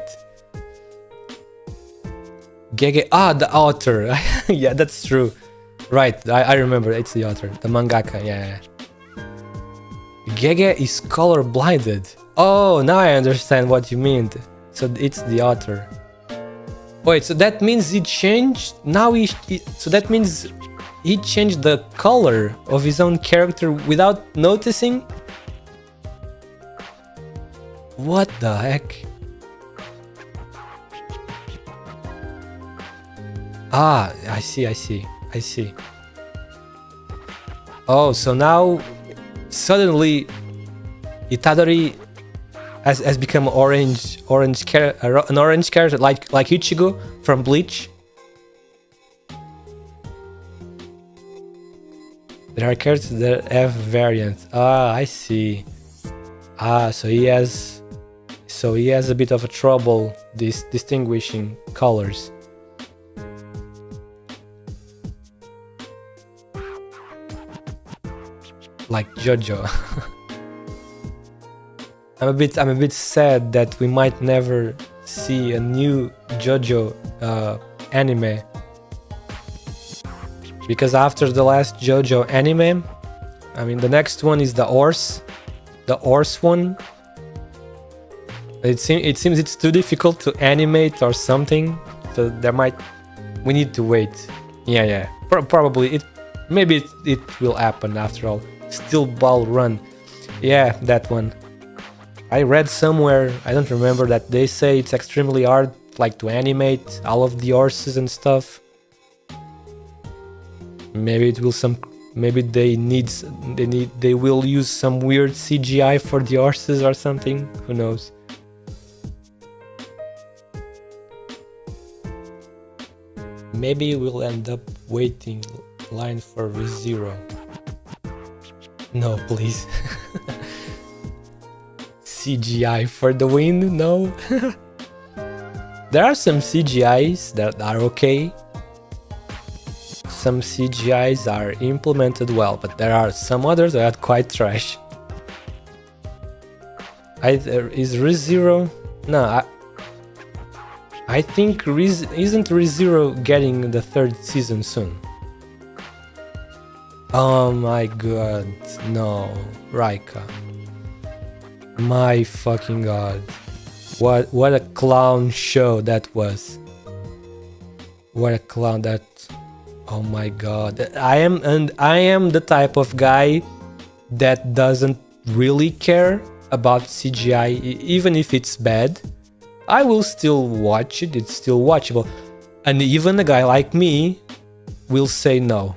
Gege. Ah, the author. Yeah, that's true. Right, I remember. It's the author. The mangaka, yeah. Gege is color blinded. Oh, now I understand what you mean. So it's the author. Wait, so that means he changed? Now so that means he changed the color of his own character without noticing? What the heck? Ah, I see. Oh, so now suddenly Itadori has become an orange character like Ichigo from Bleach. There are characters that have variants. Ah, I see. Ah, so he has a bit of a trouble distinguishing colors. Like JoJo. I'm a bit sad that we might never see a new JoJo anime. Because after the last JoJo anime, I mean the next one is the horse one. It seems it's too difficult to animate or something, so we need to wait. Yeah. Probably maybe it will happen after all. Steel Ball Run, yeah, that one. I read somewhere, I don't remember, that they say it's extremely hard, like to animate all of the horses and stuff. Maybe it will Maybe they will use some weird CGI for the horses or something. Who knows? Maybe we'll end up waiting line for ReZero. No, please. CGI for the win? No. There are some CGIs that are okay. Some CGIs are implemented well, but there are some others that are quite trash. Is ReZero? No, I think isn't ReZero getting the 3rd season soon? Oh my god, no, Raika. My fucking god. What a clown show that was. What a clown that. Oh my god. I am the type of guy that doesn't really care about CGI, even if it's bad. I will still watch it, it's still watchable. And even a guy like me will say no.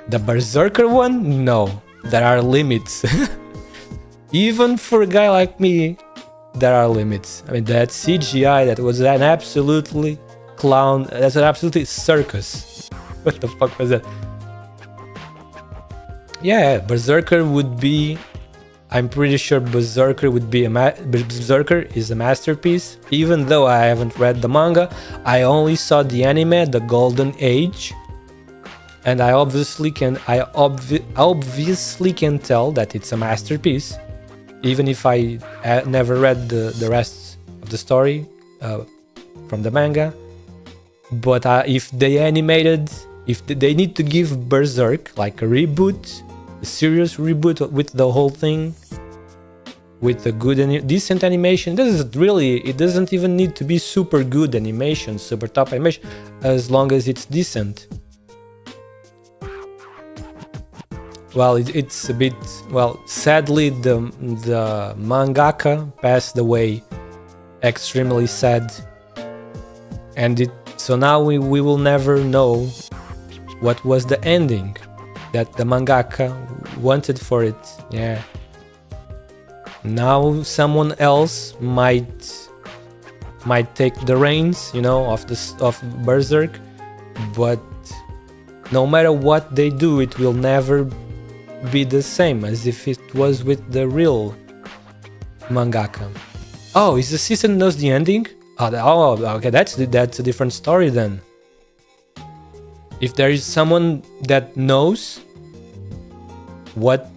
The Berserker one? No. There are limits. Even for a guy like me, there are limits. I mean, that CGI, that was an absolutely clown, that's an absolutely circus. What the fuck was that? Yeah, Berserker would be... I'm pretty sure Berserker would be Berserker is a masterpiece. Even though I haven't read the manga, I only saw the anime, The Golden Age, and I obviously can tell that it's a masterpiece, even if I never read the rest of the story from the manga. But if they animated, if they need to give Berserk like a reboot, a serious reboot with the whole thing, with a good decent animation. It doesn't even need to be super good animation, super top animation, as long as it's decent. Well, it's a bit, well, sadly the mangaka passed away, extremely sad, and so now we will never know what was the ending that the mangaka wanted for it. Yeah. Now someone else might take the reins, you know, of Berserk, but no matter what they do, it will never be the same as if it was with the real mangaka. Oh, is the assistant knows the ending? Oh, okay, that's a different story then. If there is someone that knows what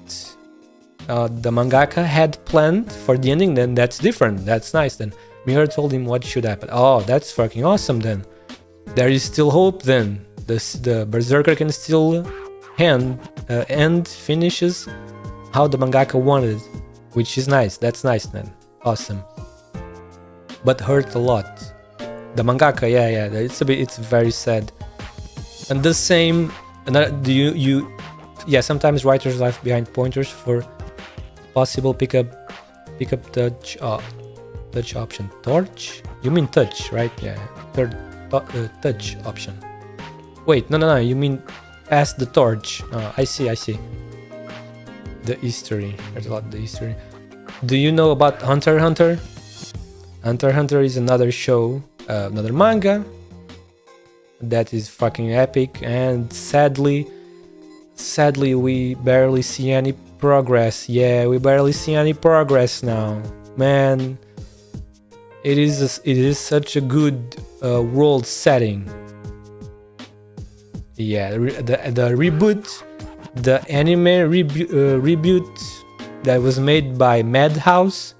the mangaka had planned for the ending, then that's different. That's nice. Then Miura told him what should happen. Oh, that's fucking awesome then. There is still hope then. The Berserker can still end finishes how the mangaka wanted, which is nice. That's nice then. Awesome. But hurt a lot. The mangaka, yeah, it's very sad. And the same, sometimes writers left behind pointers for possible pick up touch option. Torch? You mean touch, right? Yeah, third touch option. Wait, no, you mean pass the torch. I see. The history. There's a lot of the history. Do you know about Hunter x Hunter? Hunter x Hunter is another show, another manga that is fucking epic, and sadly we barely see any progress. Yeah, we barely see any progress now, man. It is such a good world setting. Yeah, the reboot, the anime reboot that was made by Madhouse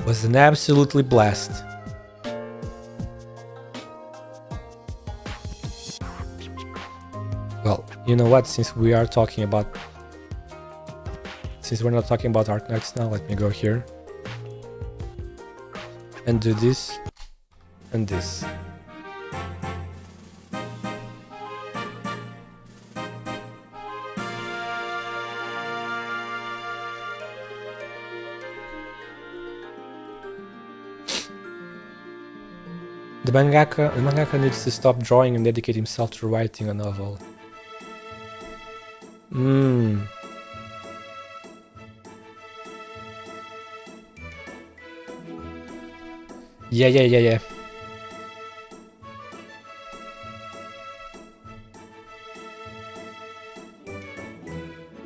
was an absolutely blast. Well, you know what? Since we're not talking about Arknights now, let me go here and do this and this. The mangaka needs to stop drawing and dedicate himself to writing a novel. Yeah.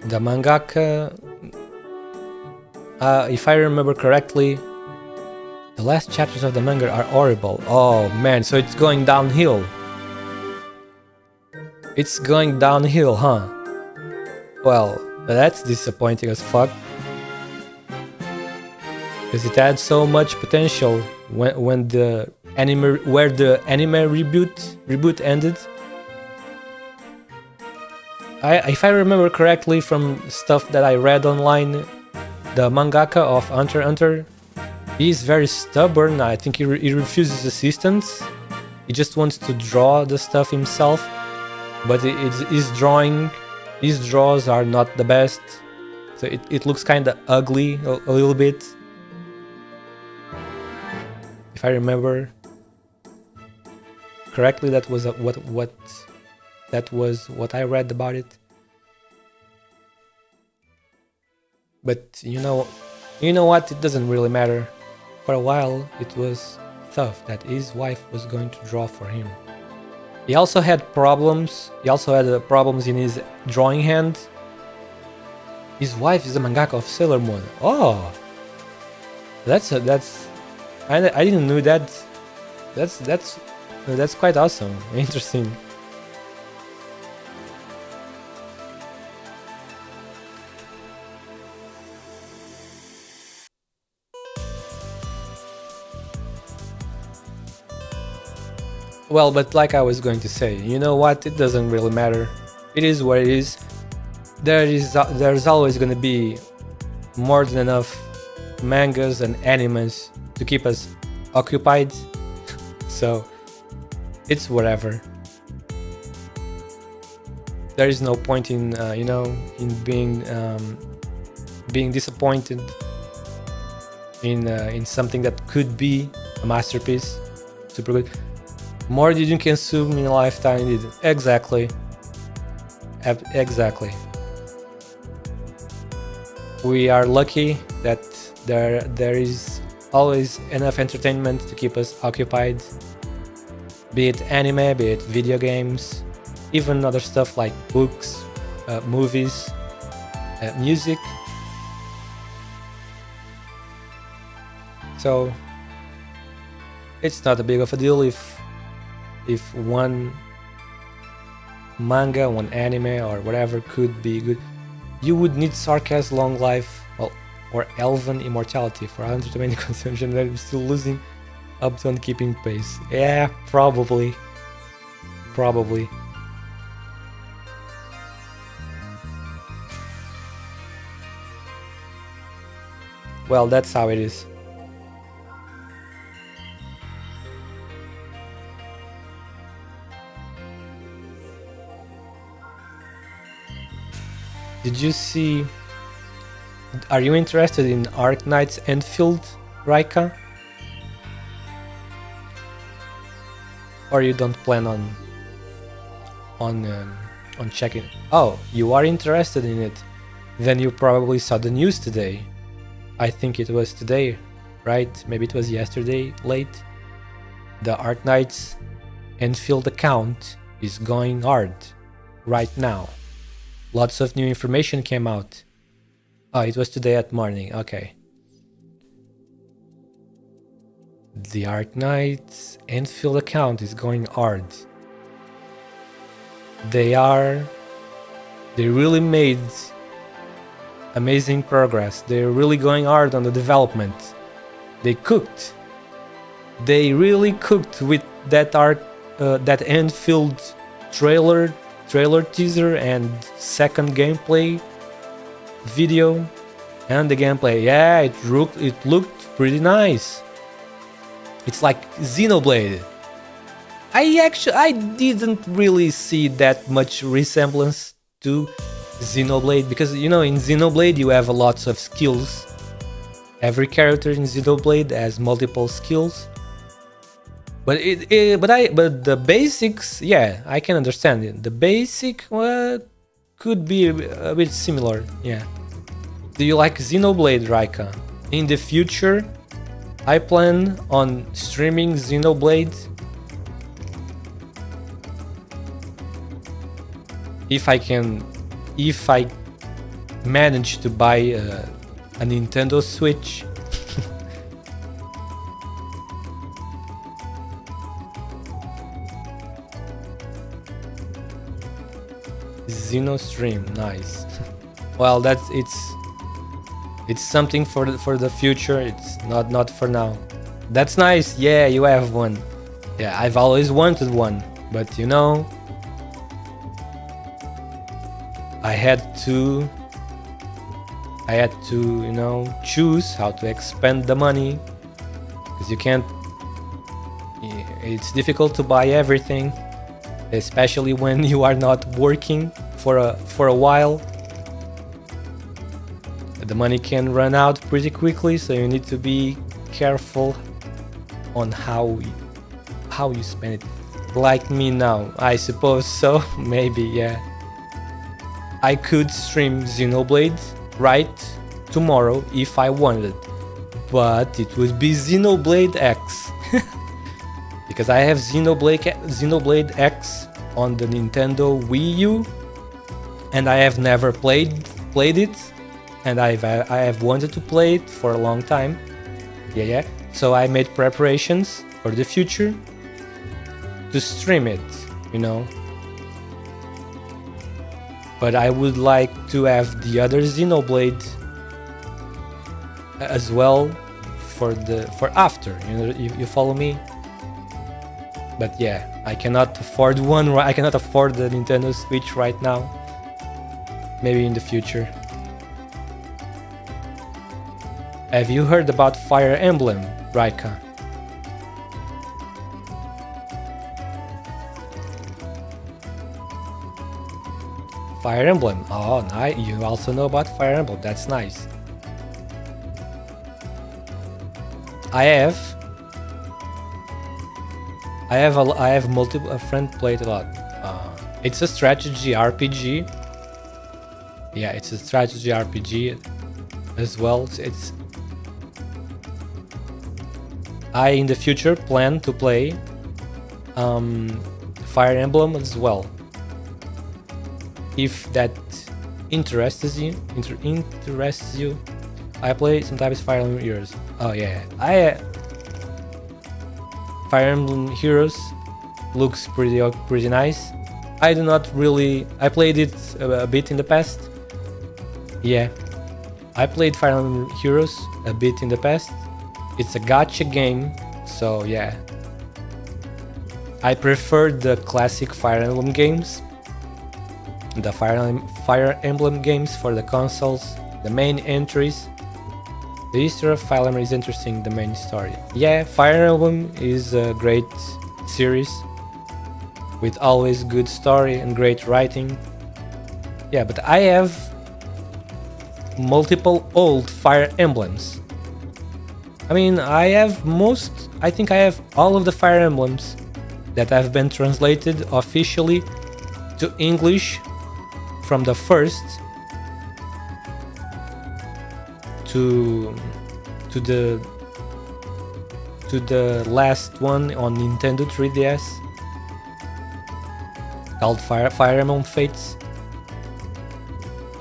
The mangaka, if I remember correctly, the last chapters of the manga are horrible. Oh man, so it's going downhill. It's going downhill, huh? Well, that's disappointing as fuck. Because it had so much potential when the anime reboot ended. If I remember correctly from stuff that I read online, the mangaka of Hunter x Hunter, he's very stubborn. I think he refuses assistance. He just wants to draw the stuff himself. But his draws are not the best. So it looks kind of ugly a little bit. If I remember correctly, that was what I read about it. But you know what? It doesn't really matter. For a while, it was tough that his wife was going to draw for him. He also had problems. He also had problems in his drawing hand. His wife is a mangaka of Sailor Moon. Oh, that's I didn't know that. That's quite awesome. Interesting. Well, but like I was going to say, you know what? It doesn't really matter. It is what it is. There's always going to be more than enough mangas and animes to keep us occupied. So it's whatever. There is no point in in being disappointed in something that could be a masterpiece. Super good. More did you consume in a lifetime? Did exactly. We are lucky that there is always enough entertainment to keep us occupied. Be it anime, be it video games, even other stuff like books, movies, music. So it's not a big of a deal if one manga, one anime, or whatever could be good. You would need Sarkaz's long life, well, or elven immortality for entertainment consumption that is still losing up on keeping pace. Yeah, probably. Well, that's how it is. Did you see... Are you interested in ARKNIGHTS Enfield, Raika? Or you don't plan on checking? Oh, you are interested in it. Then you probably saw the news today. I think it was today, right? Maybe it was yesterday, late. The ARKNIGHTS Enfield account is going hard right now. Lots of new information came out. Oh, it was today at morning. Okay. The ARKNIGHTS Enfield account is going hard. They really made amazing progress. They're really going hard on the development. They cooked. They really cooked with that Enfield trailer teaser and second gameplay video, and the gameplay. Yeah, it looked pretty nice. It's like Xenoblade. I didn't really see that much resemblance to Xenoblade because in Xenoblade you have lots of skills. Every character in Xenoblade has multiple skills. But the basics, yeah, I can understand it. The basic could be a bit similar, yeah. Do you like Xenoblade, Raika? In the future, I plan on streaming Xenoblade. If I manage to buy a Nintendo Switch. Xeno stream, nice. Well, it's something for the future. It's not for now. That's nice. Yeah, you have one. Yeah, I've always wanted one, but you know, I had to you know, choose how to expend the money, because you can't. It's difficult to buy everything, especially when you are not working for a while. The money can run out pretty quickly, so you need to be careful on how you spend it. Like me now, I suppose so. Maybe, yeah. I could stream Xenoblade right tomorrow if I wanted, but it would be Xenoblade X. Because I have Xenoblade X on the Nintendo Wii U, and I have never played it, and I have wanted to play it for a long time. Yeah. So I made preparations for the future to stream it, you know. But I would like to have the other Xenoblade as well for after, you know, you follow me. But yeah, I cannot afford one. I cannot afford the Nintendo Switch right now. Maybe in the future. Have you heard about Fire Emblem, Raika? Fire Emblem. Oh, nice. You also know about Fire Emblem. That's nice. I have multiple. A friend played a lot. It's a strategy RPG. Yeah, it's a strategy RPG as well. I in the future plan to play Fire Emblem as well. If that interests you, I play sometimes Fire Emblem Heroes. Oh yeah, Fire Emblem Heroes looks pretty nice. I do not really. I played it a bit in the past. Yeah, I played Fire Emblem Heroes a bit in the past. It's a gacha game, so yeah. I prefer the classic Fire Emblem games. The Fire Emblem games for the consoles, the main entries. The history of Fire Emblem is interesting, the main story. Yeah, Fire Emblem is a great series with always good story and great writing. Yeah, but I have multiple old Fire Emblems. I mean, I think I have all of the Fire Emblems that have been translated officially to English from the first to the last one on Nintendo 3DS called Fire Emblem Fates.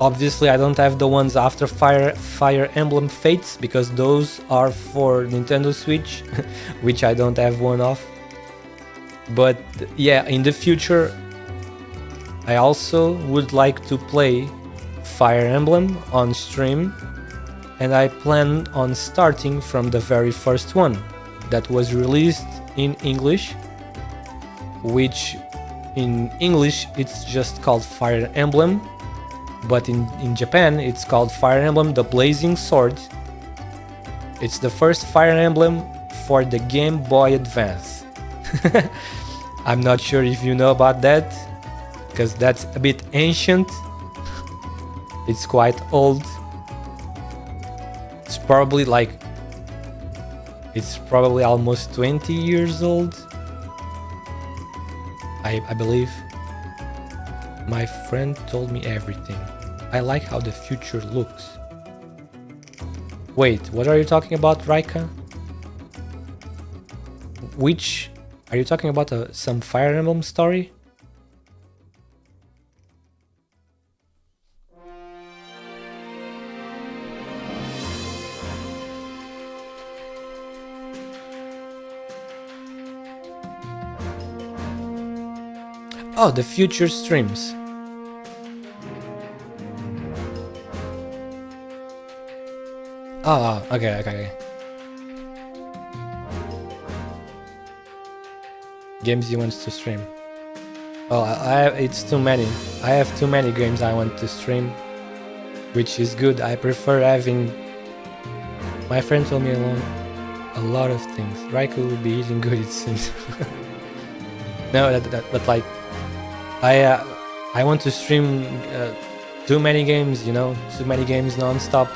Obviously, I don't have the ones after Fire Emblem Fates because those are for Nintendo Switch, which I don't have one of. But yeah, in the future, I also would like to play Fire Emblem on stream, and I plan on starting from the very first one that was released in English, which in English it's just called Fire Emblem, but in Japan it's called Fire Emblem The Blazing Sword. It's the first Fire Emblem for the Game Boy Advance. I'm not sure if you know about that, because that's a bit ancient. It's quite old. It's probably almost 20 years old, I believe. My friend told me everything. I like how the future looks. Wait, what are you talking about, Raika? Which... Are you talking about some Fire Emblem story? Oh, the future streams. Oh, okay. Games you want to stream. Oh, it's too many. I have too many games I want to stream, which is good. I prefer having... My friend told me a lot of things. Raikou will be eating good, it seems. No, but like... I want to stream too many games, you know? Too many games non-stop.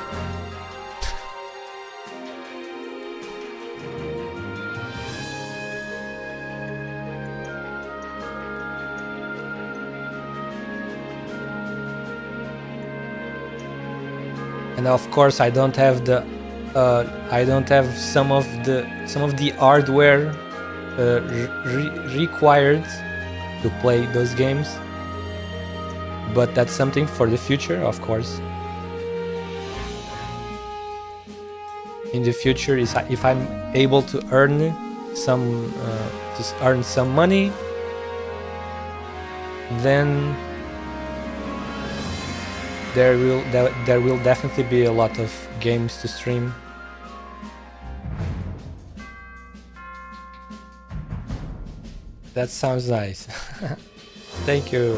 And of course, I don't have some of the hardware required to play those games. But that's something for the future, of course. In the future, if I'm able to earn some money, then there will definitely be a lot of games to stream. That sounds nice. Thank you.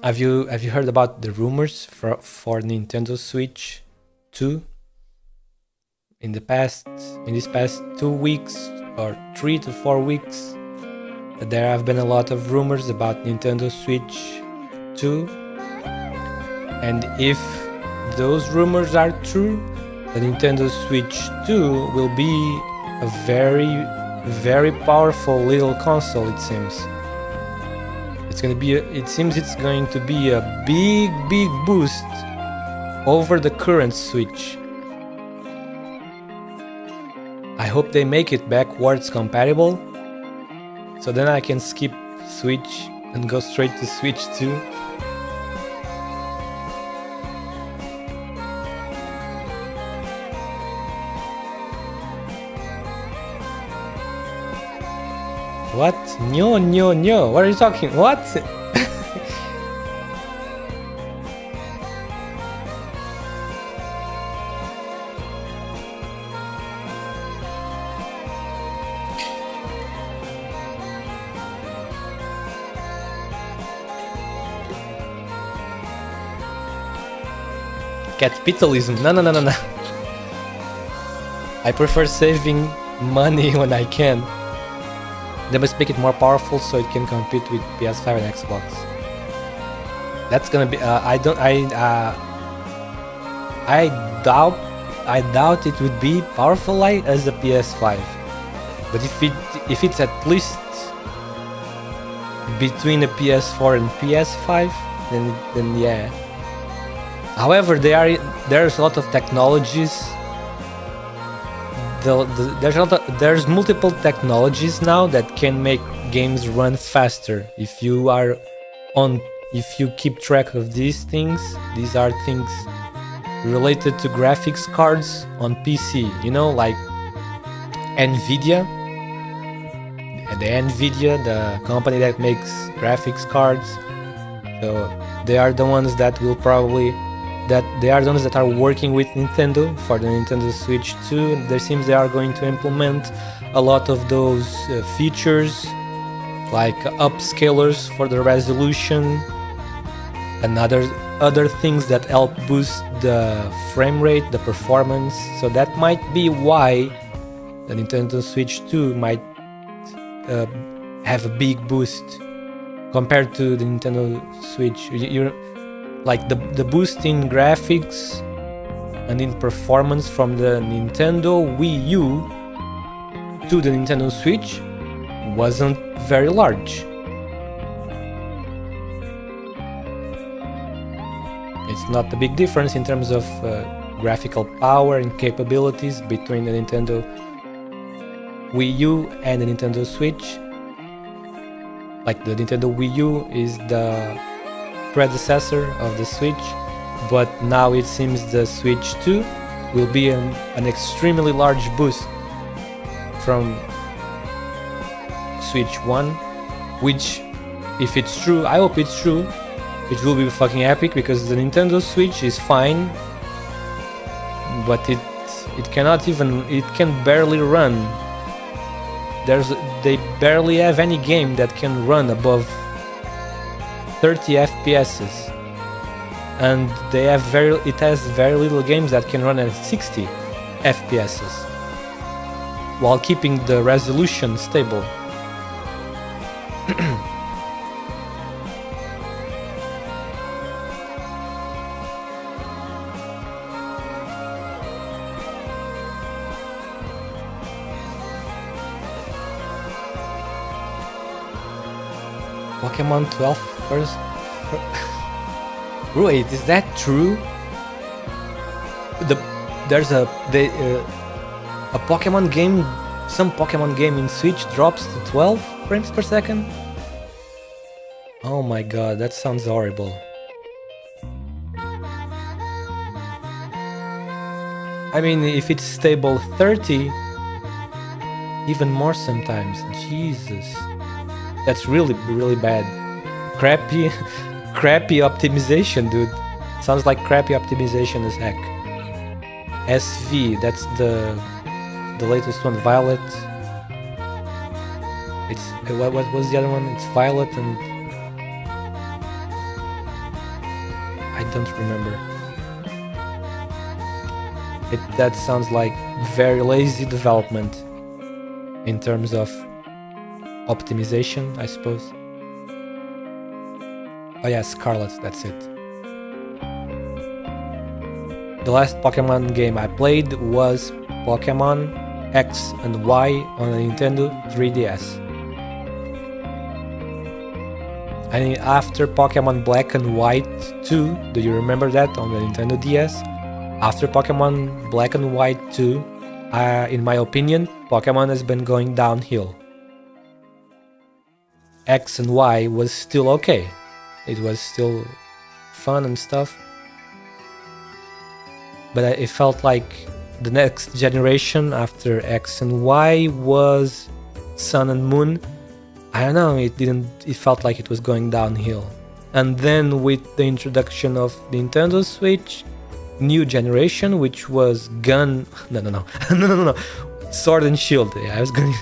Have you heard about the rumors for Nintendo Switch 2? In these past 2 weeks or 3 to 4 weeks, there have been a lot of rumors about Nintendo Switch 2. And if those rumors are true, the Nintendo Switch 2 will be a very, very powerful little console, it seems. It seems it's going to be a big boost over the current Switch. I hope they make it backwards compatible, so then I can skip Switch and go straight to Switch 2. What? No. What are you talking? What? Capitalism? No. I prefer saving money when I can. They must make it more powerful so it can compete with PS5 and Xbox. That's gonna be. I doubt it would be powerful like as a PS5. But if it's at least between a PS4 and PS5, then yeah. However, there's a lot of technologies. There's multiple technologies now that can make games run faster. If you keep track of these things, these are things related to graphics cards on PC. You know, like Nvidia, the company that makes graphics cards. So they are the ones that are working with Nintendo for the Nintendo Switch 2. There seems they are going to implement a lot of those features, like upscalers for the resolution and other things that help boost the frame rate, the performance. So that might be why the Nintendo Switch 2 might have a big boost compared to the Nintendo Switch. Like the boost in graphics and in performance from the Nintendo Wii U to the Nintendo Switch wasn't very large. It's not a big difference in terms of graphical power and capabilities between the Nintendo Wii U and the Nintendo Switch. Like the Nintendo Wii U is the predecessor of the Switch, but now it seems the Switch 2 will be an extremely large boost from Switch 1, which, if it's true, I hope it's true, it will be fucking epic, because the Nintendo Switch is fine, but it can barely run. They barely have any game that can run above 30 FPS, and it has very little games that can run at 60 FPS while keeping the resolution stable. Pokemon 12 first. Wait, is that true? There's a Pokemon game, some Pokemon game in Switch drops to 12 frames per second? Oh my god, that sounds horrible. I mean, if it's stable 30, even more sometimes. Jesus. That's really, really bad. Crappy optimization, dude. Sounds like crappy optimization as heck. SV, that's the latest one. Violet. It's what was the other one? It's Violet and I don't remember. That sounds like very lazy development in terms of optimization, I suppose. Oh yeah, Scarlet, that's it. The last Pokemon game I played was Pokemon X and Y on the Nintendo 3DS. And after Pokemon Black and White 2, do you remember that on the Nintendo DS? After Pokemon Black and White 2, in my opinion, Pokemon has been going downhill. X and Y was still okay. It was still fun and stuff. But it felt like the next generation after X and Y was Sun and Moon. I don't know, it felt like it was going downhill. And then with the introduction of Nintendo Switch, new generation, which was Sword and Shield. Yeah, I was going.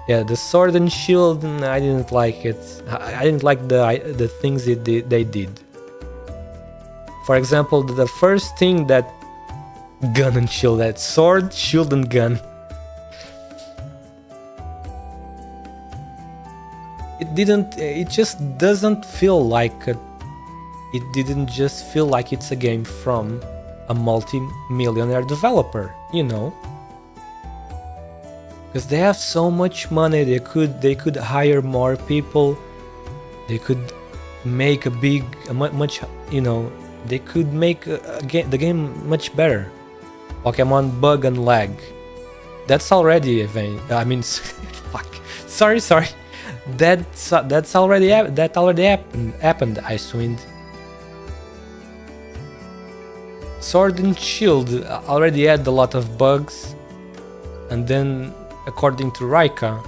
Yeah, the Sword and Shield. I didn't like it. I didn't like the things they did. For example, the first thing that Gun and Shield, that Sword, Shield, and Gun. It just doesn't feel like it didn't just feel like it's a game from a multi-millionaire developer, you know, because they have so much money. They could hire more people. They could make much, you know, they could make the game much better. Pokemon Bug and Lag, that's already a thing. I mean, fuck. Sorry. That already happened. Icewind. Sword and Shield already had a lot of bugs, and then, according to Raika,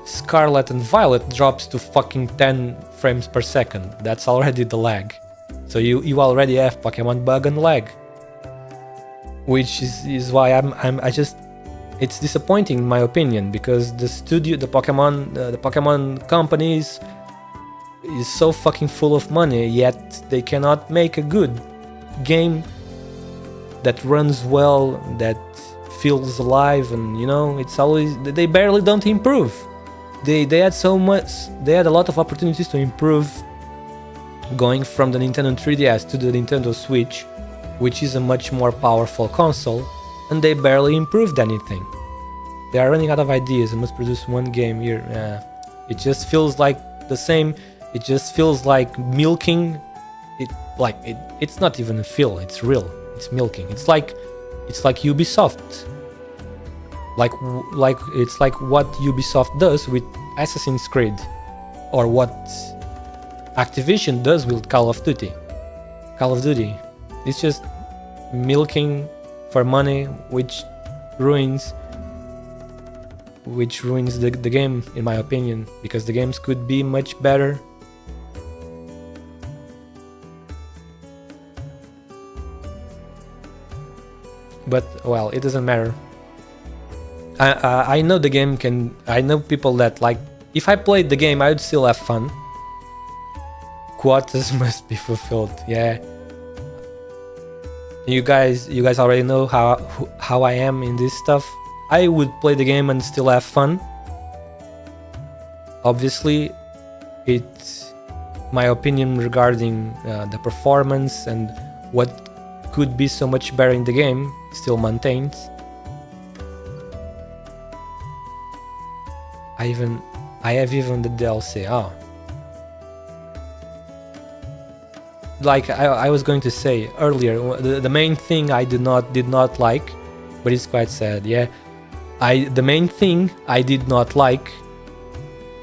Scarlet and Violet drops to fucking 10 frames per second. That's already the lag. So you already have Pokemon Bug and Lag, which is why it's disappointing in my opinion, because the Pokemon companies is so fucking full of money, yet they cannot make a good game that runs well, that feels alive, and you know, it's always, they barely don't improve. They had a lot of opportunities to improve, going from the Nintendo 3DS to the Nintendo Switch, which is a much more powerful console, and they barely improved anything. They are running out of ideas and must produce one game here. It just feels like the same. It just feels like milking. It's not even a feel. It's real. It's milking. It's like Ubisoft. It's like what Ubisoft does with Assassin's Creed, or what Activision does with Call of Duty. It's just milking for money, which ruins the game, in my opinion, because the games could be much better. But well, it doesn't matter. I know the game can. I know people that like. If I played the game, I would still have fun. Quotas must be fulfilled. Yeah. You guys already know how I am in this stuff. I would play the game and still have fun. Obviously, it's my opinion regarding the performance and what could be so much better in the game still maintains. I have even the DLC. Oh. Like I was going to say earlier, the main thing I did not like, but it's quite sad. Yeah, the main thing I did not like.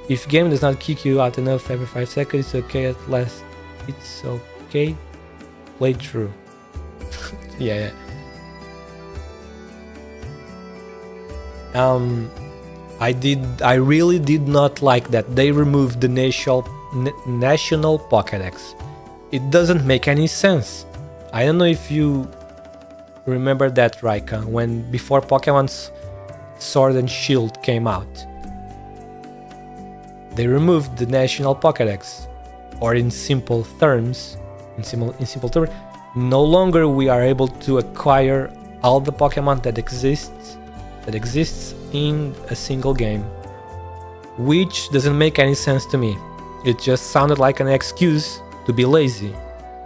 If game does not kick you out enough every 5 seconds, it's okay at last. It's okay. Play through. Yeah. I really did not like that they removed the national Pokédex. It doesn't make any sense. I don't know if you remember that, Raika, when before Pokémon's Sword and Shield came out. They removed the national Pokédex, or in simple terms, no longer we are able to acquire all the Pokémon that exists in a single game, which doesn't make any sense to me. It just sounded like an excuse to be lazy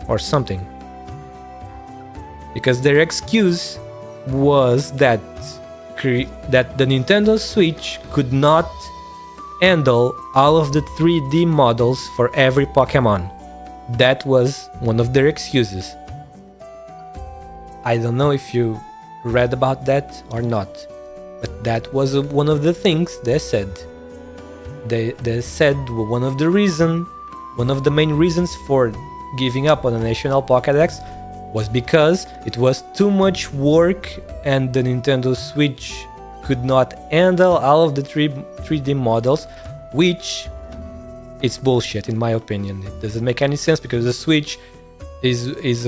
or something, because their excuse was that the Nintendo Switch could not handle all of the 3D models for every Pokemon. That was one of their excuses. I don't know if you read about that or not, but that was one of the things they said. They said one of the main reasons for giving up on the National Pokédex was because it was too much work and the Nintendo Switch could not handle all of the 3D models, which is bullshit in my opinion. It doesn't make any sense because the Switch is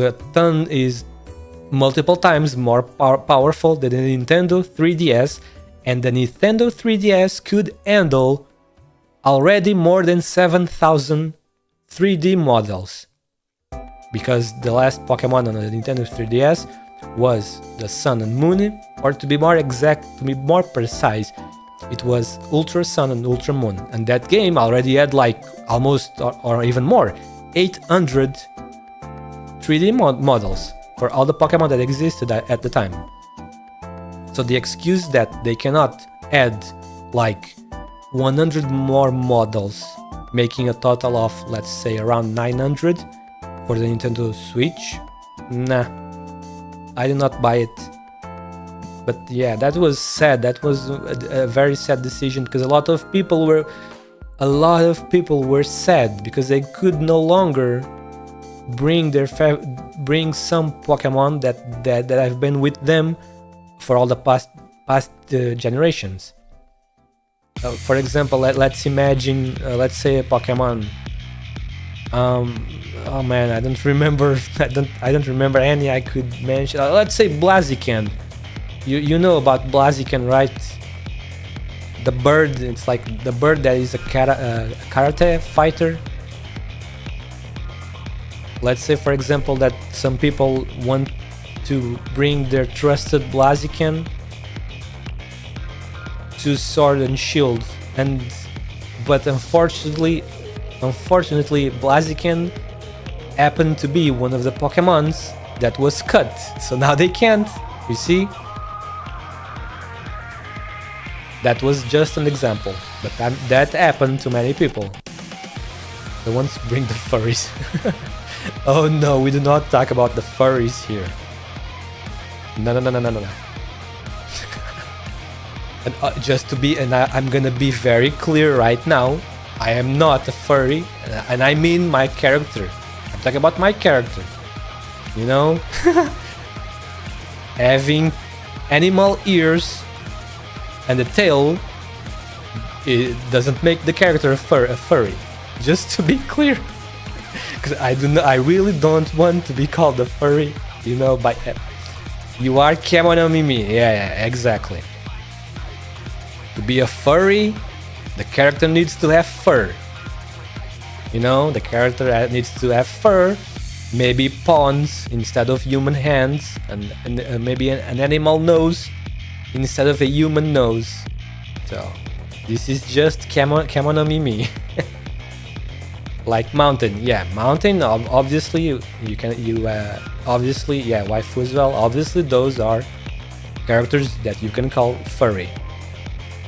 multiple times more powerful than the Nintendo 3DS, and the Nintendo 3DS could handle already more than 7,000 3D models, because the last Pokemon on the Nintendo 3DS was the Sun and Moon, or to be more exact, to be more precise, it was Ultra Sun and Ultra Moon, and that game already had like almost or even more 800 3D models for all the Pokemon that existed at the time. So the excuse that they cannot add like 100 more models, making a total of, let's say, around 900 for the Nintendo Switch, nah, I do not buy it. But yeah, that was sad. That was a very sad decision, because a lot of people were sad because they could no longer bring some Pokemon that have been with them for all the past generations. For example, let's imagine, let's say a Pokemon. Oh man, I don't remember. I don't remember any I could mention. Let's say Blaziken. You know about Blaziken, right? The bird. It's like the bird that is a karate fighter. Let's say, for example, that some people want to bring their trusted Blaziken to Sword and Shield, but unfortunately Blaziken happened to be one of the Pokemons that was cut. So now they can't. You see? That was just an example, but that happened to many people. The ones who bring the furries. Oh no, we do not talk about the furries here. No. And just to be, I'm gonna be very clear right now. I am not a furry, and I mean my character. I'm talking about my character. You know, having animal ears and a tail, it doesn't make the character a furry. Just to be clear, because I really don't want to be called a furry. You know, by you are Kemono Mimi. Yeah, exactly. To be a furry, the character needs to have fur. You know, the character needs to have fur, maybe paws instead of human hands, and maybe an animal nose instead of a human nose. So this is just Kemono Mimi. Like mountain, yeah, mountain. Obviously, obviously, yeah, waifu as well. Obviously, those are characters that you can call furry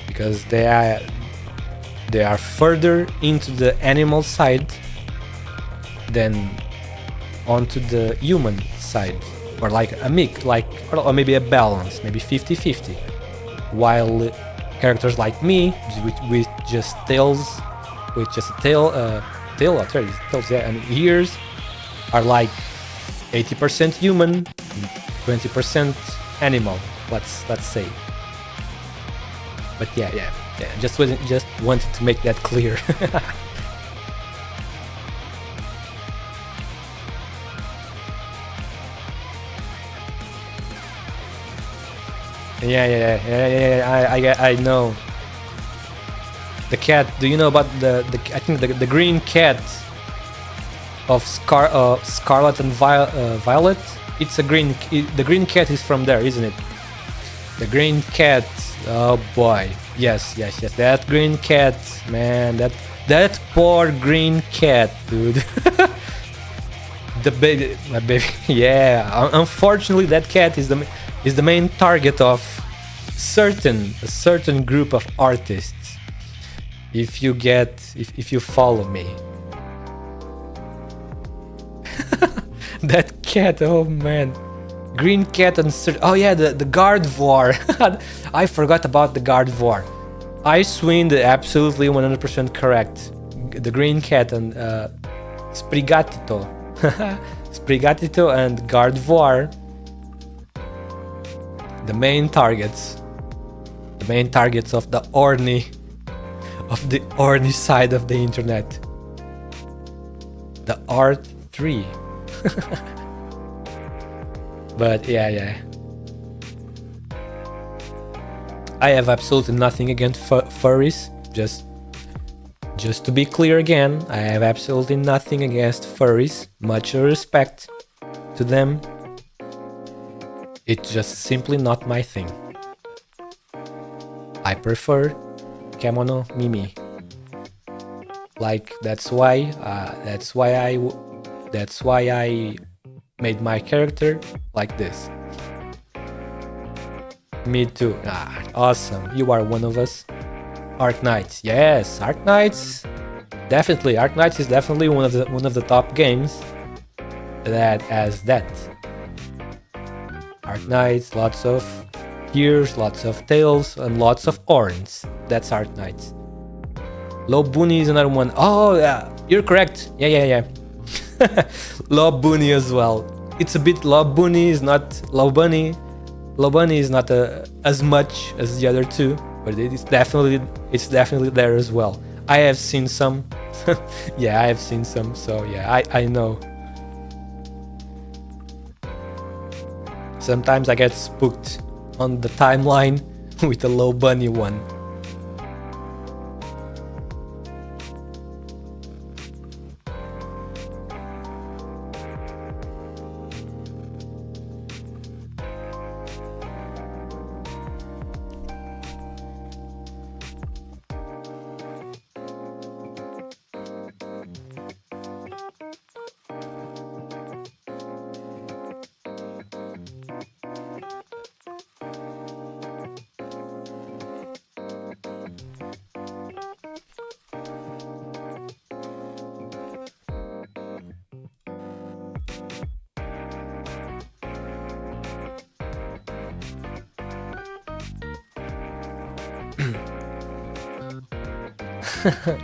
because they are further into the animal side than onto the human side, or like a mix, or maybe a balance, maybe 50-50. While characters like me, with just tails, with just a tail, yeah, and ears, are like 80% human, 20% animal. Let's say. But yeah. Just wanted to make that clear. Yeah. I know. The cat. Do you know about the I think the green cat of Scarlet and Violet? It's a green. The green cat is from there, isn't it? The green cat. Oh boy. Yes. That green cat, man. That poor green cat, dude. My baby. Yeah. Unfortunately, that cat is the main target of a certain group of artists. If you follow me. That cat, oh man. Green cat and oh yeah, the Gardevoir. I forgot about the Gardevoir. I swinned absolutely 100% correct. The green cat and Sprigatito. Sprigatito and Gardevoir. The main targets of the Orny side of the internet. The Art 3. But yeah. I have absolutely nothing against furries. Just to be clear again, I have absolutely nothing against furries. Much respect to them. It's just simply not my thing. I prefer Kemono Mimi. Like that's why I made my character like this. Me too. Awesome. You are one of us. ARKNIGHTS. Yes, ARKNIGHTS. Definitely. ARKNIGHTS is definitely one of the top games that has that. ARKNIGHTS, lots of ears, lots of tails, and lots of horns. That's ARKNIGHTS. Low Bunny is another one. Oh yeah, you're correct. Yeah. Low Bunny as well. It's a bit Low Bunny is not Low Bunny. Low Bunny is not as much as the other two, but it's definitely there as well. I have seen some. Yeah, I have seen some. So yeah, I know. Sometimes I get spooked on the timeline with the Low Bunny one.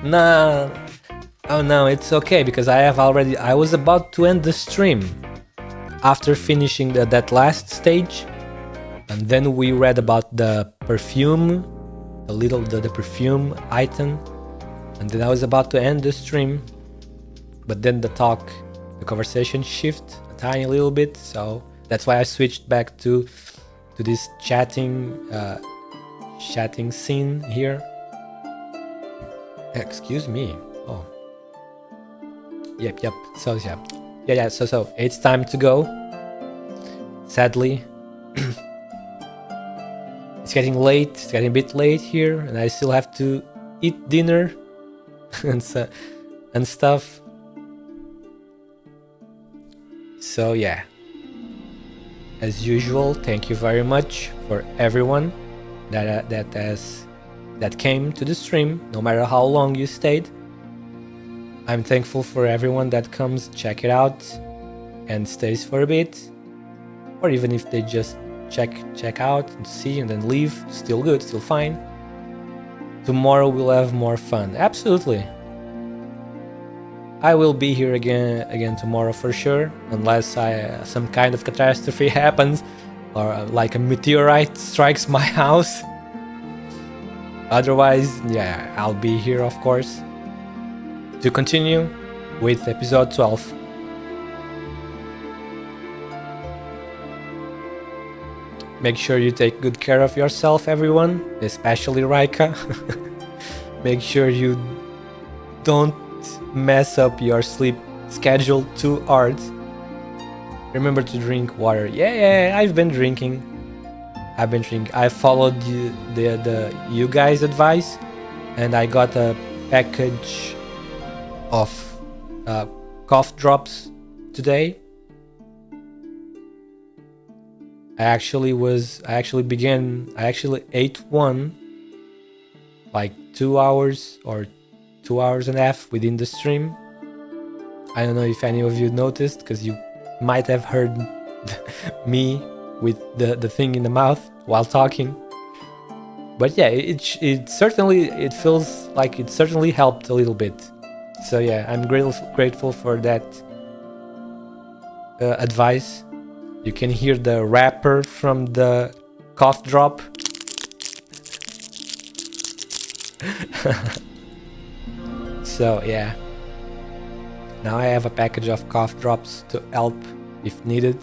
No. Oh no, it's okay because I was about to end the stream after finishing that last stage, and then we read about the perfume, the perfume item, and then I was about to end the stream, but then the conversation shift a tiny little bit, so that's why I switched back to this chatting scene here. Excuse me. Oh. Yep. So yeah. So it's time to go. Sadly, it's getting late. It's getting a bit late here, and I still have to eat dinner and stuff. So yeah. As usual, thank you very much for everyone that came to the stream, no matter how long you stayed. I'm thankful for everyone that comes, check it out, and stays for a bit, or even if they just check out and see and then leave, still good, still fine. Tomorrow we'll have more fun, absolutely. I will be here again tomorrow for sure, unless some kind of catastrophe happens, or like a meteorite strikes my house. Otherwise, yeah, I'll be here, of course, to continue with episode 12. Make sure you take good care of yourself, everyone, especially Raika. Make sure you don't mess up your sleep schedule too hard. Remember to drink water. Yeah, I've been drinking. I followed the you guys' advice, and I got a package of cough drops today. I actually ate one like 2 hours or 2 hours and a half within the stream. I don't know if any of you noticed, because you might have heard me with the thing in the mouth while talking. But yeah, it feels like it certainly helped a little bit. So yeah, I'm grateful for that advice. You can hear the wrapper from the cough drop. So yeah, now I have a package of cough drops to help if needed.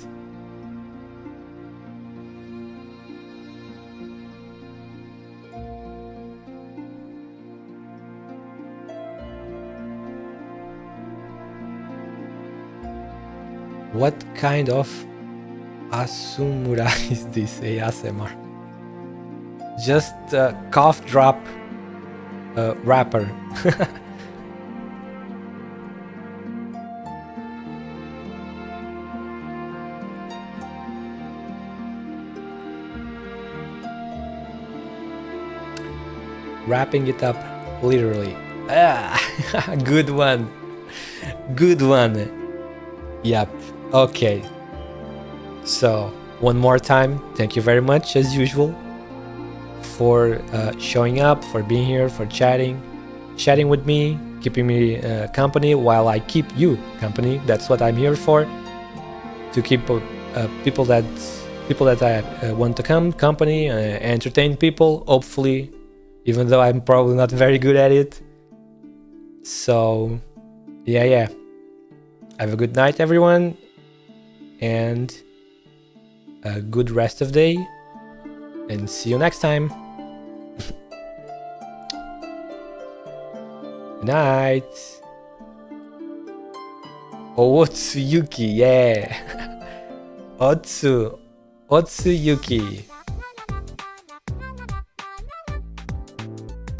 What kind of Asumura is this ASMR? Just a cough drop wrapper. Wrapping it up literally. Good one. Good one. Yep. Okay. So, one more time, thank you very much, as usual, for showing up, for being here, for chatting with me, keeping me company while I keep you company. That's what I'm here for, to keep people that I want to come company, entertain people, hopefully, even though I'm probably not very good at it. So, yeah. Have a good night, everyone, and a good rest of day, and see you next time. Good night. Otsuyuki, yeah. Otsuyuki.